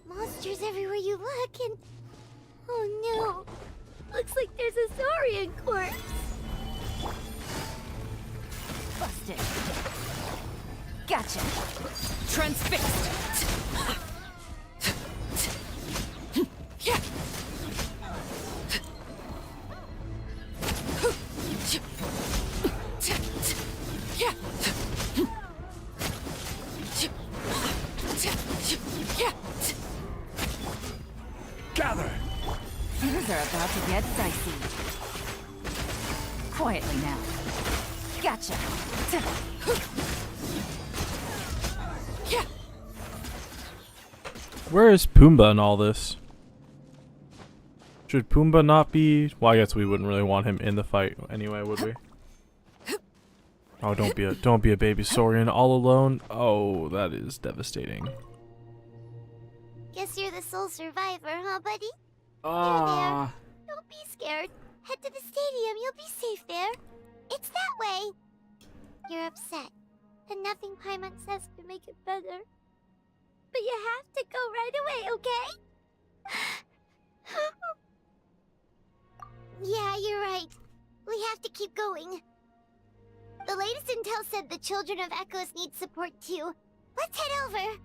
Monsters everywhere you look, and... oh no. Looks like there's a Saurian corpse. Busted. Gotcha. Transfixed. Yeah. Gather! Things are about to get dicey. Quietly now. Gotcha. Where is Pumbaa in all this? Should Pumbaa not be? Well, I guess we wouldn't really want him in the fight anyway, would we? Oh, don't be a baby Saurian all alone. Oh, that is devastating. Guess you're the sole survivor, huh, buddy? Ah. Don't be scared. Head to the stadium. You'll be safe there. It's that way. You're upset, and nothing Paimon says can make it better. But you have to go right away, okay? Yeah, you're right. We have to keep going. The latest intel said the Children of Echoes need support too. Let's head over.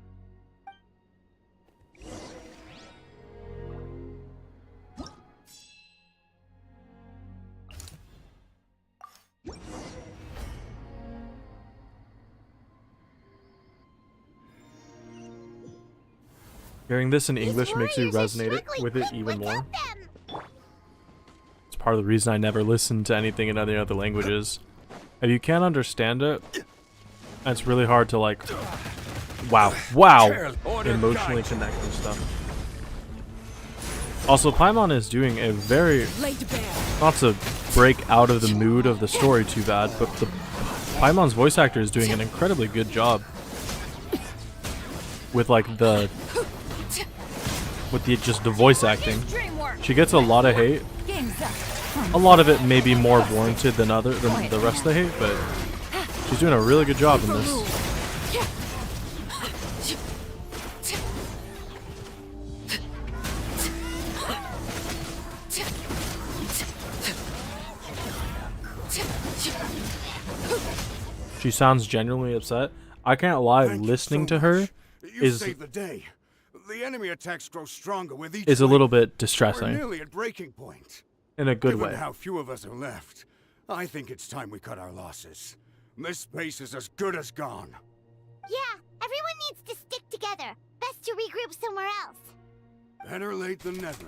Hearing this in English makes you resonate with it even more. It's part of the reason I never listen to anything in any other languages. If you can't understand it, it's really hard to like, wow, emotionally connect and stuff. Also, Paimon is doing a very, not to break out of the mood of the story too bad, but Paimon's voice actor is doing an incredibly good job with like just the voice acting. She gets a lot of hate. A lot of it may be more warranted than the rest of the hate, but she's doing a really good job in this. She sounds genuinely upset. I can't lie, listening to her is saved the day. The enemy attacks grow stronger with each is a little bit We're distressing nearly at breaking point. in a good Given way. how few of us are left, I think it's time we cut our losses. This base is as good as gone. Yeah, everyone needs to stick together. Best to regroup somewhere else. Better late than never.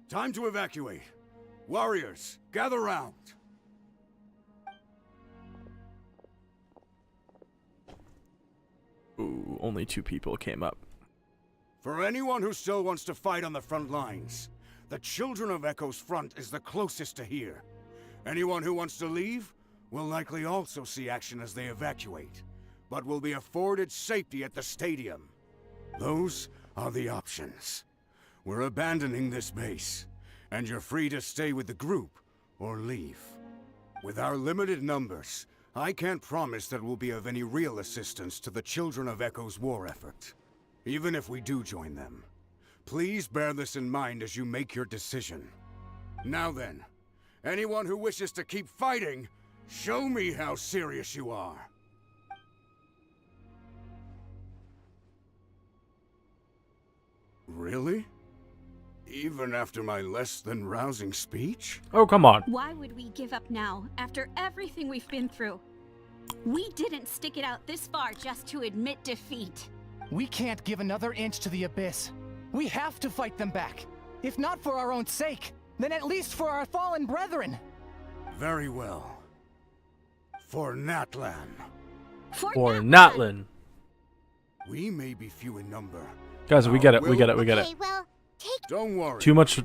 Time to evacuate. Warriors, gather round. Ooh, only 2 people came up. For anyone who still wants to fight on the front lines, the Children of Echo's front is the closest to here. Anyone who wants to leave will likely also see action as they evacuate, but will be afforded safety at the stadium. Those are the options. We're abandoning this base, and you're free to stay with the group or leave. With our limited numbers, I can't promise that we'll be of any real assistance to the Children of Echo's war effort. Even if we do join them, please bear this in mind as you make your decision. Now then, anyone who wishes to keep fighting, show me how serious you are. Really? Even after my less than rousing speech? Oh, come on. Why would we give up now, after everything we've been through? We didn't stick it out this far just to admit defeat. We can't give another inch to the Abyss. We have to fight them back. If not for our own sake, then at least for our fallen brethren. Very well. For Natlan. For Natlan. We may be few in number. Guys, we get it, we get it, we get it. Don't worry. Too much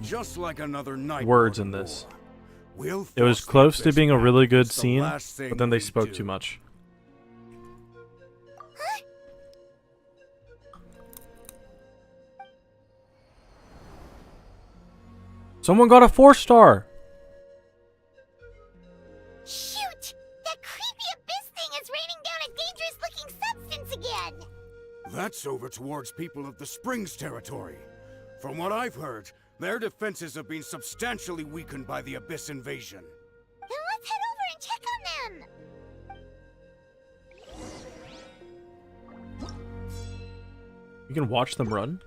just like another night words in this. We'll It was force the close to Abyss being a back. really good It's the scene, last thing but then they we spoke do. too much. Someone got a 4-star. Shoot! That creepy abyss thing is raining down a dangerous-looking substance again! That's over towards people of the Springs territory. From what I've heard, their defenses have been substantially weakened by the Abyss invasion. Then let's head over and check on them! You can watch them run.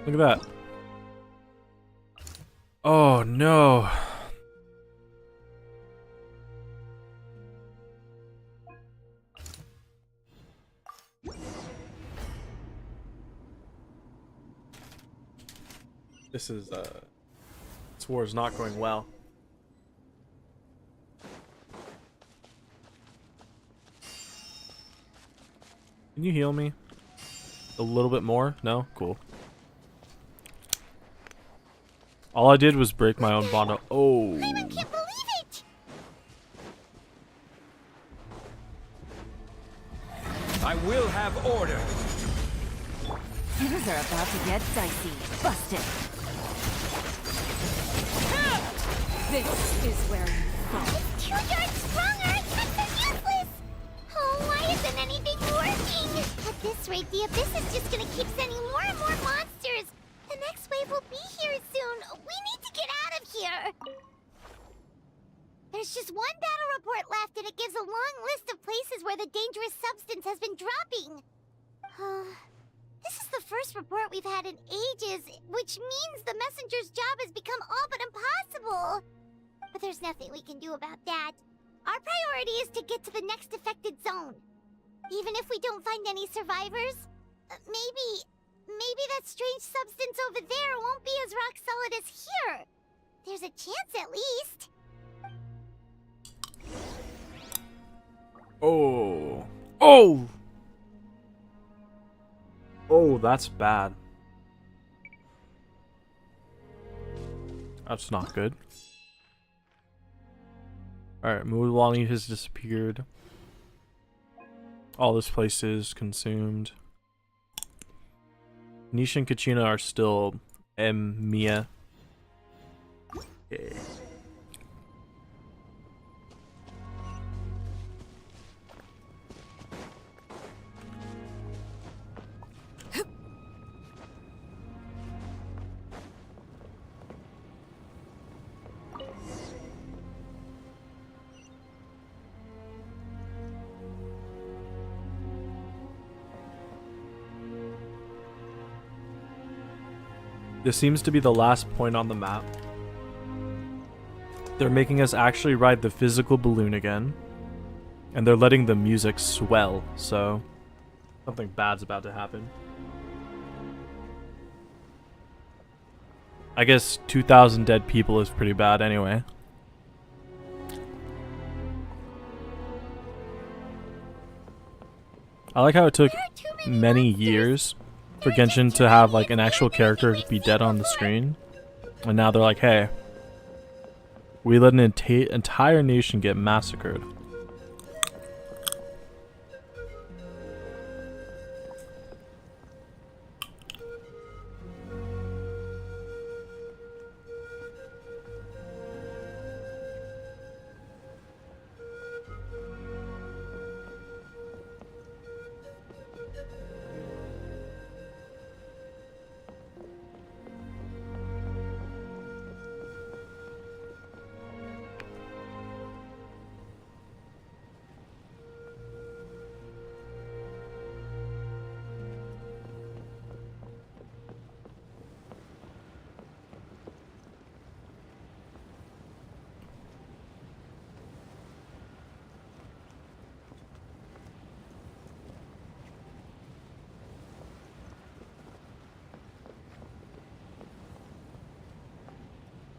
Look at that. Oh no. This war is not going well. Can you heal me a little bit more? No? Cool. All I did was break my own bond. Oh. I can't believe it! I will have order. Things are about to get dicey. Busted. This is where you fall. It's 2 yards stronger! Attacks are useless! Oh, why isn't anything working? At this rate, the Abyss is just gonna keep sending more and more monsters! The next wave will be here soon! We need to get out of here! There's just one battle report left, and it gives a long list of places where the dangerous substance has been dropping. This is the first report we've had in ages, which means the messenger's job has become all but impossible. But there's nothing we can do about that. Our priority is to get to the next affected zone. Even if we don't find any survivors, maybe that strange substance over there won't be as rock solid as here. There's a chance at least. Oh. Oh! Oh, that's bad. That's not good. Alright, Mulangi has disappeared. All this place is consumed. Nisha and Kachina are still Mia. Okay. This seems to be the last point on the map. They're making us actually ride the physical balloon again. And they're letting the music swell, so Something bad's about to happen. I guess 2,000 dead people is pretty bad anyway. I like how it took many years for Genshin to have like an actual character be dead on the screen. And now they're like, hey, we let an entire nation get massacred.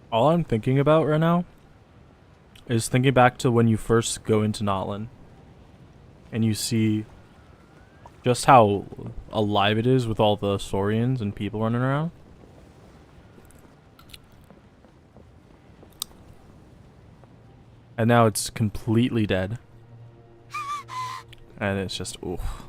All I'm thinking about right now is thinking back to when you first go into Notland and you see just how alive it is with all the Saurians and people running around. And now it's completely dead. And it's just, oof.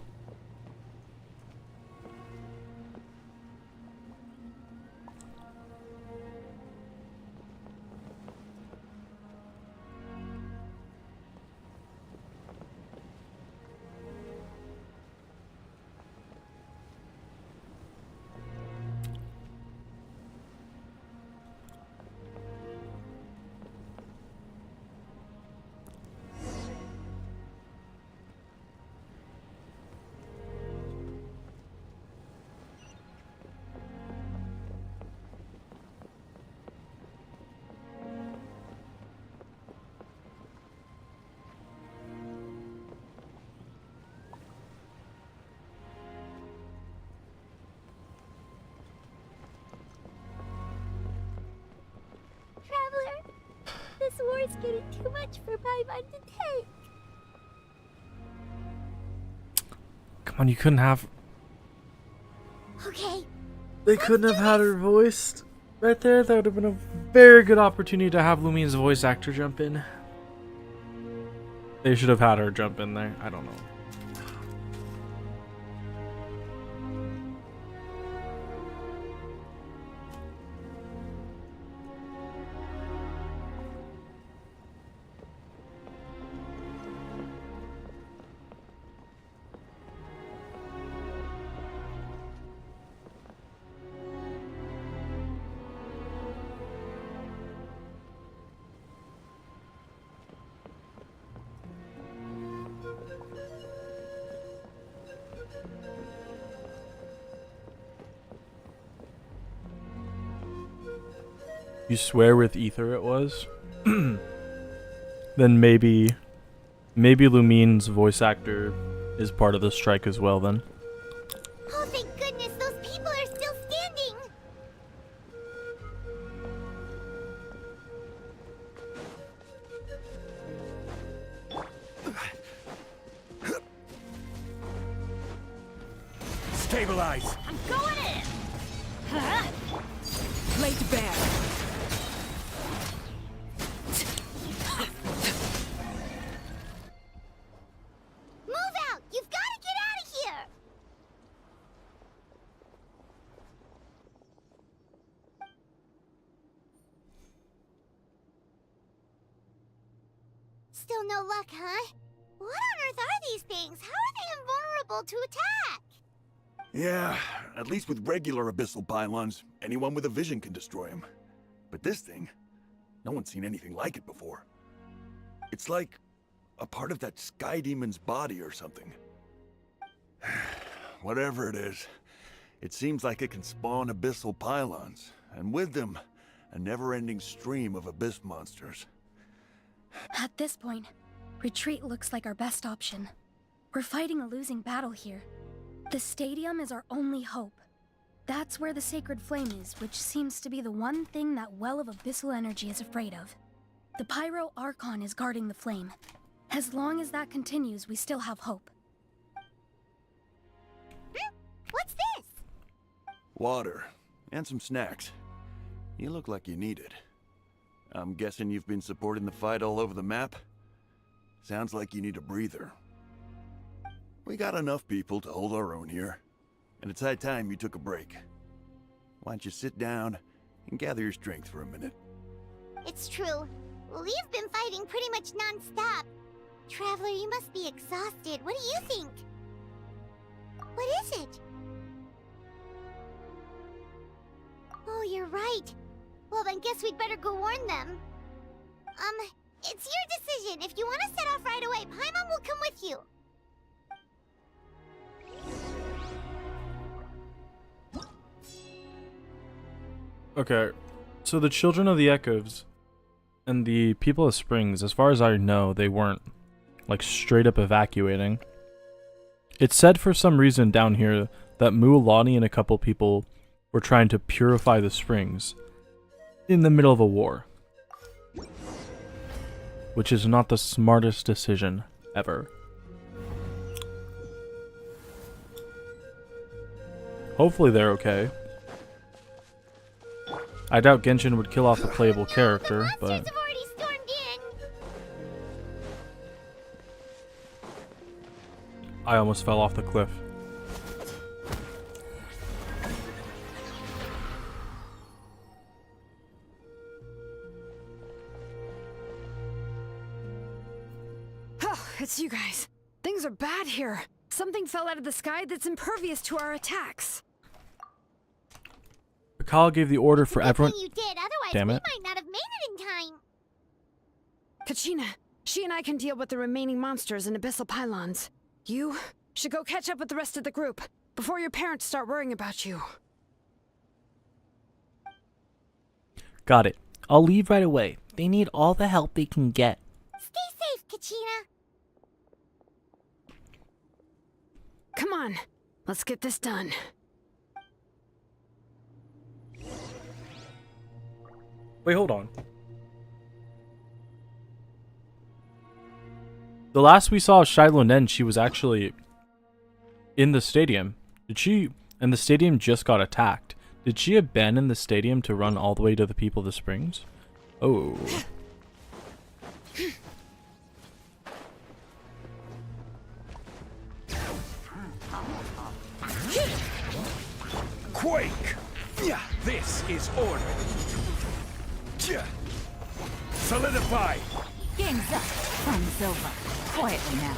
This war is getting too much for Paimon to take. Come on, you couldn't have... Okay. They couldn't have had her voiced right there. That would have been a very good opportunity to have Lumine's voice actor jump in. They should have had her jump in there. I don't know. You swear with Ether it was? Then maybe Lumine's voice actor is part of the strike as well then. Oh, thank goodness, those people are still standing! Stabilize! I'm going in! Huh? Lay to bear. Move out! You've got to get out of here! Still no luck, huh? What on earth are these things? How are they invulnerable to attack? Yeah, at least with regular abyssal pylons, anyone with a vision can destroy them. But this thing, no one's seen anything like it before. It's like a part of that sky demon's body or something. Whatever it is, it seems like it can spawn abyssal pylons, and with them, a never-ending stream of abyss monsters. At this point, retreat looks like our best option. We're fighting a losing battle here. The stadium is our only hope. That's where the sacred flame is, which seems to be the one thing that well of abyssal energy is afraid of. The Pyro Archon is guarding the flame. As long as that continues, we still have hope. What's this? Water. And some snacks. You look like you need it. I'm guessing you've been supporting the fight all over the map? Sounds like you need a breather. We got enough people to hold our own here. And it's high time you took a break. Why don't you sit down and gather your strength for a minute? It's true. We've been fighting pretty much non-stop. Traveler, you must be exhausted. What do you think? What is it? Oh, you're right. Well, then guess we'd better go warn them. It's your decision. If you want to set off right away, Paimon will come with you. Okay, so the Children of the Echoes and the people of Springs, as far as I know, they weren't, like, straight up evacuating. It's said for some reason down here that Mualani and a couple people were trying to purify the springs in the middle of a war. Which is not the smartest decision ever. Hopefully they're okay. I doubt Genshin would kill off a playable character, but... I almost fell off the cliff. Oh, it's you guys. Things are bad here. Something fell out of the sky that's impervious to our attacks. Pakal gave the order for everyone. You did, otherwise Damn we it. might not have made it in time. Kachina, she and I can deal with the remaining monsters and abyssal pylons. You should go catch up with the rest of the group before your parents start worrying about you. Got it. I'll leave right away. They need all the help they can get. Stay safe, Kachina. Come on, let's get this done. Wait, hold on. The last we saw of Xilonen, she was actually in the stadium. Did she... And the stadium just got attacked. Did she abandon the stadium to run all the way to the people of the springs? Oh. Quake! Yeah, this is order. Yeah. Solidify! Game's up. Fun's over. Quietly now.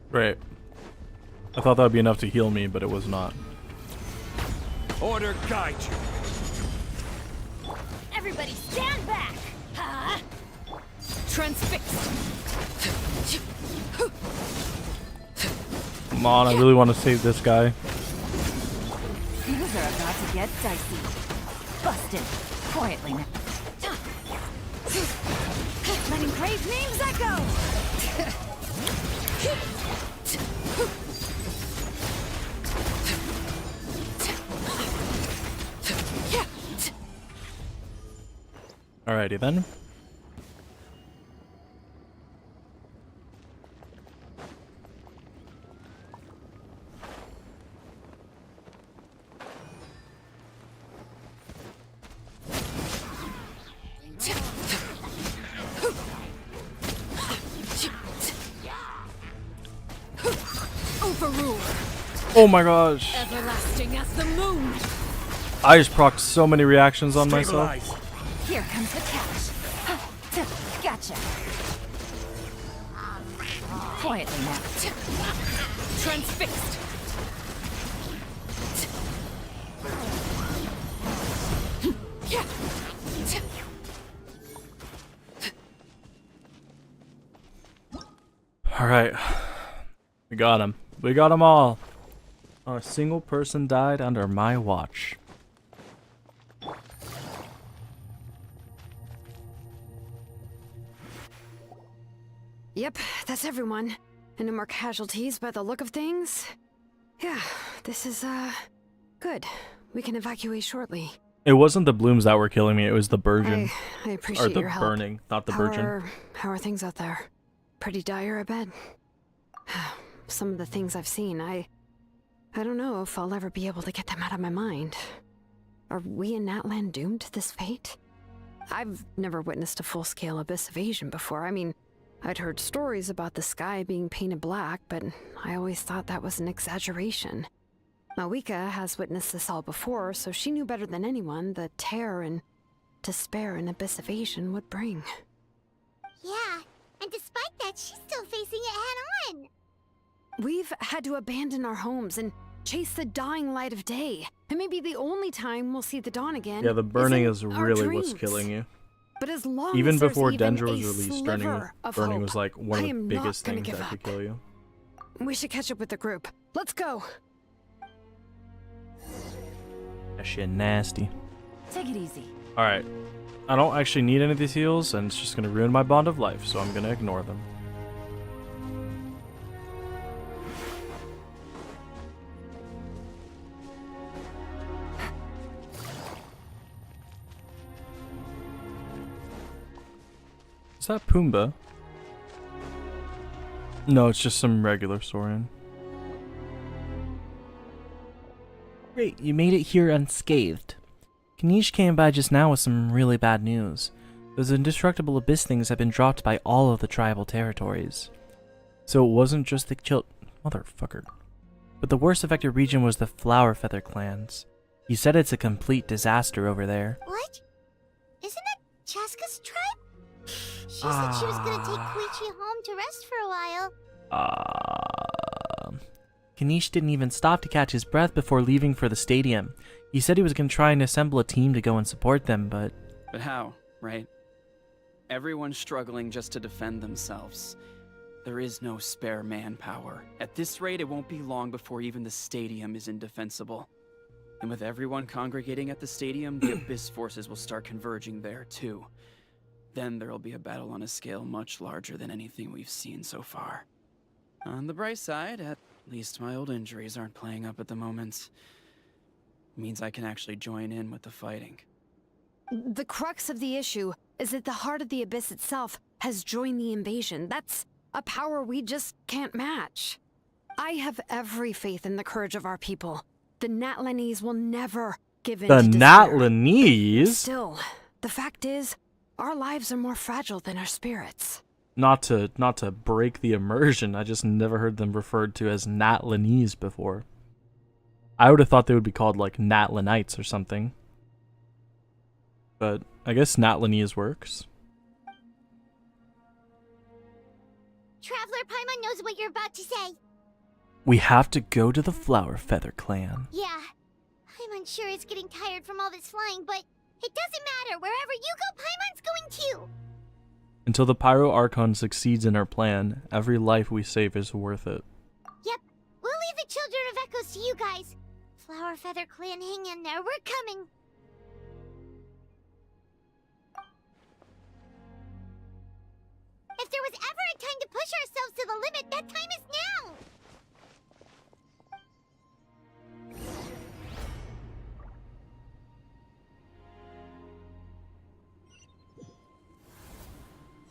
Great. I thought that would be enough to heal me, but it was not. Order guide you. Everybody stand back! Huh? Transfixed! Come on, I really want to save this guy. Things are about to get dicey. Busted. Quietly now. Letting brave names echo! Alrighty then. Overruled. Oh my gosh. Everlasting as the moon. I just procced so many reactions on myself. Here comes the catch. Gotcha. Quietly now. Transfixed. Alright. We got him. We got them all. Not a single person died under my watch. Yep, that's everyone. And no more casualties by the look of things. Yeah, this is, good. We can evacuate shortly. It wasn't the blooms that were killing me, it was the burgeon. I appreciate your help. Or the burning, not the burgeon. How are things out there? Pretty dire, I bet. Some of the things I've seen, I don't know if I'll ever be able to get them out of my mind. Are we in Natlan doomed to this fate? I've never witnessed a full-scale abyss invasion before. I mean, I'd heard stories about the sky being painted black, but I always thought that was an exaggeration. Mawika has witnessed this all before, so she knew better than anyone the terror and despair an abyss invasion would bring. Yeah, and despite that, she's still facing it head-on. We've had to abandon our homes and chase the dying light of day. And maybe the only time we'll see the dawn again. Yeah, the burning is really what's killing you. But as long even as before even Dendro was released, burning was like one of the biggest things that could kill you. We should catch up with the group. Let's go. That shit nasty. Take it easy. Alright. I don't actually need any of these heals, and it's just gonna ruin my bond of life, so I'm gonna ignore them. Is that Pumbaa? No, it's just some regular Saurian. Great, you made it here unscathed. Kanish came by just now with some really bad news. Those indestructible abyss things have been dropped by all of the tribal territories. So it wasn't just the motherfucker. But the worst affected region was the Flower Feather clans. He said it's a complete disaster over there. What? Isn't that Chaska's tribe? She said she was gonna take Koichi home to rest for a while. Kanish didn't even stop to catch his breath before leaving for the stadium. He said he was gonna try and assemble a team to go and support them, but... But how, right? Everyone's struggling just to defend themselves. There is no spare manpower. At this rate, it won't be long before even the stadium is indefensible. And with everyone congregating at the stadium, the Abyss forces will start converging there, too. Then there'll be a battle on a scale much larger than anything we've seen so far. On the bright side, at least my old injuries aren't playing up at the moment. It means I can actually join in with the fighting. The crux of the issue is that the heart of the Abyss itself has joined the invasion. That's a power we just can't match. I have every faith in the courage of our people. The Natlanese will never give in to despair. The Natlanese? Still, the fact is, our lives are more fragile than our spirits. Not to break the immersion, I just never heard them referred to as Natlanese before. I would have thought they would be called like Natlanites or something. But I guess Natlanese works. Traveler Paimon knows what you're about to say. We have to go to the Flower Feather clan. Yeah, Paimon's sure is getting tired from all this flying, but it doesn't matter. Wherever you go, Paimon's going too. Until the Pyro Archon succeeds in our plan, every life we save is worth it. Yep, we'll leave the Children of Echoes to you guys. Flower Feather Clan, hang in there. We're coming. If there was ever a time to push ourselves to the limit, that time is now!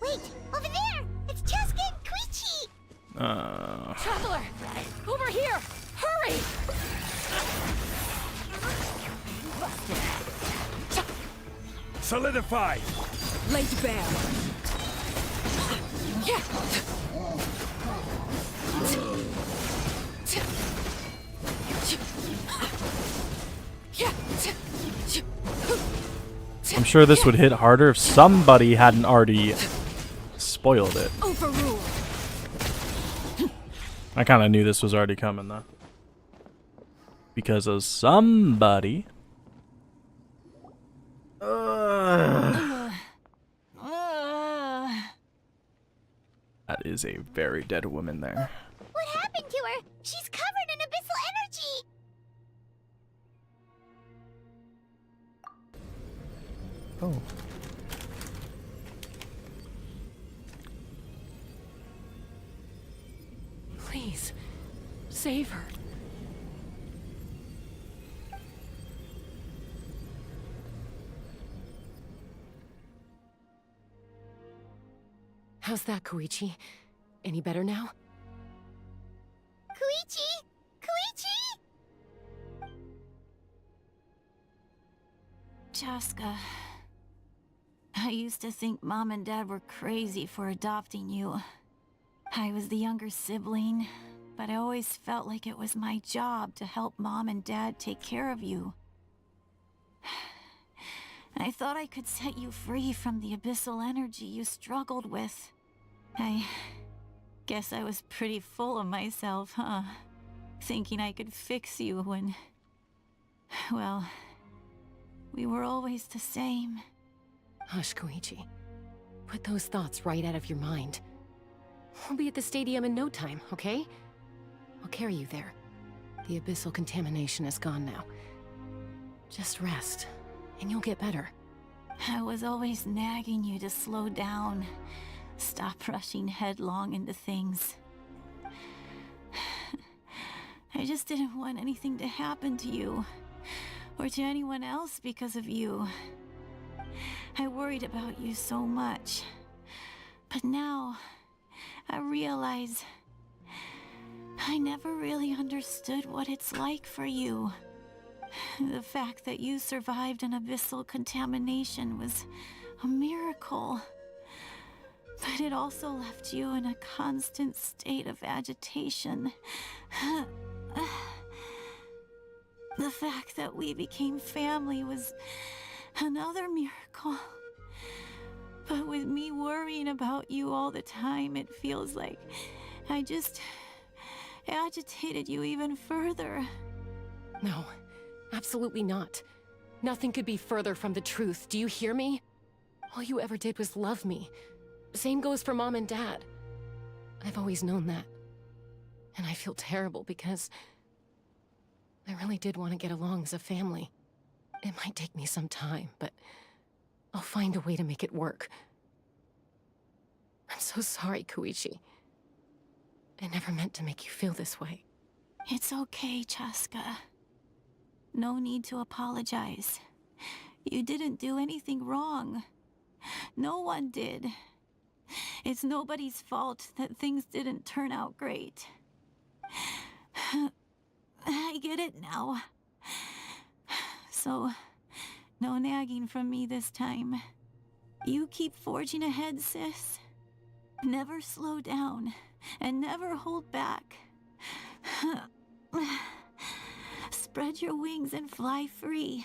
Wait! Over there! It's Chaska and Koichi! Traveler! Over here! Hurry! Solidify! Laid bare. I'm sure this would hit harder if somebody hadn't already spoiled it. Overruled. I kind of knew this was already coming though. Because of somebody. That is a very dead woman there. What happened to her? She's covered in abyssal energy! Oh. Please, save her. How's that, Koichi? Any better now? Koichi! Koichi! Chaska, I used to think Mom and Dad were crazy for adopting you. I was the younger sibling, but I always felt like it was my job to help Mom and Dad take care of you. I thought I could set you free from the abyssal energy you struggled with. I guess I was pretty full of myself, huh? Thinking I could fix you when... well, we were always the same. Hush, Koichi. Put those thoughts right out of your mind. We'll be at the stadium in no time, okay? I'll carry you there. The abyssal contamination is gone now. Just rest, and you'll get better. I was always nagging you to slow down. Stop rushing headlong into things. I just didn't want anything to happen to you, or to anyone else because of you. I worried about you so much. But now, I realize I never really understood what it's like for you. The fact that you survived an abyssal contamination was a miracle. But it also left you in a constant state of agitation. The fact that we became family was another miracle. But with me worrying about you all the time, it feels like I just agitated you even further. No, absolutely not. Nothing could be further from the truth. Do you hear me? All you ever did was love me. Same goes for Mom and Dad. I've always known that. And I feel terrible because I really did want to get along as a family. It might take me some time, but I'll find a way to make it work. I'm so sorry, Koichi. I never meant to make you feel this way. It's okay, Chaska. No need to apologize. You didn't do anything wrong. No one did. It's nobody's fault that things didn't turn out great. I get it now. So, no nagging from me this time. You keep forging ahead, sis. Never slow down, and never hold back. Spread your wings and fly free,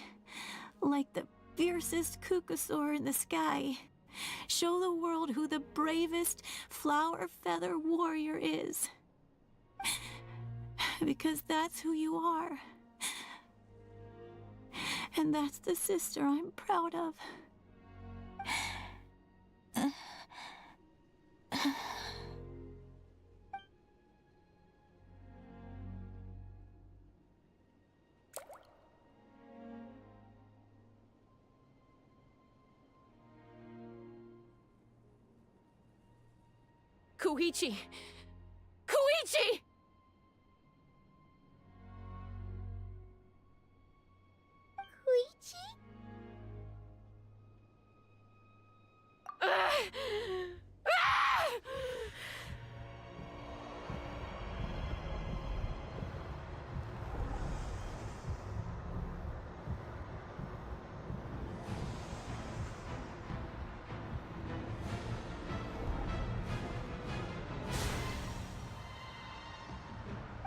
like the fiercest kukasaur in the sky. Show the world who the bravest flower feather warrior is. Because that's who you are. And that's the sister I'm proud of. Koichi! Koichi! Koichi?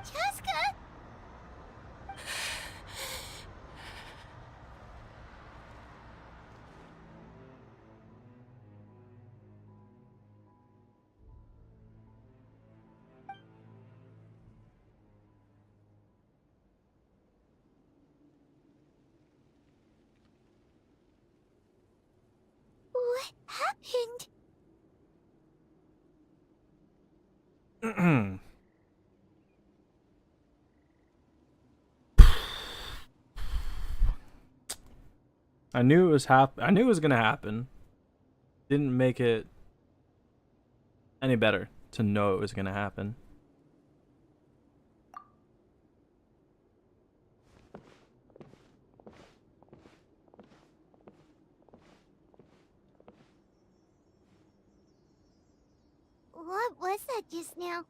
Chaska? What happened? I knew it was I knew it was gonna happen. Didn't make it any better to know it was gonna happen. What was that just now?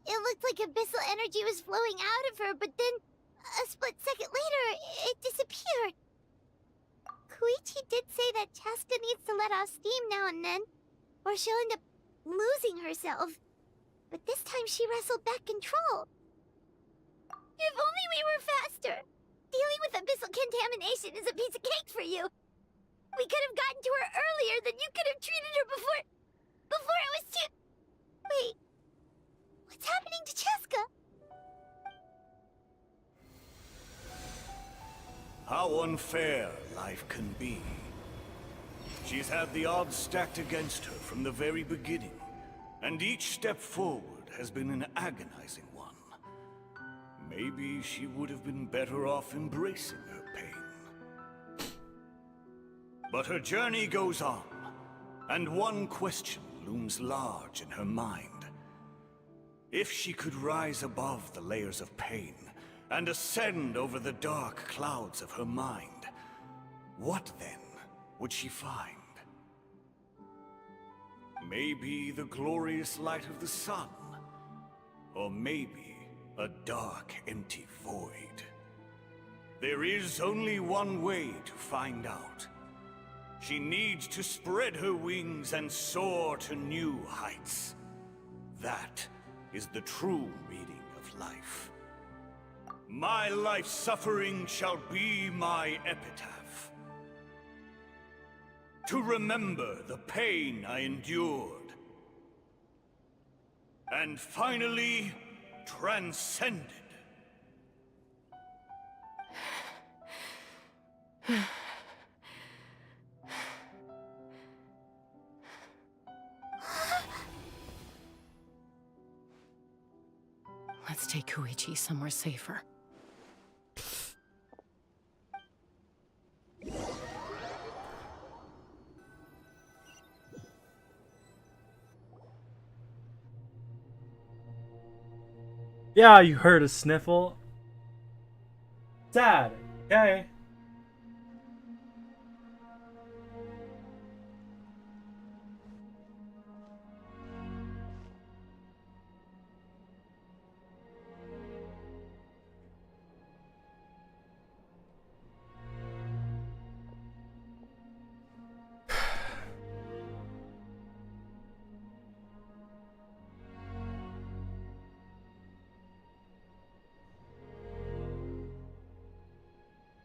It looked like abyssal energy was flowing out of her, but then a split second later, it disappeared. Koichi did say that Chaska needs to let off steam now and then, or she'll end up losing herself. But this time she wrestled back control. If only we were faster! Dealing with abyssal contamination is a piece of cake for you. We could have gotten to her earlier, then you could have treated her before it was too... Wait, what's happening to Chaska? How unfair life can be. She's had the odds stacked against her from the very beginning, and each step forward has been an agonizing one. Maybe she would have been better off embracing her pain. But her journey goes on, and one question looms large in her mind. If she could rise above the layers of pain and ascend over the dark clouds of her mind, what then would she find? Maybe the glorious light of the sun, or maybe a dark, empty void. There is only one way to find out. She needs to spread her wings and soar to new heights. That is the true meaning of life. My life's suffering shall be my epitaph. To remember the pain I endured. And finally, transcended. Let's take Koichi somewhere safer. Yeah, you heard a sniffle. Sad, okay?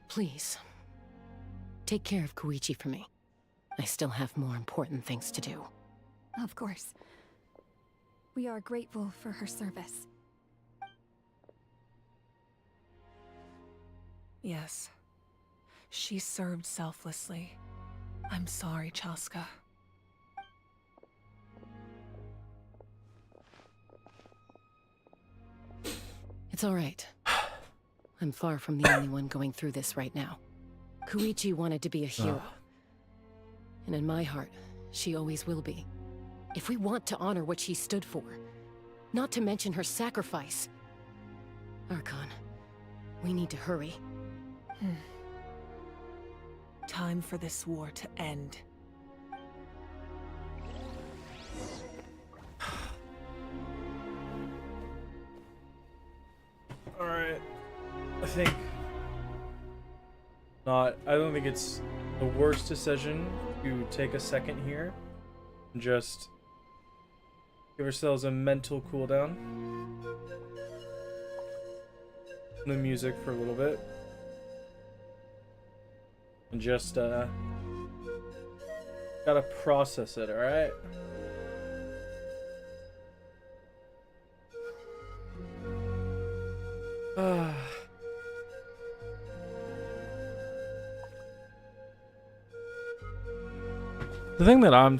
Please, take care of Koichi for me. I still have more important things to do. Of course. We are grateful for her service. Yes. She served selflessly. I'm sorry, Chaska. It's all right. I'm far from the only one going through this right now. Koichi wanted to be a hero. And in my heart, she always will be. If we want to honor what she stood for, not to mention her sacrifice. Archon, we need to hurry. Time for this war to end. Alright. I don't think it's the worst decision to take a second here and just give ourselves a mental cooldown. The music for a little bit. And just gotta process it, alright? The thing that I'm...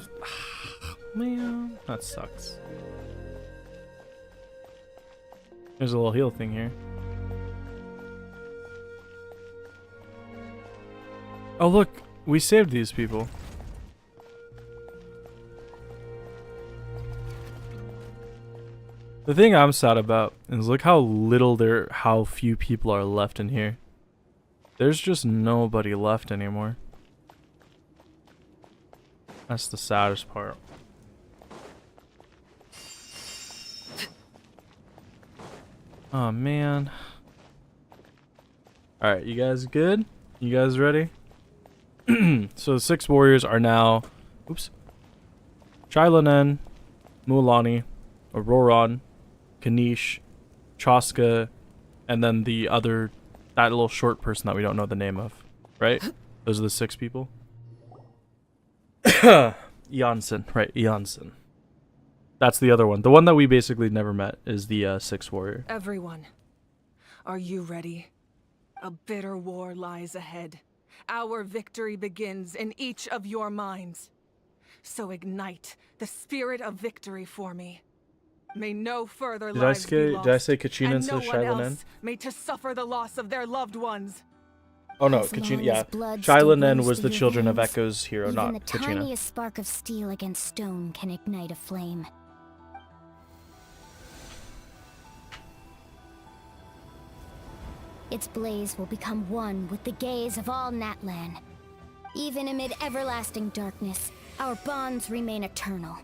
Man, that sucks. There's a little heal thing here. Oh look, we saved these people. The thing I'm sad about is look how few people are left in here. There's just nobody left anymore. That's the saddest part. Oh man. Alright, you guys good? You guys ready? So the 6 warriors are now Xilonen, Mualani, Auroron, Kanish, Chaska, and then that little short person that we don't know the name of. Right? Those are the 6 people. Janssen, right, Janssen. That's the other one. The one that we basically never met is the 6th warrior. Everyone, are you ready? A bitter war lies ahead. Our victory begins in each of your minds. So ignite the spirit of victory for me. May no further lives be lost. Did I say Kachina and instead no of one Xilonen? else may to suffer the loss of their loved ones. Oh no, As Kachina, long yeah. as blood still Xilonen runs was the through your children of veins, Echo's hero, even not the Kachina. tiniest spark of steel against stone can ignite a flame. Its blaze will become one with the gaze of all Natlan. Even amid everlasting darkness, our bonds remain eternal.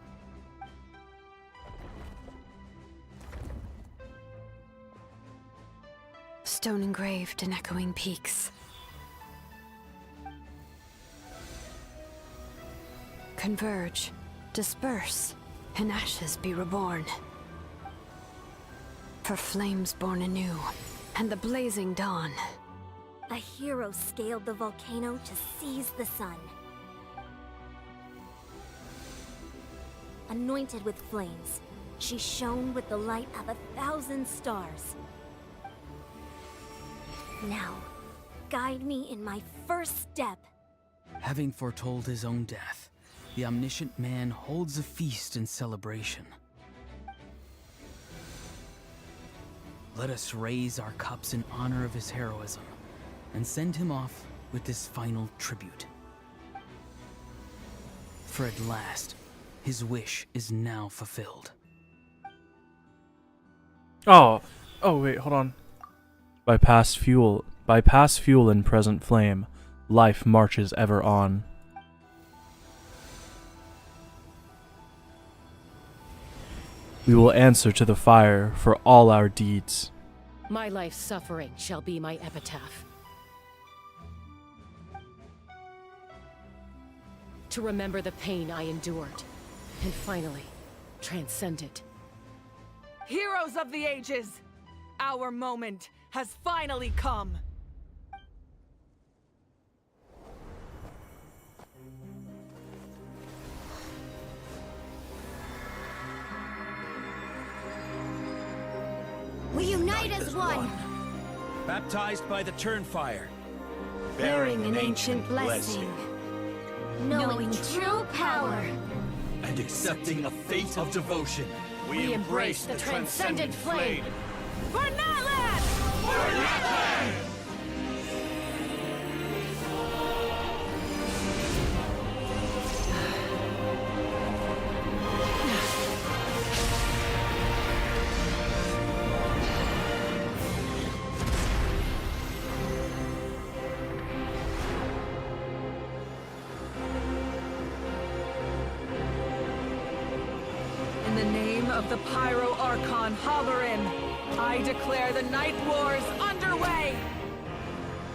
Stone engraved in echoing peaks. Converge, disperse, in ashes be reborn. For flames born anew, and the blazing dawn. A hero scaled the volcano to seize the sun. Anointed with flames, she shone with the light of 1,000 stars. Now, guide me in my first step. Having foretold his own death, the omniscient man holds a feast in celebration. Let us raise our cups in honor of his heroism and send him off with this final tribute. For at last, his wish is now fulfilled. Oh wait, hold on. By past fuel and present flame, life marches ever on. We will answer to the fire for all our deeds. My life's suffering shall be my epitaph. To remember the pain I endured, and finally, transcend it. Heroes of the ages, our moment has finally come. We unite as one. Baptized by the Turnfire. Bearing an ancient blessing. Knowing true power. And accepting a fate of devotion. We embrace the transcendent flame. For Natlan! For Natlan! In the name of the Pyro Archon Xilonen, I declare the Night Wars underway!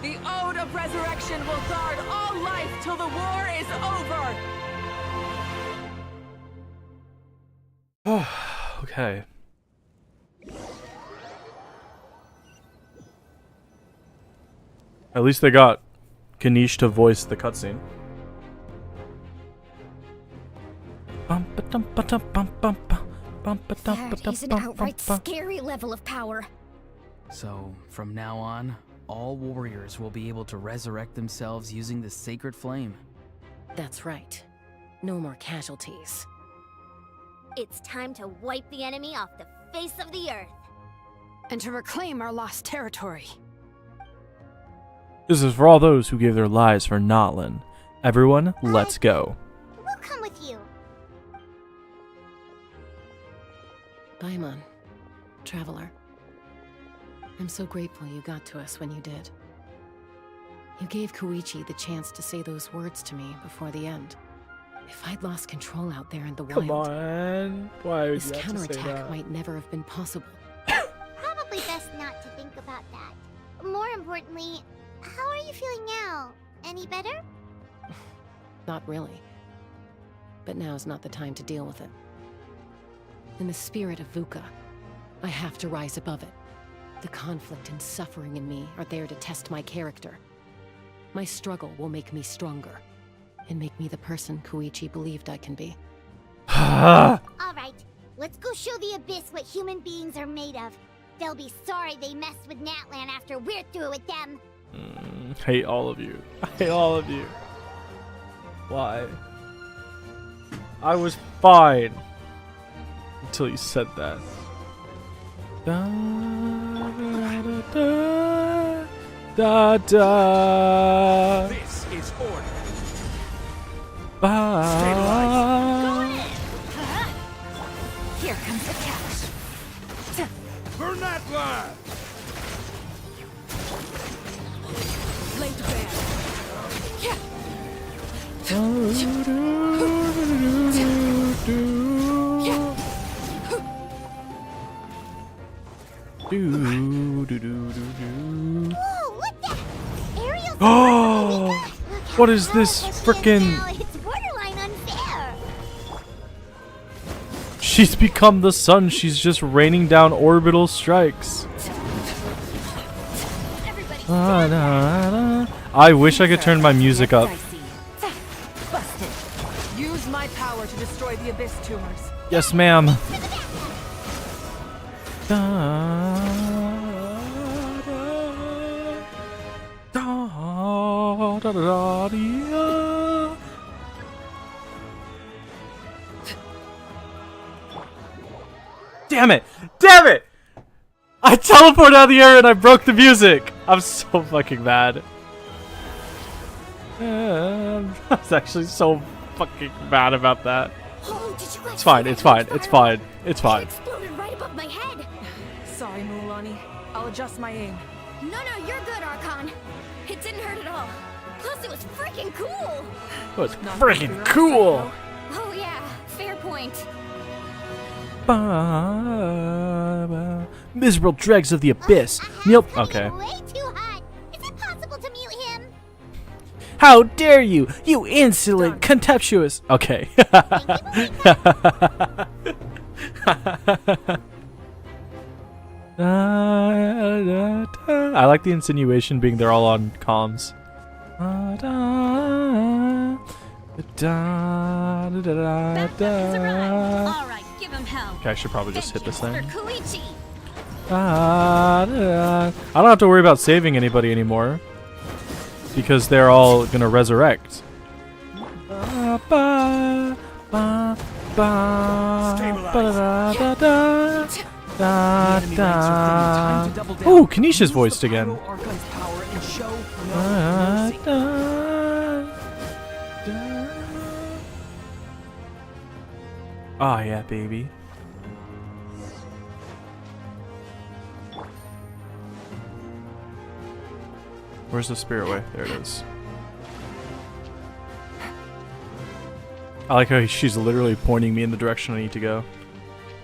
The Ode of Resurrection will guard all life till the war is over! Okay. At least they got Kanish to voice the cutscene. That is an outright scary level of power. So, from now on, all warriors will be able to resurrect themselves using the sacred flame. That's right. No more casualties. It's time to wipe the enemy off the face of the earth. and to reclaim our lost territory. This is for all those who gave their lives for Notlin. Everyone, let's go. We'll come with you. Paimon, traveler. I'm so grateful you got to us when you did. You gave Koichi the chance to say those words to me before the end. If I'd lost control out there in the Come wild, on. Why would this you have to say counterattack that? might never have been possible. Probably best not to think about that. More importantly, how are you feeling now? Any better? Not really. But now's not the time to deal with it. In the spirit of VUCA, I have to rise above it. The conflict and suffering in me are there to test my character. My struggle will make me stronger, and make me the person Koichi believed I can be. Alright, let's go show the Abyss what human beings are made of. They'll be sorry they messed with Natlan after we're through with them. Hate all of you. I hate all of you. Why? I was fine until you said that. Da da da da da. This is order. Bye. Here comes the catch. For Natlan! Laid bare. Whoa, look that! Ariel's Oh, what is this frickin'? It's borderline unfair. She's become the sun. She's just raining down orbital strikes. I wish I could turn my music up. Use my power to destroy the Abyss tumors. Yes, ma'am. Damn it! Damn it! I teleported out of the air and I broke the music! I'm so fucking mad. I was actually so fucking mad about that. Oh, did you guys It's fine, see it's that fine, huge it's fireball? fine, it's fine. It exploded right above my head. Sorry, Mulani. I'll adjust my aim. No, you're good, Archon. It didn't hurt at all. Plus, it was freaking cool. It was freaking cool! Oh yeah, fair point. Miserable dregs of the abyss. Nope. Okay. Way too hot. Is it possible to mute him? How dare you! You insolent, contemptuous. Okay. I like the insinuation being they're all on comms. Alright, give him hell. Okay, I should probably just hit this thing. For Koichi. I don't have to worry about saving anybody anymore because they're all gonna resurrect. Ooh, Kanisha's voiced again. Oh yeah, baby. Where's the spirit way? There it is. I like how she's literally pointing me in the direction I need to go.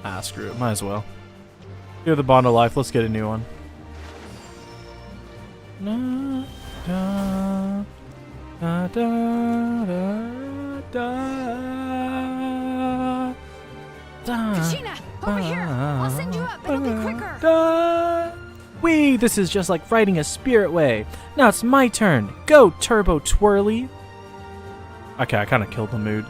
Ah, screw it. Might as well. You're the bond of life. Let's get a new one. Kashina, over here. I'll send you up. It'll be quicker. Wee, this is just like riding a spirit way. Now it's my turn. Go, Turbo Twirly. Okay, I kind of killed the mood.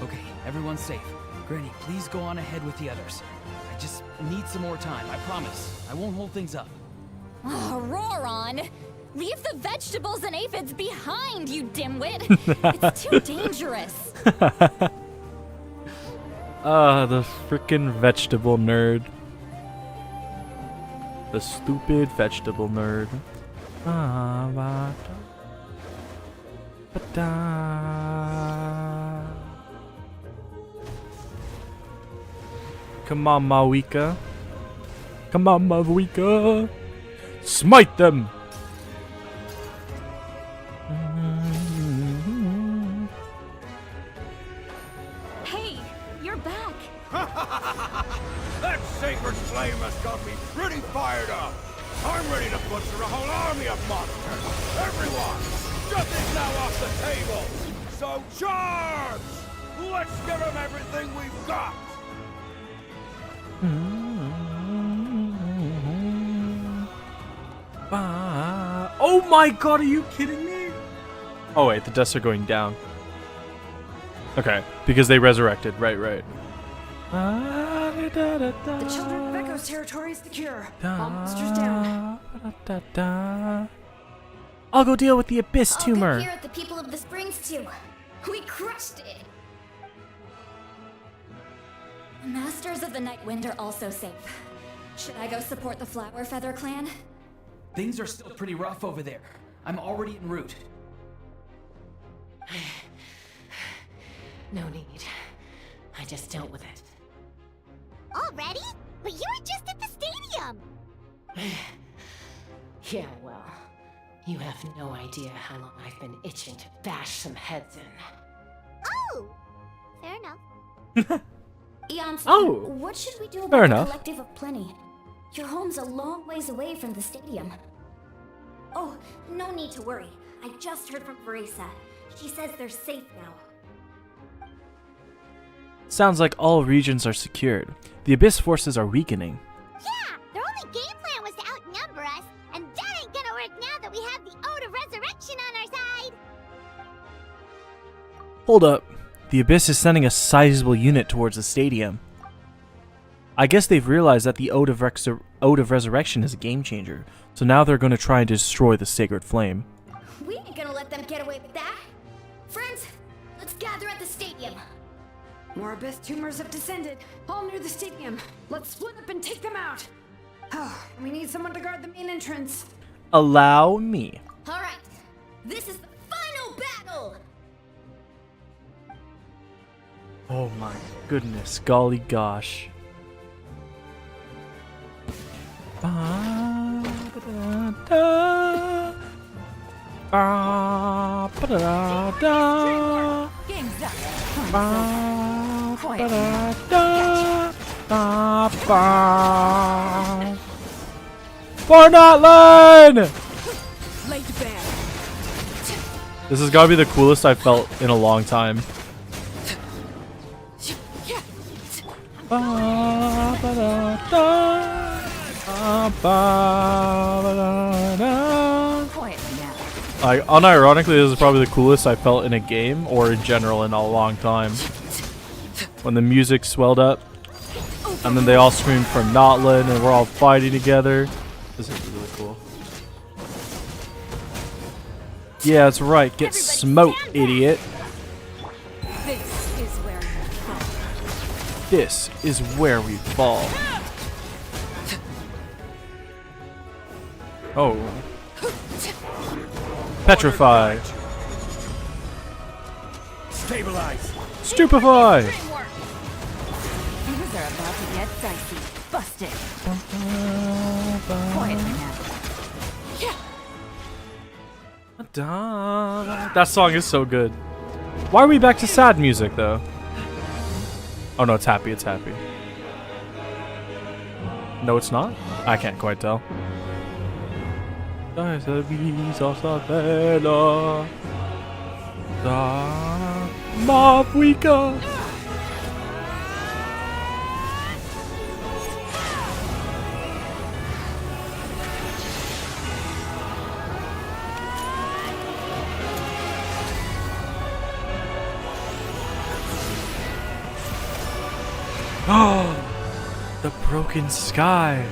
Okay, everyone's safe. Granny, please go on ahead with the others. I just need some more time, I promise. I won't hold things up. Oh, Roron! Leave the vegetables and aphids behind, you dimwit! It's too dangerous. The frickin' vegetable nerd. The stupid vegetable nerd. Come on, Mawika. Come on, Mawika. Smite them! Hey, you're back. That sacred flame has got me pretty fired up. I'm ready to butcher a whole army of monsters. Everyone, nothing's now off the table. So charge! Let's give them everything we've got. Oh my god, are you kidding me? Oh wait, the deaths are going down. Okay, because they resurrected. Right. The children of Echo's territory is secure. All monsters down. I'll go deal with the Abyss All tumor. good here at the People of the Springs too. We crushed it. The Masters of the Night Wind are also safe. Should I go support the Flower Feather clan? Things are still pretty rough over there. I'm already en route. No need. I just dealt with it. Already? But you were just at the stadium. Yeah, well, you have no idea how long I've been itching to bash some heads in. Oh, fair enough. Eonson, Oh, what should we do fair about the enough. Collective of Plenty? Your home's a long ways away from the stadium. Oh, no need to worry. I just heard from Veresa. She says they're safe now. Sounds like all regions are secured. The Abyss forces are weakening. Yeah, their only game plan was to outnumber us, and that ain't gonna work now that we have the Ode of Resurrection on our side. Hold up. The Abyss is sending a sizable unit towards the stadium. I guess they've realized that the Ode of Resurrection is a game changer, so now they're going to try and destroy the Sacred Flame. We ain't gonna let them get away with that. Friends, let's gather at the stadium. More Abyss tumors have descended, all near the stadium. Let's split up and take them out. Oh, we need someone to guard the main entrance. Allow me. All right, this is the final battle. Oh my goodness, golly gosh. Game's up. For Notland! Laid bare. This has got to be the coolest I've felt in a long time. Like, unironically, this is probably the coolest I felt in a game or in general in a long time. When the music swelled up, and then they all screamed for Notland, and we're all fighting together. This is really cool. Yeah, that's right. Get smoked, idiot. This is where you fall. This is where we fall. Oh. Petrify. Stabilize. Stupefy. Things are about to get dicey. Busted. Quietly now. That song is so good. Why are we back to sad music though? Oh no, it's happy, it's happy. No, it's not? I can't quite tell. Mavwika. Oh, the broken sky.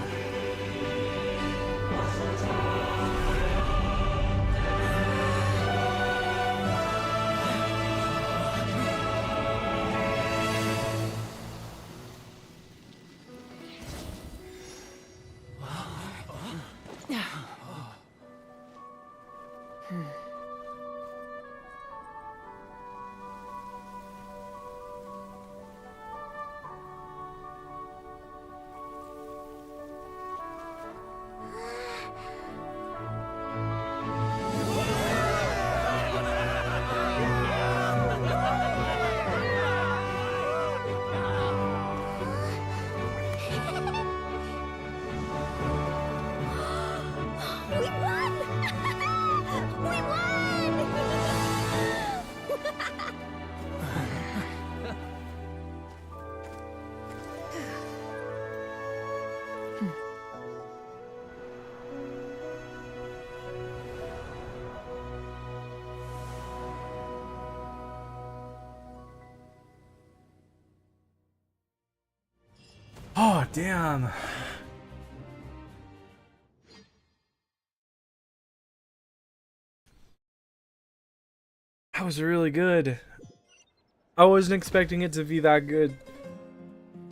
Oh, damn. That was really good. I wasn't expecting it to be that good.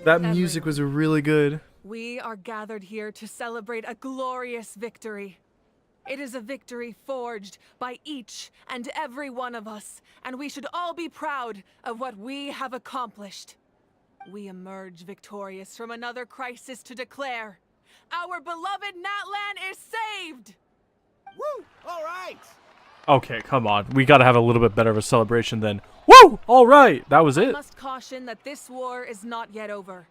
That music was really good. We are gathered here to celebrate a glorious victory. It is a victory forged by each and every one of us, and we should all be proud of what we have accomplished. We emerge victorious from another crisis to declare, our beloved Natlan is saved! Woo! All right! Okay, come on. We gotta have a little bit better of a celebration than, woo! Alright! That was I it. must caution that this war is not yet over.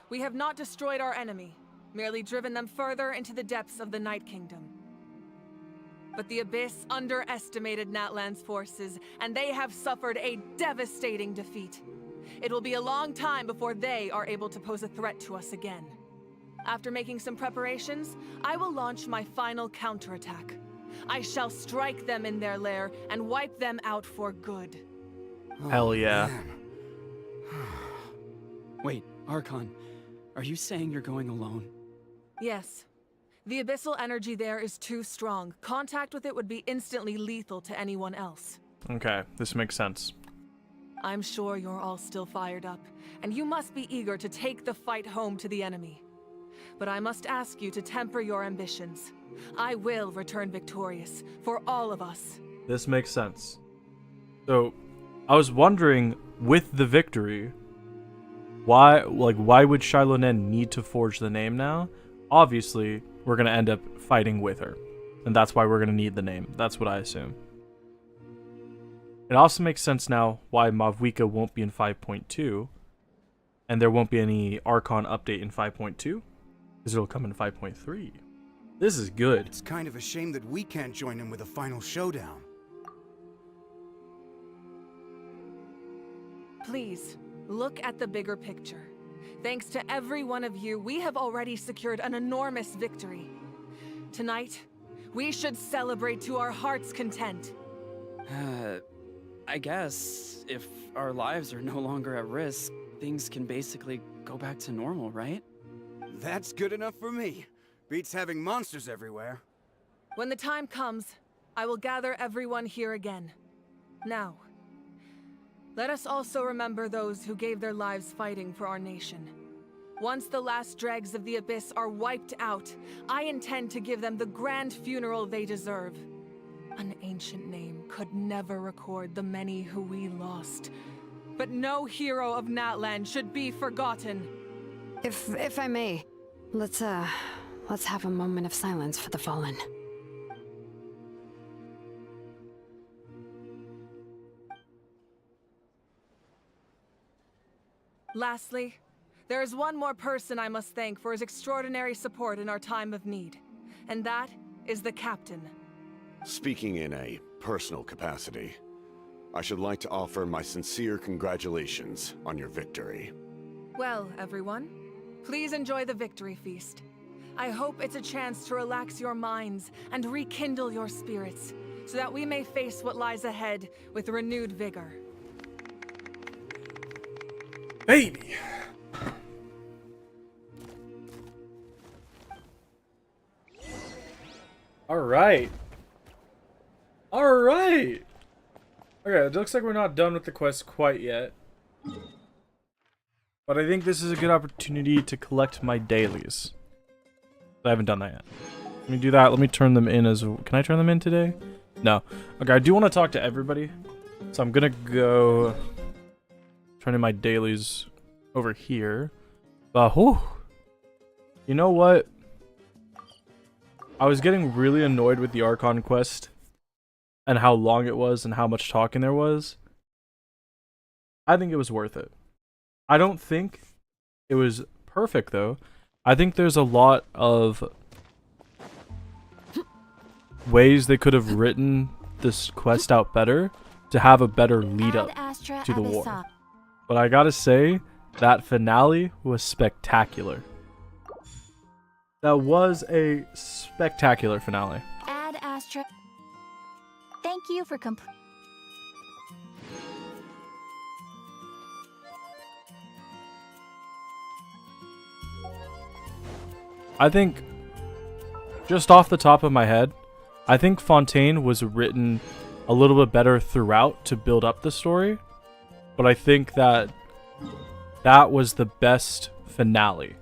We have not destroyed our enemy, merely driven them further into the depths of the Night Kingdom. But the Abyss underestimated Natlan's forces, and they have suffered a devastating defeat. It will be a long time before they are able to pose a threat to us again. After making some preparations, I will launch my final counterattack. I shall strike them in their lair and wipe them out for good. Hell yeah. Wait, Archon, are you saying you're going alone? Yes. The abyssal energy there is too strong. Contact with it would be instantly lethal to anyone else. Okay, this makes sense. I'm sure you're all still fired up, and you must be eager to take the fight home to the enemy. But I must ask you to temper your ambitions. I will return victorious, for all of us. This makes sense. So, I was wondering, with the victory, why would Xilonen need to forge the name now? Obviously, we're gonna end up fighting with her, and that's why we're gonna need the name. That's what I assume. It also makes sense now why Mavwika won't be in 5.2, and there won't be any Archon update in 5.2, because it'll come in 5.3. This is good. It's kind of a shame that we can't join him with a final showdown. Please, look at the bigger picture. Thanks to every one of you, we have already secured an enormous victory. Tonight, we should celebrate to our heart's content. I guess if our lives are no longer at risk, things can basically go back to normal, right? That's good enough for me. Beats having monsters everywhere. When the time comes, I will gather everyone here again. Now, let us also remember those who gave their lives fighting for our nation. Once the last dregs of the Abyss are wiped out, I intend to give them the grand funeral they deserve. An ancient name could never record the many who we lost. But no hero of Natlan should be forgotten. If I may, let's have a moment of silence for the fallen. Lastly, there is one more person I must thank for his extraordinary support in our time of need, and that is the Captain. Speaking in a personal capacity, I should like to offer my sincere congratulations on your victory. Well, everyone, please enjoy the victory feast. I hope it's a chance to relax your minds and rekindle your spirits, so that we may face what lies ahead with renewed vigor. Baby! Alright. Alright! Okay, it looks like we're not done with the quest quite yet. But I think this is a good opportunity to collect my dailies. I haven't done that yet. Let me do that. Let me turn them in as... Can I turn them in today? No. Okay, I do want to talk to everybody. So I'm gonna go... turn in my dailies over here. But, whew. You know what? I was getting really annoyed with the Archon Quest. And how long it was and how much talking there was. I think it was worth it. I don't think it was perfect, though. I think there's a lot of ways they could have written this quest out better to have a better lead up to the war. But I gotta say, that finale was spectacular. That was a spectacular finale. Add Astra. Thank you for I think, just off the top of my head, I think Fontaine was written a little bit better throughout to build up the story. But I think that was the best finale.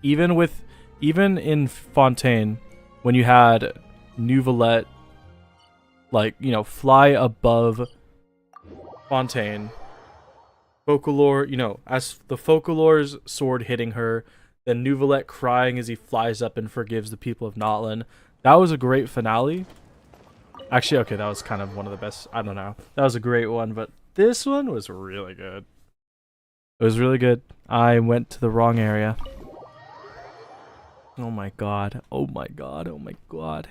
Even in Fontaine, when you had Neuvillette, like, you know, fly above Fontaine, Focalor, you know, as the Focalor's sword hitting her, then Neuvillette crying as he flies up and forgives the people of Notland. That was a great finale. Actually, okay, that was kind of one of the best. I don't know. That was a great one, but this one was really good. It was really good. I went to the wrong area. Oh my god. Oh my god. Oh my god.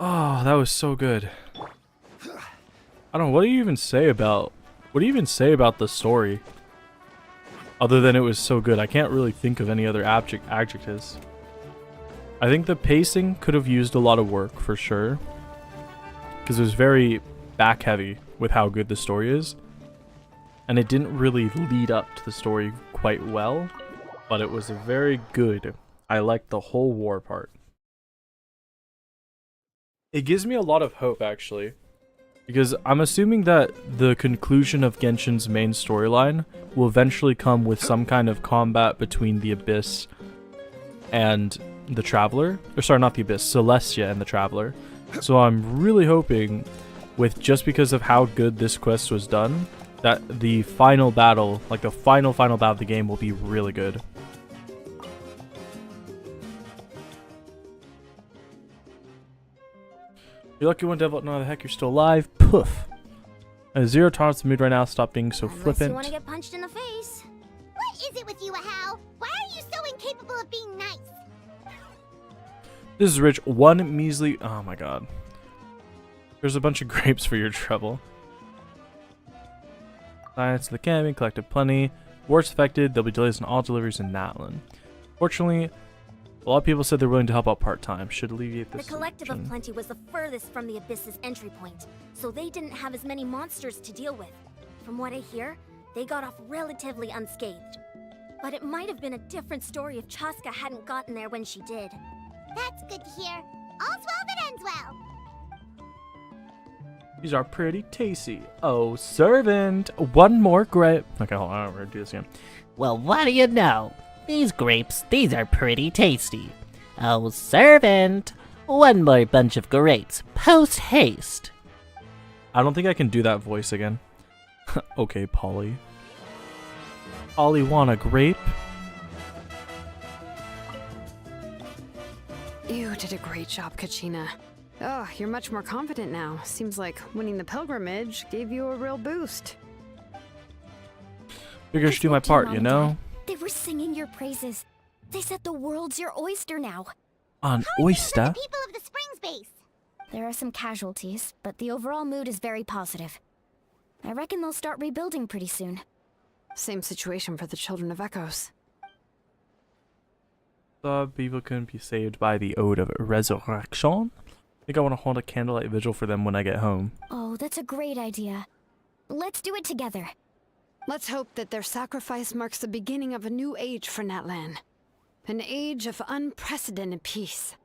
Oh, that was so good. I don't know, what do you even say about the story? Other than it was so good. I can't really think of any other adjectives. I think the pacing could have used a lot of work for sure. Because it was very back heavy with how good the story is. And it didn't really lead up to the story quite well. But it was very good. I liked the whole war part. It gives me a lot of hope, actually. Because I'm assuming that the conclusion of Genshin's main storyline will eventually come with some kind of combat between the Abyss and the Traveler. Or sorry, not the Abyss, Celestia and the Traveler. So I'm really hoping, with just because of how good this quest was done, that the final battle, like the final battle of the game, will be really good. You're lucky one devil. No, the heck, you're still alive. Poof. Zero tolerance to mood right now. Stop being so flippant. Unless you want to get punched in the face. What is it with you, Ahau? Why are you so incapable of being nice? This is rich. One measly. Oh my god. There's a bunch of grapes for your trouble. Science to the camping. Collected plenty. War's affected. There'll be delays in all deliveries in Natlan. Fortunately, a lot of people said they're willing to help out part-time. Should alleviate this. The Collective of Plenty was the furthest from the Abyss's entry point, so they didn't have as many monsters to deal with. From what I hear, they got off relatively unscathed. But it might have been a different story if Chaska hadn't gotten there when she did. That's good to hear. All's well that ends well. These are pretty tasty. Oh, servant! One more grape. Okay, hold on. We're gonna do this again. Well, what do you know? These grapes, these are pretty tasty. Oh, servant! One more bunch of grapes, post haste. I don't think I can do that voice again. Okay, Polly. Polly want a grape? You did a great job, Kachina. Oh, you're much more confident now. Seems like winning the pilgrimage gave you a real boost. Figure I should do my part, you know? They were singing your praises. They said the world's your oyster now. An oyster? People of the Springs base. There are some casualties, but the overall mood is very positive. I reckon they'll start rebuilding pretty soon. Same situation for the Children of Echoes. The people couldn't be saved by the Ode of Resurrection. I think I want to hold a candlelight vigil for them when I get home. Oh, that's a great idea. Let's do it together. Let's hope that their sacrifice marks the beginning of a new age for Natlan. An age of unprecedented peace.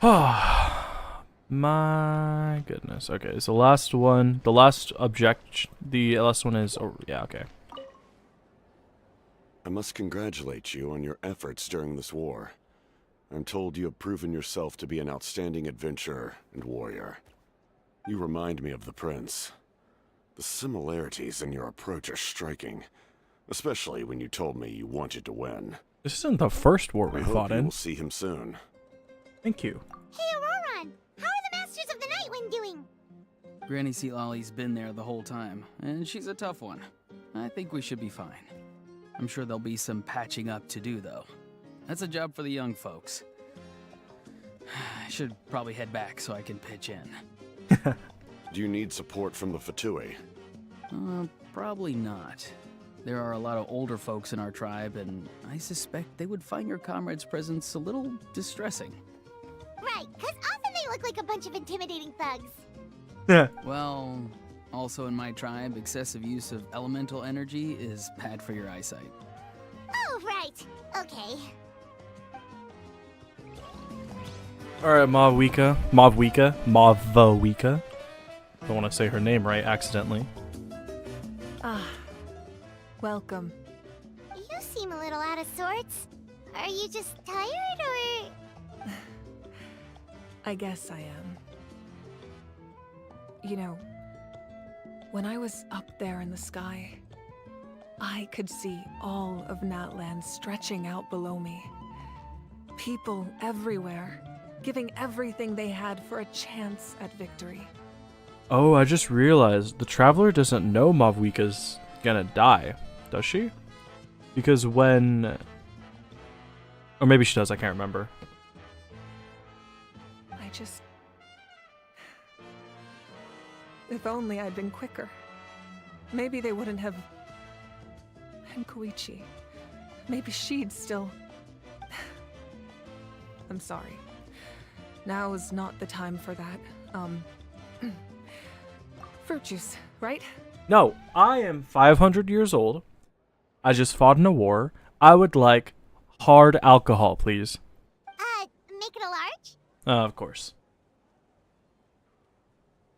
Oh, my goodness. Okay, so last one. The last one is... Oh, yeah, okay. I must congratulate you on your efforts during this war. I'm told you have proven yourself to be an outstanding adventurer and warrior. You remind me of the Prince. The similarities in your approach are striking, especially when you told me you wanted to win. This isn't the first war we fought in. We'll see him soon. Thank you. Hey, Auroron! How are the Masters of the Nightwind doing? Granny Sealali's been there the whole time, and she's a tough one. I think we should be fine. I'm sure there'll be some patching up to do, though. That's a job for the young folks. I should probably head back so I can pitch in. Do you need support from the Fatui? Probably not. There are a lot of older folks in our tribe, and I suspect they would find your comrade's presence a little distressing. Right, because often they look like a bunch of intimidating thugs. Well, Also in my tribe, excessive use of elemental energy is bad for your eyesight. Oh, right. Okay. Alright, Mavwika. Don't want to say her name right accidentally. Ah, welcome. You seem a little out of sorts. Are you just tired, or...? I guess I am. You know, when I was up there in the sky, I could see all of Natlan stretching out below me. People everywhere, giving everything they had for a chance at victory. Oh, I just realized the Traveler doesn't know Mavwika's gonna die, does she? Because when... Or maybe she does, I can't remember. I just... If only I'd been quicker. Maybe they wouldn't have... And Koichi. Maybe she'd still... I'm sorry. Now is not the time for that. Fruit juice, right? No, I am 500 years old. I just fought in a war. I would like hard alcohol, please. Make it a large? Of course.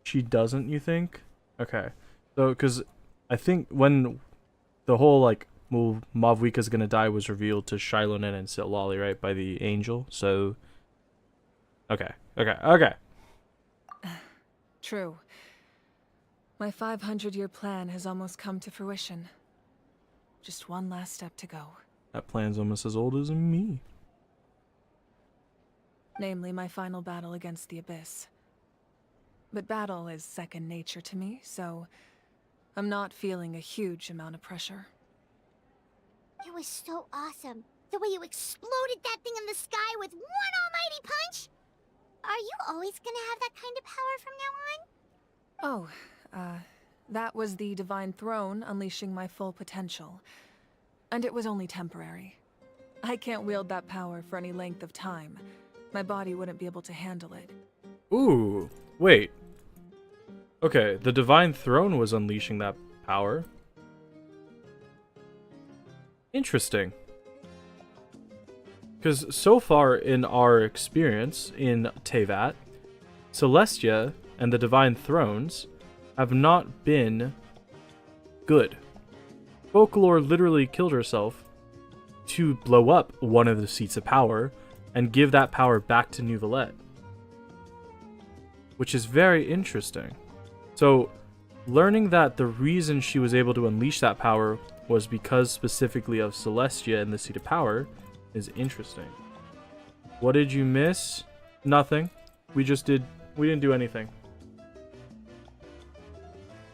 She doesn't, you think? Okay. So, because I think when the whole, like, well, Mavwika's gonna die was revealed to Xilonen and Sitlali, right? By the angel. So, okay. True. My 500-year plan has almost come to fruition. Just one last step to go. That plan's almost as old as me. Namely, my final battle against the Abyss. But battle is second nature to me, so I'm not feeling a huge amount of pressure. It was so awesome. The way you exploded that thing in the sky with one almighty punch! Are you always gonna have that kind of power from now on? Oh, that was the Divine Throne unleashing my full potential. And it was only temporary. I can't wield that power for any length of time. My body wouldn't be able to handle it. Ooh, wait. Okay, the Divine Throne was unleashing that power. Interesting. Because so far in our experience in Tevat, Celestia and the Divine Thrones have not been good. Folklore literally killed herself to blow up one of the seats of power and give that power back to Neuvillette. Which is very interesting. So, learning that the reason she was able to unleash that power was because specifically of Celestia and the seat of power is interesting. What did you miss? Nothing. We didn't do anything.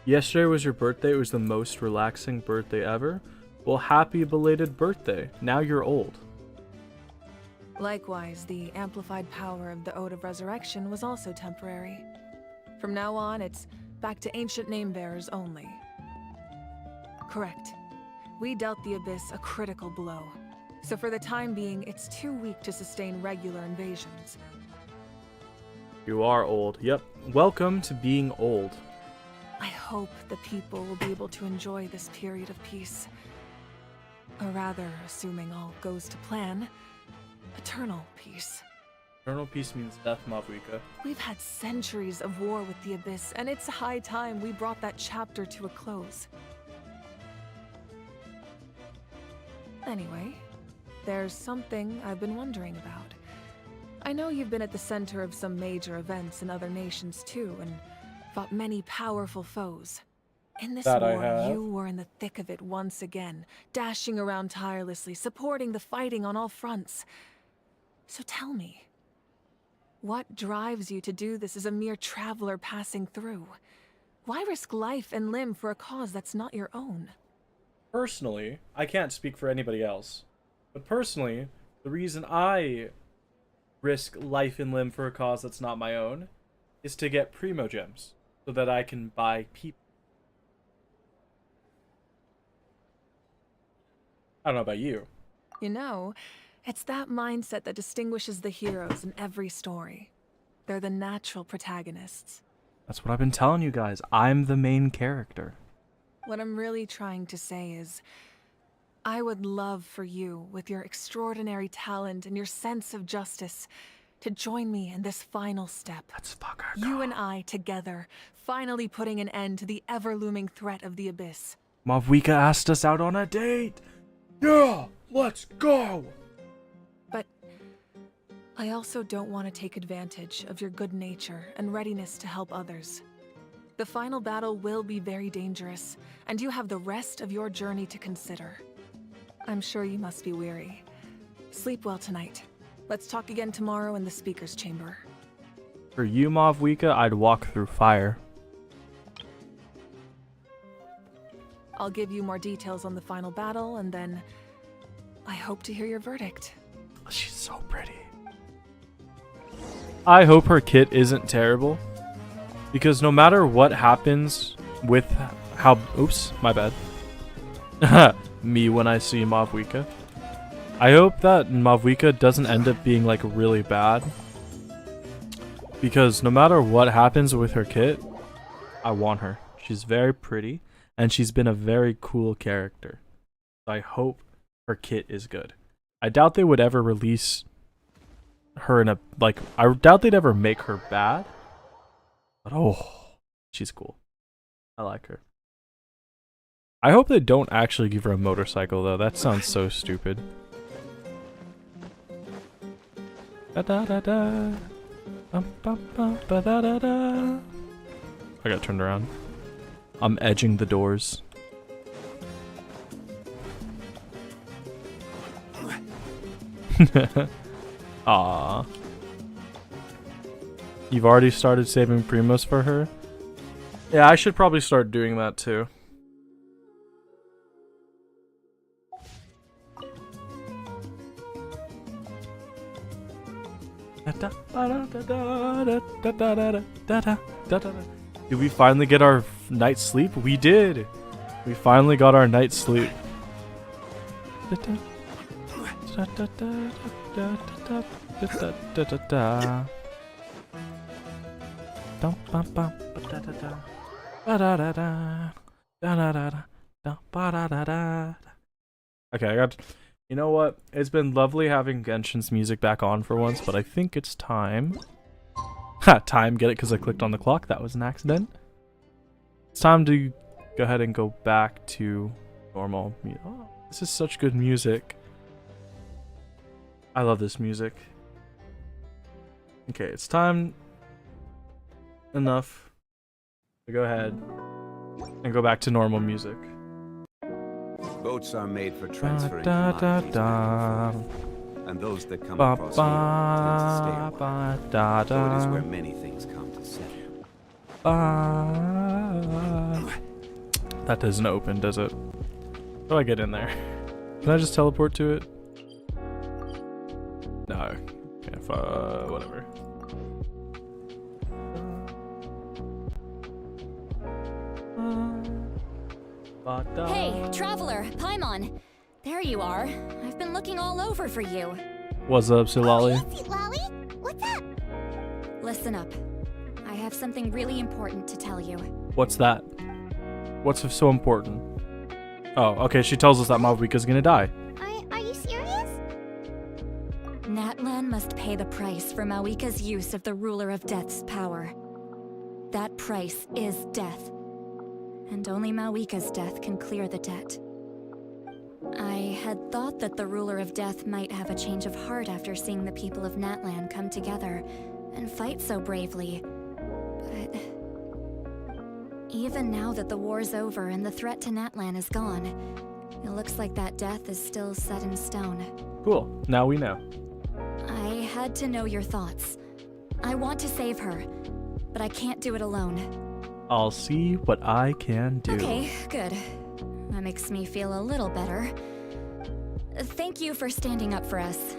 Yesterday was your birthday. It was the most relaxing birthday ever. Well, happy belated birthday. Now you're old. Likewise, the amplified power of the Ode of Resurrection was also temporary. From now on, it's back to ancient name-bearers only. Correct. We dealt the Abyss a critical blow. So for the time being, it's too weak to sustain regular invasions. You are old. Yep. Welcome to being old. I hope the people will be able to enjoy this period of peace. Or rather, assuming all goes to plan, eternal peace. Eternal peace means death, Mavwika. We've had centuries of war with the Abyss, and it's high time we brought that chapter to a close. Anyway, there's something I've been wondering about. I know you've been at the center of some major events in other nations too, and fought many powerful foes. In this war, you were in the thick of it once again, dashing around tirelessly, supporting the fighting on all fronts. So tell me, what drives you to do this as a mere traveler passing through? Why risk life and limb for a cause that's not your own? Personally, I can't speak for anybody else, but personally, the reason I risk life and limb for a cause that's not my own is to get primogems, so that I can buy people. I don't know about you. You know, it's that mindset that distinguishes the heroes in every story. They're the natural protagonists. That's what I've been telling you guys. I'm the main character. What I'm really trying to say is, I would love for you, with your extraordinary talent and your sense of justice, to join me in this final step. Let's fuck her. You and I together, finally putting an end to the ever-looming threat of the Abyss. Mavwika asked us out on a date. Yeah, let's go. But I also don't want to take advantage of your good nature and readiness to help others. The final battle will be very dangerous, and you have the rest of your journey to consider. I'm sure you must be weary. Sleep well tonight. Let's talk again tomorrow in the speaker's chamber. For you, Mavwika, I'd walk through fire. I'll give you more details on the final battle, and then I hope to hear your verdict. She's so pretty. I hope her kit isn't terrible, because no matter what happens with how... Oops, my bad. Me when I see Mavwika. I hope that Mavwika doesn't end up being like really bad, because no matter what happens with her kit, I want her. She's very pretty, and she's been a very cool character. I hope her kit is good. I doubt they would ever release her in a, like, I doubt they'd ever make her bad. But oh, she's cool. I like her. I hope they don't actually give her a motorcycle though. That sounds so stupid. Da da da da. Bum, bum, bum, ba, da, da, da. I got turned around. I'm edging the doors. Aww. You've already started saving primos for her? Yeah, I should probably start doing that too. Did we finally get our night's sleep? We did! We finally got our night's sleep. Okay, I got... You know what? It's been lovely having Genshin's music back on for once, but I think it's time... Ha! Time, get it because I clicked on the clock. That was an accident. It's time to go ahead and go back to normal. Oh, this is such good music. I love this music. Okay, it's time enough to go ahead and go back to normal music. Boats are made for transferring commodities back and forth, and those that come across here tend to stay a while. So it is where many things come to settle. That doesn't open, does it? How do I get in there? Can I just teleport to it? No. If, whatever. Hey, traveler, Paimon. There you are. I've been looking all over for you. What's up, Silali? Lolly? What's up? Listen up. I have something really important to tell you. What's that? What's so important? Oh, okay, she tells us that Mavwika's gonna die. Are you serious? Natlan must pay the price for Mawika's use of the Ruler of Death's power. That price is death. And only Mawika's death can clear the debt. I had thought that the Ruler of Death might have a change of heart after seeing the people of Natlan come together and fight so bravely. But even now that the war's over and the threat to Natlan is gone, it looks like that death is still set in stone. Cool. Now we know. I had to know your thoughts. I want to save her, but I can't do it alone. I'll see what I can do. Okay, good. That makes me feel a little better. Thank you for standing up for us.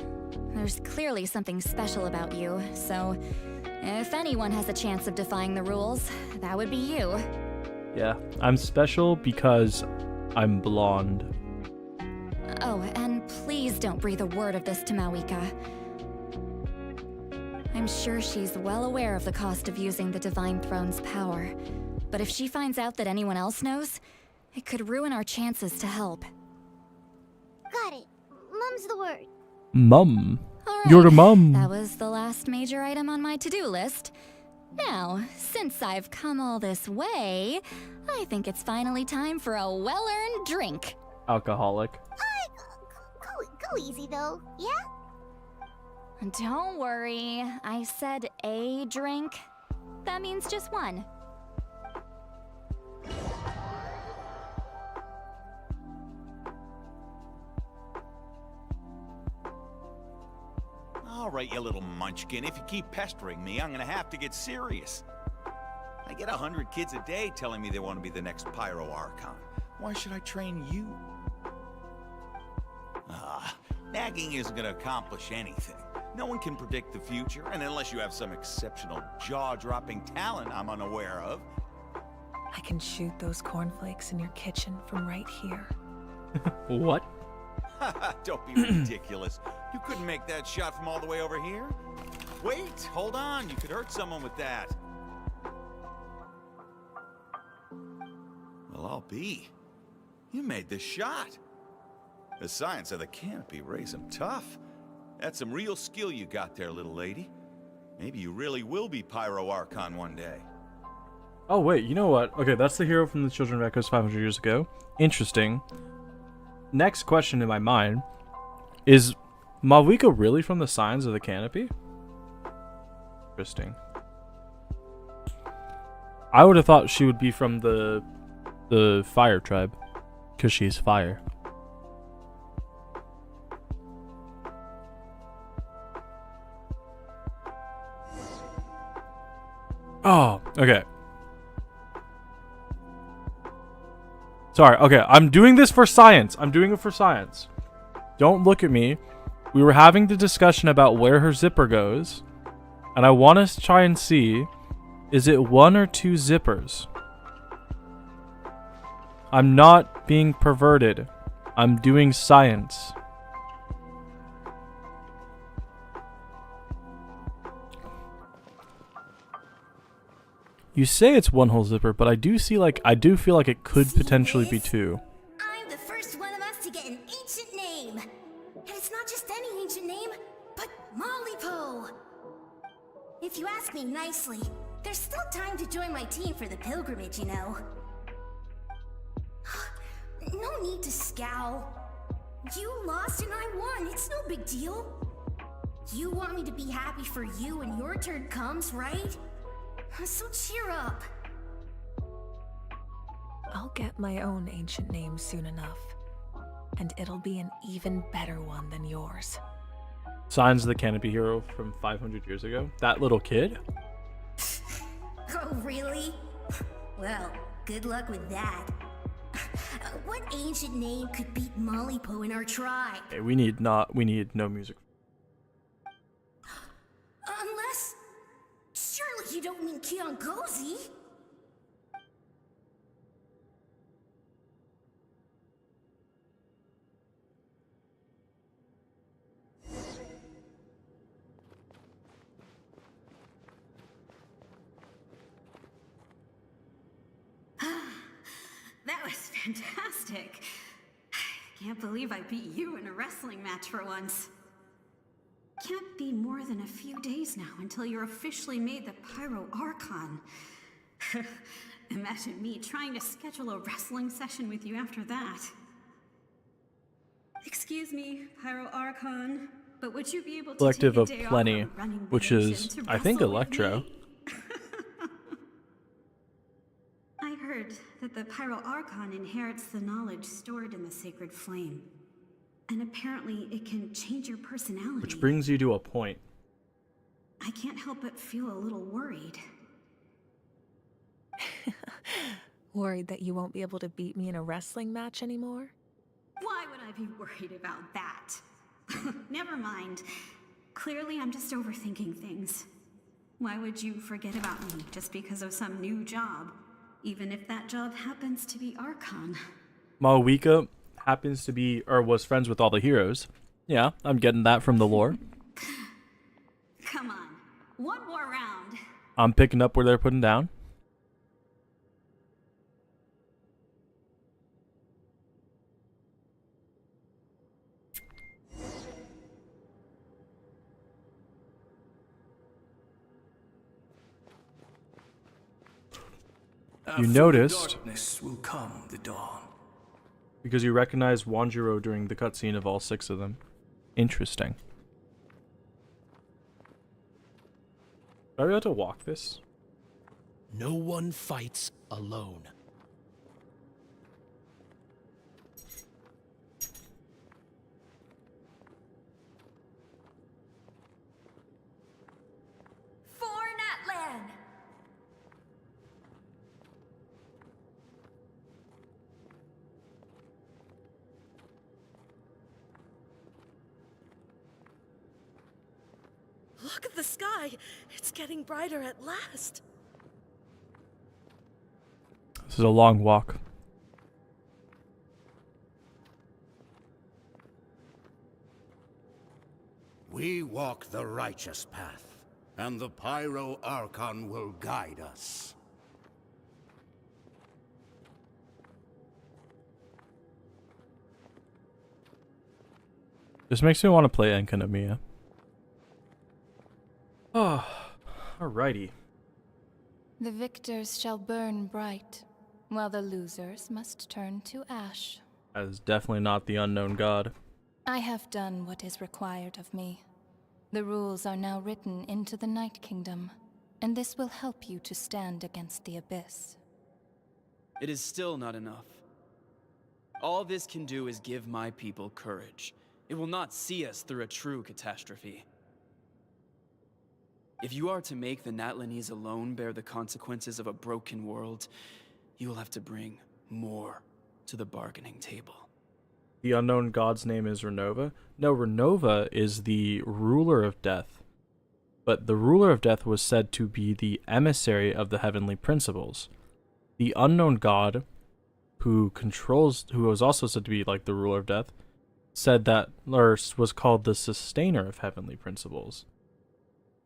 There's clearly something special about you, so if anyone has a chance of defying the rules, that would be you. Yeah, I'm special because I'm blonde. Oh, and please don't breathe a word of this to Mawika. I'm sure she's well aware of the cost of using the Divine Throne's power. But if she finds out that anyone else knows, it could ruin our chances to help. Got it. Mum's the word. Mum. All You're the right, mum. That was the last major item on my to-do list. Now, since I've come all this way, I think it's finally time for a well-earned drink. Alcoholic. Go easy though, yeah? Don't worry, I said a drink. That means just one. All right, you little munchkin. If you keep pestering me, I'm gonna have to get serious. I get 100 kids a day telling me they want to be the next Pyro Archon. Why should I train you? Nagging isn't gonna accomplish anything. No one can predict the future, and unless you have some exceptional jaw-dropping talent I'm unaware of. I can shoot those cornflakes in your kitchen from right here. What? Don't be ridiculous. You couldn't make that shot from all the way over here? Wait, hold on. You could hurt someone with that. Well, I'll be. You made this shot. The science of the canopy raised them tough. That's some real skill you got there, little lady. Maybe you really will be Pyro Archon one day. Oh wait, you know what? Okay, that's the hero from the Children of Echoes 500 years ago. Interesting. Next question in my mind is Malvika really from the Signs of the Canopy? Interesting. I would have thought she would be from the Fire tribe, because she's fire. Oh, okay. Sorry, okay, I'm doing this for science. I'm doing it for science. Don't look at me. We were having the discussion about where her zipper goes, and I want us to try and see, is it 1 or 2 zippers? I'm not being perverted. I'm doing science. You say it's 1 whole zipper, but I do feel like it could potentially be 2. I'm the first one of us to get an ancient name. And it's not just any ancient name, but Malipo. If you ask me nicely, there's still time to join my team for the pilgrimage, you know. No need to scowl. You lost and I won. It's no big deal. You want me to be happy for you when your turn comes, right? So cheer up. I'll get my own ancient name soon enough. And it'll be an even better one than yours. Signs of the Canopy hero from 500 years ago? That little kid? Oh, really? Well, good luck with that. What ancient name could beat Malipo in our tribe? Okay, we need no music. Unless... Surely you don't mean Kiankozi? That was fantastic. Can't believe I beat you in a wrestling match for once. Can't be more than a few days now until you're officially made the Pyro Archon. Imagine me trying to schedule a wrestling session with you after that. Excuse me, Pyro Archon, but would you be able to Collective take a of day Plenty, off from running which Vision is, to I think, wrestle with Electro. me? I heard that the Pyro Archon inherits the knowledge stored in the sacred flame. And apparently it can change your personality. Which brings you to a point. I can't help but feel a little worried. Worried that you won't be able to beat me in a wrestling match anymore? Why would I be worried about that? Never mind. Clearly I'm just overthinking things. Why would you forget about me just because of some new job? Even if that job happens to be Archon. Malvika happens to be, or was friends with all the heroes. Yeah, I'm getting that from the lore. Come on. One more round. I'm picking up where they're putting down. You noticed, darkness will come the dawn. because you recognized Wanjiro during the cutscene of all 6 of them. Interesting. Are we able to walk this? No one fights alone. For Natlan! Look at the sky. It's getting brighter at last. This is a long walk. We walk the righteous path, and the Pyro Archon will guide us. This makes me want to play Enkanomiya. Oh, alrighty. The victors shall burn bright, while the losers must turn to ash. That is definitely not the unknown god. I have done what is required of me. The rules are now written into the Night Kingdom, and this will help you to stand against the Abyss. It is still not enough. All this can do is give my people courage. It will not see us through a true catastrophe. If you are to make the Natlanese alone bear the consequences of a broken world, you will have to bring more to the bargaining table. The unknown god's name is Renova? No, Renova is the ruler of death. But the ruler of death was said to be the emissary of the heavenly principles. The unknown god, who was also said to be like the ruler of death, said that, or was called the sustainer of heavenly principles.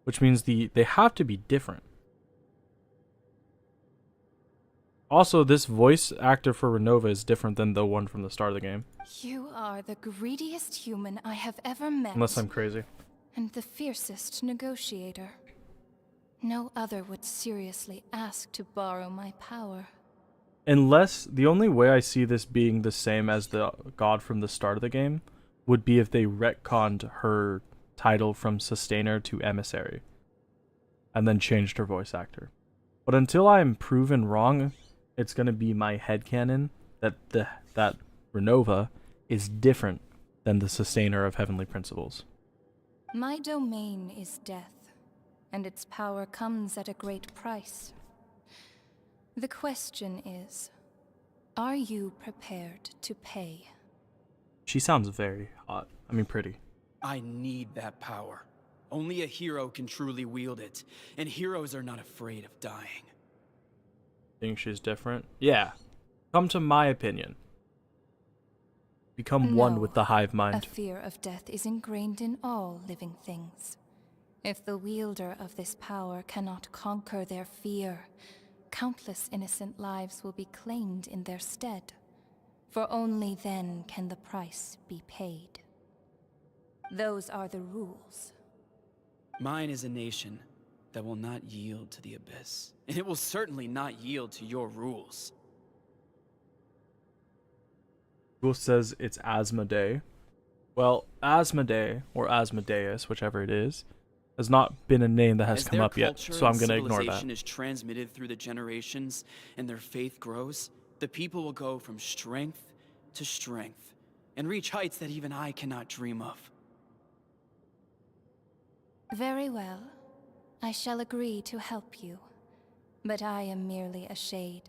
Which means they have to be different. Also, this voice actor for Renova is different than the one from the start of the game. You are the greediest human I have ever met. Unless I'm crazy. And the fiercest negotiator. No other would seriously ask to borrow my power. Unless, the only way I see this being the same as the god from the start of the game would be if they retconned her title from Sustainer to Emissary. And then changed her voice actor. But until I am proven wrong, it's going to be my headcanon that that Renova is different than the Sustainer of Heavenly Principles. My domain is death, and its power comes at a great price. The question is, are you prepared to pay? She sounds very hot. I mean, pretty. I need that power. Only a hero can truly wield it, and heroes are not afraid of dying. Think she's different? Yeah. Come to my opinion. Become one with the hive mind. A fear of death is ingrained in all living things. If the wielder of this power cannot conquer their fear, countless innocent lives will be claimed in their stead. For only then can the price be paid. Those are the rules. Mine is a nation that will not yield to the Abyss, and it will certainly not yield to your rules. Google says it's Asmodee. Well, Asmodee, or Asmodeus, whichever it is, has not been a name that has come up yet, so I'm going to ignore that. As civilization is transmitted through the generations, and their faith grows, the people will go from strength to strength, and reach heights that even I cannot dream of. Very well. I shall agree to help you. But I am merely a shade,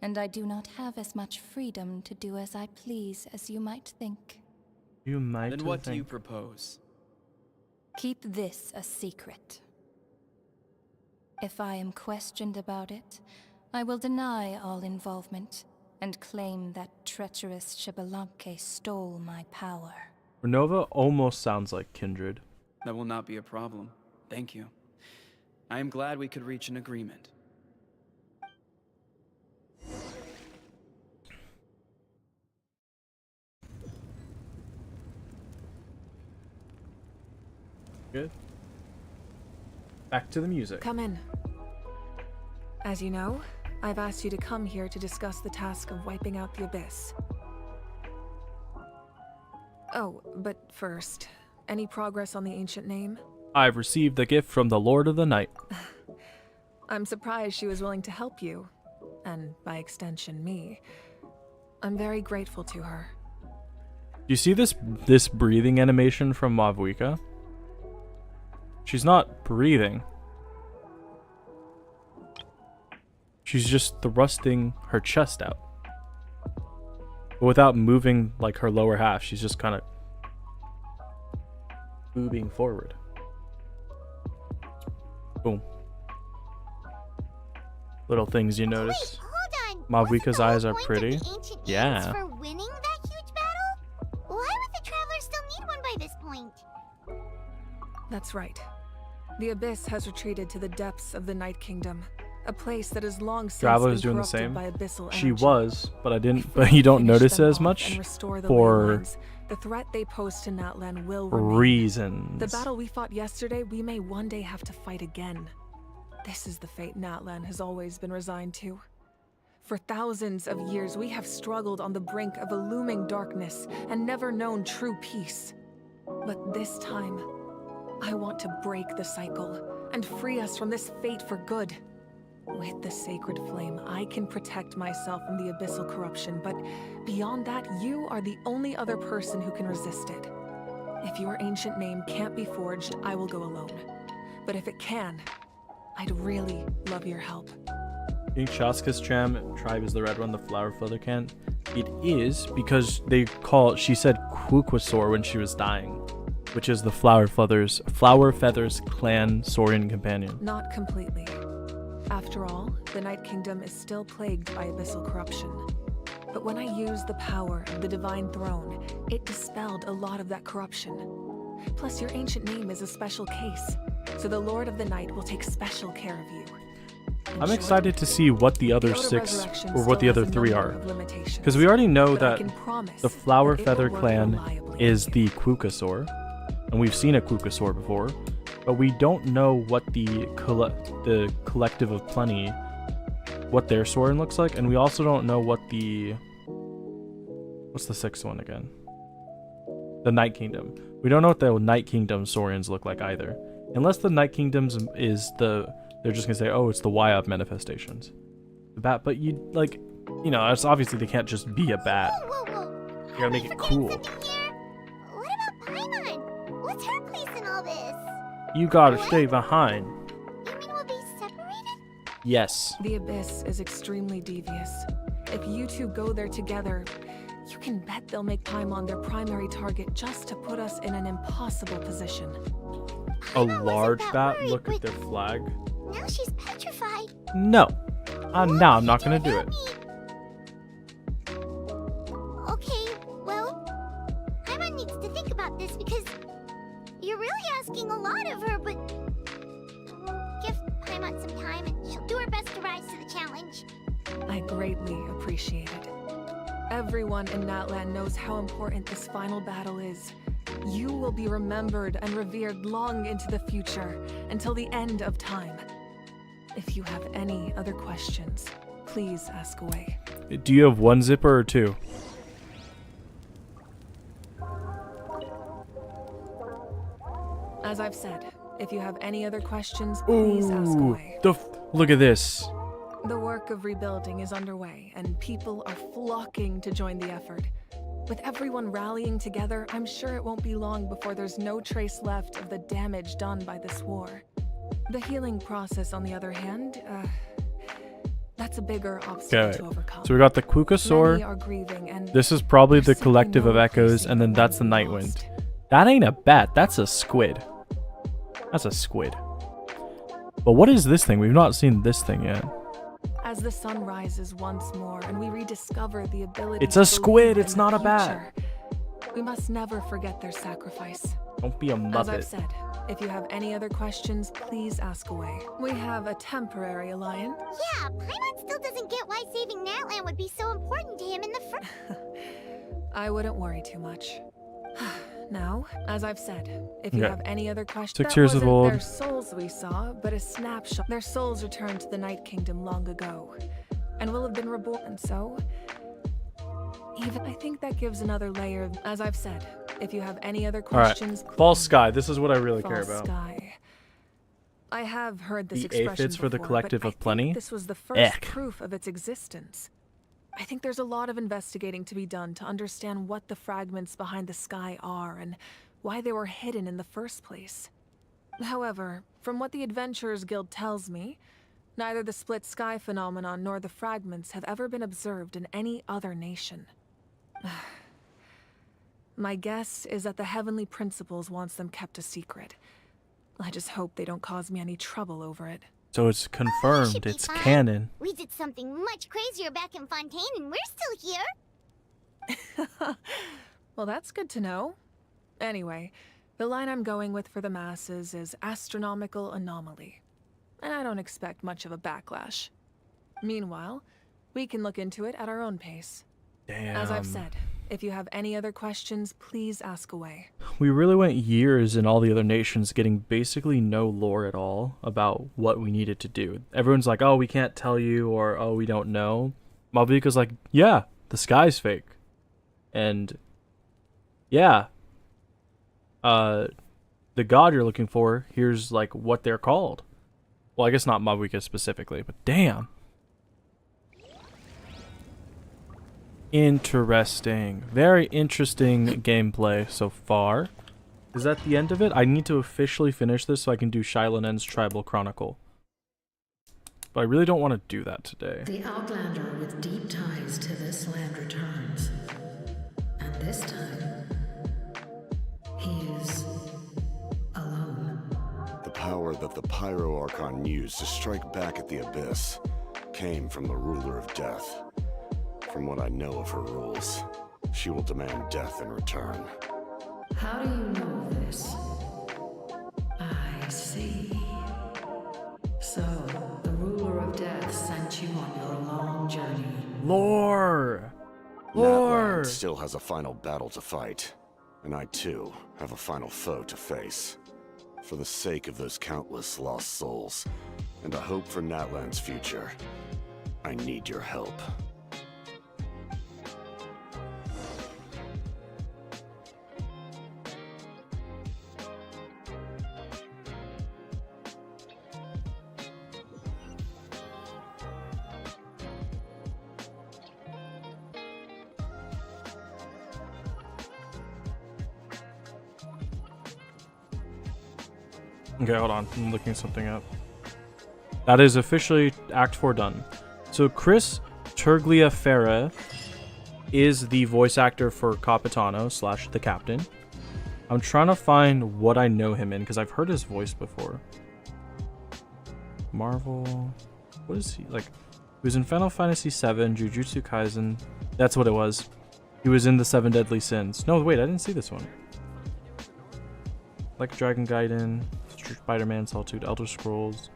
and I do not have as much freedom to do as I please as you might think. You might Then what do you propose? Keep this a secret. If I am questioned about it, I will deny all involvement and claim that treacherous Xbalanque stole my power. Renova almost sounds like Kindred. That will not be a problem. Thank you. I am glad we could reach an agreement. Good. Back to the music. Come in. As you know, I've asked you to come here to discuss the task of wiping out the Abyss. Oh, but first, any progress on the ancient name? I've received the gift from the Lord of the Night. I'm surprised she was willing to help you, and by extension, me. I'm very grateful to her. Do you see this breathing animation from Mavuika? She's not breathing. She's just thrusting her chest out. But without moving like her lower half, she's just kind of moving forward. Boom. Little things you notice. Wait, hold on. Mavuika's eyes are pretty. Yeah. For winning that huge battle? Why would the Travelers still need one by this point? That's right. The Abyss has retreated to the depths of the Night Kingdom, a place that has long since Traveler's been doing the corrupted same. by abyssal She energy. was, but I didn't. But you don't notice it as much And restore the for ley lines. The threat they pose to Natlan will remain. reasons. The battle we fought yesterday, we may one day have to fight again. This is the fate Natlan has always been resigned to. For thousands of years, we have struggled on the brink of a looming darkness and never known true peace. But this time, I want to break the cycle and free us from this fate for good. With the sacred flame, I can protect myself from the abyssal corruption, but beyond that, you are the only other person who can resist it. If your ancient name can't be forged, I will go alone. But if it can, I'd really love your help. Think Shaska's tribe is the red one, the flower feather can? It is because she said Quuquasaur when she was dying, which is the Flower Feathers clan Saurian companion. Not completely. After all, the Night Kingdom is still plagued by abyssal corruption. But when I used the power of the Divine Throne, it dispelled a lot of that corruption. Plus, your ancient name is a special case, so the Lord of the Night will take special care of you. I'm excited to see what the other 6 or what the other 3 are. Because we already know that the Flower Feather clan is the Quuquasaur, and we've seen a Quuquasaur before, but we don't know what the Collective of Plenty, what their Sauron looks like, and we also don't know what what's the 6th one again? The Night Kingdom. We don't know what the Night Kingdom Saurians look like either. Unless the Night Kingdoms is they're just gonna say, oh, it's the Wyop manifestations. The bat, but it's obviously they can't just be a bat. You gotta make it cool. What about Paimon? What's her place in all this? You gotta stay behind. You mean we'll be separated? Yes. The Abyss is extremely devious. If you two go there together, you can bet they'll make Paimon their primary target just to put us in an impossible position. A large bat? Look at their flag. Now she's petrified. No. Now I'm not gonna do it. Okay, well, Paimon needs to think about this because you're really asking a lot of her, but give Paimon some time and she'll do her best to rise to the challenge. I greatly appreciate it. Everyone in Natlan knows how important this final battle is. You will be remembered and revered long into the future, until the end of time. If you have any other questions, please ask away. Do you have 1 zipper or 2? As I've said, if you have any other questions, please ask away. Look at this. The work of rebuilding is underway, and people are flocking to join the effort. With everyone rallying together, I'm sure it won't be long before there's no trace left of the damage done by this war. The healing process, on the other hand, that's a bigger obstacle to overcome. So we got the Quuquasaur. Many are grieving, and this is probably the Collective of Echoes, and then that's the Nightwind. That ain't a bat, that's a squid. That's a squid. But what is this thing? We've not seen this thing yet. As the sun rises once more and we rediscover the ability It's a squid, it's not a bat. We must never forget their sacrifice. Don't be a muppet. As I've said, If you have any other questions, please ask away. We have a temporary alliance. Yeah, Paimon still doesn't get why saving Natlan would be so important to him in the first. I wouldn't worry too much. Now, as I've said, if you have any other questions, 6 years of old. Their souls we saw, but a snapshot. Their souls returned to the Night Kingdom long ago, and will have been reborn. And so, even I think that gives another layer. As I've said, if you have any other questions, all right. False Sky. This is what I really care about. Sky. I have heard this the expression aphids for the before, collective but of plenty. This was the first proof of its existence. I think there's a lot of investigating to be done to understand what the fragments behind the sky are and why they were hidden in the first place. However, from what the Adventurers Guild tells me, neither the split sky phenomenon nor the fragments have ever been observed in any other nation. My guess is that the Heavenly Principles wants them kept a secret. I just hope they don't cause me any trouble over it. So it's confirmed, it's canon. We did something much crazier back in Fontaine and we're still here. Well, that's good to know. Anyway, the line I'm going with for the masses is astronomical anomaly. And I don't expect much of a backlash. Meanwhile, we can look into it at our own pace. Damn. As I've said, if you have any other questions, please ask away. We really went years in all the other nations getting basically no lore at all about what we needed to do. Everyone's like, oh, we can't tell you, or oh, we don't know. Malvika's like, yeah, the sky's fake. And yeah, the god you're looking for, here's like what they're called. Well, I guess not Malvika specifically, but damn. Interesting. Very interesting gameplay so far. Is that the end of it? I need to officially finish this so I can do Xilonen's Tribal Chronicle. But I really don't want to do that today. The Outlander with deep ties to this land returns. And this time, he is alone. The power that the Pyro Archon used to strike back at the Abyss came from the Ruler of Death. From what I know of her rules, she will demand death in return. How do you know this? I see. So, the Ruler of Death sent you on your long journey. Lore! Natlan still has a final battle to fight, and I too have a final foe to face. For the sake of those countless lost souls, and a hope for Natlan's future, I need your help. Okay, hold on. I'm looking something up. That is officially Act 4 done. So Chris Tergliafera is the voice actor for Capitano / the Captain. I'm trying to find what I know him in because I've heard his voice before. Marvel. What is he like? He was in Final Fantasy VII, Jujutsu Kaisen. That's what it was. He was in the 7 Deadly Sins. No, wait, I didn't see this one. Like Dragon Gaiden, Spider-Man, Solitude, Elder Scrolls,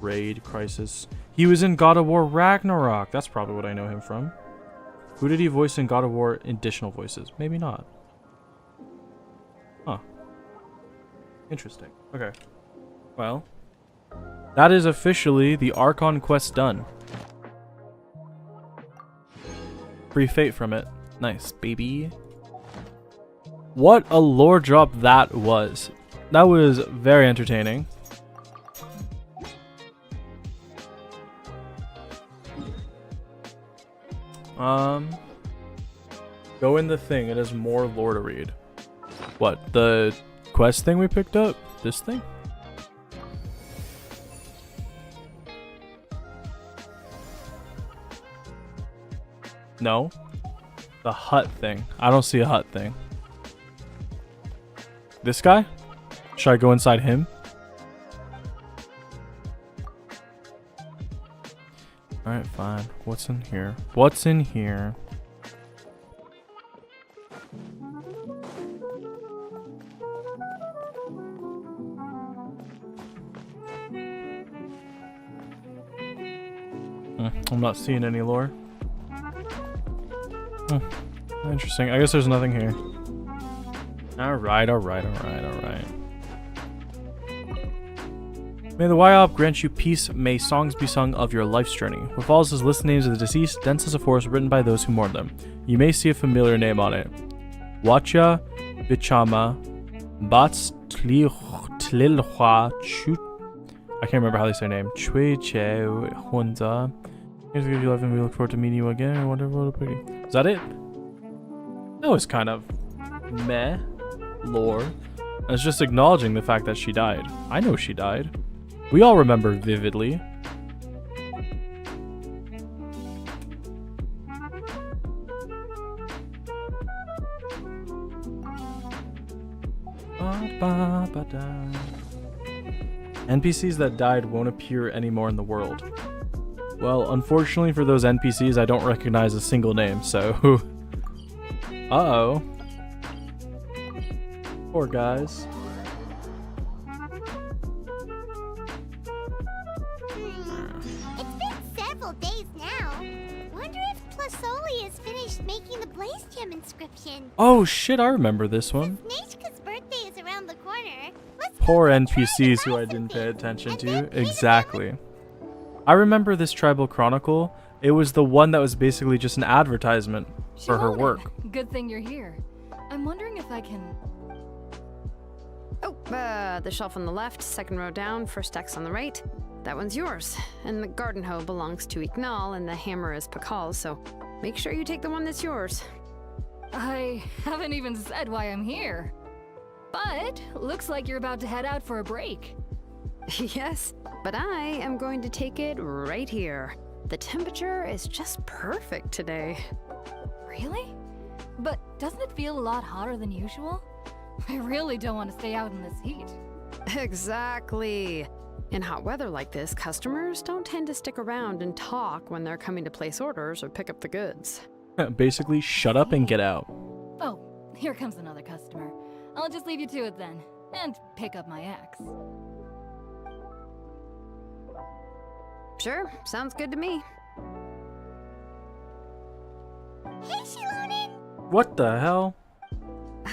Raid, Crisis. He was in God of War Ragnarok. That's probably what I know him from. Who did he voice in God of War additional voices? Maybe not. Huh. Interesting. Okay. Well, that is officially the Archon Quest done. Free fate from it. Nice, baby. What a lore drop that was. That was very entertaining. Go in the thing. It has more lore to read. What? The quest thing we picked up? This thing? No. The hut thing. I don't see a hut thing. This guy? Should I go inside him? Alright, fine. What's in here? What's in here? I'm not seeing any lore. Hmm. Interesting. I guess there's nothing here. Alright. May the YOP grant you peace. May songs be sung of your life's journey. What follows is list names of the deceased, dense as a forest, written by those who mourn them. You may see a familiar name on it. Wacha, Bichama, Bats, Tlilhua, Chut. I can't remember how they say their name. Chui Che Hunza. Here's give you life and we look forward to meeting you again. I wonder what pretty. Is that it? That was kind of meh lore. It's just acknowledging the fact that she died. I know she died. We all remember vividly. NPCs that died won't appear anymore in the world. Well, unfortunately for those NPCs, I don't recognize a single name, so... Uh-oh. Poor guys. It's been several days now. Wonder if Plasoli has finished making the Blaze Gem inscription. Oh shit, I remember this one. Nishka's birthday is around the corner. Poor NPCs who I didn't pay attention to. Exactly. I remember this tribal chronicle. It was the one that was basically just an advertisement for her work. Good thing you're here. I'm wondering if I can... Oh, the shelf on the left, second row down, first X on the right. That one's yours. And the garden hoe belongs to Ignal, and the hammer is Pakal's, so make sure you take the one that's yours. I haven't even said why I'm here. But looks like you're about to head out for a break. Yes, but I am going to take it right here. The temperature is just perfect today. Really? But doesn't it feel a lot hotter than usual? I really don't want to stay out in this heat. Exactly. In hot weather like this, customers don't tend to stick around and talk when they're coming to place orders or pick up the goods. Basically, shut up and get out. Oh, here comes another customer. I'll just leave you to it then, and pick up my axe. Sure, sounds good to me. Hey, Xilonen! What the hell?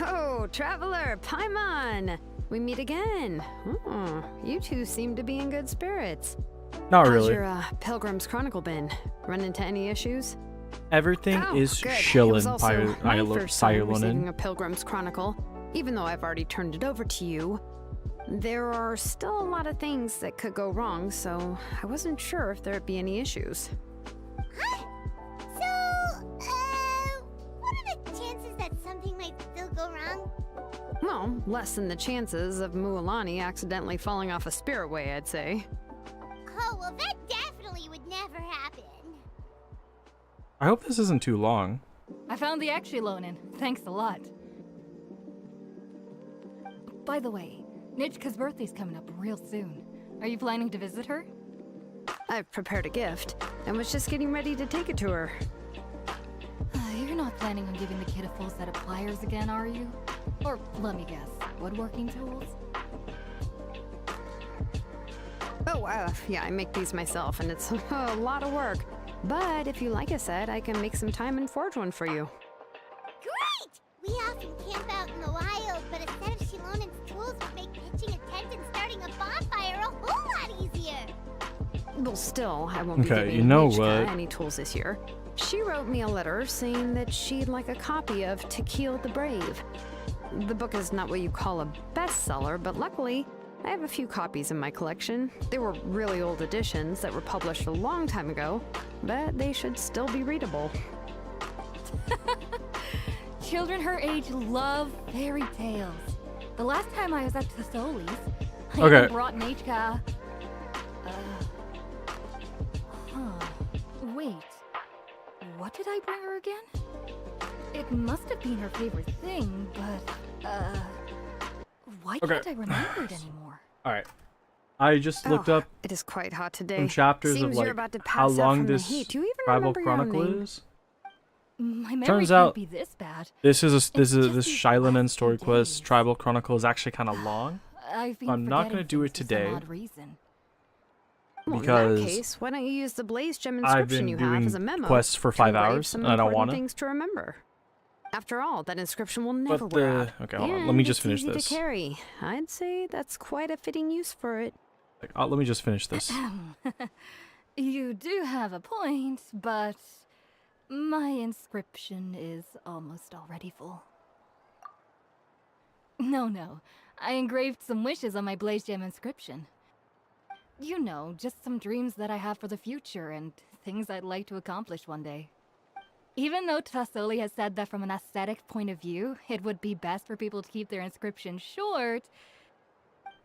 Oh, Traveler, Paimon! We meet again. Oh, you two seem to be in good spirits. Not How's really. your Pilgrim's Chronicle been? Run into any issues? Everything is good. It was chillin', also my first time receiving Xilonen. a Pilgrim's Chronicle. Even though I've already turned it over to you, there are still a lot of things that could go wrong, so I wasn't sure if there'd be any issues. Huh? So, what are the chances that something might still go wrong? Well, less than the chances of Mualani accidentally falling off a spirit way, I'd say. Oh, well, that definitely would never happen. I hope this isn't too long. I found the Xilonen. Thanks a lot. By the way, Nitchka's birthday's coming up real soon. Are you planning to visit her? I've prepared a gift and was just getting ready to take it to her. You're not planning on giving the kid a full set of pliers again, are you? Or, let me guess, woodworking tools? Oh, yeah, I make these myself, and it's a lot of work. But if you like a set, I can make some time and forge one for you. Great! We often camp out in the wild, but a set of Xilonen's tools would make pitching a tent and starting a bonfire a whole lot easier. Well, still, I won't be Okay, giving you know Nitchka what? any tools this year. She wrote me a letter saying that she'd like a copy of Tequil the Brave. The book is not what you call a bestseller, but luckily, I have a few copies in my collection. They were really old editions that were published a long time ago, but they should still be readable. Children her age love fairy tales. The last time I was at Thesoli's, I Okay. even brought Nitchka... Wait. What did I bring her again? It must have been her favorite thing, but, why Okay. can't I remember it anymore? Alright. I just looked up It is quite hot today. some chapters Seems of you're like about to how pass out long from the this heat. Do you even tribal remember your own chronicle name? is. My memory Turns can't out be this bad. this Xilonen story quest tribal chronicle is actually kind of long. I've been I'm not forgetting gonna do it things for some today. odd reason. Well, because in that case, why don't you use the blaze gem I've inscription been you have doing as a memo quests for to 5 engrave hours, some and I don't important want to. things to remember. After all, that inscription will never But wear out. okay, hold on. Let And me just it's finish easy this. to carry. I'd say that's quite a fitting use for it. Let me just finish this. You do have a point, but my inscription is almost already full. No. I engraved some wishes on my blaze gem inscription. You know, just some dreams that I have for the future and things I'd like to accomplish one day. Even though Tassoli has said that from an aesthetic point of view, it would be best for people to keep their inscription short,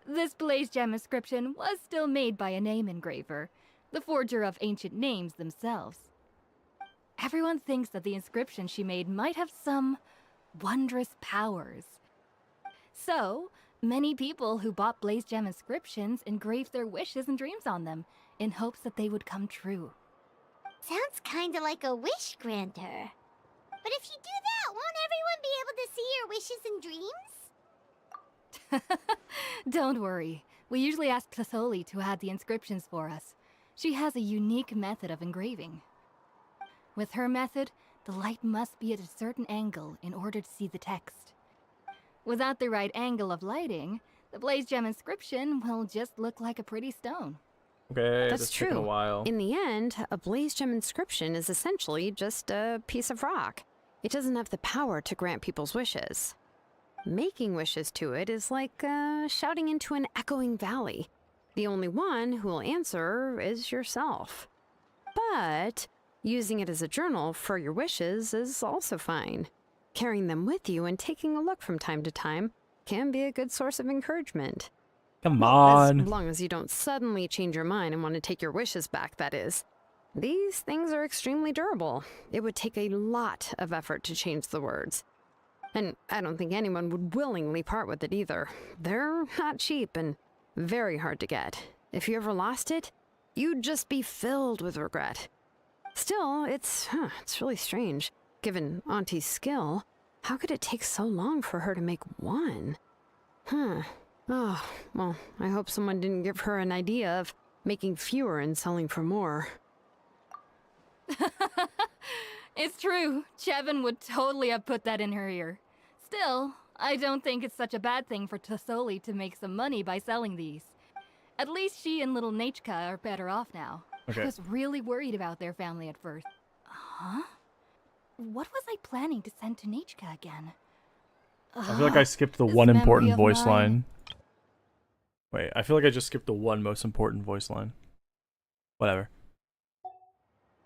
this blaze gem inscription was still made by a name engraver, the forger of ancient names themselves. Everyone thinks that the inscription she made might have some wondrous powers. So, many people who bought blaze gem inscriptions engraved their wishes and dreams on them, in hopes that they would come true. Sounds kinda like a wish granter. But if you do that, won't everyone be able to see your wishes and dreams? Don't worry. We usually ask Tassoli to add the inscriptions for us. She has a unique method of engraving. With her method, the light must be at a certain angle in order to see the text. Without the right angle of lighting, the blaze gem inscription will just look like a pretty stone. Okay, That's taking a true. while. In the end, a blaze gem inscription is essentially just a piece of rock. It doesn't have the power to grant people's wishes. Making wishes to it is like shouting into an echoing valley. The only one who will answer is yourself. But using it as a journal for your wishes is also fine. Carrying them with you and taking a look from time to time can be a good source of encouragement. Come on. As long as you don't suddenly change your mind and want to take your wishes back, that is. These things are extremely durable. It would take a lot of effort to change the words. And I don't think anyone would willingly part with it either. They're not cheap and very hard to get. If you ever lost it, you'd just be filled with regret. Still, it's really strange. Given Auntie's skill, how could it take so long for her to make one? Oh, well, I hope someone didn't give her an idea of making fewer and selling for more. It's true. Chevin would totally have put that in her ear. Still, I don't think it's such a bad thing for Tassoli to make some money by selling these. At least she and little Nachka are better off now. Okay. I was really worried about their family at first. Huh? What was I planning to send to Nachka again? I feel like I skipped the This one memory important of voice mine. line. Wait, I feel like I just skipped the one most important voice line. Whatever.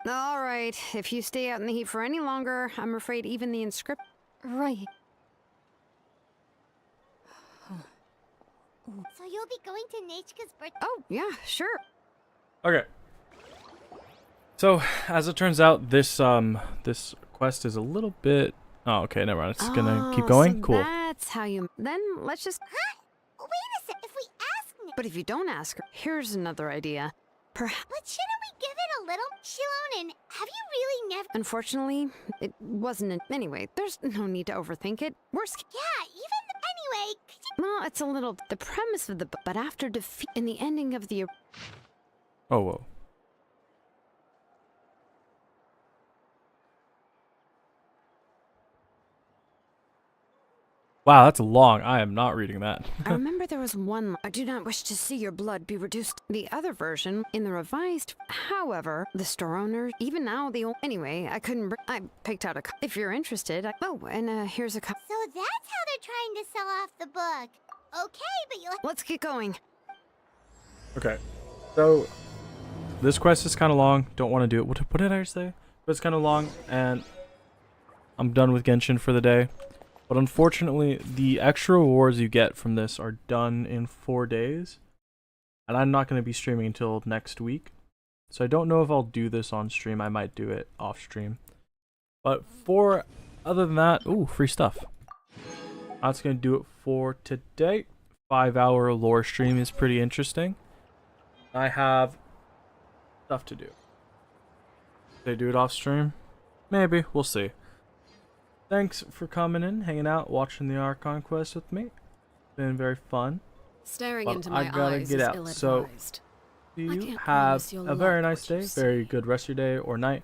All right, if you stay out in the heat for any longer, I'm afraid even the inscript... Right. So you'll be going to Nachka's birthday? Oh, yeah, sure. Okay. So, as it turns out, this this quest is a little bit... Oh, okay, never mind. It's gonna keep going? So Cool. that's how you... Then let's just... Huh? Wait a sec, if we ask But if you don't ask her, here's another idea. Perhaps... But shouldn't we give it a little? Xilonen, have you really never... Unfortunately, it wasn't an... Anyway, there's no need to overthink it. Yeah, anyway, could you... Well, it's a little... The premise of the... But after defeat... In the ending of the... Oh, whoa. Wow, that's long. I am not reading that. I remember there was one... I do not wish to see your blood be reduced. The other version, in the revised... However, the store owner... Even now, the... Anyway, I couldn't... I picked out a... If you're interested... Oh, and here's a... So that's how they're trying to sell off the book. Okay, but you'll... Let's get going. Okay. So, this quest is kind of long. Don't want to do it. What did I say? But it's kind of long, and I'm done with Genshin for the day. But unfortunately, the extra rewards you get from this are done in 4 days. And I'm not going to be streaming until next week. So I don't know if I'll do this on stream. I might do it off stream. But other than that, ooh, free stuff. That's going to do it for today. 5-hour lore stream is pretty interesting. I have stuff to do. Did I do it off stream? Maybe. We'll see. Thanks for coming in, hanging out, watching the Archon Quest with me. It's been very fun. Staring But into I my gotta eyes get is out. So, ill-advised. if see you. can't Have promise you'll a very love nice what you day, see. very good rest of your day or night,